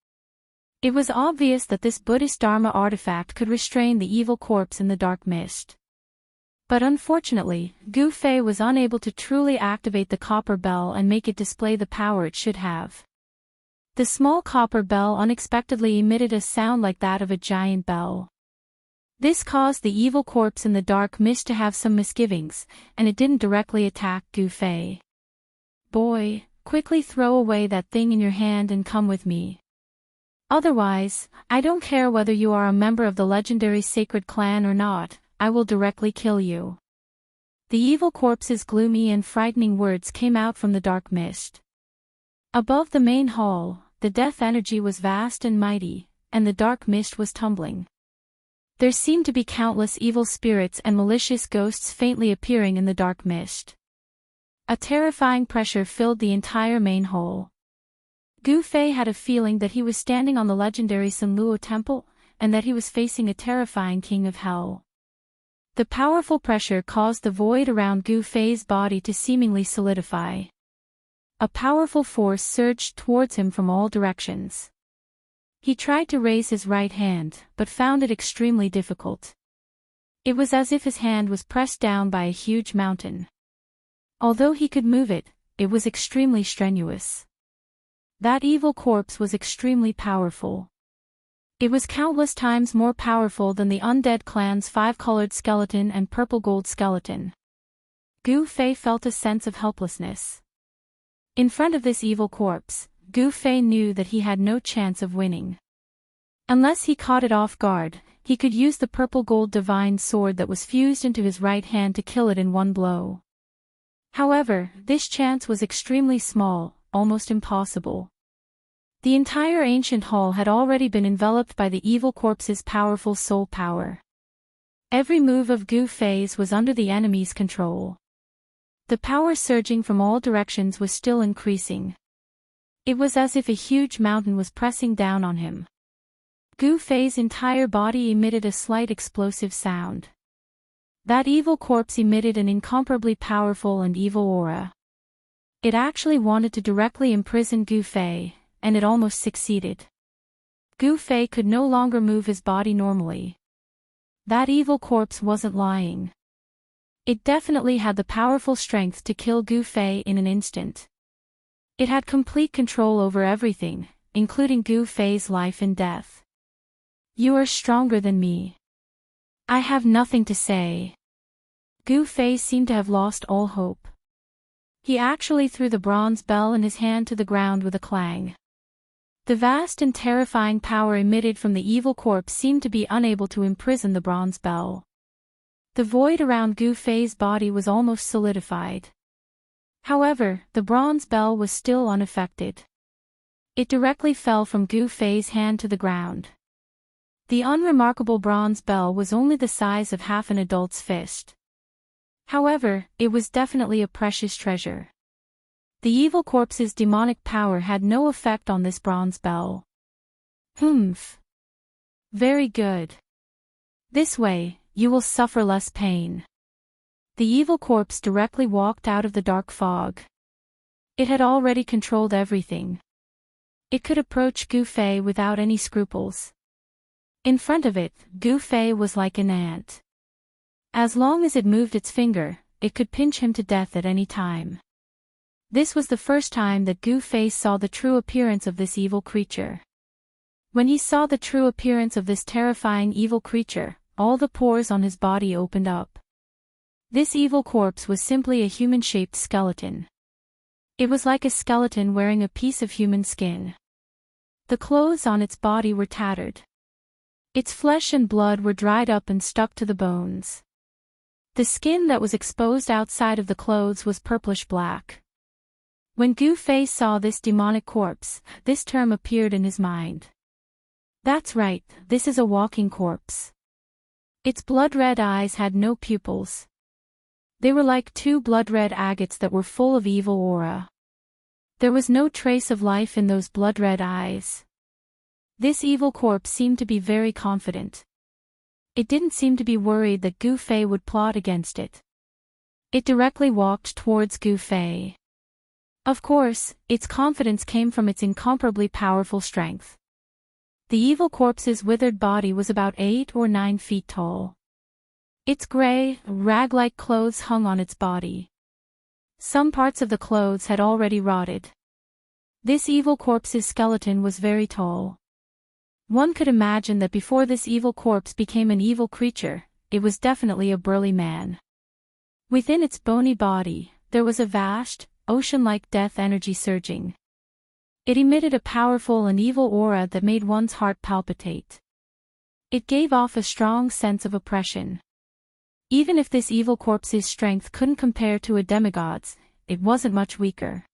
It was obvious that this Buddhist Dharma artifact could restrain the evil corpse in the dark mist. But unfortunately, Gu Fei was unable to truly activate the copper bell and make it display the power it should have. The small copper bell unexpectedly emitted a sound like that of a giant bell. This caused the evil corpse in the dark mist to have some misgivings, and it didn't directly attack Gu Fei. "Boy, quickly throw away that thing in your hand and come with me. Otherwise, I don't care whether you are a member of the legendary sacred clan or not, I will directly kill you." The evil corpse's gloomy and frightening words came out from the dark mist. Above the main hall, the death energy was vast and mighty, and the dark mist was tumbling. There seemed to be countless evil spirits and malicious ghosts faintly appearing in the dark mist. A terrifying pressure filled the entire main hall. Gu Fei had a feeling that he was standing on the legendary Sunluo temple, and that he was facing a terrifying king of hell. The powerful pressure caused the void around Gu Fei's body to seemingly solidify. A powerful force surged towards him from all directions. He tried to raise his right hand, but found it extremely difficult. It was as if his hand was pressed down by a huge mountain. Although he could move it, it was extremely strenuous. That evil corpse was extremely powerful. It was countless times more powerful than the undead clan's five-colored skeleton and purple-gold skeleton. Gu Fei felt a sense of helplessness. In front of this evil corpse, Gu Fei knew that he had no chance of winning. Unless he caught it off guard, he could use the purple-gold divine sword that was fused into his right hand to kill it in one blow. However, this chance was extremely small, almost impossible. The entire ancient hall had already been enveloped by the evil corpse's powerful soul power. Every move of Gu Fei's was under the enemy's control. The power surging from all directions was still increasing. It was as if a huge mountain was pressing down on him. Gu Fei's entire body emitted a slight explosive sound. That evil corpse emitted an incomparably powerful and evil aura. It actually wanted to directly imprison Gu Fei, and it almost succeeded. Gu Fei could no longer move his body normally. That evil corpse wasn't lying. It definitely had the powerful strength to kill Gu Fei in an instant. It had complete control over everything, including Gu Fei's life and death. "You are stronger than me. I have nothing to say." Gu Fei seemed to have lost all hope. He actually threw the bronze bell in his hand to the ground with a clang. The vast and terrifying power emitted from the evil corpse seemed to be unable to imprison the bronze bell. The void around Gu Fei's body was almost solidified. However, the bronze bell was still unaffected. It directly fell from Gu Fei's hand to the ground. The unremarkable bronze bell was only the size of half an adult's fist. However, it was definitely a precious treasure. The evil corpse's demonic power had no effect on this bronze bell. Humph. Very good. This way, you will suffer less pain. The evil corpse directly walked out of the dark fog. It had already controlled everything. It could approach Gu Fei without any scruples. In front of it, Gu Fei was like an ant. As long as it moved its finger, it could pinch him to death at any time. This was the first time that Gu Fei saw the true appearance of this evil creature. When he saw the true appearance of this terrifying evil creature, all the pores on his body opened up. This evil corpse was simply a human-shaped skeleton. It was like a skeleton wearing a piece of human skin. The clothes on its body were tattered. Its flesh and blood were dried up and stuck to the bones. The skin that was exposed outside of the clothes was purplish-black. When Gu Fei saw this demonic corpse, this term appeared in his mind. That's right, this is a walking corpse. Its blood-red eyes had no pupils. They were like two blood-red agates that were full of evil aura. There was no trace of life in those blood-red eyes. This evil corpse seemed to be very confident. It didn't seem to be worried that Gu Fei would plot against it. It directly walked towards Gu Fei. Of course, its confidence came from its incomparably powerful strength. The evil corpse's withered body was about 8 or 9 feet tall. Its gray, rag-like clothes hung on its body. Some parts of the clothes had already rotted. This evil corpse's skeleton was very tall. One could imagine that before this evil corpse became an evil creature, it was definitely a burly man. Within its bony body, there was a vast, ocean-like death energy surging. It emitted a powerful and evil aura that made one's heart palpitate. It gave off a strong sense of oppression. Even if this evil corpse's strength couldn't compare to a demigod's, it wasn't much weaker.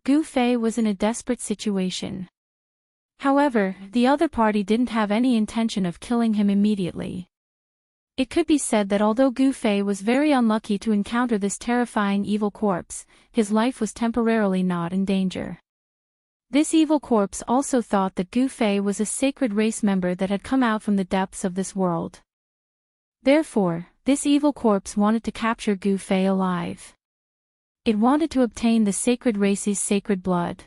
Gu Fei was in a desperate situation. However, the other party didn't have any intention of killing him immediately. It could be said that although Gu Fei was very unlucky to encounter this terrifying evil corpse, his life was temporarily not in danger. This evil corpse also thought that Gu Fei was a sacred race member that had come out from the depths of this world. Therefore, this evil corpse wanted to capture Gu Fei alive. It wanted to obtain the sacred race's sacred blood.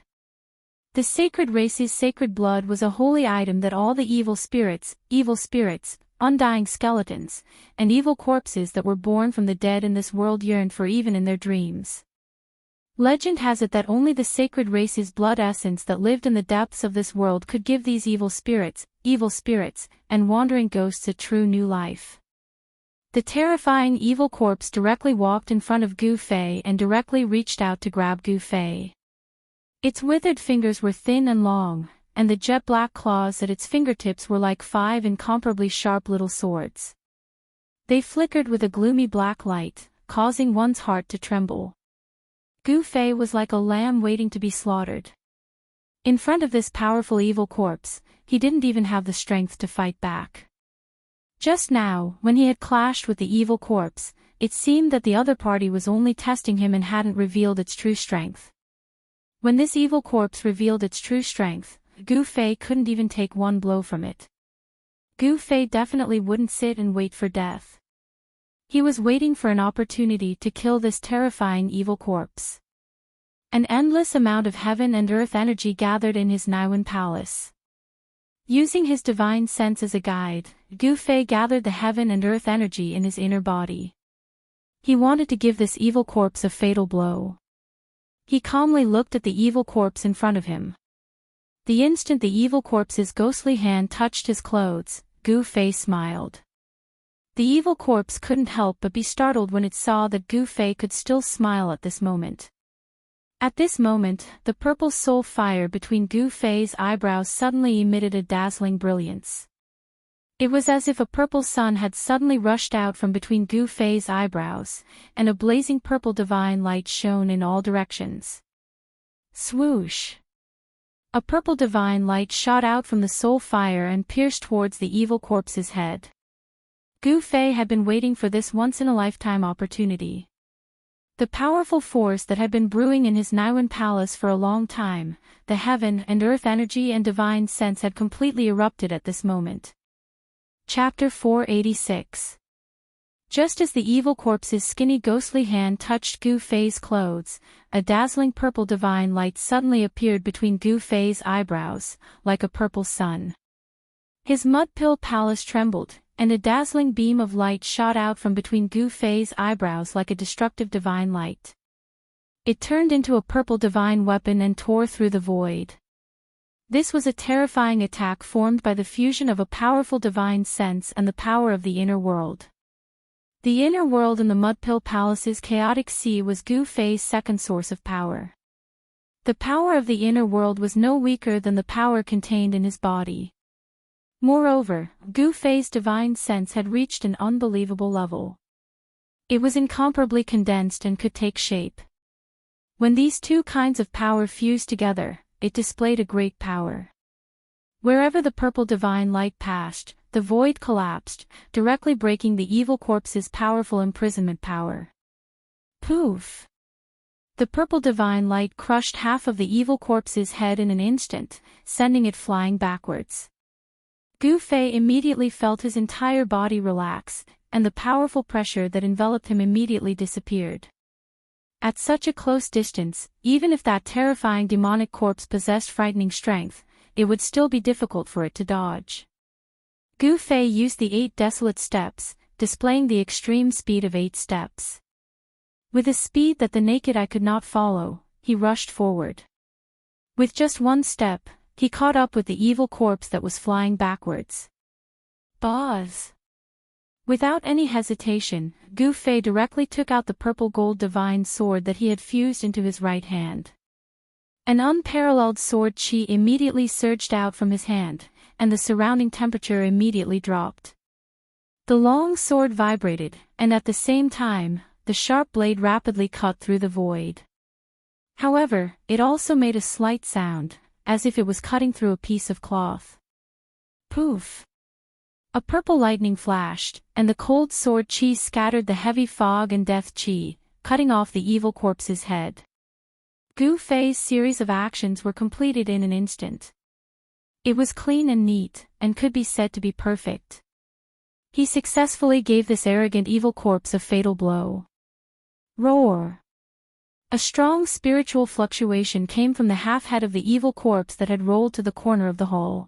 The sacred race's sacred blood was a holy item that all the evil spirits, undying skeletons, and evil corpses that were born from the dead in this world yearned for even in their dreams. Legend has it that only the sacred race's blood essence that lived in the depths of this world could give these evil spirits, and wandering ghosts a true new life. The terrifying evil corpse directly walked in front of Gu Fei and directly reached out to grab Gu Fei. Its withered fingers were thin and long, and the jet-black claws at its fingertips were like 5 incomparably sharp little swords. They flickered with a gloomy black light, causing one's heart to tremble. Gu Fei was like a lamb waiting to be slaughtered. In front of this powerful evil corpse, he didn't even have the strength to fight back. Just now, when he had clashed with the evil corpse, it seemed that the other party was only testing him and hadn't revealed its true strength. When this evil corpse revealed its true strength, Gu Fei couldn't even take one blow from it. Gu Fei definitely wouldn't sit and wait for death. He was waiting for an opportunity to kill this terrifying evil corpse. An endless amount of heaven and earth energy gathered in his Niwen palace. Using his divine sense as a guide, Gu Fei gathered the heaven and earth energy in his inner body. He wanted to give this evil corpse a fatal blow. He calmly looked at the evil corpse in front of him. The instant the evil corpse's ghostly hand touched his clothes, Gu Fei smiled. The evil corpse couldn't help but be startled when it saw that Gu Fei could still smile at this moment. At this moment, the purple soul fire between Gu Fei's eyebrows suddenly emitted a dazzling brilliance. It was as if a purple sun had suddenly rushed out from between Gu Fei's eyebrows, and a blazing purple divine light shone in all directions. Swoosh! A purple divine light shot out from the soul fire and pierced towards the evil corpse's head. Gu Fei had been waiting for this once-in-a-lifetime opportunity. The powerful force that had been brewing in his Niwen palace for a long time, the heaven and earth energy and divine sense had completely erupted at this moment. Chapter 486. Just as the evil corpse's skinny ghostly hand touched Gu Fei's clothes, a dazzling purple divine light suddenly appeared between Gu Fei's eyebrows, like a purple sun. His mud-pill palace trembled, and a dazzling beam of light shot out from between Gu Fei's eyebrows like a destructive divine light. It turned into a purple divine weapon and tore through the void. This was a terrifying attack formed by the fusion of a powerful divine sense and the power of the inner world. The inner world in the Mudpill Palace's chaotic sea was Gu Fei's second source of power. The power of the inner world was no weaker than the power contained in his body. Moreover, Gu Fei's divine sense had reached an unbelievable level. It was incomparably condensed and could take shape. When these two kinds of power fused together, it displayed a great power. Wherever the purple divine light passed, the void collapsed, directly breaking the evil corpse's powerful imprisonment power. Poof! The purple divine light crushed half of the evil corpse's head in an instant, sending it flying backwards. Gu Fei immediately felt his entire body relax, and the powerful pressure that enveloped him immediately disappeared. At such a close distance, even if that terrifying demonic corpse possessed frightening strength, it would still be difficult for it to dodge. Gu Fei used the 8 desolate steps, displaying the extreme speed of 8 steps. With a speed that the naked eye could not follow, he rushed forward. With just 1 step, he caught up with the evil corpse that was flying backwards. Buzz! Without any hesitation, Gu Fei directly took out the purple-gold divine sword that he had fused into his right hand. An unparalleled sword qi immediately surged out from his hand, and the surrounding temperature immediately dropped. The long sword vibrated, and at the same time, the sharp blade rapidly cut through the void. However, it also made a slight sound, as if it was cutting through a piece of cloth. Poof! A purple lightning flashed, and the cold sword qi scattered the heavy fog and death qi, cutting off the evil corpse's head. Gu Fei's series of actions were completed in an instant. It was clean and neat, and could be said to be perfect. He successfully gave this arrogant evil corpse a fatal blow. Roar! A strong spiritual fluctuation came from the half-head of the evil corpse that had rolled to the corner of the hole.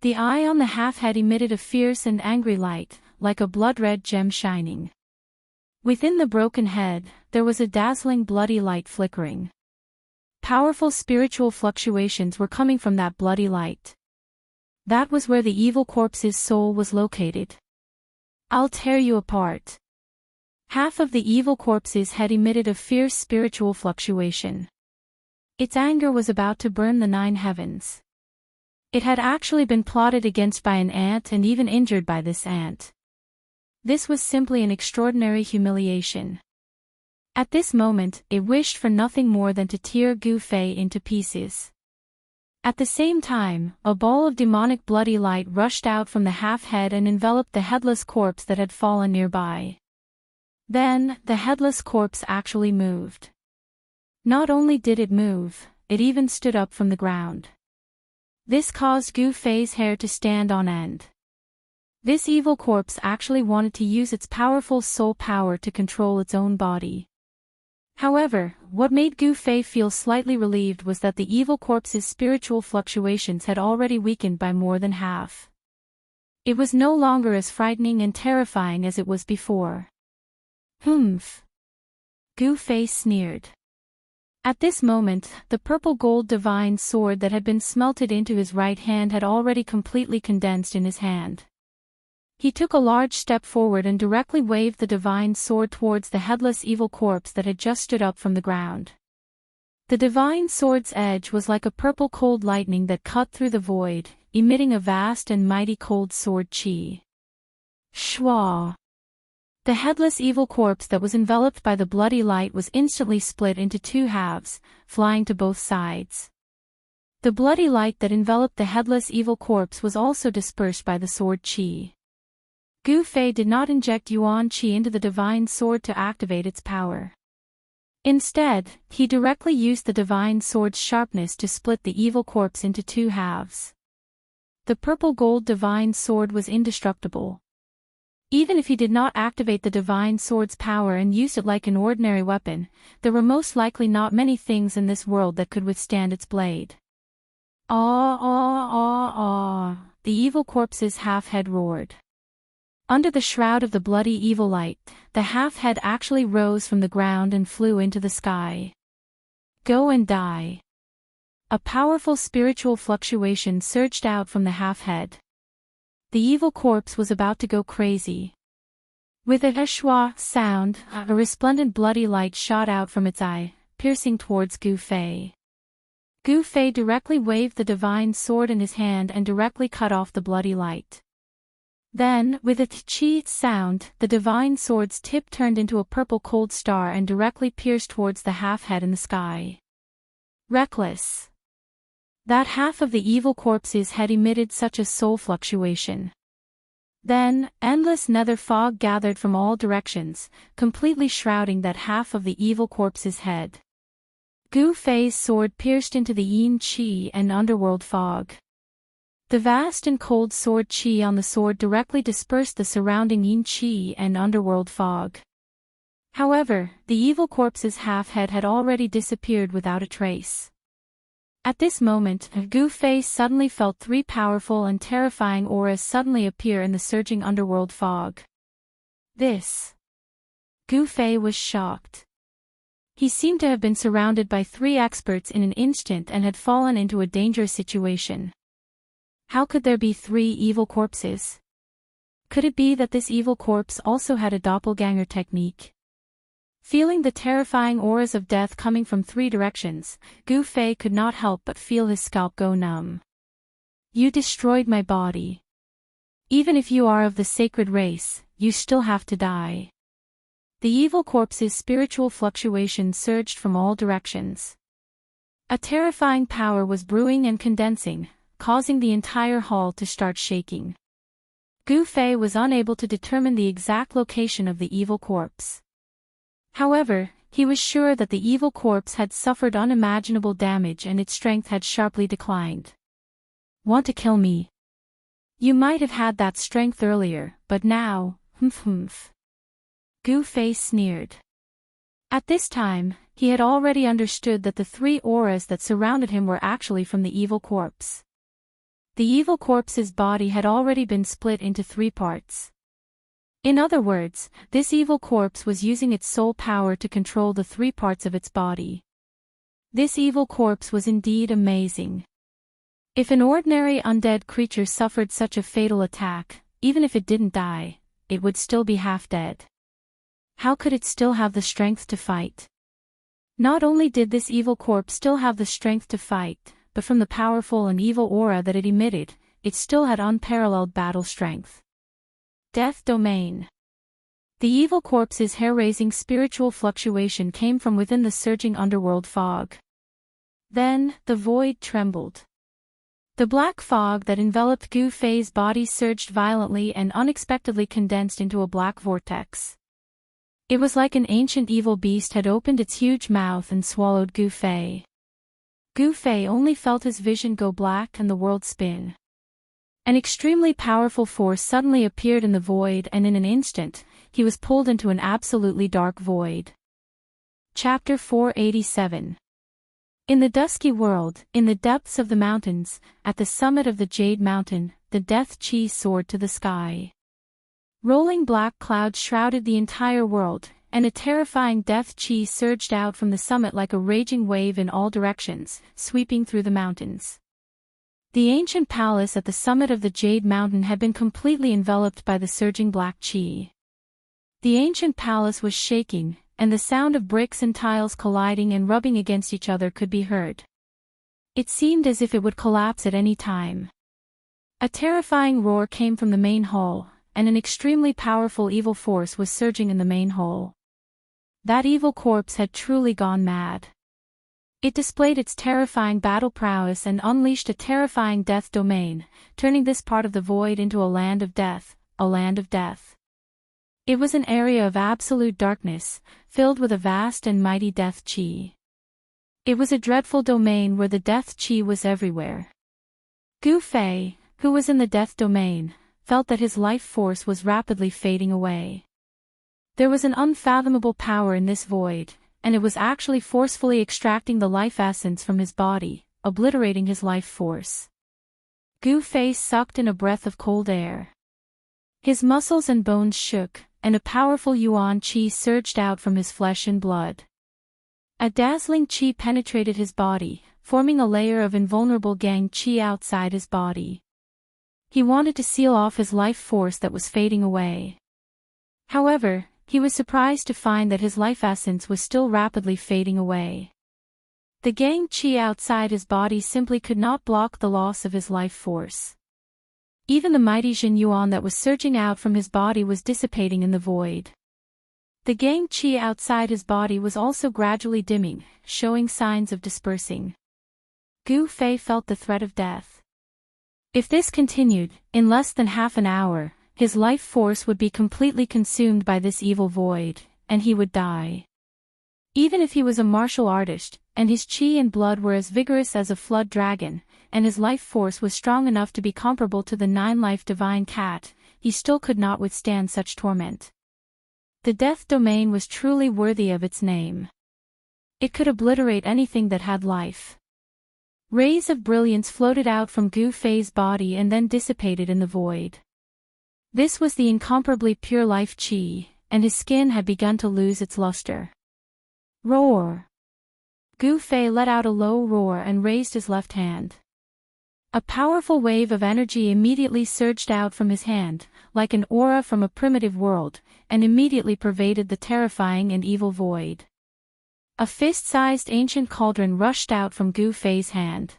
The eye on the half-head emitted a fierce and angry light, like a blood-red gem shining. Within the broken head, there was a dazzling bloody light flickering. Powerful spiritual fluctuations were coming from that bloody light. That was where the evil corpse's soul was located. I'll tear you apart. Half of the evil corpse's head emitted a fierce spiritual fluctuation. Its anger was about to burn the 9 heavens. It had actually been plotted against by an ant and even injured by this ant. This was simply an extraordinary humiliation. At this moment, it wished for nothing more than to tear Gu Fei into pieces. At the same time, a ball of demonic bloody light rushed out from the half-head and enveloped the headless corpse that had fallen nearby. Then, the headless corpse actually moved. Not only did it move, it even stood up from the ground. This caused Gu Fei's hair to stand on end. This evil corpse actually wanted to use its powerful soul power to control its own body. However, what made Gu Fei feel slightly relieved was that the evil corpse's spiritual fluctuations had already weakened by more than half. It was no longer as frightening and terrifying as it was before. Humph! Gu Fei sneered. At this moment, the purple-gold divine sword that had been smelted into his right hand had already completely condensed in his hand. He took a large step forward and directly waved the divine sword towards the headless evil corpse that had just stood up from the ground. The divine sword's edge was like a purple cold lightning that cut through the void, emitting a vast and mighty cold sword qi. Shwa! The headless evil corpse that was enveloped by the bloody light was instantly split into 2 halves, flying to both sides. The bloody light that enveloped the headless evil corpse was also dispersed by the sword qi. Gu Fei did not inject yuan qi into the divine sword to activate its power. Instead, he directly used the divine sword's sharpness to split the evil corpse into 2 halves. The purple-gold divine sword was indestructible. Even if he did not activate the divine sword's power and used it like an ordinary weapon, there were most likely not many things in this world that could withstand its blade. Ah ah ah ah! The evil corpse's half-head roared. Under the shroud of the bloody evil light, the half-head actually rose from the ground and flew into the sky. Go and die. A powerful spiritual fluctuation surged out from the half-head. The evil corpse was about to go crazy. With a shwa sound, a resplendent bloody light shot out from its eye, piercing towards Gu Fei. Gu Fei directly waved the divine sword in his hand and directly cut off the bloody light. Then, with a qi sound, the divine sword's tip turned into a purple cold star and directly pierced towards the half-head in the sky. Reckless! That half of the evil corpse's head emitted such a soul fluctuation. Then, endless nether fog gathered from all directions, completely shrouding that half of the evil corpse's head. Gu Fei's sword pierced into the yin qi and underworld fog. The vast and cold sword qi on the sword directly dispersed the surrounding yin qi and underworld fog. However, the evil corpse's half-head had already disappeared without a trace. At this moment, Gu Fei suddenly felt three powerful and terrifying auras suddenly appear in the surging underworld fog. This. Gu Fei was shocked. He seemed to have been surrounded by three experts in an instant and had fallen into a dangerous situation. How could there be three evil corpses? Could it be that this evil corpse also had a doppelganger technique? Feeling the terrifying auras of death coming from three directions, Gu Fei could not help but feel his scalp go numb. You destroyed my body. Even if you are of the sacred race, you still have to die. The evil corpse's spiritual fluctuation surged from all directions. A terrifying power was brewing and condensing, causing the entire hall to start shaking. Gu Fei was unable to determine the exact location of the evil corpse. However, he was sure that the evil corpse had suffered unimaginable damage and its strength had sharply declined. Want to kill me? You might have had that strength earlier, but now, humph. Gu Fei sneered. At this time, he had already understood that the three auras that surrounded him were actually from the evil corpse. The evil corpse's body had already been split into three parts. In other words, this evil corpse was using its soul power to control the three parts of its body. This evil corpse was indeed amazing. If an ordinary undead creature suffered such a fatal attack, even if it didn't die, it would still be half dead. How could it still have the strength to fight? Not only did this evil corpse still have the strength to fight, but from the powerful and evil aura that it emitted, it still had unparalleled battle strength. Death Domain. The evil corpse's hair-raising spiritual fluctuation came from within the surging underworld fog. Then, the void trembled. The black fog that enveloped Gu Fei's body surged violently and unexpectedly condensed into a black vortex. It was like an ancient evil beast had opened its huge mouth and swallowed Gu Fei. Gu Fei only felt his vision go black and the world spin. An extremely powerful force suddenly appeared in the void and in an instant, he was pulled into an absolutely dark void. Chapter 487. In the dusky world, in the depths of the mountains, at the summit of the Jade Mountain, the death chi soared to the sky. Rolling black clouds shrouded the entire world, and a terrifying death chi surged out from the summit like a raging wave in all directions, sweeping through the mountains. The ancient palace at the summit of the Jade Mountain had been completely enveloped by the surging black chi. The ancient palace was shaking, and the sound of bricks and tiles colliding and rubbing against each other could be heard. It seemed as if it would collapse at any time. A terrifying roar came from the main hall, and an extremely powerful evil force was surging in the main hall. That evil corpse had truly gone mad. It displayed its terrifying battle prowess and unleashed a terrifying death domain, turning this part of the void into a land of death, a land of death. It was an area of absolute darkness, filled with a vast and mighty death chi. It was a dreadful domain where the death chi was everywhere. Gu Fei, who was in the death domain, felt that his life force was rapidly fading away. There was an unfathomable power in this void, and it was actually forcefully extracting the life essence from his body, obliterating his life force. Gu Fei sucked in a breath of cold air. His muscles and bones shook, and a powerful yuan qi surged out from his flesh and blood. A dazzling qi penetrated his body, forming a layer of invulnerable gang qi outside his body. He wanted to seal off his life force that was fading away. However, he was surprised to find that his life essence was still rapidly fading away. The gang qi outside his body simply could not block the loss of his life force. Even the mighty Jin Yuan that was surging out from his body was dissipating in the void. The gang qi outside his body was also gradually dimming, showing signs of dispersing. Gu Fei felt the threat of death. If this continued, in less than half an hour, his life force would be completely consumed by this evil void, and he would die. Even if he was a martial artist, and his chi and blood were as vigorous as a flood dragon, and his life force was strong enough to be comparable to the 9-life divine cat, he still could not withstand such torment. The death domain was truly worthy of its name. It could obliterate anything that had life. Rays of brilliance floated out from Gu Fei's body and then dissipated in the void. This was the incomparably pure life chi, and his skin had begun to lose its luster. Roar! Gu Fei let out a low roar and raised his left hand. A powerful wave of energy immediately surged out from his hand, like an aura from a primitive world, and immediately pervaded the terrifying and evil void. A fist-sized ancient cauldron rushed out from Gu Fei's hand.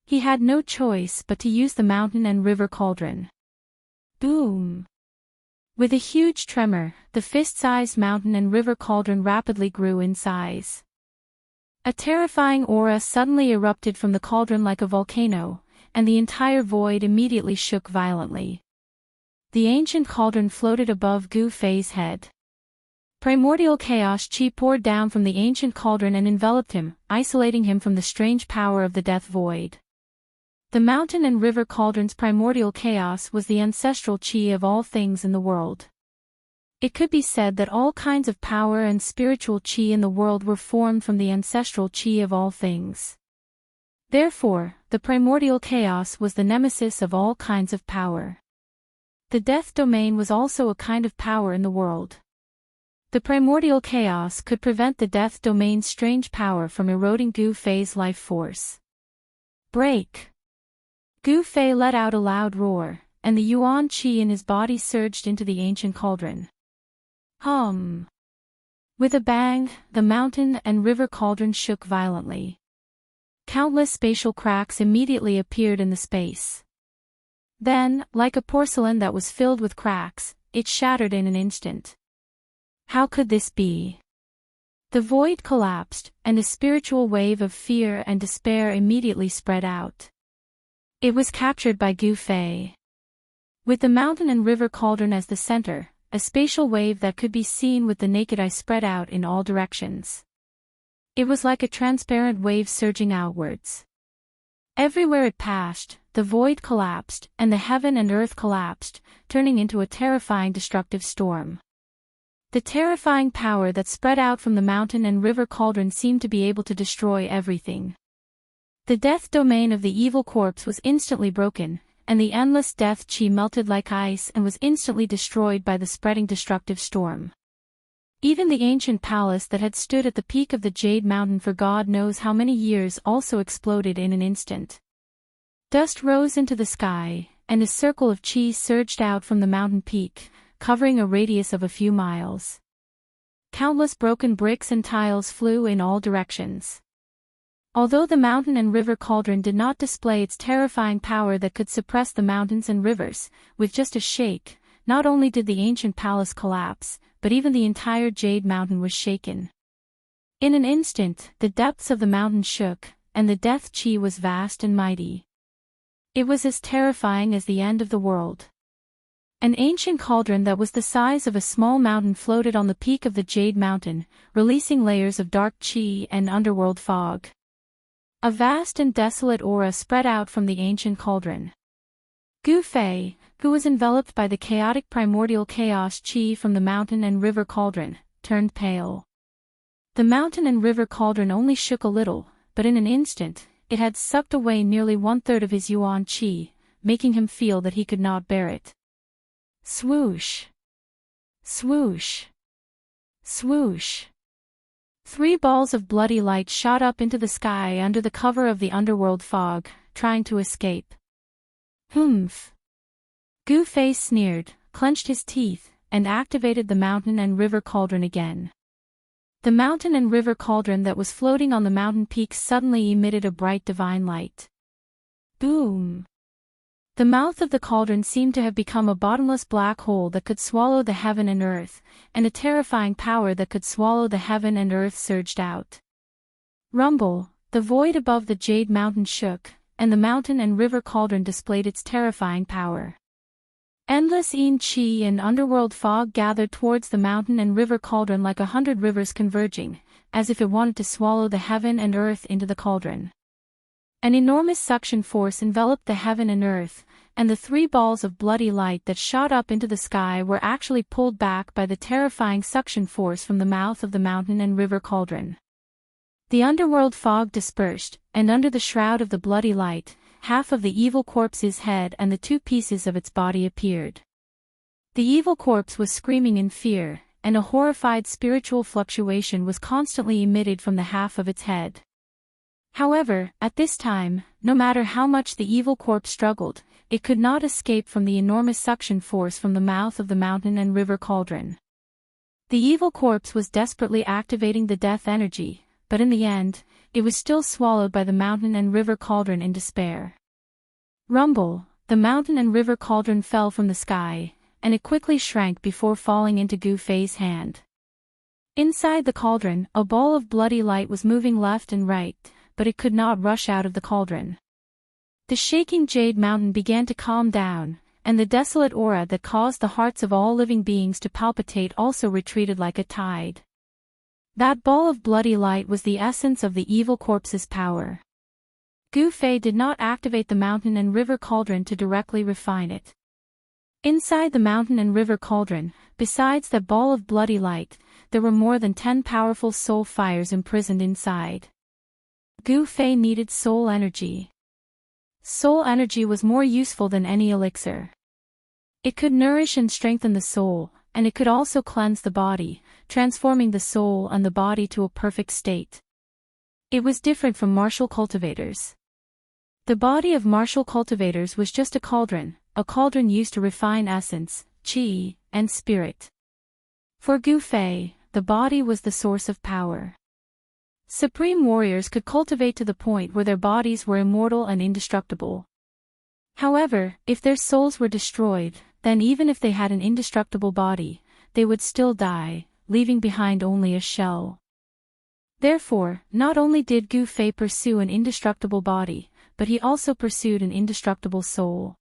He had no choice but to use the mountain and river cauldron. Boom! With a huge tremor, the fist-sized mountain and river cauldron rapidly grew in size. A terrifying aura suddenly erupted from the cauldron like a volcano, and the entire void immediately shook violently. The ancient cauldron floated above Gu Fei's head. Primordial chaos chi poured down from the ancient cauldron and enveloped him, isolating him from the strange power of the death void. The mountain and river cauldron's primordial chaos was the ancestral chi of all things in the world. It could be said that all kinds of power and spiritual chi in the world were formed from the ancestral chi of all things. Therefore, the primordial chaos was the nemesis of all kinds of power. The death domain was also a kind of power in the world. The primordial chaos could prevent the death domain's strange power from eroding Gu Fei's life force. Break! Gu Fei let out a loud roar, and the yuan qi in his body surged into the ancient cauldron. Hum! With a bang, the mountain and river cauldron shook violently. Countless spatial cracks immediately appeared in the space. Then, like a porcelain that was filled with cracks, it shattered in an instant. How could this be? The void collapsed, and a spiritual wave of fear and despair immediately spread out. It was captured by Gu Fei. With the mountain and river cauldron as the center, a spatial wave that could be seen with the naked eye spread out in all directions. It was like a transparent wave surging outwards. Everywhere it passed, the void collapsed, and the heaven and earth collapsed, turning into a terrifying destructive storm. The terrifying power that spread out from the mountain and river cauldron seemed to be able to destroy everything. The death domain of the evil corpse was instantly broken, and the endless death chi melted like ice and was instantly destroyed by the spreading destructive storm. Even the ancient palace that had stood at the peak of the Jade Mountain for God knows how many years also exploded in an instant. Dust rose into the sky, and a circle of chi surged out from the mountain peak, covering a radius of a few miles. Countless broken bricks and tiles flew in all directions. Although the mountain and river cauldron did not display its terrifying power that could suppress the mountains and rivers, with just a shake, not only did the ancient palace collapse, but even the entire Jade Mountain was shaken. In an instant, the depths of the mountain shook, and the death chi was vast and mighty. It was as terrifying as the end of the world. An ancient cauldron that was the size of a small mountain floated on the peak of the Jade Mountain, releasing layers of dark chi and underworld fog. A vast and desolate aura spread out from the ancient cauldron. Gu Fei, who was enveloped by the chaotic primordial chaos chi from the mountain and river cauldron, turned pale. The mountain and river cauldron only shook a little, but in an instant, it had sucked away nearly 1/3 of his yuan chi, making him feel that he could not bear it. Swoosh! Swoosh! Swoosh! 3 balls of bloody light shot up into the sky under the cover of the underworld fog, trying to escape. Humph! Gu Fei sneered, clenched his teeth, and activated the mountain and river cauldron again. The mountain and river cauldron that was floating on the mountain peaks suddenly emitted a bright divine light. Boom! The mouth of the cauldron seemed to have become a bottomless black hole that could swallow the heaven and earth, and a terrifying power that could swallow the heaven and earth surged out. Rumble, the void above the Jade Mountain shook, and the mountain and river cauldron displayed its terrifying power. Endless yin qi and underworld fog gathered towards the mountain and river cauldron like 100 rivers converging, as if it wanted to swallow the heaven and earth into the cauldron. An enormous suction force enveloped the heaven and earth, and the 3 balls of bloody light that shot up into the sky were actually pulled back by the terrifying suction force from the mouth of the mountain and river cauldron. The underworld fog dispersed, and under the shroud of the bloody light, half of the evil corpse's head and the 2 pieces of its body appeared. The evil corpse was screaming in fear, and a horrified spiritual fluctuation was constantly emitted from the half of its head. However, at this time, no matter how much the evil corpse struggled, it could not escape from the enormous suction force from the mouth of the mountain and river cauldron. The evil corpse was desperately activating the death energy, but in the end, it was still swallowed by the mountain and river cauldron in despair. Rumble, the mountain and river cauldron fell from the sky, and it quickly shrank before falling into Gu Fei's hand. Inside the cauldron, a ball of bloody light was moving left and right, but it could not rush out of the cauldron. The shaking jade mountain began to calm down, and the desolate aura that caused the hearts of all living beings to palpitate also retreated like a tide. That ball of bloody light was the essence of the evil corpse's power. Gu Fei did not activate the mountain and river cauldron to directly refine it. Inside the mountain and river cauldron, besides that ball of bloody light, there were more than 10 powerful soul fires imprisoned inside. Gu Fei needed soul energy. Soul energy was more useful than any elixir. It could nourish and strengthen the soul, and it could also cleanse the body, transforming the soul and the body to a perfect state. It was different from martial cultivators. The body of martial cultivators was just a cauldron used to refine essence, qi, and spirit. For Gu Fei, the body was the source of power. Supreme warriors could cultivate to the point where their bodies were immortal and indestructible. However, if their souls were destroyed, then even if they had an indestructible body, they would still die, leaving behind only a shell. Therefore, not only did Gu Fei pursue an indestructible body, but he also pursued an indestructible soul.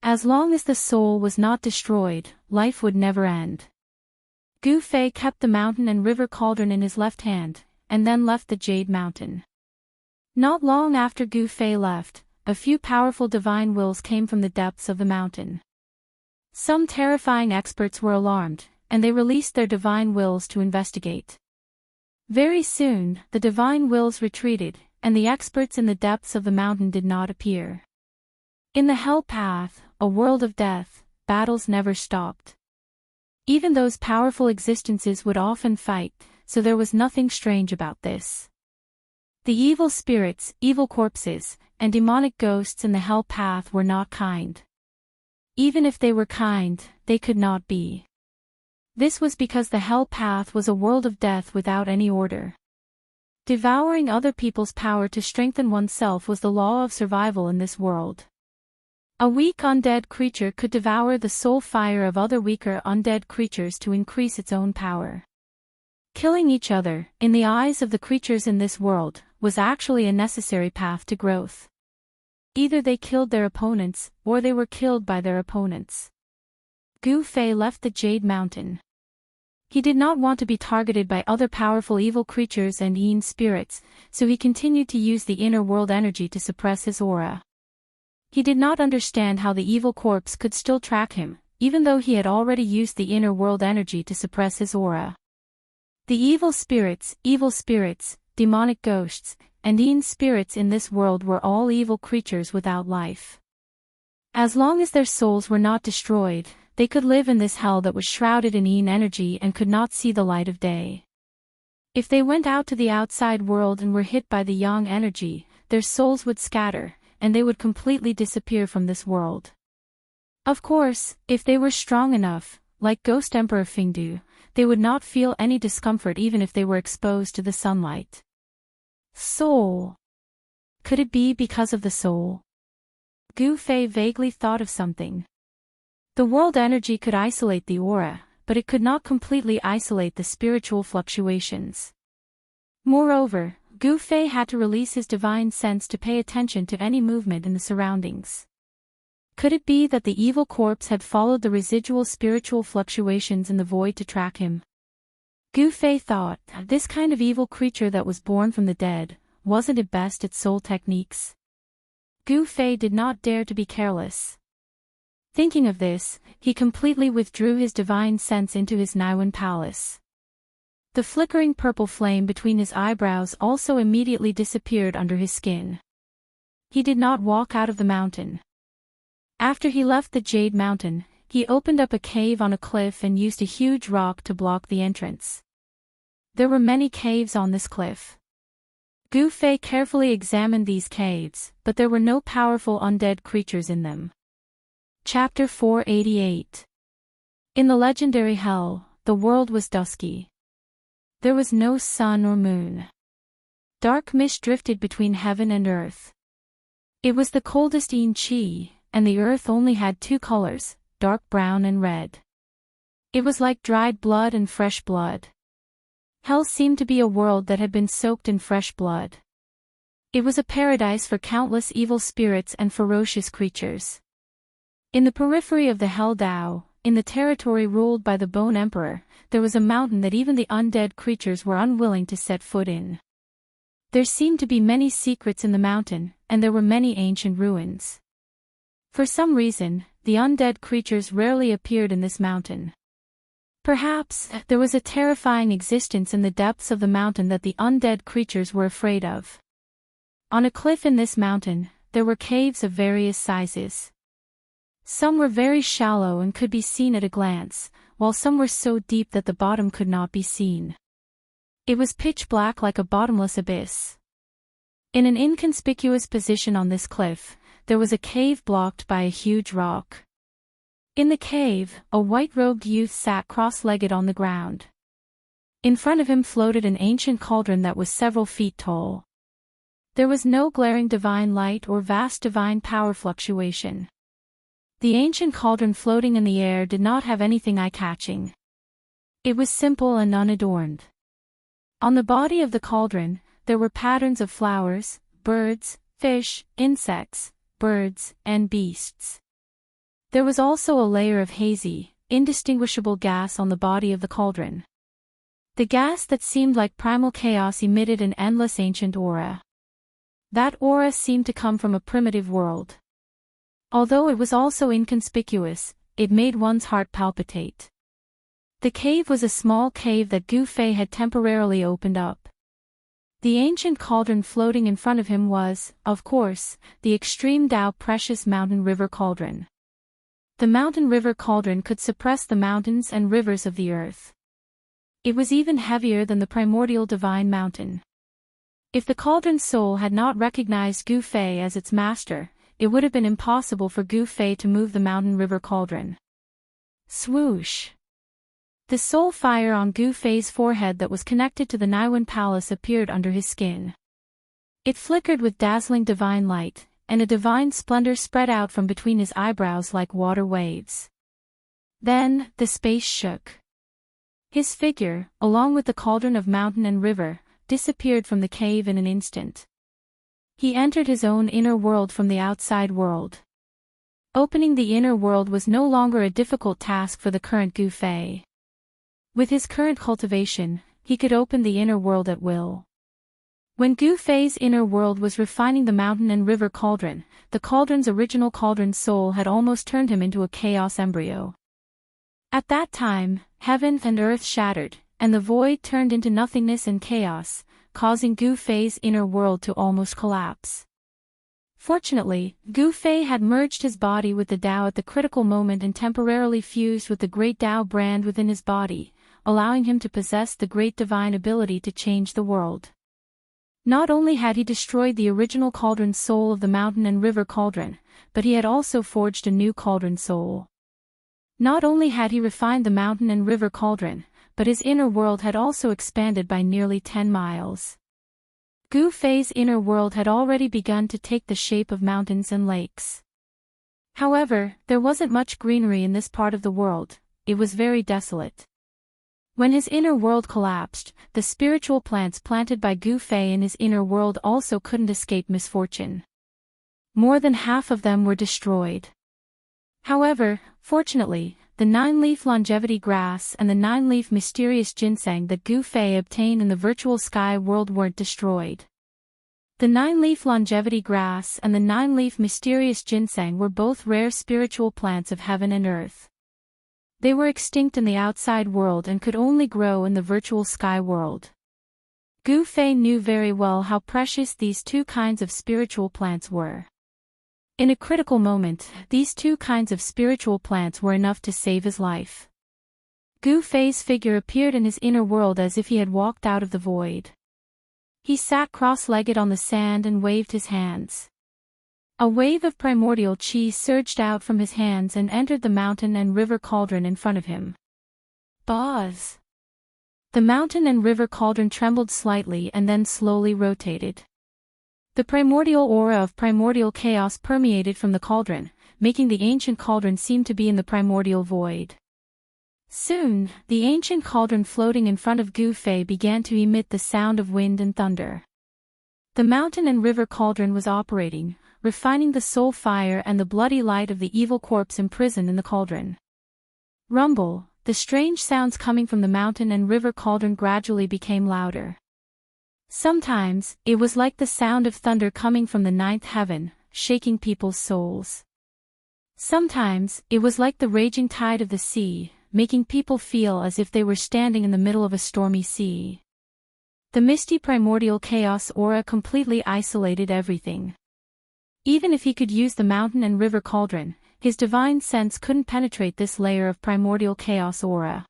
As long as the soul was not destroyed, life would never end. Gu Fei kept the mountain and river cauldron in his left hand, and then left the Jade Mountain. Not long after Gu Fei left, a few powerful divine wills came from the depths of the mountain. Some terrifying experts were alarmed, and they released their divine wills to investigate. Very soon, the divine wills retreated, and the experts in the depths of the mountain did not appear. In the Hell Path, a world of death, battles never stopped. Even those powerful existences would often fight, so there was nothing strange about this. The evil spirits, evil corpses, and demonic ghosts in the Hell Path were not kind. Even if they were kind, they could not be. This was because the Hell Path was a world of death without any order. Devouring other people's power to strengthen oneself was the law of survival in this world. A weak undead creature could devour the soul fire of other weaker undead creatures to increase its own power. Killing each other, in the eyes of the creatures in this world, was actually a necessary path to growth. Either they killed their opponents, or they were killed by their opponents. Gu Fei left the Jade Mountain. He did not want to be targeted by other powerful evil creatures and yin spirits, so he continued to use the inner world energy to suppress his aura. He did not understand how the evil corpse could still track him, even though he had already used the inner world energy to suppress his aura. The evil spirits, demonic ghosts, and yin spirits in this world were all evil creatures without life. As long as their souls were not destroyed, they could live in this hell that was shrouded in yin energy and could not see the light of day. If they went out to the outside world and were hit by the yang energy, their souls would scatter, and they would completely disappear from this world. Of course, if they were strong enough, like Ghost Emperor Fingdu, they would not feel any discomfort even if they were exposed to the sunlight. Soul. Could it be because of the soul? Gu Fei vaguely thought of something. The world energy could isolate the aura, but it could not completely isolate the spiritual fluctuations. Moreover, Gu Fei had to release his divine sense to pay attention to any movement in the surroundings. Could it be that the evil corpse had followed the residual spiritual fluctuations in the void to track him? Gu Fei thought, this kind of evil creature that was born from the dead, wasn't it best at soul techniques? Gu Fei did not dare to be careless. Thinking of this, he completely withdrew his divine sense into his Niwen palace. The flickering purple flame between his eyebrows also immediately disappeared under his skin. He did not walk out of the mountain. After he left the Jade Mountain, he opened up a cave on a cliff and used a huge rock to block the entrance. There were many caves on this cliff. Gu Fei carefully examined these caves, but there were no powerful undead creatures in them. Chapter 488. In the legendary hell, the world was dusky. There was no sun or moon. Dark mist drifted between heaven and earth. It was the coldest in Qi, and the earth only had two colors, dark brown and red. It was like dried blood and fresh blood. Hell seemed to be a world that had been soaked in fresh blood. It was a paradise for countless evil spirits and ferocious creatures. In the periphery of the Hell Dao, in the territory ruled by the Bone Emperor, there was a mountain that even the undead creatures were unwilling to set foot in. There seemed to be many secrets in the mountain, and there were many ancient ruins. For some reason, the undead creatures rarely appeared in this mountain. Perhaps, there was a terrifying existence in the depths of the mountain that the undead creatures were afraid of. On a cliff in this mountain, there were caves of various sizes. Some were very shallow and could be seen at a glance, while some were so deep that the bottom could not be seen. It was pitch black like a bottomless abyss. In an inconspicuous position on this cliff, there was a cave blocked by a huge rock. In the cave, a white-robed youth sat cross-legged on the ground. In front of him floated an ancient cauldron that was several feet tall. There was no glaring divine light or vast divine power fluctuation. The ancient cauldron floating in the air did not have anything eye-catching. It was simple and unadorned. On the body of the cauldron, there were patterns of flowers, birds, fish, insects, birds, and beasts. There was also a layer of hazy, indistinguishable gas on the body of the cauldron. The gas that seemed like primal chaos emitted an endless ancient aura. That aura seemed to come from a primitive world. Although it was also inconspicuous, it made one's heart palpitate. The cave was a small cave that Gu Fei had temporarily opened up. The ancient cauldron floating in front of him was, of course, the extreme Tao precious mountain river cauldron. The mountain river cauldron could suppress the mountains and rivers of the earth. It was even heavier than the primordial divine mountain. If the cauldron's soul had not recognized Gu Fei as its master, it would have been impossible for Gu Fei to move the mountain river cauldron. Swoosh! The soul fire on Gu Fei's forehead that was connected to the Niwen Palace appeared under his skin. It flickered with dazzling divine light, and a divine splendor spread out from between his eyebrows like water waves. Then, the space shook. His figure, along with the cauldron of mountain and river, disappeared from the cave in an instant. He entered his own inner world from the outside world. Opening the inner world was no longer a difficult task for the current Gu Fei. With his current cultivation, he could open the inner world at will. When Gu Fei's inner world was refining the mountain and river cauldron, the cauldron's original cauldron soul had almost turned him into a chaos embryo. At that time, heaven and earth shattered, and the void turned into nothingness and chaos, causing Gu Fei's inner world to almost collapse. Fortunately, Gu Fei had merged his body with the Tao at the critical moment and temporarily fused with the great Tao brand within his body, allowing him to possess the great divine ability to change the world. Not only had he destroyed the original cauldron soul of the mountain and river cauldron, but he had also forged a new cauldron soul. Not only had he refined the mountain and river cauldron, but his inner world had also expanded by nearly 10 miles. Gu Fei's inner world had already begun to take the shape of mountains and lakes. However, there wasn't much greenery in this part of the world, it was very desolate. When his inner world collapsed, the spiritual plants planted by Gu Fei in his inner world also couldn't escape misfortune. More than half of them were destroyed. However, fortunately, the 9-leaf longevity grass and the 9-leaf mysterious ginseng that Gu Fei obtained in the virtual sky world weren't destroyed. The 9-leaf longevity grass and the 9-leaf mysterious ginseng were both rare spiritual plants of heaven and earth. They were extinct in the outside world and could only grow in the virtual sky world. Gu Fei knew very well how precious these two kinds of spiritual plants were. In a critical moment, these two kinds of spiritual plants were enough to save his life. Gu Fei's figure appeared in his inner world as if he had walked out of the void. He sat cross-legged on the sand and waved his hands. A wave of primordial chi surged out from his hands and entered the mountain and river cauldron in front of him. Buzz! The mountain and river cauldron trembled slightly and then slowly rotated. The primordial aura of primordial chaos permeated from the cauldron, making the ancient cauldron seem to be in the primordial void. Soon, the ancient cauldron floating in front of Gu Fei began to emit the sound of wind and thunder. The mountain and river cauldron was operating, refining the soul fire and the bloody light of the evil corpse imprisoned in the cauldron. Rumble, the strange sounds coming from the mountain and river cauldron gradually became louder. Sometimes, it was like the sound of thunder coming from the ninth heaven, shaking people's souls. Sometimes, it was like the raging tide of the sea, making people feel as if they were standing in the middle of a stormy sea. The misty primordial chaos aura completely isolated everything. Even if he could use the mountain and river cauldron, his divine sense couldn't penetrate this layer of primordial chaos aura.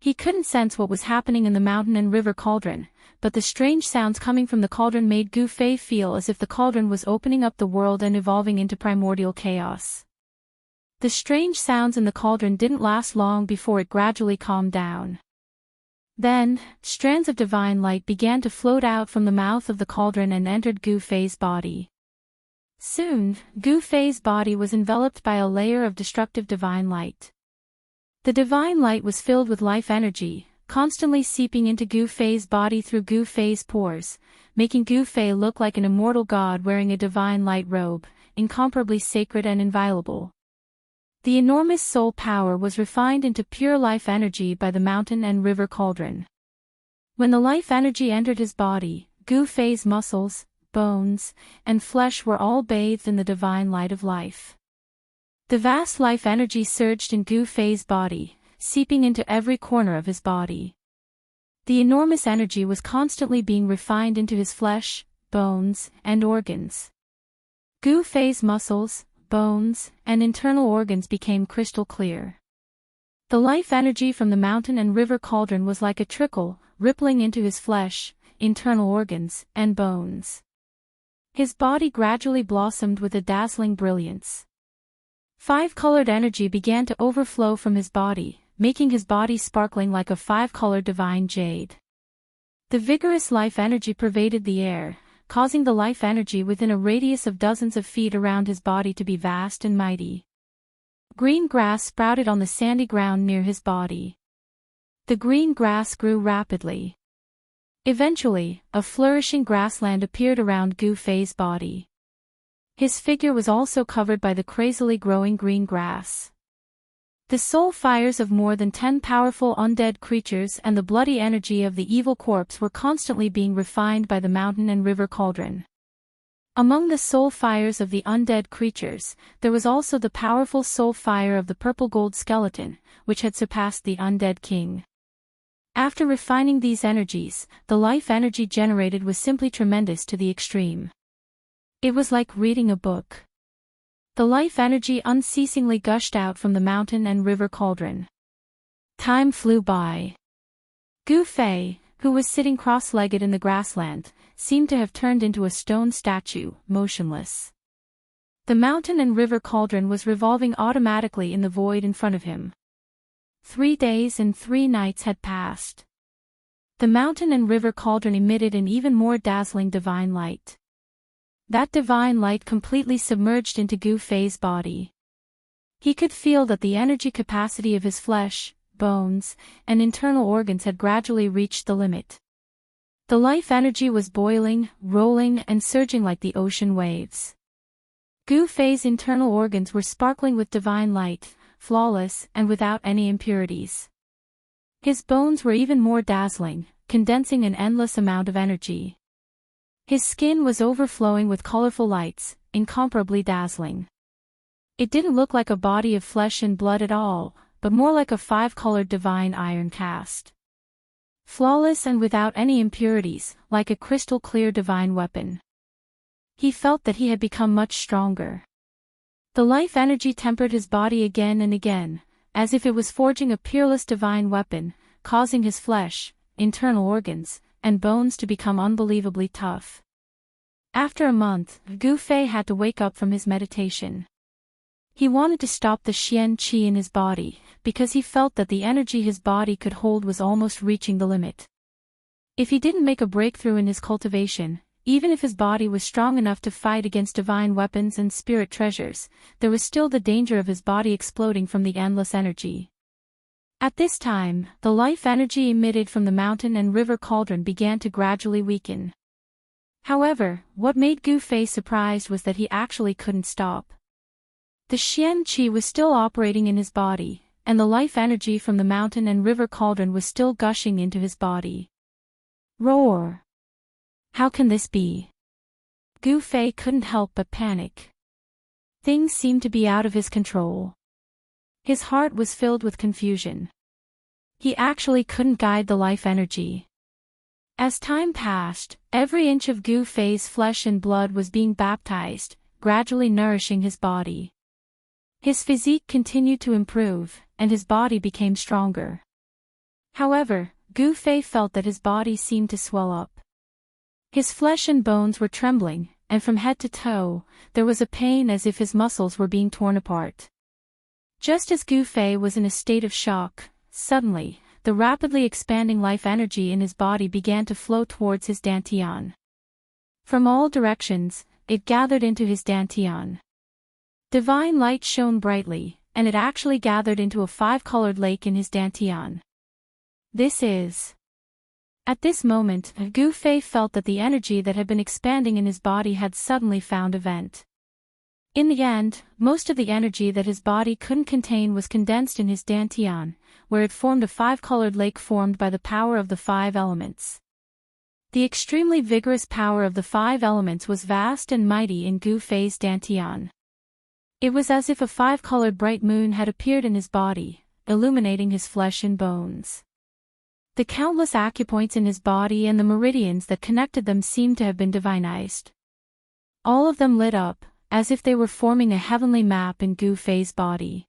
He couldn't sense what was happening in the mountain and river cauldron, but the strange sounds coming from the cauldron made Gu Fei feel as if the cauldron was opening up the world and evolving into primordial chaos. The strange sounds in the cauldron didn't last long before it gradually calmed down. Then, strands of divine light began to float out from the mouth of the cauldron and entered Gu Fei's body. Soon, Gu Fei's body was enveloped by a layer of destructive divine light. The divine light was filled with life energy, constantly seeping into Gu Fei's body through Gu Fei's pores, making Gu Fei look like an immortal god wearing a divine light robe, incomparably sacred and inviolable. The enormous soul power was refined into pure life energy by the mountain and river cauldron. When the life energy entered his body, Gu Fei's muscles, bones, and flesh were all bathed in the divine light of life. The vast life energy surged in Gu Fei's body, seeping into every corner of his body. The enormous energy was constantly being refined into his flesh, bones, and organs. Gu Fei's muscles, bones, and internal organs became crystal clear. The life energy from the mountain and river cauldron was like a trickle, rippling into his flesh, internal organs, and bones. His body gradually blossomed with a dazzling brilliance. Five-colored energy began to overflow from his body, making his body sparkling like a five-colored divine jade. The vigorous life energy pervaded the air, causing the life energy within a radius of dozens of feet around his body to be vast and mighty. Green grass sprouted on the sandy ground near his body. The green grass grew rapidly. Eventually, a flourishing grassland appeared around Gu Fei's body. His figure was also covered by the crazily growing green grass. The soul fires of more than 10 powerful undead creatures and the bloody energy of the evil corpse were constantly being refined by the mountain and river cauldron. Among the soul fires of the undead creatures, there was also the powerful soul fire of the purple gold skeleton, which had surpassed the undead king. After refining these energies, the life energy generated was simply tremendous to the extreme. It was like reading a book. The life energy unceasingly gushed out from the mountain and river cauldron. Time flew by. Gu Fei, who was sitting cross-legged in the grassland, seemed to have turned into a stone statue, motionless. The mountain and river cauldron was revolving automatically in the void in front of him. 3 days and 3 nights had passed. The mountain and river cauldron emitted an even more dazzling divine light. That divine light completely submerged into Gu Fei's body. He could feel that the energy capacity of his flesh, bones, and internal organs had gradually reached the limit. The life energy was boiling, rolling, and surging like the ocean waves. Gu Fei's internal organs were sparkling with divine light, flawless and without any impurities. His bones were even more dazzling, condensing an endless amount of energy. His skin was overflowing with colorful lights, incomparably dazzling. It didn't look like a body of flesh and blood at all, but more like a five-colored divine iron cast. Flawless and without any impurities, like a crystal-clear divine weapon. He felt that he had become much stronger. The life energy tempered his body again and again, as if it was forging a peerless divine weapon, causing his flesh, internal organs, and bones to become unbelievably tough. After a month, Gu Fei had to wake up from his meditation. He wanted to stop the Xian Qi in his body, because he felt that the energy his body could hold was almost reaching the limit. If he didn't make a breakthrough in his cultivation, even if his body was strong enough to fight against divine weapons and spirit treasures, there was still the danger of his body exploding from the endless energy. At this time, the life energy emitted from the mountain and river cauldron began to gradually weaken. However, what made Gu Fei surprised was that he actually couldn't stop. The Xian Qi was still operating in his body, and the life energy from the mountain and river cauldron was still gushing into his body. Roar! How can this be? Gu Fei couldn't help but panic. Things seemed to be out of his control. His heart was filled with confusion. He actually couldn't guide the life energy. As time passed, every inch of Gu Fei's flesh and blood was being baptized, gradually nourishing his body. His physique continued to improve, and his body became stronger. However, Gu Fei felt that his body seemed to swell up. His flesh and bones were trembling, and from head to toe, there was a pain as if his muscles were being torn apart. Just as Gu Fei was in a state of shock, suddenly, the rapidly expanding life energy in his body began to flow towards his dantian. From all directions, it gathered into his dantian. Divine light shone brightly, and it actually gathered into a five-colored lake in his dantian. At this moment, Gu Fei felt that the energy that had been expanding in his body had suddenly found a vent. In the end, most of the energy that his body couldn't contain was condensed in his dantian, where it formed a five-colored lake formed by the power of the five elements. The extremely vigorous power of the five elements was vast and mighty in Gu Fei's dantian. It was as if a five-colored bright moon had appeared in his body, illuminating his flesh and bones. The countless acupoints in his body and the meridians that connected them seemed to have been divinized. All of them lit up, as if they were forming a heavenly map in Gu Fei's body.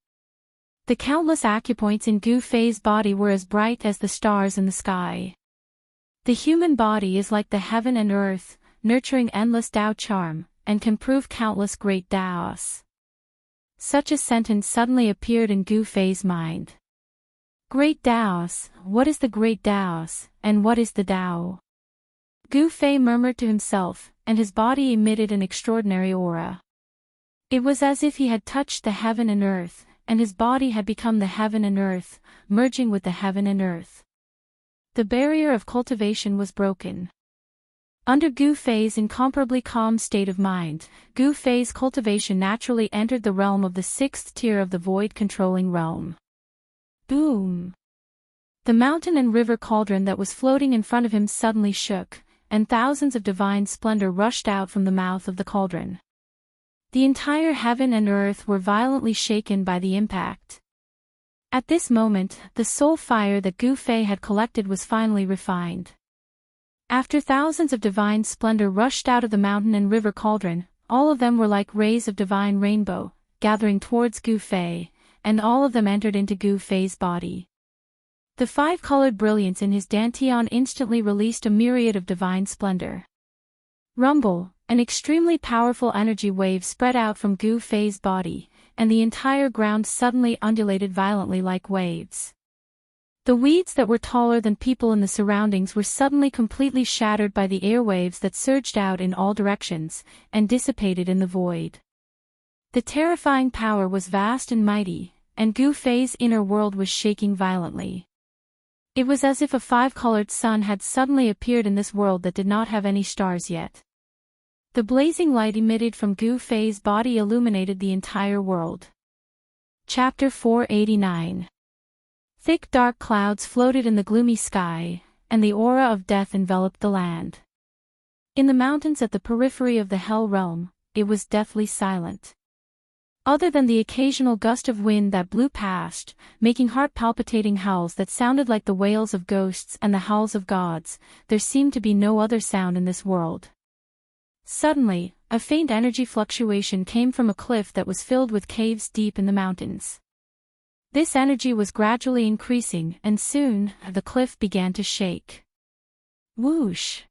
The countless acupoints in Gu Fei's body were as bright as the stars in the sky. The human body is like the heaven and earth, nurturing endless Tao charm, and can prove countless great Taos. Such a sentence suddenly appeared in Gu Fei's mind. Great Taos, what is the great Taos, and what is the Tao? Gu Fei murmured to himself, and his body emitted an extraordinary aura. It was as if he had touched the heaven and earth, and his body had become the heaven and earth, merging with the heaven and earth. The barrier of cultivation was broken. Under Gu Fei's incomparably calm state of mind, Gu Fei's cultivation naturally entered the realm of the sixth tier of the void-controlling realm. Boom! The mountain and river cauldron that was floating in front of him suddenly shook, and thousands of divine splendor rushed out from the mouth of the cauldron. The entire heaven and earth were violently shaken by the impact. At this moment, the soul fire that Gu Fei had collected was finally refined. After thousands of divine splendor rushed out of the mountain and river cauldron, all of them were like rays of divine rainbow, gathering towards Gu Fei, and all of them entered into Gu Fei's body. The five-colored brilliance in his dantian instantly released a myriad of divine splendor. Rumble, an extremely powerful energy wave spread out from Gu Fei's body, and the entire ground suddenly undulated violently like waves. The weeds that were taller than people in the surroundings were suddenly completely shattered by the airwaves that surged out in all directions, and dissipated in the void. The terrifying power was vast and mighty, and Gu Fei's inner world was shaking violently. It was as if a five-colored sun had suddenly appeared in this world that did not have any stars yet. The blazing light emitted from Gu Fei's body illuminated the entire world. Chapter 489. Thick dark clouds floated in the gloomy sky, and the aura of death enveloped the land. In the mountains at the periphery of the Hell Realm, it was deathly silent. Other than the occasional gust of wind that blew past, making heart-palpitating howls that sounded like the wails of ghosts and the howls of gods, there seemed to be no other sound in this world. Suddenly, a faint energy fluctuation came from a cliff that was filled with caves deep in the mountains. This energy was gradually increasing, and soon, the cliff began to shake. Whoosh!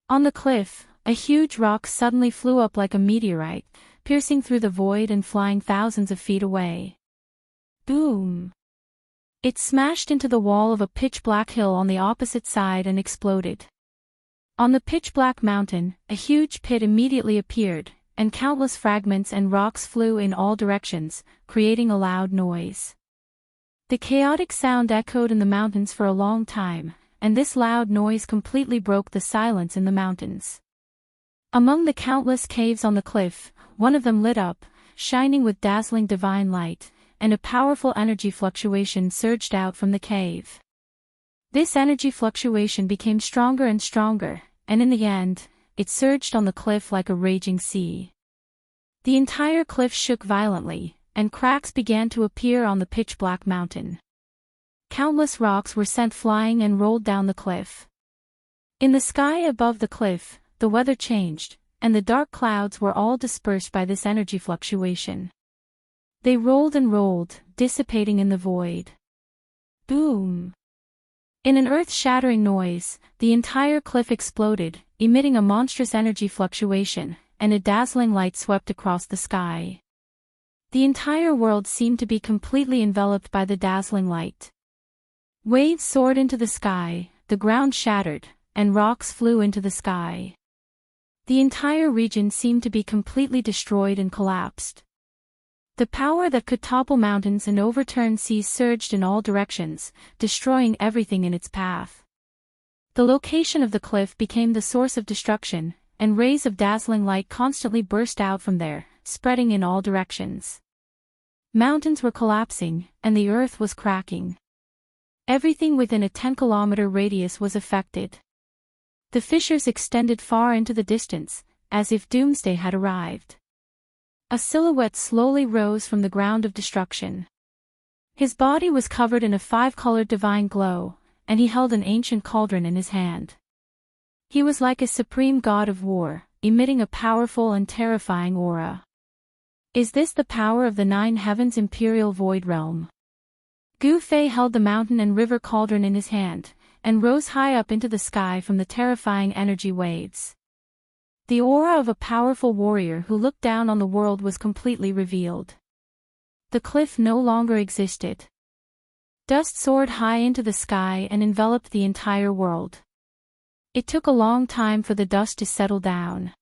On the cliff, a huge rock suddenly flew up like a meteorite, piercing through the void and flying thousands of feet away. Boom! It smashed into the wall of a pitch-black hill on the opposite side and exploded. On the pitch-black mountain, a huge pit immediately appeared, and countless fragments and rocks flew in all directions, creating a loud noise. The chaotic sound echoed in the mountains for a long time, and this loud noise completely broke the silence in the mountains. Among the countless caves on the cliff, one of them lit up, shining with dazzling divine light, and a powerful energy fluctuation surged out from the cave. This energy fluctuation became stronger and stronger, and in the end, it surged on the cliff like a raging sea. The entire cliff shook violently, and cracks began to appear on the pitch-black mountain. Countless rocks were sent flying and rolled down the cliff. In the sky above the cliff, the weather changed, and the dark clouds were all dispersed by this energy fluctuation. They rolled and rolled, dissipating in the void. Boom! In an earth-shattering noise, the entire cliff exploded, emitting a monstrous energy fluctuation, and a dazzling light swept across the sky. The entire world seemed to be completely enveloped by the dazzling light. Waves soared into the sky, the ground shattered, and rocks flew into the sky. The entire region seemed to be completely destroyed and collapsed. The power that could topple mountains and overturn seas surged in all directions, destroying everything in its path. The location of the cliff became the source of destruction, and rays of dazzling light constantly burst out from there, spreading in all directions. Mountains were collapsing, and the earth was cracking. Everything within a 10-kilometer radius was affected. The fissures extended far into the distance, as if doomsday had arrived. A silhouette slowly rose from the ground of destruction. His body was covered in a 5-colored divine glow, and he held an ancient cauldron in his hand. He was like a supreme god of war, emitting a powerful and terrifying aura. Is this the power of the 9 heavens imperial void realm? Gu Fei held the mountain and river cauldron in his hand, and rose high up into the sky from the terrifying energy waves. The aura of a powerful warrior who looked down on the world was completely revealed. The cliff no longer existed. Dust soared high into the sky and enveloped the entire world. It took a long time for the dust to settle down.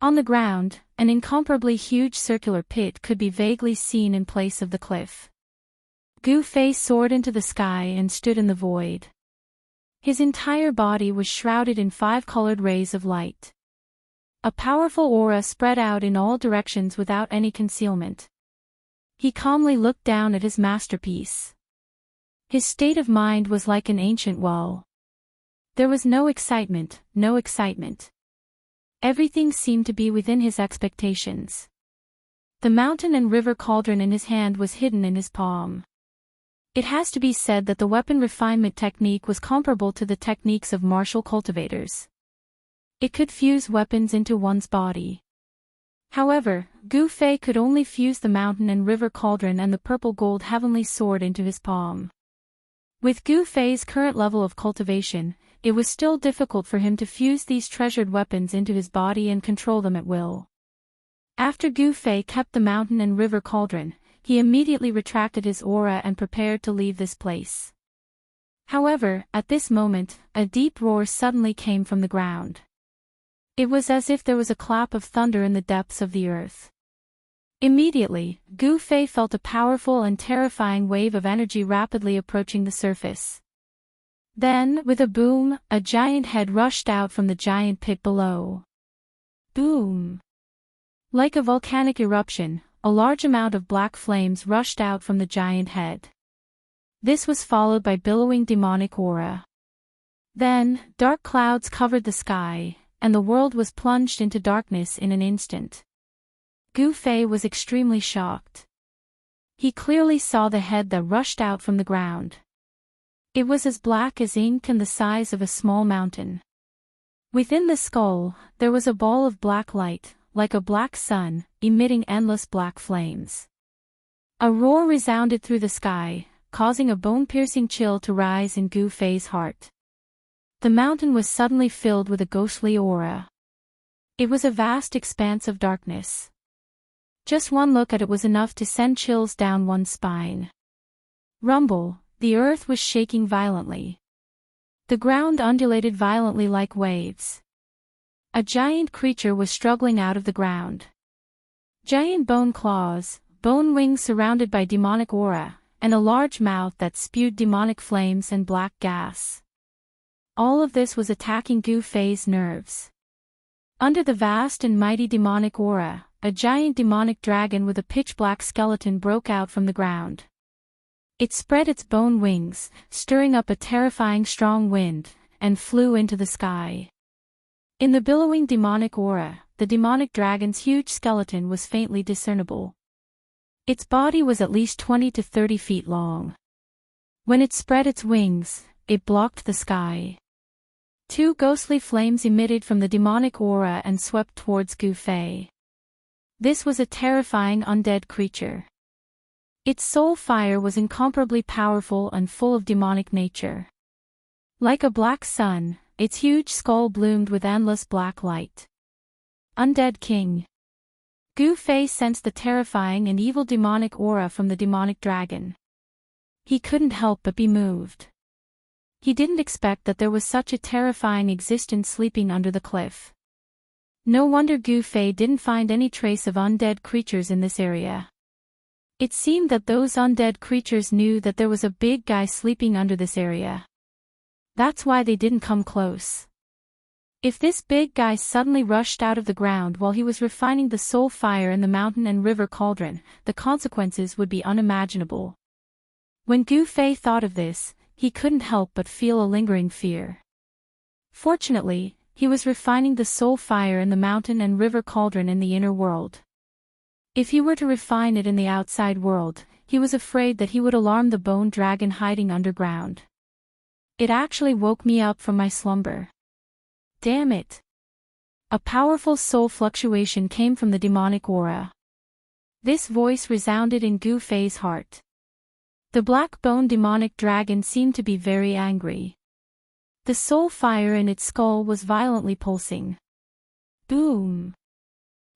On the ground, an incomparably huge circular pit could be vaguely seen in place of the cliff. Gu Fei soared into the sky and stood in the void. His entire body was shrouded in 5-colored rays of light. A powerful aura spread out in all directions without any concealment. He calmly looked down at his masterpiece. His state of mind was like an ancient well. There was no excitement, no excitement. Everything seemed to be within his expectations. The mountain and river cauldron in his hand was hidden in his palm. It has to be said that the weapon refinement technique was comparable to the techniques of martial cultivators. It could fuse weapons into one's body. However, Gu Fei could only fuse the mountain and river cauldron and the purple gold heavenly sword into his palm. With Gu Fei's current level of cultivation, it was still difficult for him to fuse these treasured weapons into his body and control them at will. After Gu Fei kept the mountain and river cauldron, he immediately retracted his aura and prepared to leave this place. However, at this moment, a deep roar suddenly came from the ground. It was as if there was a clap of thunder in the depths of the earth. Immediately, Gu Fei felt a powerful and terrifying wave of energy rapidly approaching the surface. Then, with a boom, a giant head rushed out from the giant pit below. Boom! Like a volcanic eruption, a large amount of black flames rushed out from the giant head. This was followed by billowing demonic aura. Then, dark clouds covered the sky, and the world was plunged into darkness in an instant. Gu Fei was extremely shocked. He clearly saw the head that rushed out from the ground. It was as black as ink and the size of a small mountain. Within the skull, there was a ball of black light, like a black sun, emitting endless black flames. A roar resounded through the sky, causing a bone-piercing chill to rise in Gu Fei's heart. The mountain was suddenly filled with a ghostly aura. It was a vast expanse of darkness. Just one look at it was enough to send chills down one's spine. Rumble, the earth was shaking violently. The ground undulated violently like waves. A giant creature was struggling out of the ground. Giant bone claws, bone wings surrounded by demonic aura, and a large mouth that spewed demonic flames and black gas. All of this was attacking Gu Fei's nerves. Under the vast and mighty demonic aura, a giant demonic dragon with a pitch-black skeleton broke out from the ground. It spread its bone wings, stirring up a terrifying strong wind, and flew into the sky. In the billowing demonic aura, the demonic dragon's huge skeleton was faintly discernible. Its body was at least 20 to 30 feet long. When it spread its wings, it blocked the sky. Two ghostly flames emitted from the demonic aura and swept towards Gu Fei. This was a terrifying undead creature. Its soul fire was incomparably powerful and full of demonic nature. Like a black sun, its huge skull bloomed with endless black light. Undead King. Gu Fei sensed the terrifying and evil demonic aura from the demonic dragon. He couldn't help but be moved. He didn't expect that there was such a terrifying existence sleeping under the cliff. No wonder Gu Fei didn't find any trace of undead creatures in this area. It seemed that those undead creatures knew that there was a big guy sleeping under this area. That's why they didn't come close. If this big guy suddenly rushed out of the ground while he was refining the soul fire in the mountain and river cauldron, the consequences would be unimaginable. When Gu Fei thought of this, he couldn't help but feel a lingering fear. Fortunately, he was refining the soul fire in the mountain and river cauldron in the inner world. If he were to refine it in the outside world, he was afraid that he would alarm the bone dragon hiding underground. It actually woke me up from my slumber. Damn it! A powerful soul fluctuation came from the demonic aura. This voice resounded in Gu Fei's heart. The black bone demonic dragon seemed to be very angry. The soul fire in its skull was violently pulsing. Boom!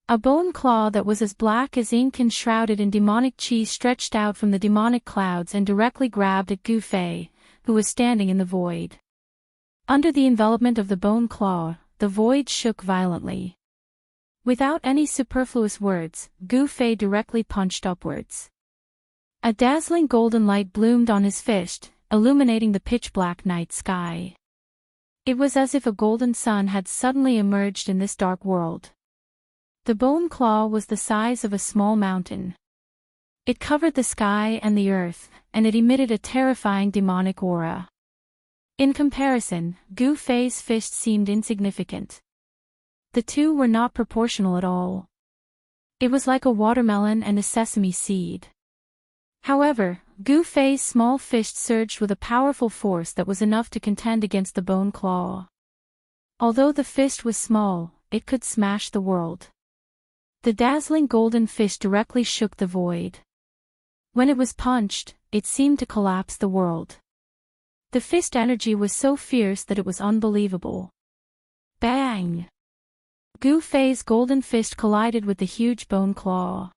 A bone claw that was as black as ink and shrouded in demonic chi stretched out from the demonic clouds and directly grabbed at Gu Fei, who was standing in the void. Under the envelopment of the bone claw, the void shook violently. Without any superfluous words, Gu Fei directly punched upwards. A dazzling golden light bloomed on his fist, illuminating the pitch-black night sky. It was as if a golden sun had suddenly emerged in this dark world. The bone claw was the size of a small mountain. It covered the sky and the earth, and it emitted a terrifying demonic aura. In comparison, Gu Fei's fist seemed insignificant. The two were not proportional at all. It was like a watermelon and a sesame seed. However, Gu Fei's small fist surged with a powerful force that was enough to contend against the bone claw. Although the fist was small, it could smash the world. The dazzling golden fist directly shook the void. When it was punched, it seemed to collapse the world. The fist energy was so fierce that it was unbelievable. Bang! Gu Fei's golden fist collided with the huge bone claw.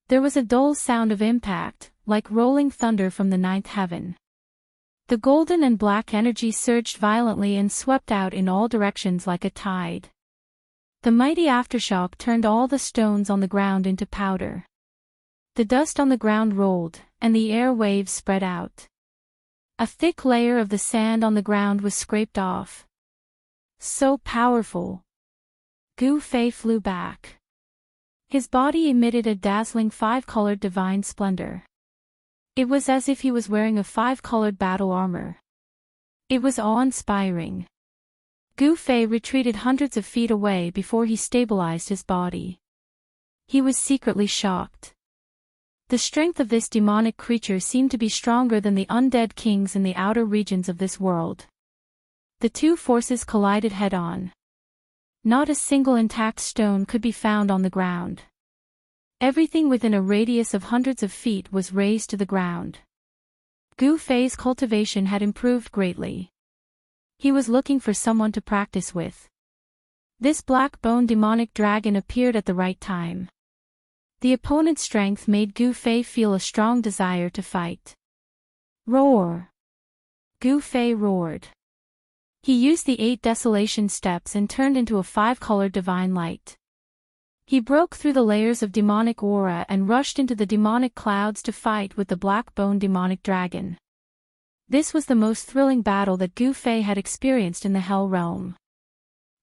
There was a dull sound of impact, like rolling thunder from the ninth heaven. The golden and black energy surged violently and swept out in all directions like a tide. The mighty aftershock turned all the stones on the ground into powder. The dust on the ground rolled, and the air waves spread out. A thick layer of the sand on the ground was scraped off. So powerful! Gu Fei flew back. His body emitted a dazzling five-colored divine splendor. It was as if he was wearing a five-colored battle armor. It was awe-inspiring. Gu Fei retreated hundreds of feet away before he stabilized his body. He was secretly shocked. The strength of this demonic creature seemed to be stronger than the undead kings in the outer regions of this world. The two forces collided head-on. Not a single intact stone could be found on the ground. Everything within a radius of hundreds of feet was razed to the ground. Gu Fei's cultivation had improved greatly. He was looking for someone to practice with. This black-boned demonic dragon appeared at the right time. The opponent's strength made Gu Fei feel a strong desire to fight. Roar! Gu Fei roared. He used the 8 desolation steps and turned into a 5-colored divine light. He broke through the layers of demonic aura and rushed into the demonic clouds to fight with the black-boned demonic dragon. This was the most thrilling battle that Gu Fei had experienced in the Hell Realm.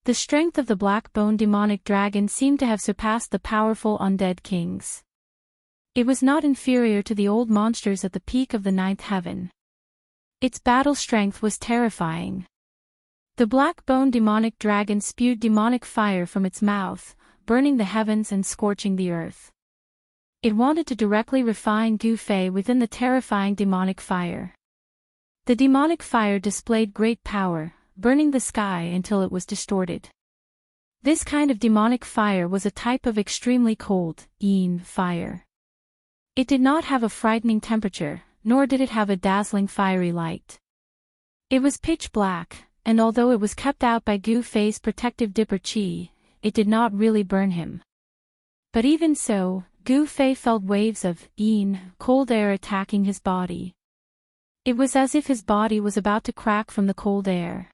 The strength of the black-boned demonic dragon seemed to have surpassed the powerful undead kings. It was not inferior to the old monsters at the peak of the 9th heaven. Its battle strength was terrifying. The black-boned demonic dragon spewed demonic fire from its mouth, burning the heavens and scorching the earth. It wanted to directly refine Gu Fei within the terrifying demonic fire. The demonic fire displayed great power, burning the sky until it was distorted. This kind of demonic fire was a type of extremely cold, yin fire. It did not have a frightening temperature, nor did it have a dazzling fiery light. It was pitch black, and although it was kept out by Gu Fei's protective dipper chi, it did not really burn him. But even so, Gu Fei felt waves of yin, cold air attacking his body. It was as if his body was about to crack from the cold air.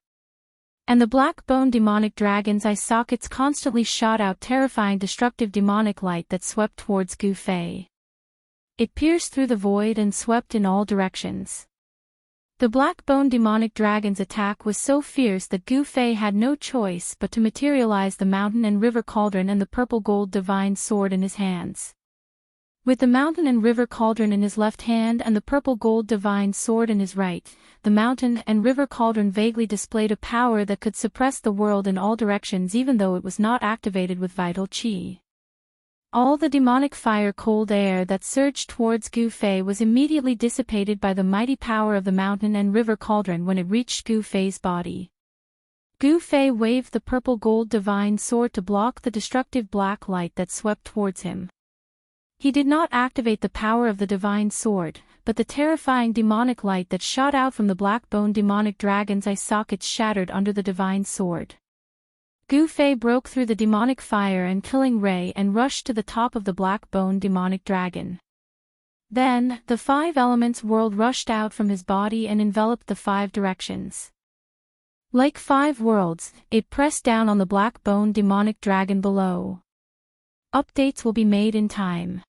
And the black-boned demonic dragon's eye sockets constantly shot out terrifying destructive demonic light that swept towards Gu Fei. It pierced through the void and swept in all directions. The black-boned demonic dragon's attack was so fierce that Gu Fei had no choice but to materialize the mountain and river cauldron and the purple-gold divine sword in his hands. With the mountain and river cauldron in his left hand and the purple-gold divine sword in his right, the mountain and river cauldron vaguely displayed a power that could suppress the world in all directions even though it was not activated with vital chi. All the demonic fire cold air that surged towards Gu Fei was immediately dissipated by the mighty power of the mountain and river cauldron when it reached Gu Fei's body. Gu Fei waved the purple-gold divine sword to block the destructive black light that swept towards him. He did not activate the power of the divine sword, but the terrifying demonic light that shot out from the black-boned demonic dragon's eye sockets shattered under the divine sword. Gu Fei broke through the demonic fire and killing ray and rushed to the top of the black-boned demonic dragon. Then, the 5 elements world rushed out from his body and enveloped the 5 directions. Like 5 worlds, it pressed down on the black-boned demonic dragon below. Updates will be made in time.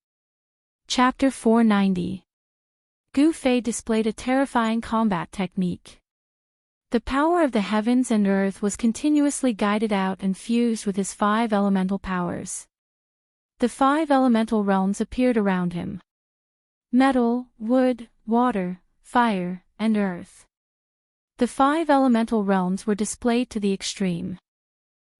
Chapter 490. Gu Fei displayed a terrifying combat technique. The power of the heavens and earth was continuously guided out and fused with his 5 elemental powers. The 5 elemental realms appeared around him. Metal, wood, water, fire, and earth. The 5 elemental realms were displayed to the extreme.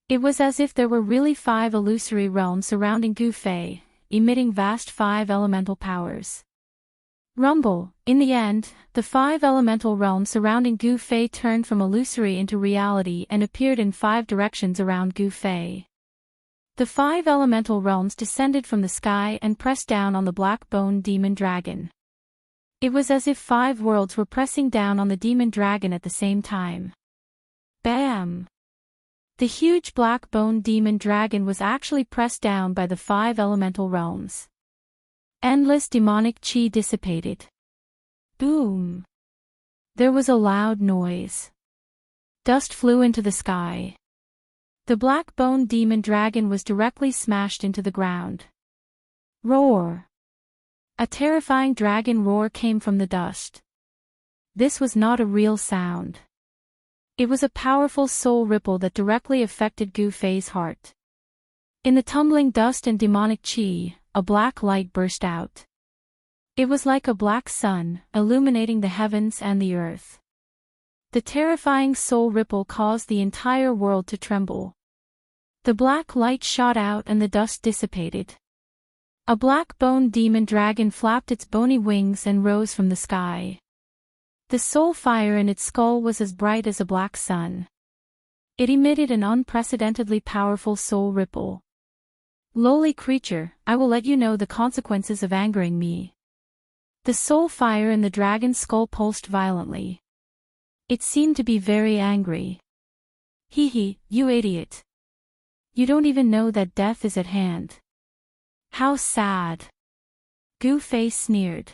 It was as if there were really 5 illusory realms surrounding Gu Fei, emitting vast 5 elemental powers. Rumble, in the end, the 5 elemental realms surrounding Gu Fei turned from illusory into reality and appeared in 5 directions around Gu Fei. The 5 elemental realms descended from the sky and pressed down on the black-boned demon dragon. It was as if 5 worlds were pressing down on the demon dragon at the same time. Bam! The huge black-boned demon dragon was actually pressed down by the 5 elemental realms. Endless demonic chi dissipated. Boom! There was a loud noise. Dust flew into the sky. The black-boned demon dragon was directly smashed into the ground. Roar! A terrifying dragon roar came from the dust. This was not a real sound. It was a powerful soul ripple that directly affected Gu Fei's heart. In the tumbling dust and demonic chi, a black light burst out. It was like a black sun, illuminating the heavens and the earth. The terrifying soul ripple caused the entire world to tremble. The black light shot out and the dust dissipated. A black-boned demon dragon flapped its bony wings and rose from the sky. The soul fire in its skull was as bright as a black sun. It emitted an unprecedentedly powerful soul ripple. Lowly creature, I will let you know the consequences of angering me. The soul fire in the dragon's skull pulsed violently. It seemed to be very angry. Hee hee, you idiot. You don't even know that death is at hand. How sad. Gu Fei sneered.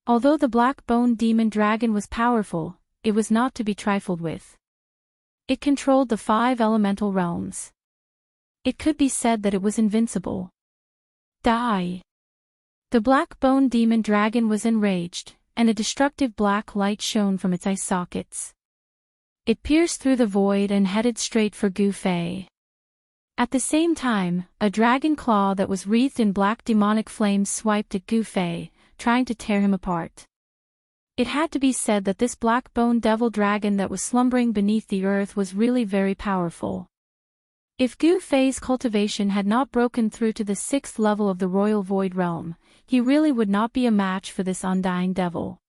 Although the black-boned demon dragon was powerful, it was not to be trifled with. It controlled the 5 elemental realms. It could be said that it was invincible. Die! The black-boned demon dragon was enraged, and a destructive black light shone from its eye sockets. It pierced through the void and headed straight for Gu Fei. At the same time, a dragon claw that was wreathed in black demonic flames swiped at Gu Fei, trying to tear him apart. It had to be said that this black-boned devil dragon that was slumbering beneath the earth was really very powerful. If Gu Fei's cultivation had not broken through to the 6th level of the royal void realm, he really would not be a match for this undying devil.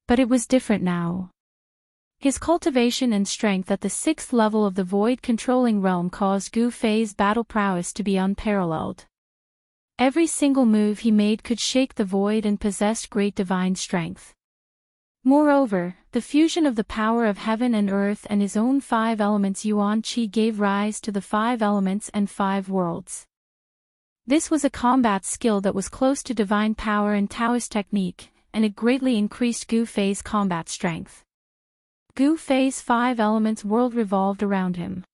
But it was different now. His cultivation and strength at the 6th level of the void controlling realm caused Gu Fei's battle prowess to be unparalleled. Every single move he made could shake the void and possessed great divine strength. Moreover, the fusion of the power of heaven and earth and his own 5 elements Yuan Qi gave rise to the 5 elements and 5 worlds. This was a combat skill that was close to divine power and Taoist technique, and it greatly increased Gu Fei's combat strength. Gu Fei's 5 elements world revolved around him.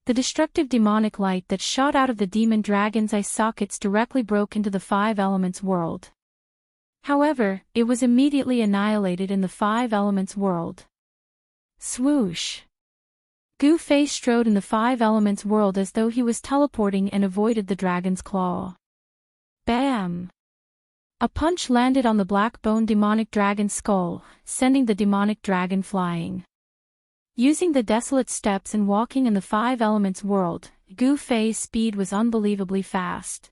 The destructive demonic light that shot out of the demon dragon's eye sockets directly broke into the 5 elements world. However, it was immediately annihilated in the 5 elements world. Swoosh! Gu Fei strode in the 5 elements world as though he was teleporting and avoided the dragon's claw. Bam! A punch landed on the black-boned demonic dragon's skull, sending the demonic dragon flying. Using the desolate steps and walking in the 5 elements world, Gu Fei's speed was unbelievably fast.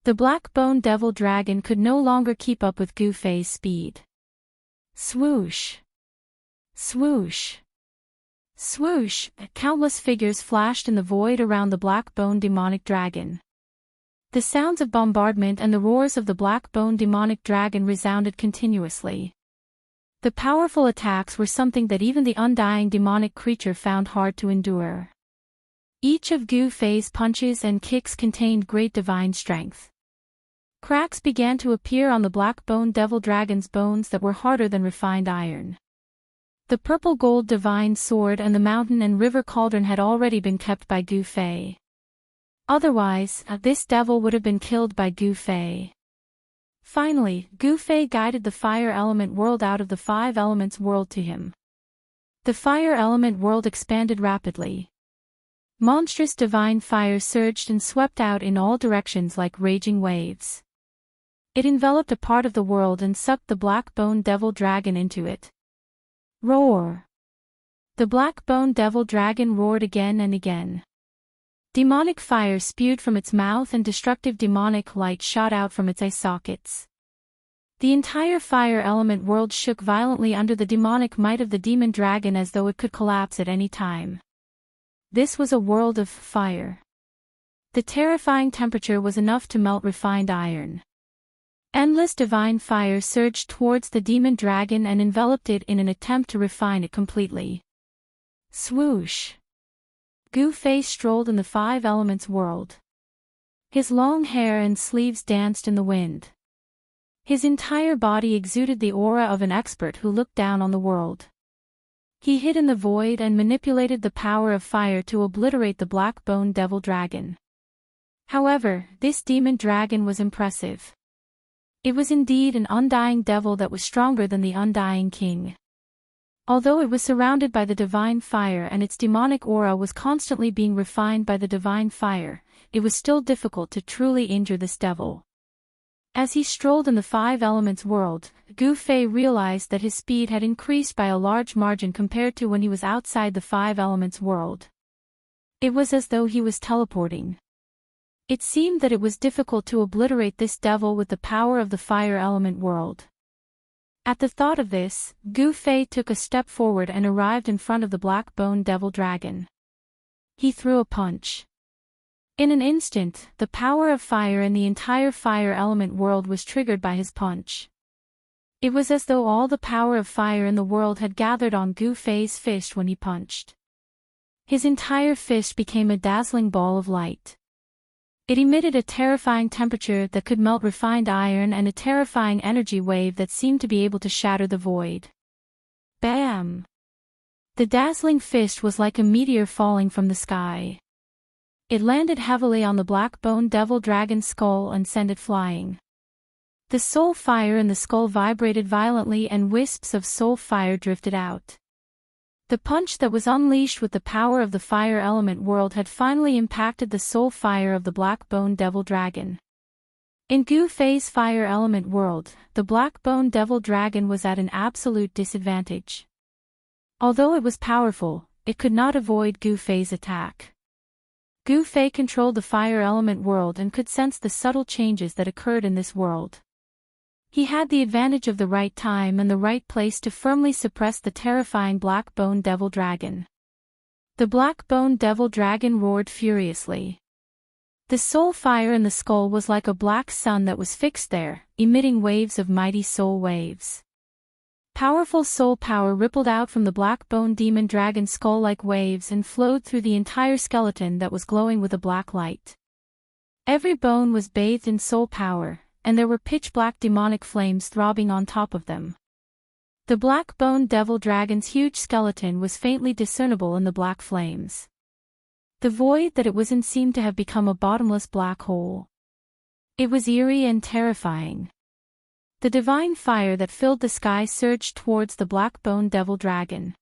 The black-boned devil dragon could no longer keep up with Gu Fei's speed. Swoosh! Swoosh! Swoosh! Countless figures flashed in the void around the black-boned demonic dragon. The sounds of bombardment and the roars of the black-boned demonic dragon resounded continuously. The powerful attacks were something that even the undying demonic creature found hard to endure. Each of Gu Fei's punches and kicks contained great divine strength. Cracks began to appear on the black-boned devil dragon's bones that were harder than refined iron. The purple-gold divine sword and the mountain and river cauldron had already been kept by Gu Fei. Otherwise, this devil would have been killed by Gu Fei. Finally, Gu Fei guided the fire element world out of the 5 elements world to him. The fire element world expanded rapidly. Monstrous divine fire surged and swept out in all directions like raging waves. It enveloped a part of the world and sucked the black-boned devil dragon into it. Roar! The black-boned devil dragon roared again and again. Demonic fire spewed from its mouth and destructive demonic light shot out from its eye sockets. The entire fire element world shook violently under the demonic might of the demon dragon as though it could collapse at any time. This was a world of fire. The terrifying temperature was enough to melt refined iron. Endless divine fire surged towards the demon dragon and enveloped it in an attempt to refine it completely. Swoosh! Gu Fei strolled in the 5 elements world. His long hair and sleeves danced in the wind. His entire body exuded the aura of an expert who looked down on the world. He hid in the void and manipulated the power of fire to obliterate the black-boned devil dragon. However, this demon dragon was impressive. It was indeed an undying devil that was stronger than the undying king. Although it was surrounded by the divine fire and its demonic aura was constantly being refined by the divine fire, it was still difficult to truly injure this devil. As he strolled in the five elements world, Gu Fei realized that his speed had increased by a large margin compared to when he was outside the five elements world. It was as though he was teleporting. It seemed that it was difficult to obliterate this devil with the power of the fire element world. At the thought of this, Gu Fei took a step forward and arrived in front of the black-boned devil dragon. He threw a punch. In an instant, the power of fire in the entire fire element world was triggered by his punch. It was as though all the power of fire in the world had gathered on Gu Fei's fist when he punched. His entire fist became a dazzling ball of light. It emitted a terrifying temperature that could melt refined iron and a terrifying energy wave that seemed to be able to shatter the void. Bam! The dazzling fist was like a meteor falling from the sky. It landed heavily on the black-boned devil dragon's skull and sent it flying. The soul fire in the skull vibrated violently and wisps of soul fire drifted out. The punch that was unleashed with the power of the fire element world had finally impacted the soul fire of the black-boned devil dragon. In Gu Fei's fire element world, the black-boned devil dragon was at an absolute disadvantage. Although it was powerful, it could not avoid Gu Fei's attack. Gu Fei controlled the fire element world and could sense the subtle changes that occurred in this world. He had the advantage of the right time and the right place to firmly suppress the terrifying black-boned devil dragon. The black-boned devil dragon roared furiously. The soul fire in the skull was like a black sun that was fixed there, emitting waves of mighty soul waves. Powerful soul power rippled out from the black-boned demon dragon's skull like waves and flowed through the entire skeleton that was glowing with a black light. Every bone was bathed in soul power, and there were pitch-black demonic flames throbbing on top of them. The black-boned devil dragon's huge skeleton was faintly discernible in the black flames. The void that it was in seemed to have become a bottomless black hole. It was eerie and terrifying. The divine fire that filled the sky surged towards the black-boned devil dragon.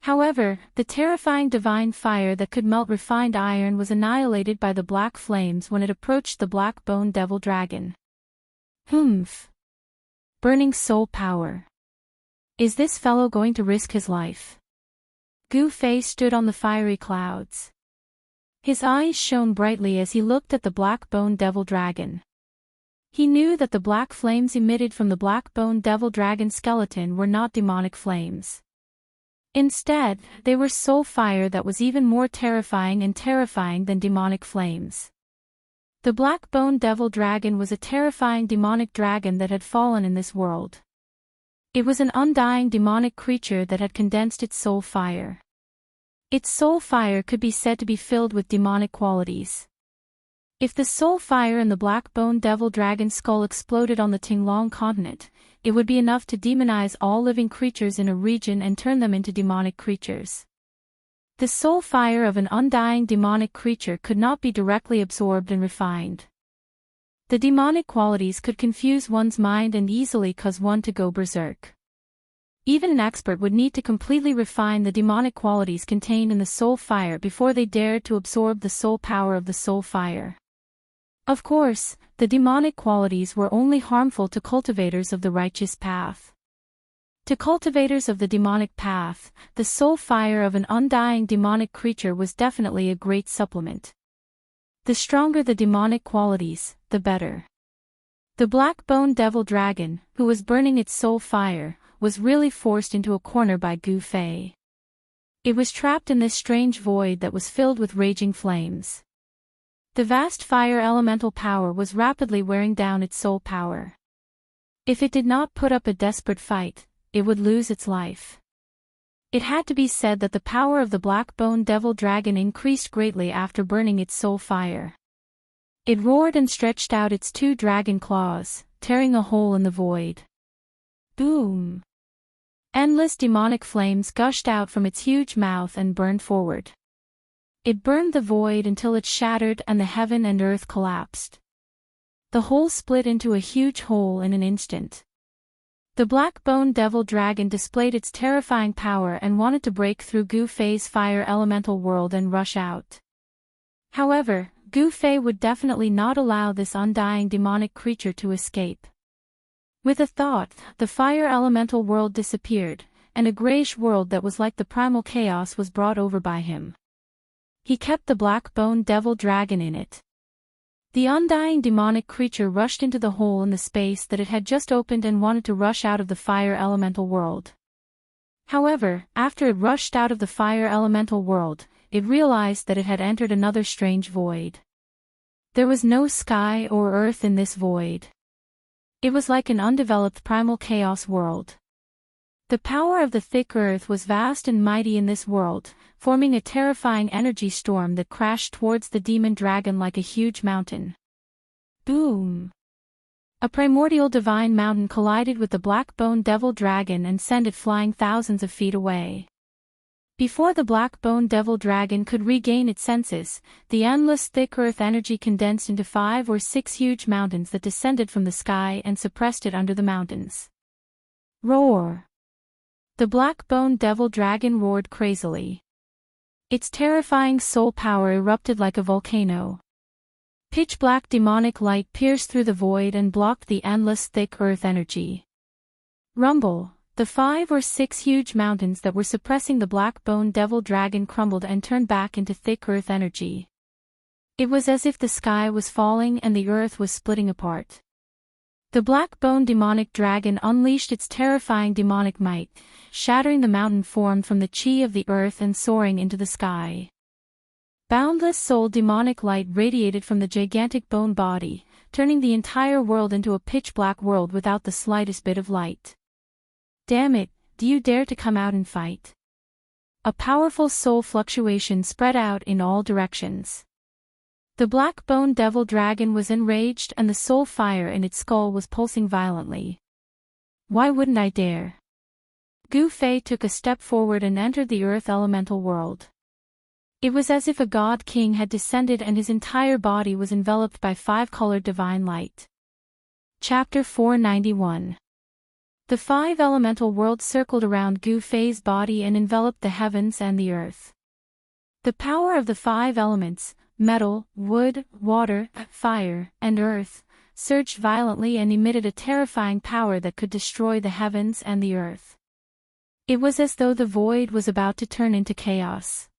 However, the terrifying divine fire that could melt refined iron was annihilated by the black flames when it approached the black-boned devil dragon. Humph! Burning soul power. Is this fellow going to risk his life? Gu Fei stood on the fiery clouds. His eyes shone brightly as he looked at the black-boned devil dragon. He knew that the black flames emitted from the black-boned devil dragon skeleton were not demonic flames. Instead, they were soul fire that was even more terrifying than demonic flames. The black-boned devil dragon was a terrifying demonic dragon that had fallen in this world. It was an undying demonic creature that had condensed its soul fire. Its soul fire could be said to be filled with demonic qualities. If the soul fire in the black-boned devil dragon skull exploded on the Tinglong continent, it would be enough to demonize all living creatures in a region and turn them into demonic creatures. The soul fire of an undying demonic creature could not be directly absorbed and refined. The demonic qualities could confuse one's mind and easily cause one to go berserk. Even an expert would need to completely refine the demonic qualities contained in the soul fire before they dared to absorb the soul power of the soul fire. Of course, the demonic qualities were only harmful to cultivators of the righteous path. To cultivators of the demonic path, the soul fire of an undying demonic creature was definitely a great supplement. The stronger the demonic qualities, the better. The black-boned devil dragon, who was burning its soul fire, was really forced into a corner by Gu Fei. It was trapped in this strange void that was filled with raging flames. The vast fire elemental power was rapidly wearing down its soul power. If it did not put up a desperate fight, it would lose its life. It had to be said that the power of the black-boned devil dragon increased greatly after burning its soul fire. It roared and stretched out its two dragon claws, tearing a hole in the void. Boom! Endless demonic flames gushed out from its huge mouth and burned forward. It burned the void until it shattered and the heaven and earth collapsed. The hole split into a huge hole in an instant. The black bone devil dragon displayed its terrifying power and wanted to break through Gu Fei's fire elemental world and rush out. However, Gu Fei would definitely not allow this undying demonic creature to escape. With a thought, the fire elemental world disappeared, and a grayish world that was like the primal chaos was brought over by him. He kept the black bone devil dragon in it. The undying demonic creature rushed into the hole in the space that it had just opened and wanted to rush out of the fire elemental world. However, after it rushed out of the fire elemental world, it realized that it had entered another strange void. There was no sky or earth in this void. It was like an undeveloped primal chaos world. The power of the thick earth was vast and mighty in this world, forming a terrifying energy storm that crashed towards the demon dragon like a huge mountain. Boom! A primordial divine mountain collided with the black bone devil dragon and sent it flying thousands of feet away. Before the black bone devil dragon could regain its senses, the endless thick earth energy condensed into 5 or 6 huge mountains that descended from the sky and suppressed it under the mountains. Roar! The black bone devil dragon roared crazily. Its terrifying soul power erupted like a volcano. Pitch-black demonic light pierced through the void and blocked the endless thick earth energy. Rumble! The 5 or 6 huge mountains that were suppressing the black bone devil dragon crumbled and turned back into thick earth energy. It was as if the sky was falling and the earth was splitting apart. The black bone demonic dragon unleashed its terrifying demonic might, shattering the mountain formed from the chi of the earth and soaring into the sky. Boundless soul demonic light radiated from the gigantic bone body, turning the entire world into a pitch-black world without the slightest bit of light. Damn it, do you dare to come out and fight? A powerful soul fluctuation spread out in all directions. The black bone devil dragon was enraged and the soul fire in its skull was pulsing violently. Why wouldn't I dare? Gu Fei took a step forward and entered the earth elemental world. It was as if a god king had descended and his entire body was enveloped by 5-colored divine light. Chapter 491. The 5 elemental worlds circled around Gu Fei's body and enveloped the heavens and the earth. The power of the 5 elements, metal, wood, water, fire, and earth, surged violently and emitted a terrifying power that could destroy the heavens and the earth. It was as though the void was about to turn into chaos.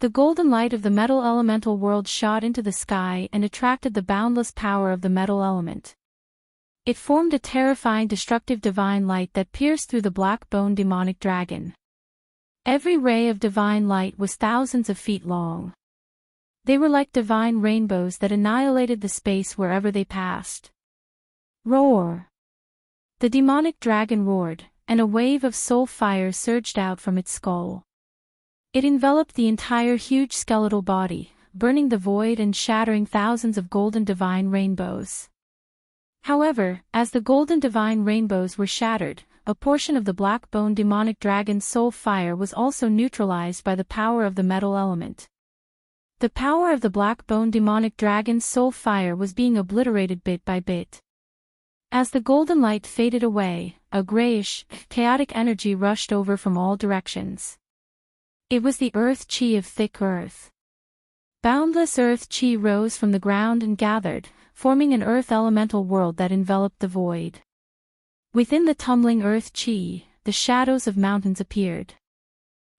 The golden light of the metal elemental world shot into the sky and attracted the boundless power of the metal element. It formed a terrifying destructive divine light that pierced through the black bone demonic dragon. Every ray of divine light was thousands of feet long. They were like divine rainbows that annihilated the space wherever they passed. Roar! The demonic dragon roared, and a wave of soul fire surged out from its skull. It enveloped the entire huge skeletal body, burning the void and shattering thousands of golden divine rainbows. However, as the golden divine rainbows were shattered, a portion of the black bone demonic dragon's soul fire was also neutralized by the power of the metal element. The power of the black bone demonic dragon's soul fire was being obliterated bit by bit. As the golden light faded away, a grayish, chaotic energy rushed over from all directions. It was the earth chi of thick earth. Boundless earth chi rose from the ground and gathered, forming an earth elemental world that enveloped the void. Within the tumbling earth chi, the shadows of mountains appeared.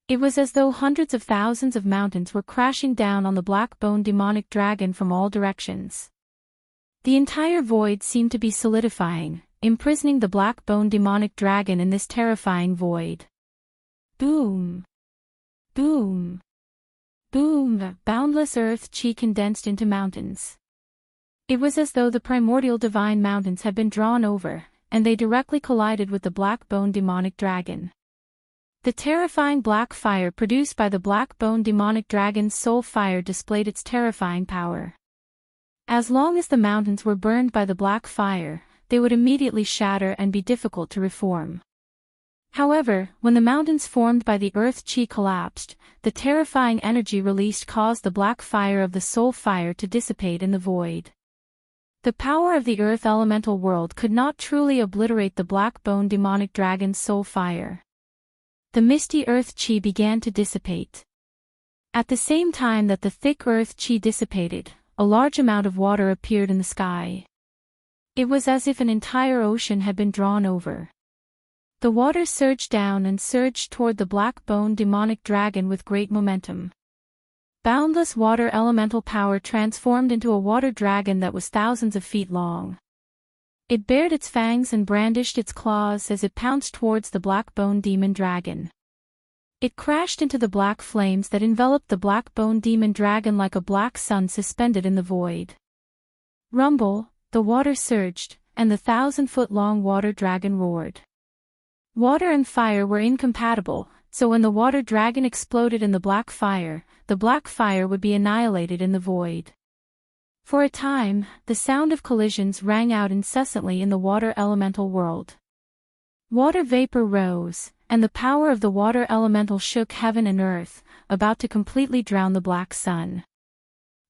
It was as though hundreds of thousands of mountains were crashing down on the black bone demonic dragon from all directions. The entire void seemed to be solidifying, imprisoning the black bone demonic dragon in this terrifying void. Boom! Boom! Boom! Boundless earth chi condensed into mountains. It was as though the primordial divine mountains had been drawn over, and they directly collided with the black bone demonic dragon. The terrifying black fire produced by the black bone demonic dragon's soul fire displayed its terrifying power. As long as the mountains were burned by the black fire, they would immediately shatter and be difficult to reform. However, when the mountains formed by the earth chi collapsed, the terrifying energy released caused the black fire of the soul fire to dissipate in the void. The power of the earth elemental world could not truly obliterate the black-bone demonic dragon's soul fire. The misty earth chi began to dissipate. At the same time that the thick earth chi dissipated, a large amount of water appeared in the sky. It was as if an entire ocean had been drawn over. The water surged down and surged toward the black-bone demonic dragon with great momentum. Boundless water elemental power transformed into a water dragon that was thousands of feet long. It bared its fangs and brandished its claws as it pounced towards the black-bone demon dragon. It crashed into the black flames that enveloped the black-bone demon dragon like a black sun suspended in the void. Rumble, the water surged, and the 1,000-foot-long water dragon roared. Water and fire were incompatible, so when the water dragon exploded in the black fire would be annihilated in the void. For a time, the sound of collisions rang out incessantly in the water elemental world. Water vapor rose, and the power of the water elemental shook heaven and earth, about to completely drown the black sun.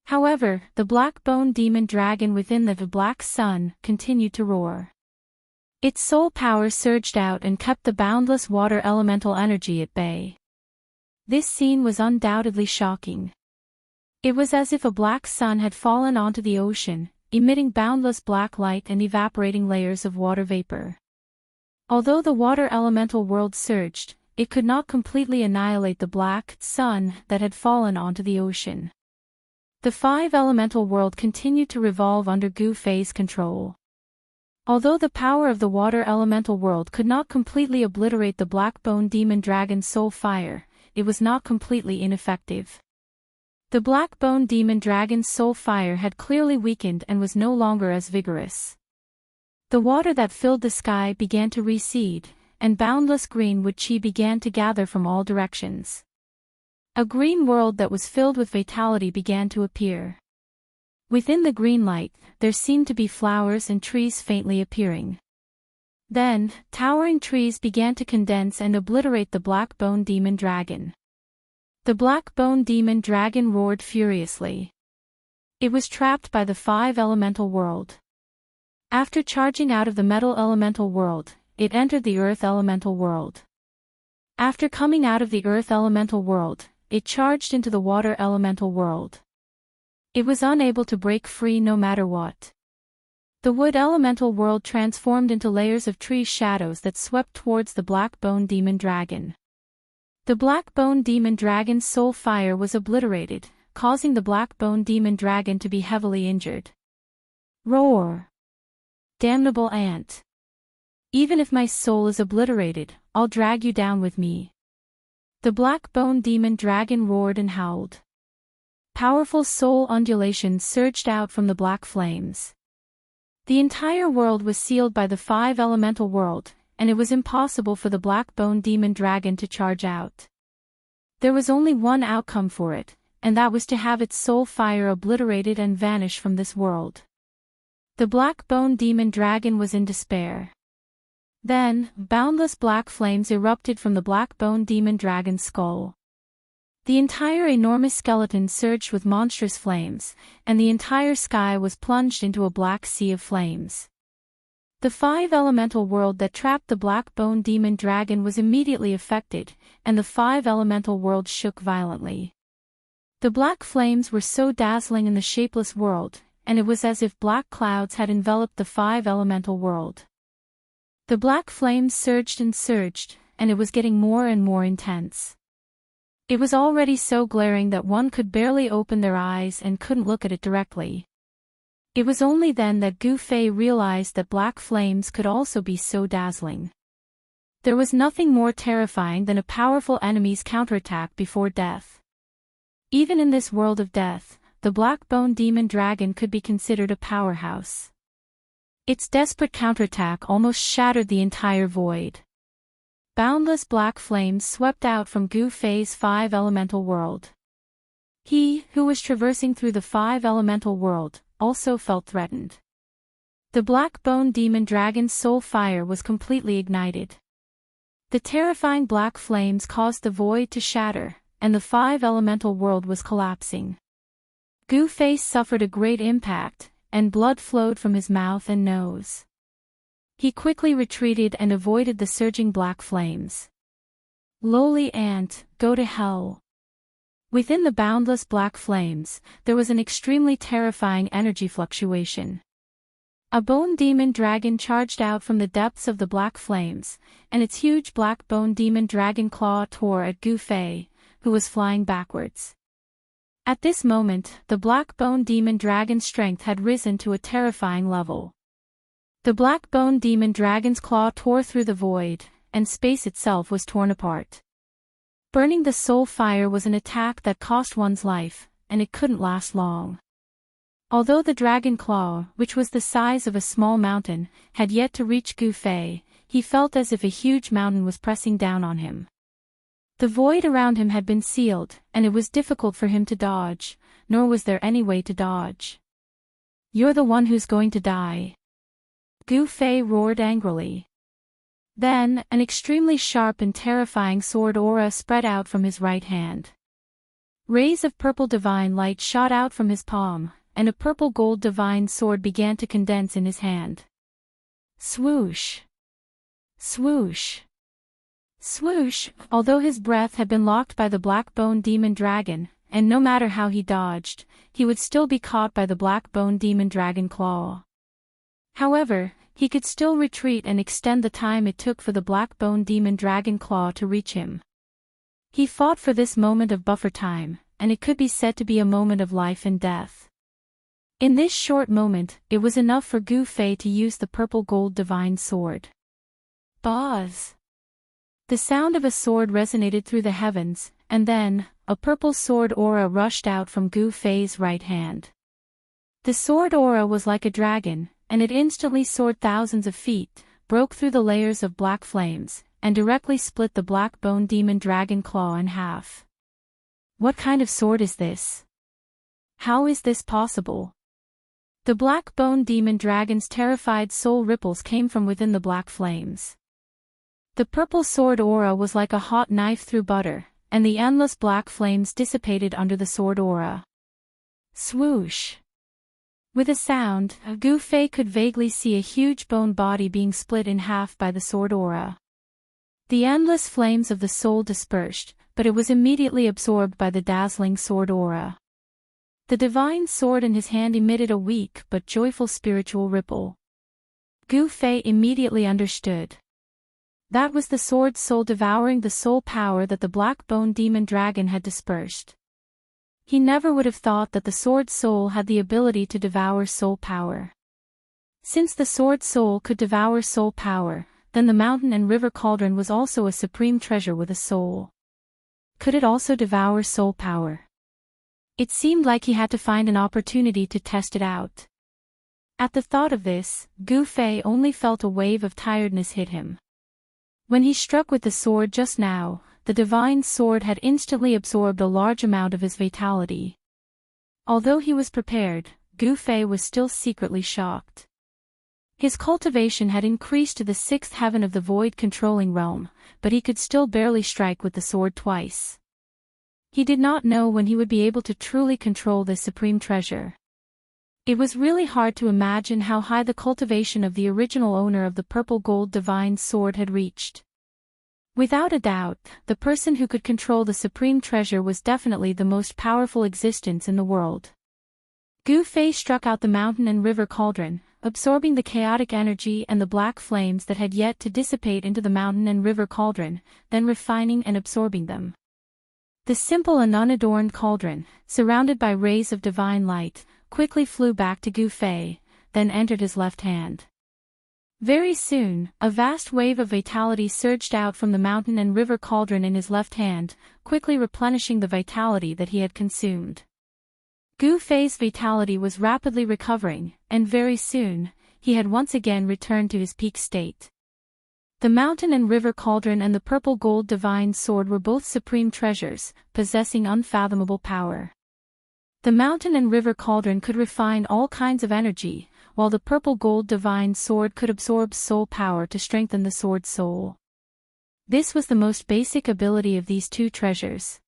However, the black-bone demon dragon within the black sun continued to roar. Its soul power surged out and kept the boundless water elemental energy at bay. This scene was undoubtedly shocking. It was as if a black sun had fallen onto the ocean, emitting boundless black light and evaporating layers of water vapor. Although the water elemental world surged, it could not completely annihilate the black sun that had fallen onto the ocean. The 5 elemental world continued to revolve under Gu Fei's control. Although the power of the water elemental world could not completely obliterate the black-bone demon dragon's soul fire, it was not completely ineffective. The black-bone demon dragon's soul fire had clearly weakened and was no longer as vigorous. The water that filled the sky began to recede, and boundless green wood chi began to gather from all directions. A green world that was filled with vitality began to appear. Within the green light, there seemed to be flowers and trees faintly appearing. Then, towering trees began to condense and obliterate the black-bone demon dragon. The black-bone demon dragon roared furiously. It was trapped by the 5 elemental world. After charging out of the metal elemental world, it entered the earth elemental world. After coming out of the earth elemental world, it charged into the water elemental world. It was unable to break free no matter what. The wood elemental world transformed into layers of tree shadows that swept towards the black-bone demon dragon. The black-bone demon dragon's soul fire was obliterated, causing the black-bone demon dragon to be heavily injured. Roar! Damnable ant! Even if my soul is obliterated, I'll drag you down with me. The black-bone demon dragon roared and howled. Powerful soul undulations surged out from the black flames. The entire world was sealed by the 5 elemental world, and it was impossible for the black-bone demon dragon to charge out. There was only one outcome for it, and that was to have its soul fire obliterated and vanish from this world. The black-bone demon dragon was in despair. Then, boundless black flames erupted from the black-bone demon dragon's skull. The entire enormous skeleton surged with monstrous flames, and the entire sky was plunged into a black sea of flames. The 5 elemental world that trapped the black-bone demon dragon was immediately affected, and the 5 elemental world shook violently. The black flames were so dazzling in the shapeless world, and it was as if black clouds had enveloped the 5 elemental world. The black flames surged, and it was getting more and more intense. It was already so glaring that one could barely open their eyes and couldn't look at it directly. It was only then that Gu Fei realized that black flames could also be so dazzling. There was nothing more terrifying than a powerful enemy's counterattack before death. Even in this world of death, the black-bone demon dragon could be considered a powerhouse. Its desperate counterattack almost shattered the entire void. Boundless black flames swept out from Gu Fei's 5 elemental world. He, who was traversing through the 5 elemental world, also felt threatened. The black-bone demon dragon's soul fire was completely ignited. The terrifying black flames caused the void to shatter, and the 5 elemental world was collapsing. Gu Fei suffered a great impact, and blood flowed from his mouth and nose. He quickly retreated and avoided the surging black flames. Lowly ant, go to hell. Within the boundless black flames, there was an extremely terrifying energy fluctuation. A bone demon dragon charged out from the depths of the black flames, and its huge black bone demon dragon claw tore at Gu Fei, who was flying backwards. At this moment, the black bone demon dragon's strength had risen to a terrifying level. The black bone demon dragon's claw tore through the void, and space itself was torn apart. Burning the soul fire was an attack that cost one's life, and it couldn't last long. Although the dragon claw, which was the size of a small mountain, had yet to reach Gu Fei, he felt as if a huge mountain was pressing down on him. The void around him had been sealed, and it was difficult for him to dodge, nor was there any way to dodge. You're the one who's going to die. Gu Fei roared angrily. Then, an extremely sharp and terrifying sword aura spread out from his right hand. Rays of purple divine light shot out from his palm, and a purple-gold divine sword began to condense in his hand. Swoosh! Swoosh! Swoosh! Although his breath had been locked by the black bone demon dragon, and no matter how he dodged, he would still be caught by the black bone demon dragon claw. However, he could still retreat and extend the time it took for the black bone demon dragon claw to reach him. He fought for this moment of buffer time, and it could be said to be a moment of life and death. In this short moment, it was enough for Gu Fei to use the purple-gold divine sword. Buzz! The sound of a sword resonated through the heavens, and then, a purple sword aura rushed out from Gu Fei's right hand. The sword aura was like a dragon, and it instantly soared thousands of feet, broke through the layers of black flames, and directly split the black bone demon dragon claw in half. What kind of sword is this? How is this possible? The black bone demon dragon's terrified soul ripples came from within the black flames. The purple sword aura was like a hot knife through butter, and the endless black flames dissipated under the sword aura. Swoosh! With a sound, Gu Fei could vaguely see a huge bone body being split in half by the sword aura. The endless flames of the soul dispersed, but it was immediately absorbed by the dazzling sword aura. The divine sword in his hand emitted a weak but joyful spiritual ripple. Gu Fei immediately understood. That was the sword soul devouring the soul power that the black bone demon dragon had dispersed. He never would have thought that the sword soul had the ability to devour soul power. Since the sword soul could devour soul power, then the mountain and river cauldron was also a supreme treasure with a soul. Could it also devour soul power? It seemed like he had to find an opportunity to test it out. At the thought of this, Gu Fei only felt a wave of tiredness hit him. When he struck with the sword just now, the divine sword had instantly absorbed a large amount of his vitality. Although he was prepared, Gu Fei was still secretly shocked. His cultivation had increased to the 6th heaven of the void controlling realm, but he could still barely strike with the sword twice. He did not know when he would be able to truly control this supreme treasure. It was really hard to imagine how high the cultivation of the original owner of the purple gold divine sword had reached. Without a doubt, the person who could control the supreme treasure was definitely the most powerful existence in the world. Gu Fei struck out the mountain and river cauldron, absorbing the chaotic energy and the black flames that had yet to dissipate into the mountain and river cauldron, then refining and absorbing them. The simple and unadorned cauldron, surrounded by rays of divine light, quickly flew back to Gu Fei, then entered his left hand. Very soon, a vast wave of vitality surged out from the mountain and river cauldron in his left hand, quickly replenishing the vitality that he had consumed. Gu Fei's vitality was rapidly recovering, and very soon, he had once again returned to his peak state. The mountain and river cauldron and the purple gold divine sword were both supreme treasures, possessing unfathomable power. The mountain and river cauldron could refine all kinds of energy, while the purple gold divine sword could absorb soul power to strengthen the sword soul. This was the most basic ability of these two treasures.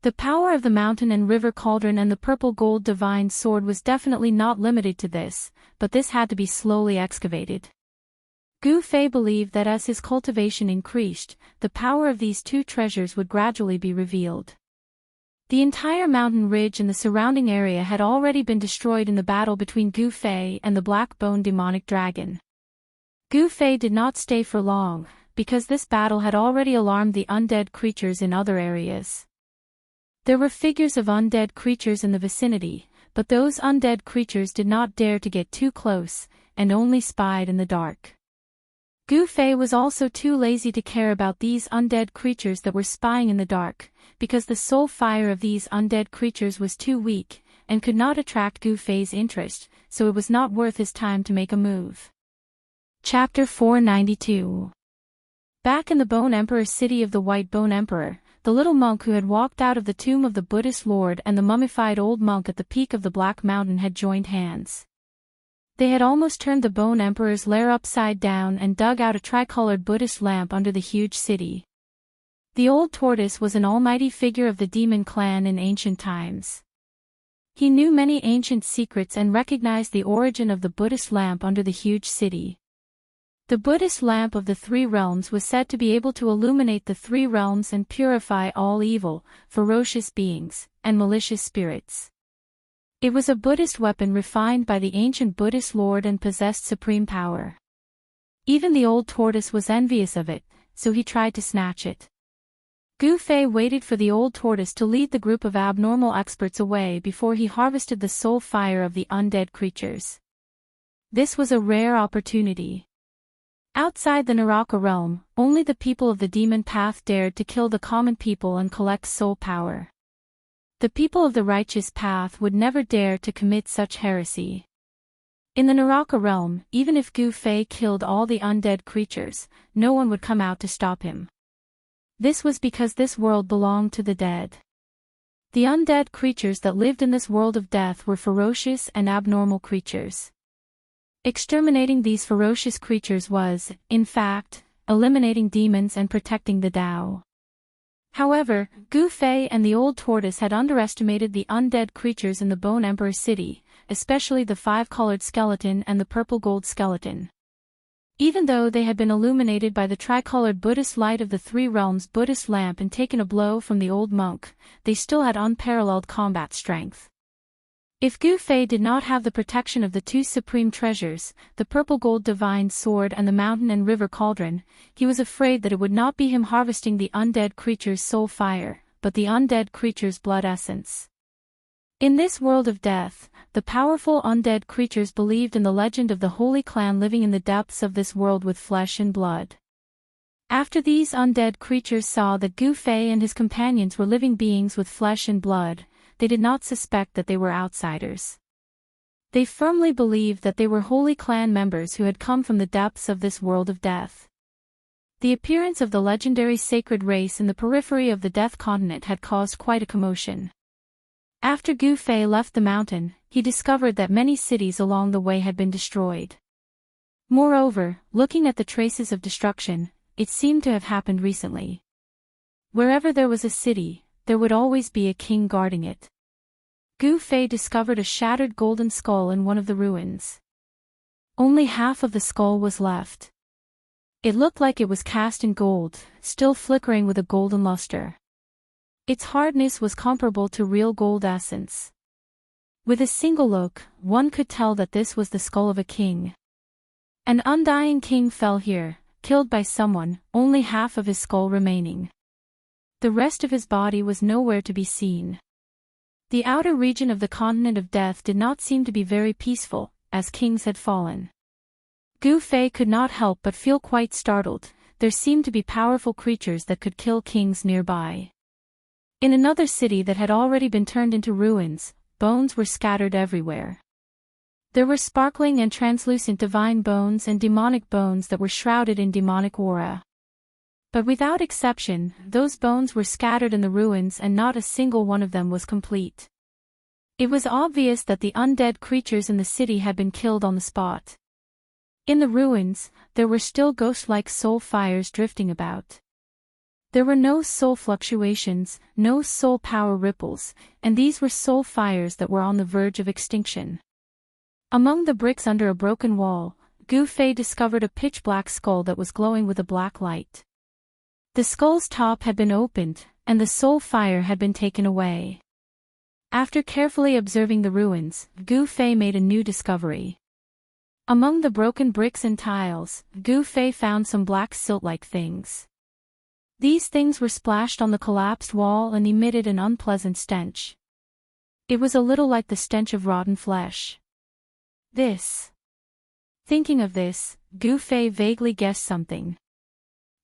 The power of the mountain and river cauldron and the purple gold divine sword was definitely not limited to this, but this had to be slowly excavated. Gu Fei believed that as his cultivation increased, the power of these two treasures would gradually be revealed. The entire mountain ridge and the surrounding area had already been destroyed in the battle between Gu Fei and the black-boned demonic dragon. Gu Fei did not stay for long, because this battle had already alarmed the undead creatures in other areas. There were figures of undead creatures in the vicinity, but those undead creatures did not dare to get too close, and only spied in the dark. Gu Fei was also too lazy to care about these undead creatures that were spying in the dark, because the soul fire of these undead creatures was too weak, and could not attract Gu Fei's interest, so it was not worth his time to make a move. Chapter 492. Back in the Bone Emperor's city of the White Bone Emperor, the little monk who had walked out of the tomb of the Buddhist lord and the mummified old monk at the peak of the Black Mountain had joined hands. They had almost turned the Bone Emperor's lair upside down and dug out a tricolored Buddhist lamp under the huge city. The old tortoise was an almighty figure of the demon clan in ancient times. He knew many ancient secrets and recognized the origin of the Buddhist lamp under the huge city. The Buddhist lamp of the three realms was said to be able to illuminate the three realms and purify all evil, ferocious beings, and malicious spirits. It was a Buddhist weapon refined by the ancient Buddhist lord and possessed supreme power. Even the old tortoise was envious of it, so he tried to snatch it. Gu Fei waited for the old tortoise to lead the group of abnormal experts away before he harvested the soul fire of the undead creatures. This was a rare opportunity. Outside the Naraka realm, only the people of the demon path dared to kill the common people and collect soul power. The people of the righteous path would never dare to commit such heresy. In the Naraka realm, even if Gu Fei killed all the undead creatures, no one would come out to stop him. This was because this world belonged to the dead. The undead creatures that lived in this world of death were ferocious and abnormal creatures. Exterminating these ferocious creatures was, in fact, eliminating demons and protecting the Tao. However, Gu Fei and the old tortoise had underestimated the undead creatures in the Bone Emperor city, especially the five-colored skeleton and the purple gold skeleton. Even though they had been illuminated by the tricolored Buddhist light of the three realms Buddhist lamp and taken a blow from the old monk, they still had unparalleled combat strength. If Gu Fei did not have the protection of the two supreme treasures, the purple gold divine sword and the mountain and river cauldron, he was afraid that it would not be him harvesting the undead creature's soul fire, but the undead creature's blood essence. In this world of death, the powerful undead creatures believed in the legend of the holy clan living in the depths of this world with flesh and blood. After these undead creatures saw that Gu Fei and his companions were living beings with flesh and blood, they did not suspect that they were outsiders. They firmly believed that they were holy clan members who had come from the depths of this world of death. The appearance of the legendary sacred race in the periphery of the Death Continent had caused quite a commotion. After Gu Fei left the mountain, he discovered that many cities along the way had been destroyed. Moreover, looking at the traces of destruction, it seemed to have happened recently. Wherever there was a city, there would always be a king guarding it. Gu Fei discovered a shattered golden skull in one of the ruins. Only half of the skull was left. It looked like it was cast in gold, still flickering with a golden luster. Its hardness was comparable to real gold essence. With a single look, one could tell that this was the skull of a king. An undying king fell here, killed by someone, only half of his skull remaining. The rest of his body was nowhere to be seen. The outer region of the continent of death did not seem to be very peaceful, as kings had fallen. Gu Fei could not help but feel quite startled. There seemed to be powerful creatures that could kill kings nearby. In another city that had already been turned into ruins, bones were scattered everywhere. There were sparkling and translucent divine bones and demonic bones that were shrouded in demonic aura. But without exception, those bones were scattered in the ruins and not a single one of them was complete. It was obvious that the undead creatures in the city had been killed on the spot. In the ruins, there were still ghost-like soul fires drifting about. There were no soul fluctuations, no soul power ripples, and these were soul fires that were on the verge of extinction. Among the bricks under a broken wall, Gu Fei discovered a pitch-black skull that was glowing with a black light. The skull's top had been opened, and the soul fire had been taken away. After carefully observing the ruins, Gu Fei made a new discovery. Among the broken bricks and tiles, Gu Fei found some black silt-like things. These things were splashed on the collapsed wall and emitted an unpleasant stench. It was a little like the stench of rotten flesh. Thinking of this, Gu Fei vaguely guessed something.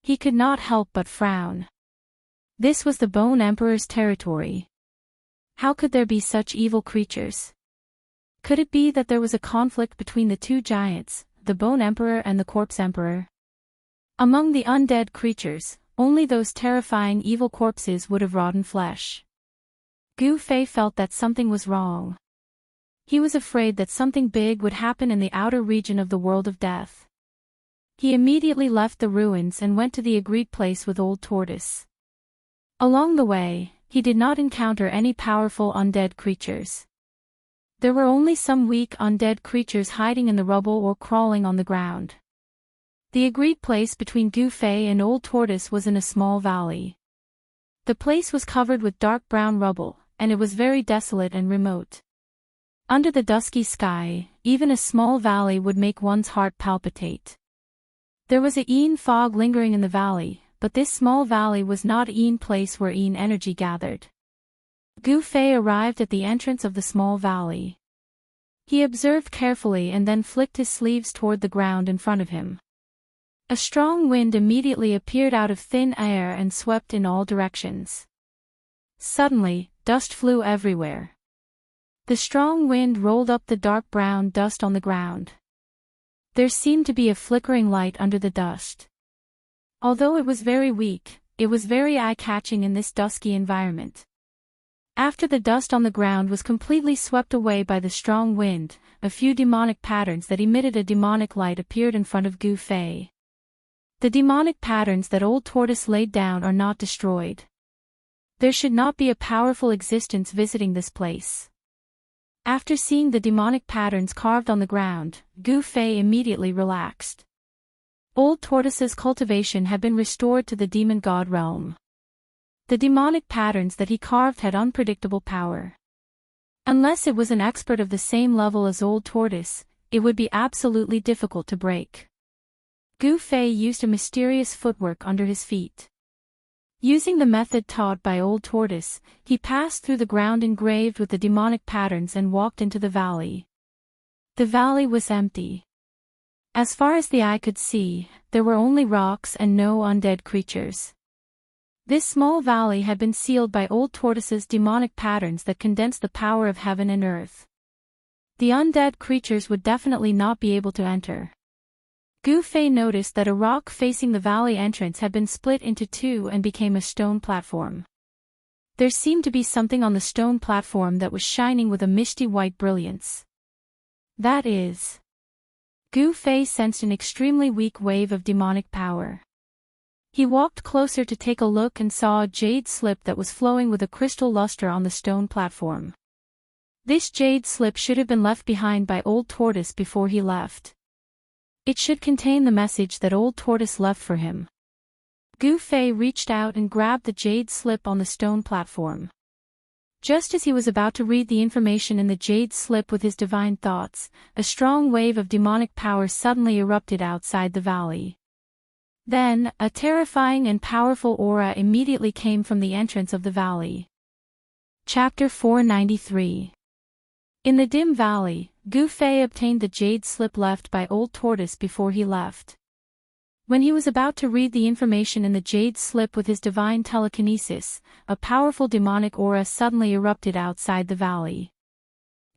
He could not help but frown. This was the Bone Emperor's territory. How could there be such evil creatures? Could it be that there was a conflict between the two giants, the Bone Emperor and the Corpse Emperor? Among the undead creatures, only those terrifying evil corpses would have rotten flesh. Gu Fei felt that something was wrong. He was afraid that something big would happen in the outer region of the world of death. He immediately left the ruins and went to the agreed place with Old Tortoise. Along the way, he did not encounter any powerful undead creatures. There were only some weak undead creatures hiding in the rubble or crawling on the ground. The agreed place between Gu Fei and Old Tortoise was in a small valley. The place was covered with dark brown rubble, and it was very desolate and remote. Under the dusky sky, even a small valley would make one's heart palpitate. There was a Yin fog lingering in the valley, but this small valley was not a Yin place where Yin energy gathered. Gu Fei arrived at the entrance of the small valley. He observed carefully and then flicked his sleeves toward the ground in front of him. A strong wind immediately appeared out of thin air and swept in all directions. Suddenly, dust flew everywhere. The strong wind rolled up the dark brown dust on the ground. There seemed to be a flickering light under the dust. Although it was very weak, it was very eye-catching in this dusky environment. After the dust on the ground was completely swept away by the strong wind, a few demonic patterns that emitted a demonic light appeared in front of Gu Fei. The demonic patterns that Old Tortoise laid down are not destroyed. There should not be a powerful existence visiting this place. After seeing the demonic patterns carved on the ground, Gu Fei immediately relaxed. Old Tortoise's cultivation had been restored to the demon god realm. The demonic patterns that he carved had unpredictable power. Unless it was an expert of the same level as Old Tortoise, it would be absolutely difficult to break. Gu Fei used a mysterious footwork under his feet. Using the method taught by Old Tortoise, he passed through the ground engraved with the demonic patterns and walked into the valley. The valley was empty. As far as the eye could see, there were only rocks and no undead creatures. This small valley had been sealed by Old Tortoise's demonic patterns that condensed the power of heaven and earth. The undead creatures would definitely not be able to enter. Gu Fei noticed that a rock facing the valley entrance had been split into two and became a stone platform. There seemed to be something on the stone platform that was shining with a misty white brilliance. That is. Gu Fei sensed an extremely weak wave of demonic power. He walked closer to take a look and saw a jade slip that was flowing with a crystal luster on the stone platform. This jade slip should have been left behind by Old Tortoise before he left. It should contain the message that Old Tortoise left for him. Gu Fei reached out and grabbed the jade slip on the stone platform. Just as he was about to read the information in the jade slip with his divine thoughts, a strong wave of demonic power suddenly erupted outside the valley. Then, a terrifying and powerful aura immediately came from the entrance of the valley. Chapter 493. In the dim valley, Gu Fei obtained the jade slip left by Old Tortoise before he left. When he was about to read the information in the jade slip with his divine telekinesis, a powerful demonic aura suddenly erupted outside the valley.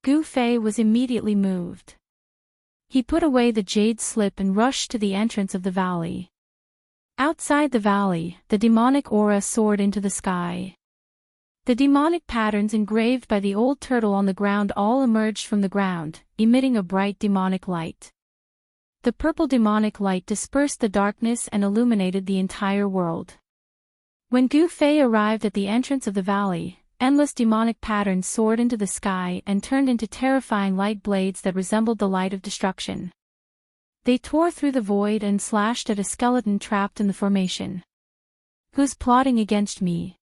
Gu Fei was immediately moved. He put away the jade slip and rushed to the entrance of the valley. Outside the valley, the demonic aura soared into the sky. The demonic patterns engraved by the old turtle on the ground all emerged from the ground, emitting a bright demonic light. The purple demonic light dispersed the darkness and illuminated the entire world. When Gu Fei arrived at the entrance of the valley, endless demonic patterns soared into the sky and turned into terrifying light blades that resembled the light of destruction. They tore through the void and slashed at a skeleton trapped in the formation. Who's plotting against me?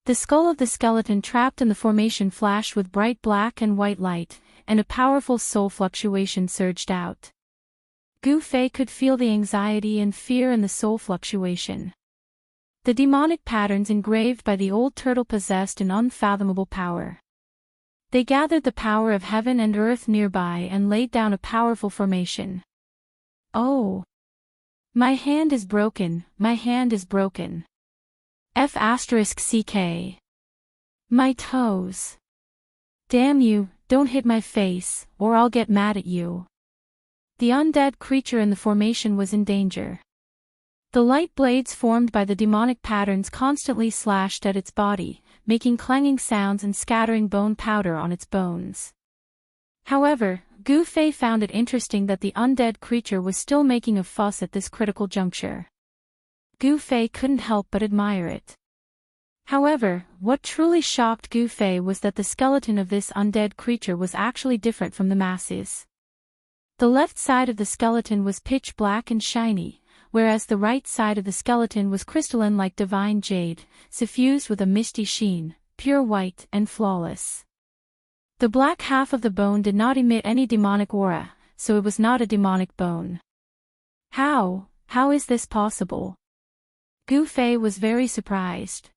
The skull of the skeleton trapped in the formation flashed with bright black and white light, and a powerful soul fluctuation surged out. Gu Fei could feel the anxiety and fear in the soul fluctuation. The demonic patterns engraved by the old turtle possessed an unfathomable power. They gathered the power of heaven and earth nearby and laid down a powerful formation. Oh! My hand is broken, my hand is broken. F***CK. My toes. Damn you, don't hit my face, or I'll get mad at you. The undead creature in the formation was in danger. The light blades formed by the demonic patterns constantly slashed at its body, making clanging sounds and scattering bone powder on its bones. However, Gu Fei found it interesting that the undead creature was still making a fuss at this critical juncture. Gu Fei couldn't help but admire it. However, what truly shocked Gu Fei was that the skeleton of this undead creature was actually different from the masses. The left side of the skeleton was pitch black and shiny, whereas the right side of the skeleton was crystalline like divine jade, suffused with a misty sheen, pure white and flawless. The black half of the bone did not emit any demonic aura, so it was not a demonic bone. How is this possible? Gu Fei was very surprised.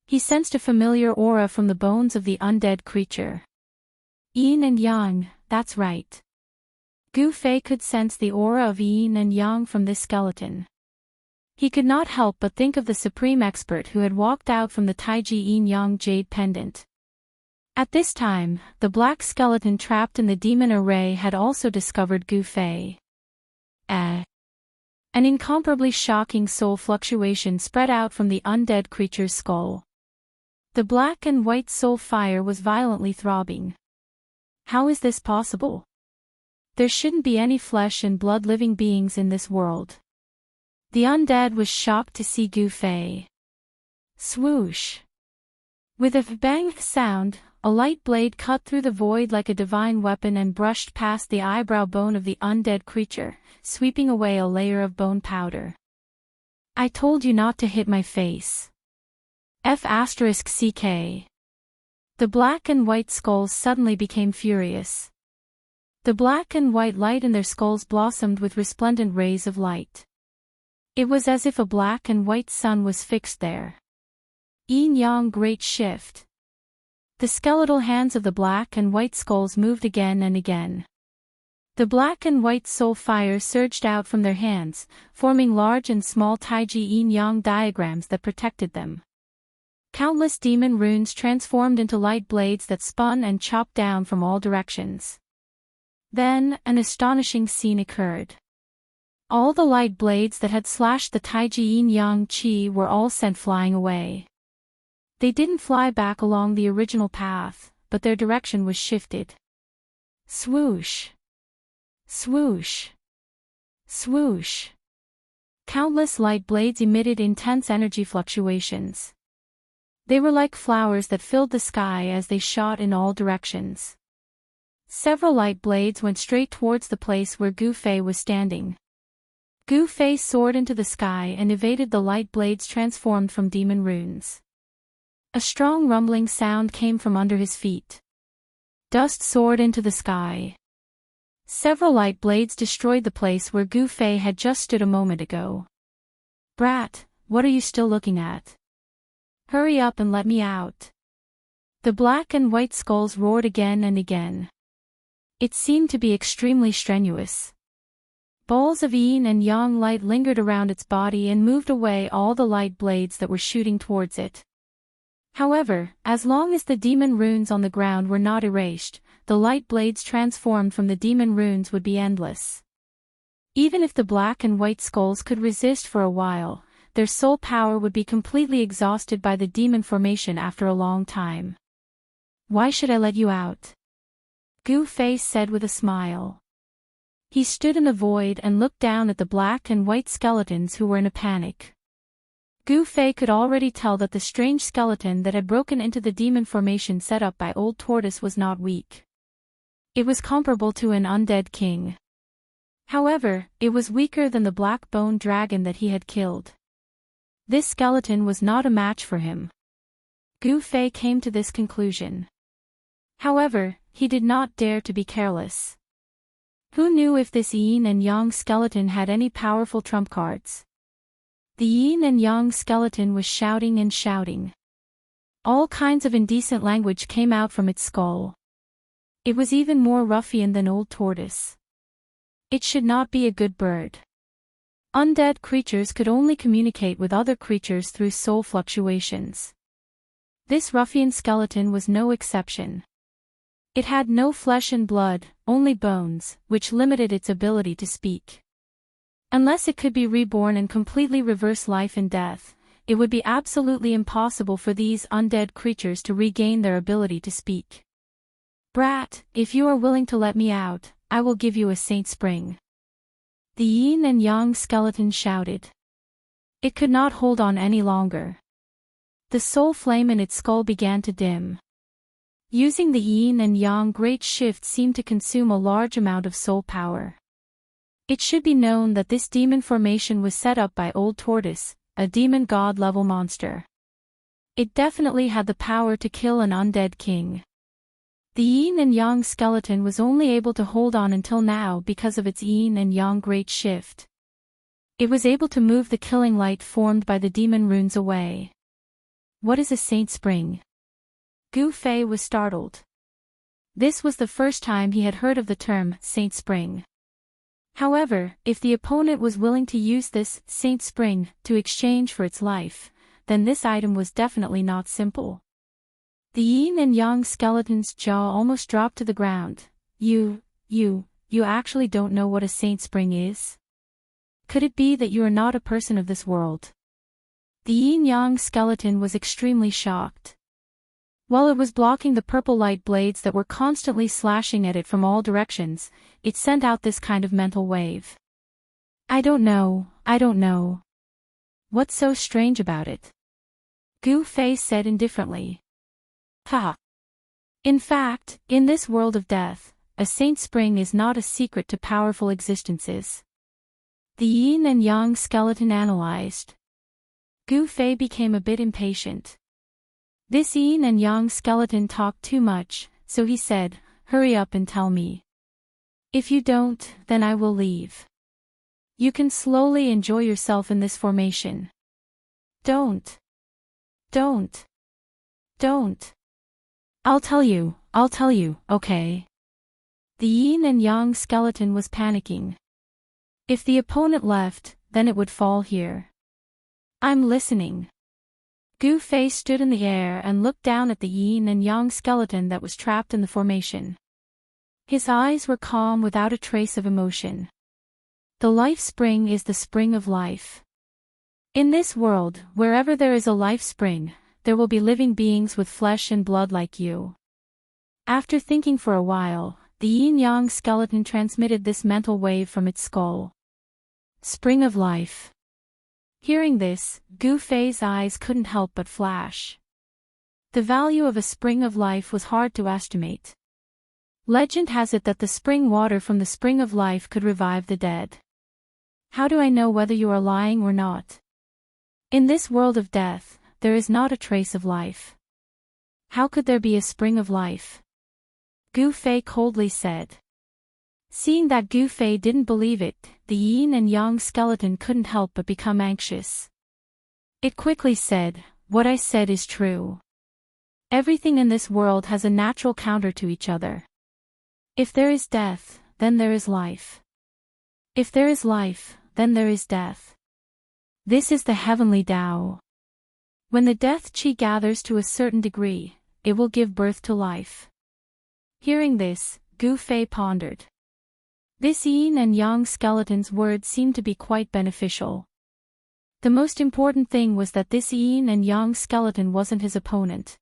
He sensed a familiar aura from the bones of the undead creature. Yin and Yang, that's right. Gu Fei could sense the aura of Yin and Yang from this skeleton. He could not help but think of the supreme expert who had walked out from the Taiji Yin-Yang jade pendant. At this time, the black skeleton trapped in the demon array had also discovered Gu Fei. An incomparably shocking soul fluctuation spread out from the undead creature's skull. The black and white soul fire was violently throbbing. How is this possible? There shouldn't be any flesh and blood living beings in this world. The undead was shocked to see Gu Fei. Swoosh! With a bang sound, a light blade cut through the void like a divine weapon and brushed past the eyebrow bone of the undead creature, sweeping away a layer of bone powder. I told you not to hit my face. F***CK. The black and white skulls suddenly became furious. The black and white light in their skulls blossomed with resplendent rays of light. It was as if a black and white sun was fixed there. Yin-Yang great shift. The skeletal hands of the black and white skulls moved again and again. The black and white soul fire surged out from their hands, forming large and small Taiji Yin-Yang diagrams that protected them. Countless demon runes transformed into light blades that spun and chopped down from all directions. Then, an astonishing scene occurred. All the light blades that had slashed the Taiji Yin-Yang Qi were all sent flying away. They didn't fly back along the original path, but their direction was shifted. Swoosh! Swoosh! Swoosh! Countless light blades emitted intense energy fluctuations. They were like flowers that filled the sky as they shot in all directions. Several light blades went straight towards the place where Gu Fei was standing. Gu Fei soared into the sky and evaded the light blades transformed from demon runes. A strong rumbling sound came from under his feet. Dust soared into the sky. Several light blades destroyed the place where Gu Fei had just stood a moment ago. Brat, what are you still looking at? Hurry up and let me out. The black and white skulls roared again and again. It seemed to be extremely strenuous. Balls of yin and yang light lingered around its body and moved away all the light blades that were shooting towards it. However, as long as the demon runes on the ground were not erased, the light blades transformed from the demon runes would be endless. Even if the black and white skulls could resist for a while, their soul power would be completely exhausted by the demon formation after a long time. Why should I let you out? Gu Fei said with a smile. He stood in the void and looked down at the black and white skeletons who were in a panic. Gu Fei could already tell that the strange skeleton that had broken into the demon formation set up by Old Tortoise was not weak. It was comparable to an undead king. However, it was weaker than the black bone dragon that he had killed. This skeleton was not a match for him. Gu Fei came to this conclusion. However, he did not dare to be careless. Who knew if this yin and yang skeleton had any powerful trump cards? The yin and yang skeleton was shouting and shouting. All kinds of indecent language came out from its skull. It was even more ruffian than Old Tortoise. It should not be a good bird. Undead creatures could only communicate with other creatures through soul fluctuations. This ruffian skeleton was no exception. It had no flesh and blood, only bones, which limited its ability to speak. Unless it could be reborn and completely reverse life and death, it would be absolutely impossible for these undead creatures to regain their ability to speak. Brat, if you are willing to let me out, I will give you a saint spring. The yin and yang skeleton shouted. It could not hold on any longer. The soul flame in its skull began to dim. Using the yin and yang great shift seemed to consume a large amount of soul power. It should be known that this demon formation was set up by Old Tortoise, a demon god-level monster. It definitely had the power to kill an undead king. The yin and yang skeleton was only able to hold on until now because of its yin and yang great shift. It was able to move the killing light formed by the demon runes away. What is a saint spring? Gu Fei was startled. This was the first time he had heard of the term saint spring. However, if the opponent was willing to use this saint spring to exchange for its life, then this item was definitely not simple. The yin and yang skeleton's jaw almost dropped to the ground. You actually don't know what a saint spring is? Could it be that you are not a person of this world? The yin-yang skeleton was extremely shocked. While it was blocking the purple light blades that were constantly slashing at it from all directions, it sent out this kind of mental wave. I don't know. What's so strange about it? Gu Fei said indifferently. Ha! In fact, in this world of death, a saint spring is not a secret to powerful existences. The yin and yang skeleton analyzed. Gu Fei became a bit impatient. This yin and yang skeleton talked too much, so he said, hurry up and tell me. If you don't, then I will leave. You can slowly enjoy yourself in this formation. Don't. I'll tell you, okay? The yin and yang skeleton was panicking. If the opponent left, then it would fall here. I'm listening. Gu Fei stood in the air and looked down at the yin and yang skeleton that was trapped in the formation. His eyes were calm without a trace of emotion. The life spring is the spring of life. In this world, wherever there is a life spring, there will be living beings with flesh and blood like you. After thinking for a while, the yin-yang skeleton transmitted this mental wave from its skull. Spring of life. Hearing this, Gu Fei's eyes couldn't help but flash. The value of a spring of life was hard to estimate. Legend has it that the spring water from the spring of life could revive the dead. How do I know whether you are lying or not? In this world of death, there is not a trace of life. How could there be a spring of life? Gu Fei coldly said. Seeing that Gu Fei didn't believe it, the yin and yang skeleton couldn't help but become anxious. It quickly said, what I said is true. Everything in this world has a natural counter to each other. If there is death, then there is life. If there is life, then there is death. This is the heavenly Tao. When the death chi gathers to a certain degree, it will give birth to life. Hearing this, Gu Fei pondered. This yin and yang skeleton's words seemed to be quite beneficial. The most important thing was that this yin and yang skeleton wasn't his opponent.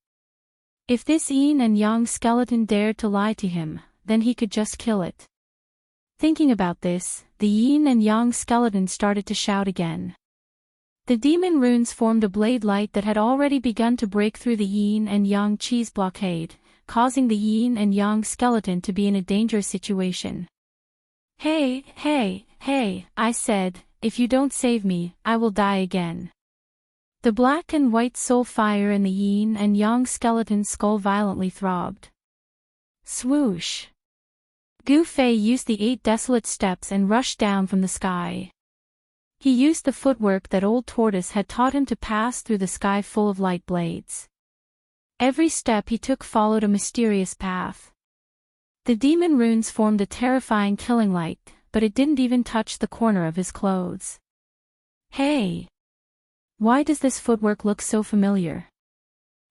If this yin and yang skeleton dared to lie to him, then he could just kill it. Thinking about this, the yin and yang skeleton started to shout again. The demon runes formed a blade light that had already begun to break through the yin and yang chi's blockade, causing the yin and yang skeleton to be in a dangerous situation. Hey, hey, hey, I said, if you don't save me, I will die again. The black and white soul fire in the yin and yang skeleton's skull violently throbbed. Swoosh! Gu Fei used the 8 desolate steps and rushed down from the sky. He used the footwork that old tortoise had taught him to pass through the sky full of light blades. Every step he took followed a mysterious path. The demon runes formed a terrifying killing light, but it didn't even touch the corner of his clothes. Hey! Why does this footwork look so familiar?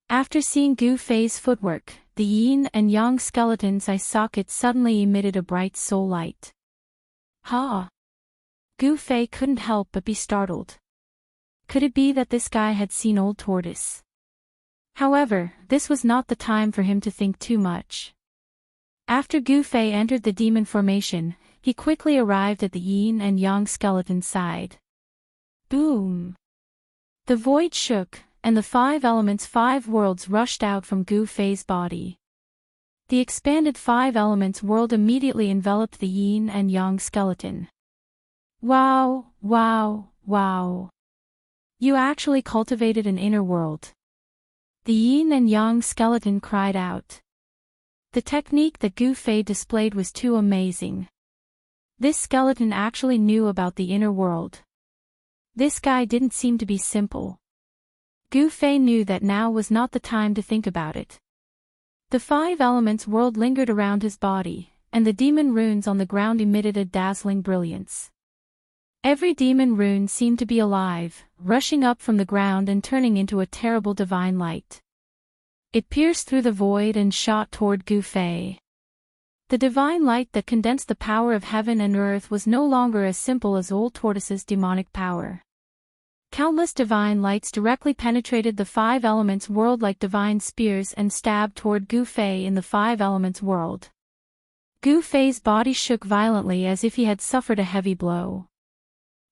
After seeing Gu Fei's footwork, the yin and yang skeleton's eye sockets suddenly emitted a bright soul light. Ha! Gu Fei couldn't help but be startled. Could it be that this guy had seen old tortoise? However, this was not the time for him to think too much. After Gu Fei entered the demon formation, he quickly arrived at the yin and yang skeleton's side. Boom! The void shook, and the 5 elements 5 worlds rushed out from Gu Fei's body. The expanded 5 elements world immediately enveloped the yin and yang skeleton. Wow, wow, wow. You actually cultivated an inner world. The yin and yang skeleton cried out. The technique that Gu Fei displayed was too amazing. This skeleton actually knew about the inner world. This guy didn't seem to be simple. Gu Fei knew that now was not the time to think about it. The 5 elements world lingered around his body, and the demon runes on the ground emitted a dazzling brilliance. Every demon rune seemed to be alive, rushing up from the ground and turning into a terrible divine light. It pierced through the void and shot toward Gu Fei. The divine light that condensed the power of heaven and earth was no longer as simple as old tortoise's demonic power. Countless divine lights directly penetrated the 5 elements world like divine spears and stabbed toward Gu Fei in the 5 elements world. Gu Fei's body shook violently as if he had suffered a heavy blow.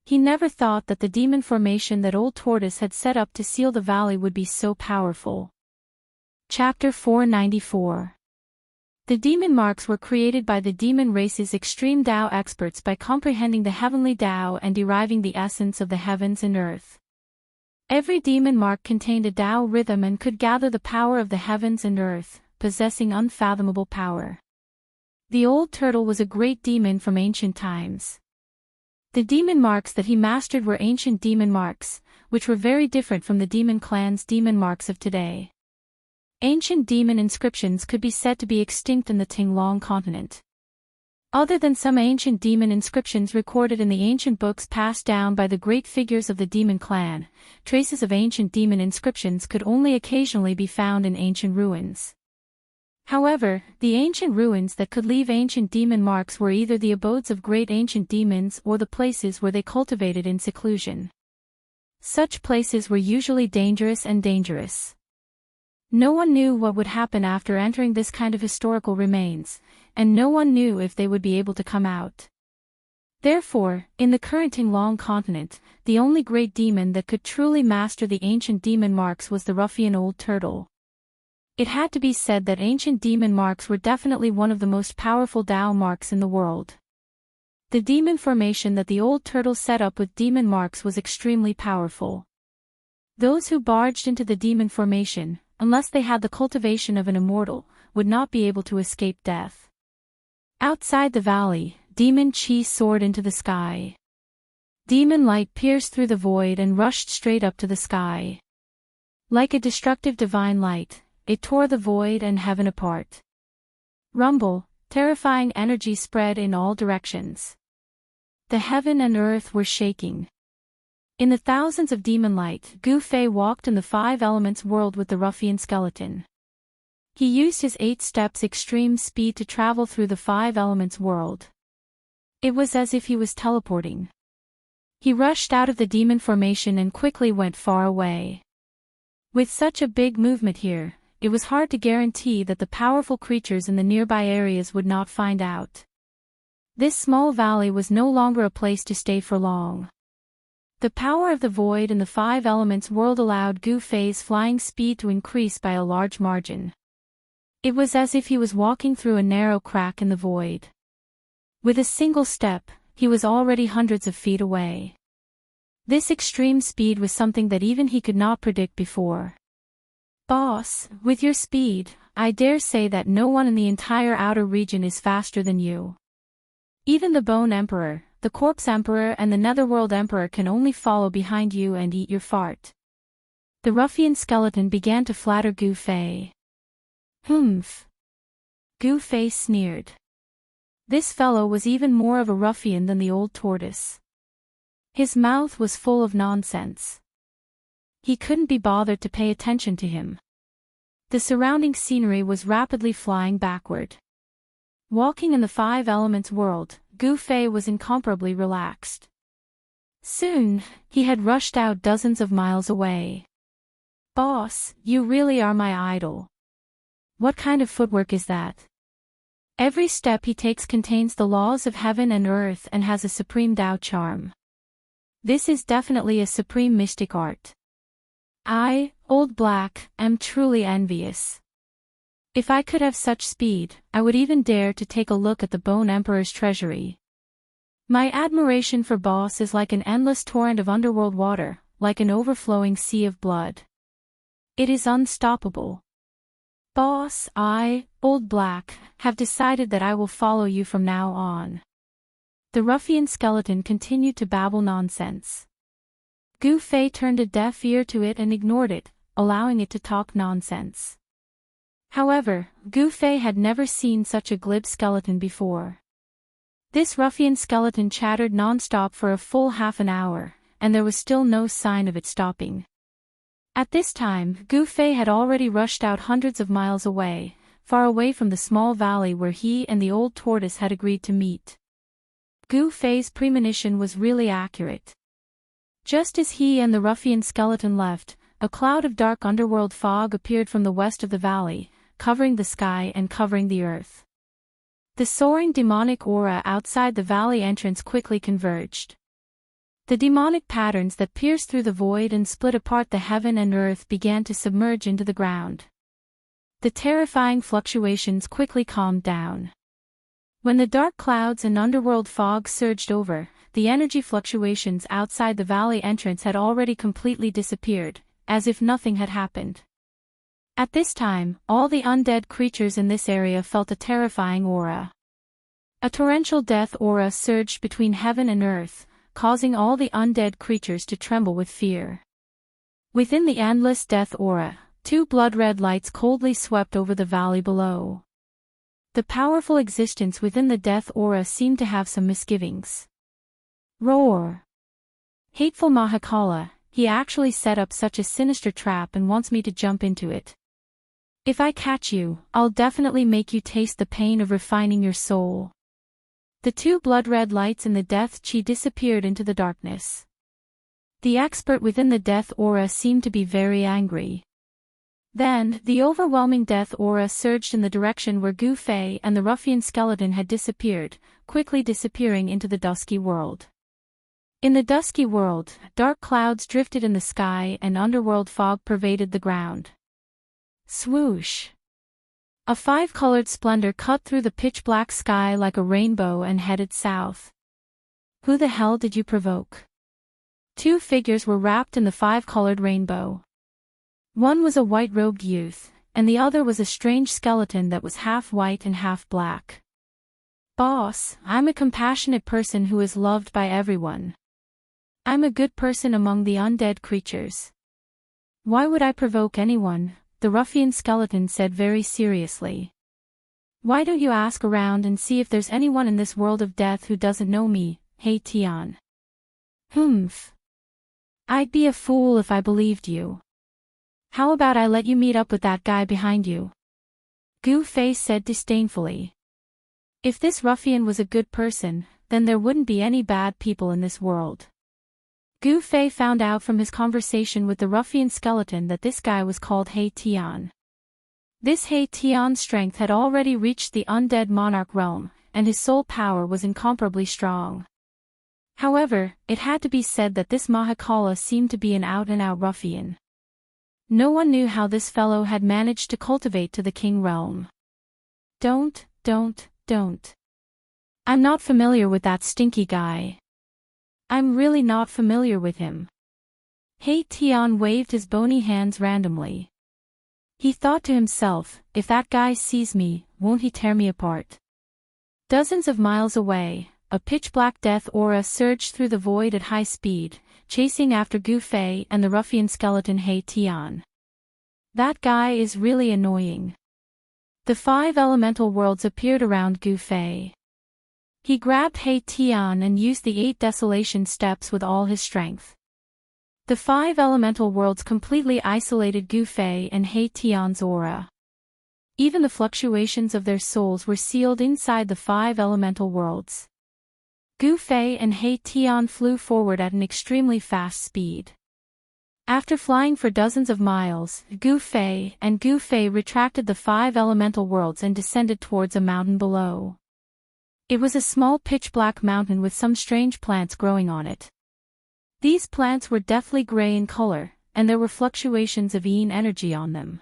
He never thought that the demon formation that old tortoise had set up to seal the valley would be so powerful. Chapter 494. The demon marks were created by the demon race's extreme Tao experts by comprehending the heavenly Tao and deriving the essence of the heavens and earth. Every demon mark contained a Tao rhythm and could gather the power of the heavens and earth, possessing unfathomable power. The old turtle was a great demon from ancient times. The demon marks that he mastered were ancient demon marks, which were very different from the demon clan's demon marks of today. Ancient demon inscriptions could be said to be extinct in the Tinglong continent. Other than some ancient demon inscriptions recorded in the ancient books passed down by the great figures of the demon clan, traces of ancient demon inscriptions could only occasionally be found in ancient ruins. However, the ancient ruins that could leave ancient demon marks were either the abodes of great ancient demons or the places where they cultivated in seclusion. Such places were usually dangerous. No one knew what would happen after entering this kind of historical remains, and no one knew if they would be able to come out. Therefore, in the current Tinglong continent, the only great demon that could truly master the ancient demon marks was the ruffian old turtle. It had to be said that ancient demon marks were definitely one of the most powerful Tao marks in the world. The demon formation that the old turtle set up with demon marks was extremely powerful. Those who barged into the demon formation, unless they had the cultivation of an immortal, would not be able to escape death. Outside the valley, demon chi soared into the sky. Demon light pierced through the void and rushed straight up to the sky. Like a destructive divine light, it tore the void and heaven apart. Rumble, terrifying energy spread in all directions. The heaven and earth were shaking. In the thousands of demon light, Gu Fei walked in the 5 elements world with the ruffian skeleton. He used his 8 steps extreme speed to travel through the 5 elements world. It was as if he was teleporting. He rushed out of the demon formation and quickly went far away. With such a big movement here, it was hard to guarantee that the powerful creatures in the nearby areas would not find out. This small valley was no longer a place to stay for long. The power of the void in the five elements world allowed Gu Fei's flying speed to increase by a large margin. It was as if he was walking through a narrow crack in the void. With a single step, he was already hundreds of feet away. This extreme speed was something that even he could not predict before. Boss, with your speed, I dare say that no one in the entire outer region is faster than you. Even the Bone Emperor, the Corpse Emperor and the Netherworld Emperor can only follow behind you and eat your fart. The ruffian skeleton began to flatter Gu Fei. Humph. Gu Fei sneered. This fellow was even more of a ruffian than the old tortoise. His mouth was full of nonsense. He couldn't be bothered to pay attention to him. The surrounding scenery was rapidly flying backward. Walking in the five elements world, Gu Fei was incomparably relaxed. Soon, he had rushed out dozens of miles away. Boss, you really are my idol. What kind of footwork is that? Every step he takes contains the laws of heaven and earth and has a supreme Tao charm. This is definitely a supreme mystic art. I, Old Black, am truly envious. If I could have such speed, I would even dare to take a look at the Bone Emperor's treasury. My admiration for Boss is like an endless torrent of underworld water, like an overflowing sea of blood. It is unstoppable. Boss, I, Old Black, have decided that I will follow you from now on. The ruffian skeleton continued to babble nonsense. Gu Fei turned a deaf ear to it and ignored it, allowing it to talk nonsense. However, Gu Fei had never seen such a glib skeleton before. This ruffian skeleton chattered non-stop for a full half an hour, and there was still no sign of it stopping. At this time, Gu Fei had already rushed out hundreds of miles away, far away from the small valley where he and the old tortoise had agreed to meet. Gu Fei's premonition was really accurate. Just as he and the ruffian skeleton left, a cloud of dark underworld fog appeared from the west of the valley, covering the sky and covering the earth. The soaring demonic aura outside the valley entrance quickly converged. The demonic patterns that pierced through the void and split apart the heaven and earth began to submerge into the ground. The terrifying fluctuations quickly calmed down. When the dark clouds and underworld fog surged over, the energy fluctuations outside the valley entrance had already completely disappeared, as if nothing had happened. At this time, all the undead creatures in this area felt a terrifying aura. A torrential death aura surged between heaven and earth, causing all the undead creatures to tremble with fear. Within the endless death aura, two blood-red lights coldly swept over the valley below. The powerful existence within the death aura seemed to have some misgivings. Roar! Hateful Mahakala, he actually set up such a sinister trap and wants me to jump into it. If I catch you, I'll definitely make you taste the pain of refining your soul. The two blood-red lights in the death chi disappeared into the darkness. The expert within the death aura seemed to be very angry. Then, the overwhelming death aura surged in the direction where Gu Fei and the ruffian skeleton had disappeared, quickly disappearing into the dusky world. In the dusky world, dark clouds drifted in the sky and underworld fog pervaded the ground. Swoosh! A five-colored splendor cut through the pitch-black sky like a rainbow and headed south. Who the hell did you provoke? Two figures were wrapped in the five-colored rainbow. One was a white-robed youth, and the other was a strange skeleton that was half white and half black. Boss, I'm a compassionate person who is loved by everyone. I'm a good person among the undead creatures. Why would I provoke anyone? The ruffian skeleton said very seriously. Why don't you ask around and see if there's anyone in this world of death who doesn't know me, Hey Tian? Humph. I'd be a fool if I believed you. How about I let you meet up with that guy behind you? Gu Fei said disdainfully. If this ruffian was a good person, then there wouldn't be any bad people in this world. Gu Fei found out from his conversation with the ruffian skeleton that this guy was called He Tian. This He Tian's strength had already reached the undead monarch realm, and his soul power was incomparably strong. However, it had to be said that this Mahakala seemed to be an out-and-out ruffian. No one knew how this fellow had managed to cultivate to the king realm. Don't. I'm not familiar with that stinky guy. I'm really not familiar with him. He Tian waved his bony hands randomly. He thought to himself, if that guy sees me, won't he tear me apart? Dozens of miles away, a pitch-black death aura surged through the void at high speed, chasing after Gu Fei and the ruffian skeleton He Tian. That guy is really annoying. The 5 elemental worlds appeared around Gu Fei. He grabbed He Tian and used the 8 desolation steps with all his strength. The 5 elemental worlds completely isolated Gu Fei and He Tian's aura. Even the fluctuations of their souls were sealed inside the 5 elemental worlds. Gu Fei and He Tian flew forward at an extremely fast speed. After flying for dozens of miles, Gu Fei retracted the 5 elemental worlds and descended towards a mountain below. It was a small pitch-black mountain with some strange plants growing on it. These plants were deathly gray in color, and there were fluctuations of yin energy on them.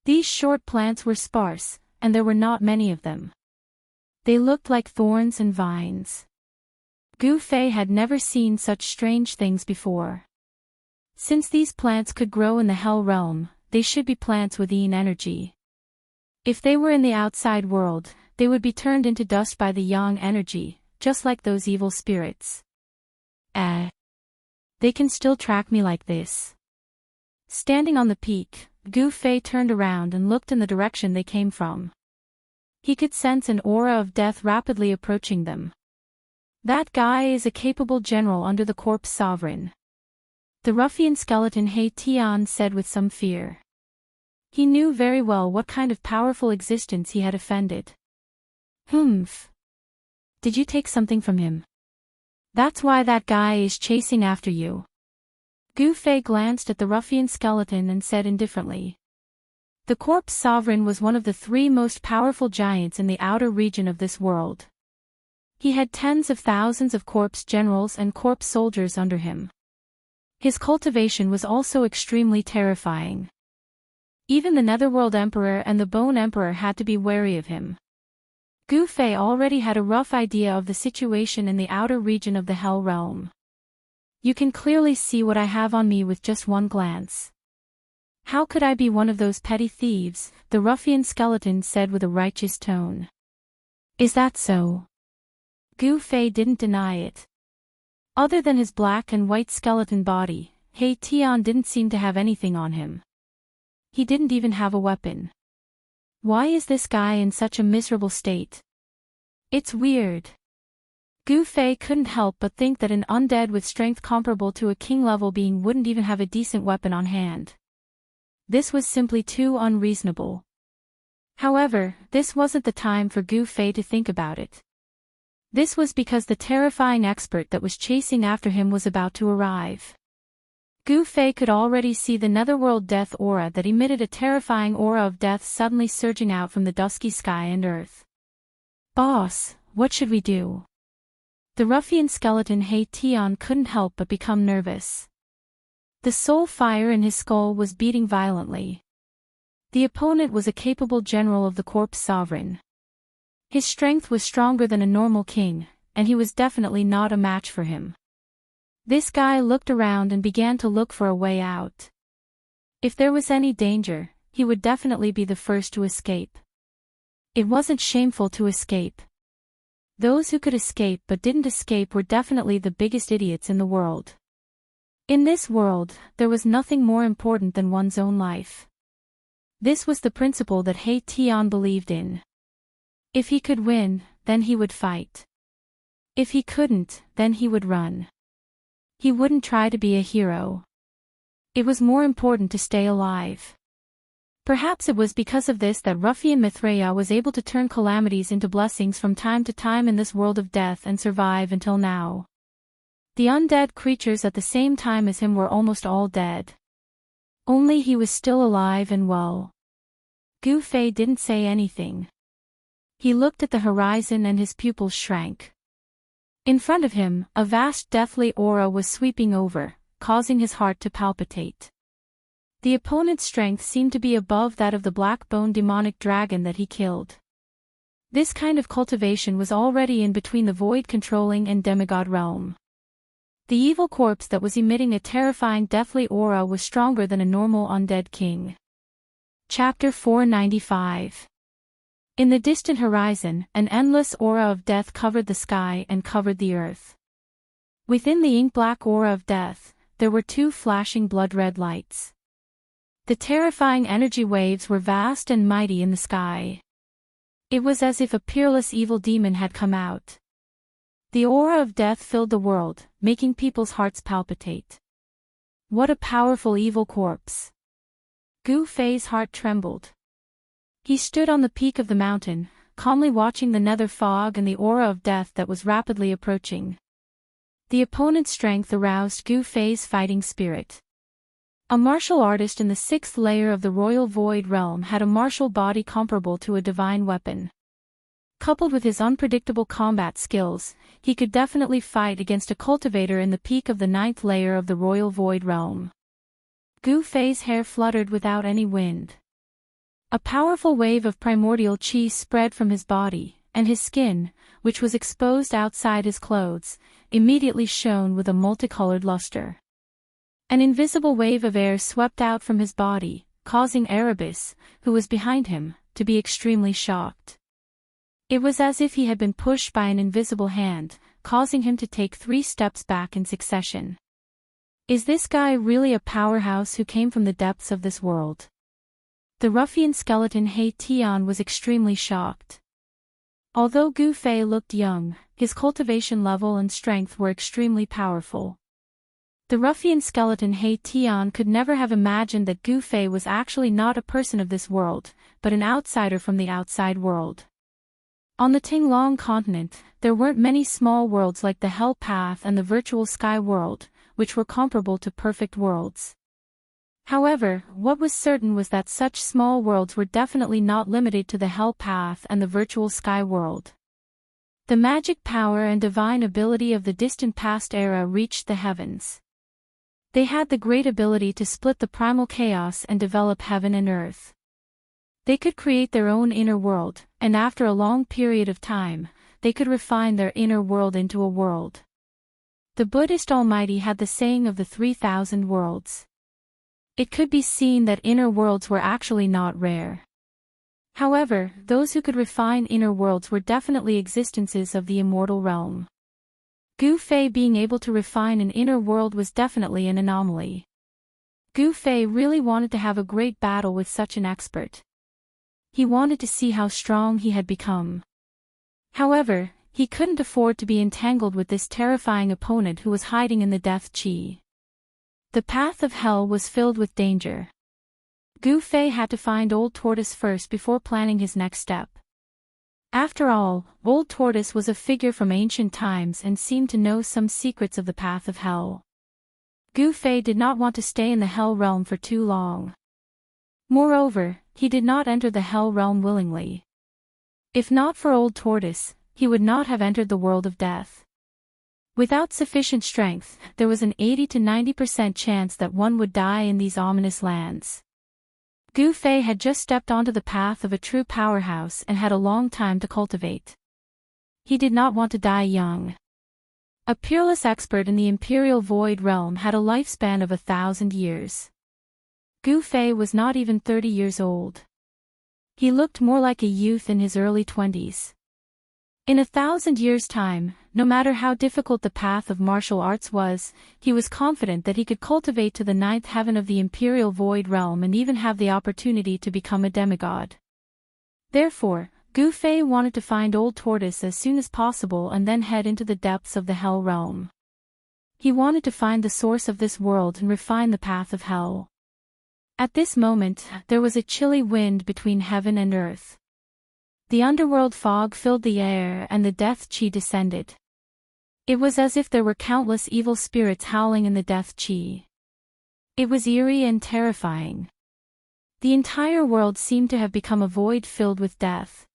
These short plants were sparse, and there were not many of them. They looked like thorns and vines. Gu Fei had never seen such strange things before. Since these plants could grow in the Hell realm, they should be plants with yin energy. If they were in the outside world, they would be turned into dust by the yang energy, just like those evil spirits. They can still track me like this. Standing on the peak, Gu Fei turned around and looked in the direction they came from. He could sense an aura of death rapidly approaching them. That guy is a capable general under the corpse sovereign. The ruffian skeleton He Tian said with some fear. He knew very well what kind of powerful existence he had offended. Humph. Did you take something from him? That's why that guy is chasing after you. Gu Fei glanced at the ruffian skeleton and said indifferently. The corpse sovereign was one of the 3 most powerful giants in the outer region of this world. He had tens of thousands of corpse generals and corpse soldiers under him. His cultivation was also extremely terrifying. Even the Netherworld Emperor and the Bone Emperor had to be wary of him. Gu Fei already had a rough idea of the situation in the outer region of the Hell realm. You can clearly see what I have on me with just one glance. How could I be one of those petty thieves? The ruffian skeleton said with a righteous tone. Is that so? Gu Fei didn't deny it. Other than his black and white skeleton body, He Tian didn't seem to have anything on him. He didn't even have a weapon. Why is this guy in such a miserable state? It's weird. Gu Fei couldn't help but think that an undead with strength comparable to a king-level being wouldn't even have a decent weapon on hand. This was simply too unreasonable. However, this wasn't the time for Gu Fei to think about it. This was because the terrifying expert that was chasing after him was about to arrive. Gu Fei could already see the netherworld death aura that emitted a terrifying aura of death suddenly surging out from the dusky sky and earth. Boss, what should we do? The ruffian skeleton He Tian couldn't help but become nervous. The soul fire in his skull was beating violently. The opponent was a capable general of the corpse sovereign. His strength was stronger than a normal king, and he was definitely not a match for him. This guy looked around and began to look for a way out. If there was any danger, he would definitely be the first to escape. It wasn't shameful to escape. Those who could escape but didn't escape were definitely the biggest idiots in the world. In this world, there was nothing more important than one's own life. This was the principle that He Tian believed in. If he could win, then he would fight. If he couldn't, then he would run. He wouldn't try to be a hero. It was more important to stay alive. Perhaps it was because of this that ruffian Mithraea was able to turn calamities into blessings from time to time in this world of death and survive until now. The undead creatures at the same time as him were almost all dead. Only he was still alive and well. Gu Fei didn't say anything. He looked at the horizon and his pupils shrank. In front of him, a vast deathly aura was sweeping over, causing his heart to palpitate. The opponent's strength seemed to be above that of the black-boned demonic dragon that he killed. This kind of cultivation was already in between the void-controlling and demigod realm. The evil corpse that was emitting a terrifying deathly aura was stronger than a normal undead king. Chapter 495. In the distant horizon, an endless aura of death covered the sky and covered the earth. Within the ink-black aura of death, there were two flashing blood-red lights. The terrifying energy waves were vast and mighty in the sky. It was as if a peerless evil demon had come out. The aura of death filled the world, making people's hearts palpitate. What a powerful evil corpse! Gu Fei's heart trembled. He stood on the peak of the mountain, calmly watching the nether fog and the aura of death that was rapidly approaching. The opponent's strength aroused Gu Fei's fighting spirit. A martial artist in the 6th layer of the royal void realm had a martial body comparable to a divine weapon. Coupled with his unpredictable combat skills, he could definitely fight against a cultivator in the peak of the 9th layer of the royal void realm. Gu Fei's hair fluttered without any wind. A powerful wave of primordial qi spread from his body, and his skin, which was exposed outside his clothes, immediately shone with a multicolored luster. An invisible wave of air swept out from his body, causing Erebus, who was behind him, to be extremely shocked. It was as if he had been pushed by an invisible hand, causing him to take 3 steps back in succession. Is this guy really a powerhouse who came from the depths of this world? The ruffian skeleton He Tian was extremely shocked. Although Gu Fei looked young, his cultivation level and strength were extremely powerful. The ruffian skeleton He Tian could never have imagined that Gu Fei was actually not a person of this world, but an outsider from the outside world. On the Tinglong continent, there weren't many small worlds like the Hell Path and the virtual Sky World, which were comparable to perfect worlds. However, what was certain was that such small worlds were definitely not limited to the Hell Path and the virtual Sky World. The magic power and divine ability of the distant past era reached the heavens. They had the great ability to split the primal chaos and develop heaven and earth. They could create their own inner world, and after a long period of time, they could refine their inner world into a world. The Buddhist Almighty had the saying of the 3,000 worlds. It could be seen that inner worlds were actually not rare. However, those who could refine inner worlds were definitely existences of the immortal realm. Gu Fei being able to refine an inner world was definitely an anomaly. Gu Fei really wanted to have a great battle with such an expert. He wanted to see how strong he had become. However, he couldn't afford to be entangled with this terrifying opponent who was hiding in the death qi. The path of hell was filled with danger. Gu Fei had to find Old Tortoise first before planning his next step. After all, Old Tortoise was a figure from ancient times and seemed to know some secrets of the path of hell. Gu Fei did not want to stay in the hell realm for too long. Moreover, he did not enter the hell realm willingly. If not for Old Tortoise, he would not have entered the world of death. Without sufficient strength, there was an 80 to 90% chance that one would die in these ominous lands. Gu Fei had just stepped onto the path of a true powerhouse and had a long time to cultivate. He did not want to die young. A peerless expert in the Imperial Void Realm had a lifespan of 1,000 years. Gu Fei was not even 30 years old. He looked more like a youth in his early 20s. In 1,000 years' time, no matter how difficult the path of martial arts was, he was confident that he could cultivate to the 9th heaven of the Imperial Void Realm and even have the opportunity to become a demigod. Therefore, Gu Fei wanted to find Old Tortoise as soon as possible and then head into the depths of the Hell Realm. He wanted to find the source of this world and refine the path of hell. At this moment, there was a chilly wind between heaven and earth. The underworld fog filled the air and the death qi descended. It was as if there were countless evil spirits howling in the death qi. It was eerie and terrifying. The entire world seemed to have become a void filled with death.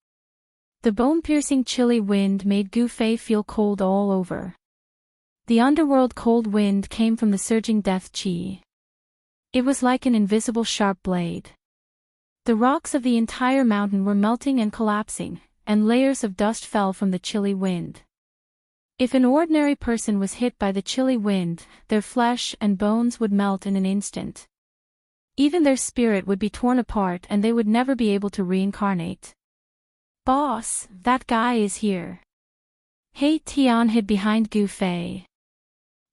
The bone-piercing chilly wind made Gu Fei feel cold all over. The underworld cold wind came from the surging death qi. It was like an invisible sharp blade. The rocks of the entire mountain were melting and collapsing, and layers of dust fell from the chilly wind. If an ordinary person was hit by the chilly wind, their flesh and bones would melt in an instant. Even their spirit would be torn apart and they would never be able to reincarnate. "Boss, that guy is here." He Tian hid behind Gu Fei.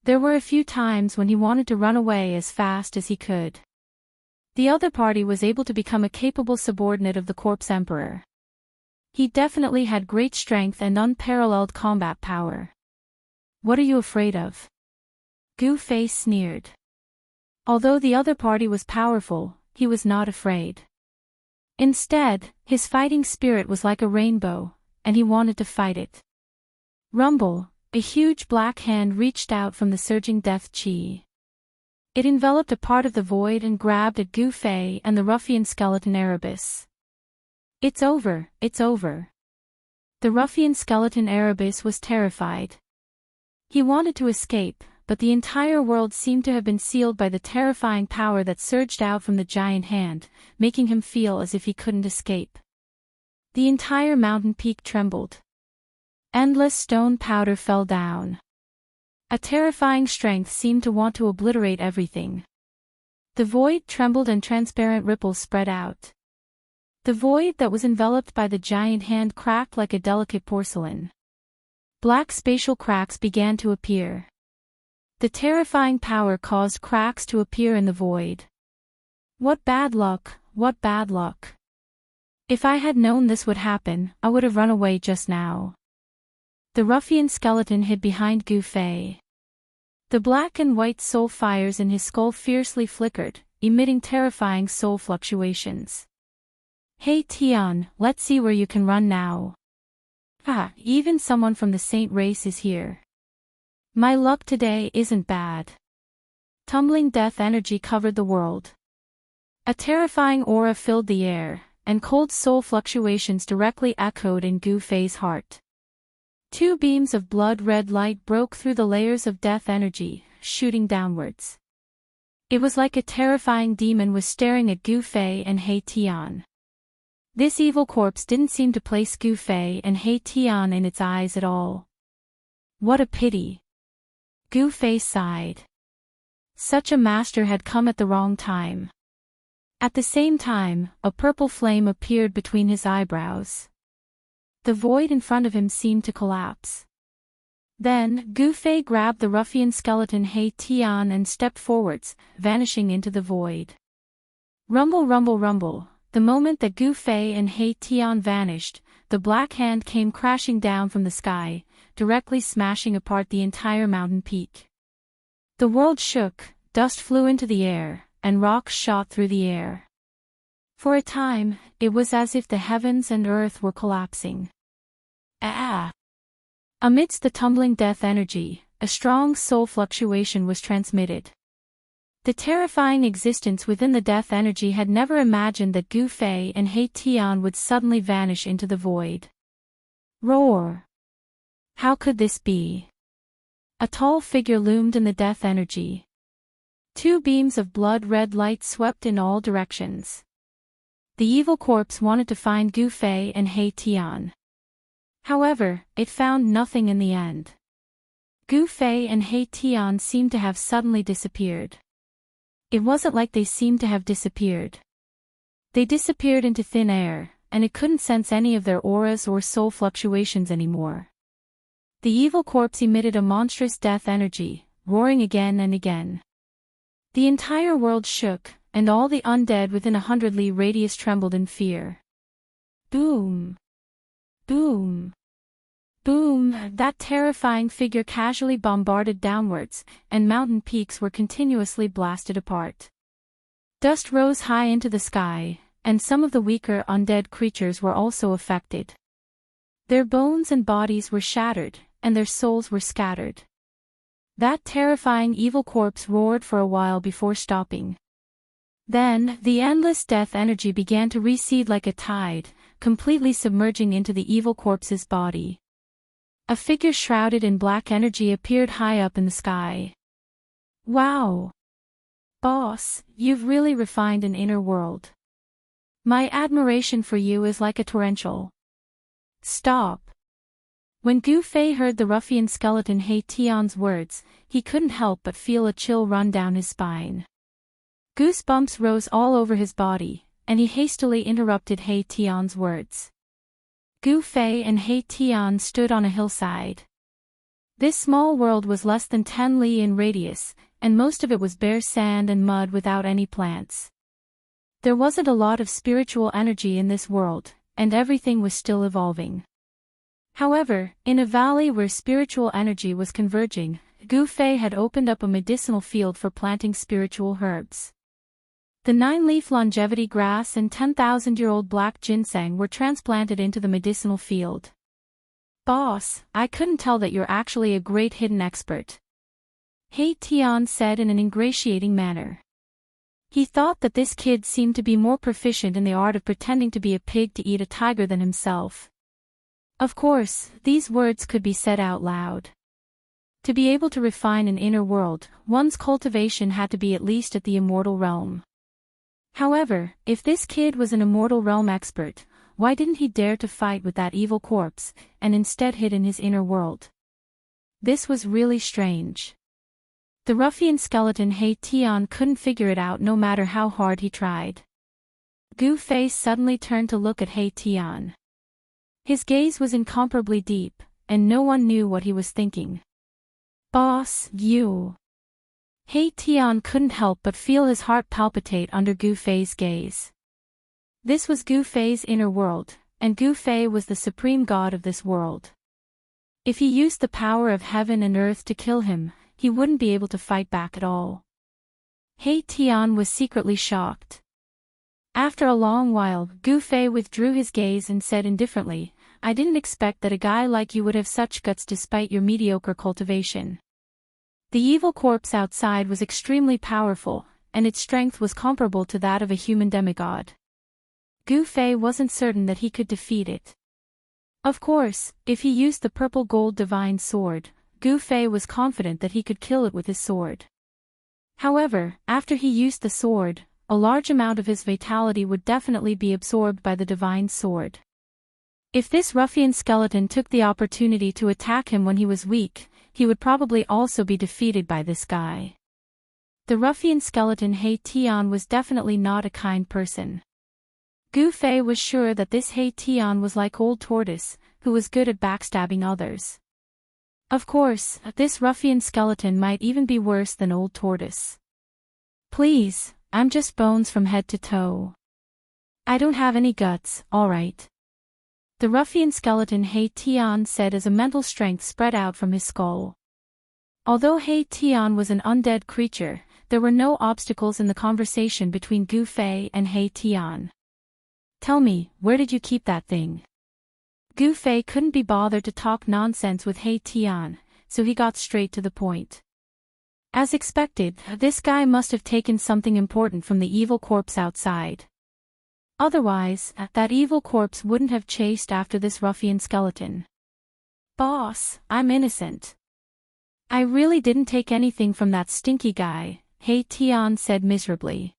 There were a few times when he wanted to run away as fast as he could. The other party was able to become a capable subordinate of the Corpse Emperor. He definitely had great strength and unparalleled combat power. "What are you afraid of?" Gu Fei sneered. Although the other party was powerful, he was not afraid. Instead, his fighting spirit was like a rainbow, and he wanted to fight it. Rumble, a huge black hand reached out from the surging death qi. It enveloped a part of the void and grabbed at Gu Fei and the ruffian skeleton Erebus. "It's over, it's over." The ruffian skeleton Erebus was terrified. He wanted to escape, but the entire world seemed to have been sealed by the terrifying power that surged out from the giant hand, making him feel as if he couldn't escape. The entire mountain peak trembled. Endless stone powder fell down. A terrifying strength seemed to want to obliterate everything. The void trembled and transparent ripples spread out. The void that was enveloped by the giant hand cracked like a delicate porcelain. Black spatial cracks began to appear. The terrifying power caused cracks to appear in the void. What bad luck, what bad luck. If I had known this would happen, I would have run away just now. The ruffian skeleton hid behind Gu Fei. The black and white soul fires in his skull fiercely flickered, emitting terrifying soul fluctuations. "Hey Tian, let's see where you can run now." "Ah, even someone from the saint race is here. My luck today isn't bad." Tumbling death energy covered the world. A terrifying aura filled the air, and cold soul fluctuations directly echoed in Gu Fei's heart. Two beams of blood-red light broke through the layers of death energy, shooting downwards. It was like a terrifying demon was staring at Gu Fei and He Tian. This evil corpse didn't seem to place Gu Fei and He Tian in its eyes at all. What a pity. Gu Fei sighed. Such a master had come at the wrong time. At the same time, a purple flame appeared between his eyebrows. The void in front of him seemed to collapse. Then, Gu Fei grabbed the ruffian skeleton He Tian and stepped forwards, vanishing into the void. Rumble, rumble, rumble. The moment that Gu Fei and He Tian vanished, the black hand came crashing down from the sky, directly smashing apart the entire mountain peak. The world shook, dust flew into the air, and rocks shot through the air. For a time, it was as if the heavens and earth were collapsing. Ah! Amidst the tumbling death energy, a strong soul fluctuation was transmitted. The terrifying existence within the death energy had never imagined that Gu Fei and He Tian would suddenly vanish into the void. Roar! How could this be? A tall figure loomed in the death energy. Two beams of blood-red light swept in all directions. The evil corpse wanted to find Gu Fei and He Tian. However, it found nothing in the end. Gu Fei and He Tian seemed to have suddenly disappeared. It wasn't like they seemed to have disappeared. They disappeared into thin air, and it couldn't sense any of their auras or soul fluctuations anymore. The evil corpse emitted a monstrous death energy, roaring again and again. The entire world shook, and all the undead within 100 li radius trembled in fear. Boom! Boom! Boom! That terrifying figure casually bombarded downwards, and mountain peaks were continuously blasted apart. Dust rose high into the sky, and some of the weaker undead creatures were also affected. Their bones and bodies were shattered, and their souls were scattered. That terrifying evil corpse roared for a while before stopping. Then, the endless death energy began to recede like a tide, completely submerging into the evil corpse's body. A figure shrouded in black energy appeared high up in the sky. Wow! Boss, you've really refined an inner world. My admiration for you is like a torrential. Stop. When Gu Fei heard the ruffian skeleton He Tian's words, he couldn't help but feel a chill run down his spine. Goosebumps rose all over his body, and he hastily interrupted He Tian's words. Gu Fei and He Tian stood on a hillside. This small world was less than 10 li in radius, and most of it was bare sand and mud without any plants. There wasn't a lot of spiritual energy in this world, and everything was still evolving. However, in a valley where spiritual energy was converging, Gu Fei had opened up a medicinal field for planting spiritual herbs. The 9-leaf longevity grass and 10,000-year-old black ginseng were transplanted into the medicinal field. Boss, I couldn't tell that you're actually a great hidden expert. He Tian said in an ingratiating manner. He thought that this kid seemed to be more proficient in the art of pretending to be a pig to eat a tiger than himself. Of course, these words could be said out loud. To be able to refine an inner world, one's cultivation had to be at least at the immortal realm. However, if this kid was an immortal realm expert, why didn't he dare to fight with that evil corpse, and instead hid in his inner world? This was really strange. The ruffian skeleton He Tian couldn't figure it out no matter how hard he tried. Gu Fei suddenly turned to look at He Tian. His gaze was incomparably deep, and no one knew what he was thinking. Boss, you. He Tian couldn't help but feel his heart palpitate under Gu Fei's gaze. This was Gu Fei's inner world, and Gu Fei was the supreme god of this world. If he used the power of heaven and earth to kill him, he wouldn't be able to fight back at all. He Tian was secretly shocked. After a long while, Gu Fei withdrew his gaze and said indifferently, I didn't expect that a guy like you would have such guts despite your mediocre cultivation. The evil corpse outside was extremely powerful, and its strength was comparable to that of a human demigod. Gu Fei wasn't certain that he could defeat it. Of course, if he used the purple gold divine sword, Gu Fei was confident that he could kill it with his sword. However, after he used the sword, a large amount of his vitality would definitely be absorbed by the divine sword. If this ruffian skeleton took the opportunity to attack him when he was weak, he would probably also be defeated by this guy. The ruffian skeleton He Tian was definitely not a kind person. Gu Fei was sure that this He Tian was like Old Tortoise, who was good at backstabbing others. Of course, this ruffian skeleton might even be worse than Old Tortoise. Please, I'm just bones from head to toe. I don't have any guts, alright. The ruffian skeleton He Tian said as a mental strength spread out from his skull. Although He Tian was an undead creature, there were no obstacles in the conversation between Gu Fei and He Tian. Tell me, where did you keep that thing? Gu Fei couldn't be bothered to talk nonsense with He Tian, so he got straight to the point. As expected, this guy must have taken something important from the evil corpse outside. Otherwise, that evil corpse wouldn't have chased after this ruffian skeleton. Boss, I'm innocent. I really didn't take anything from that stinky guy, He Tian said miserably.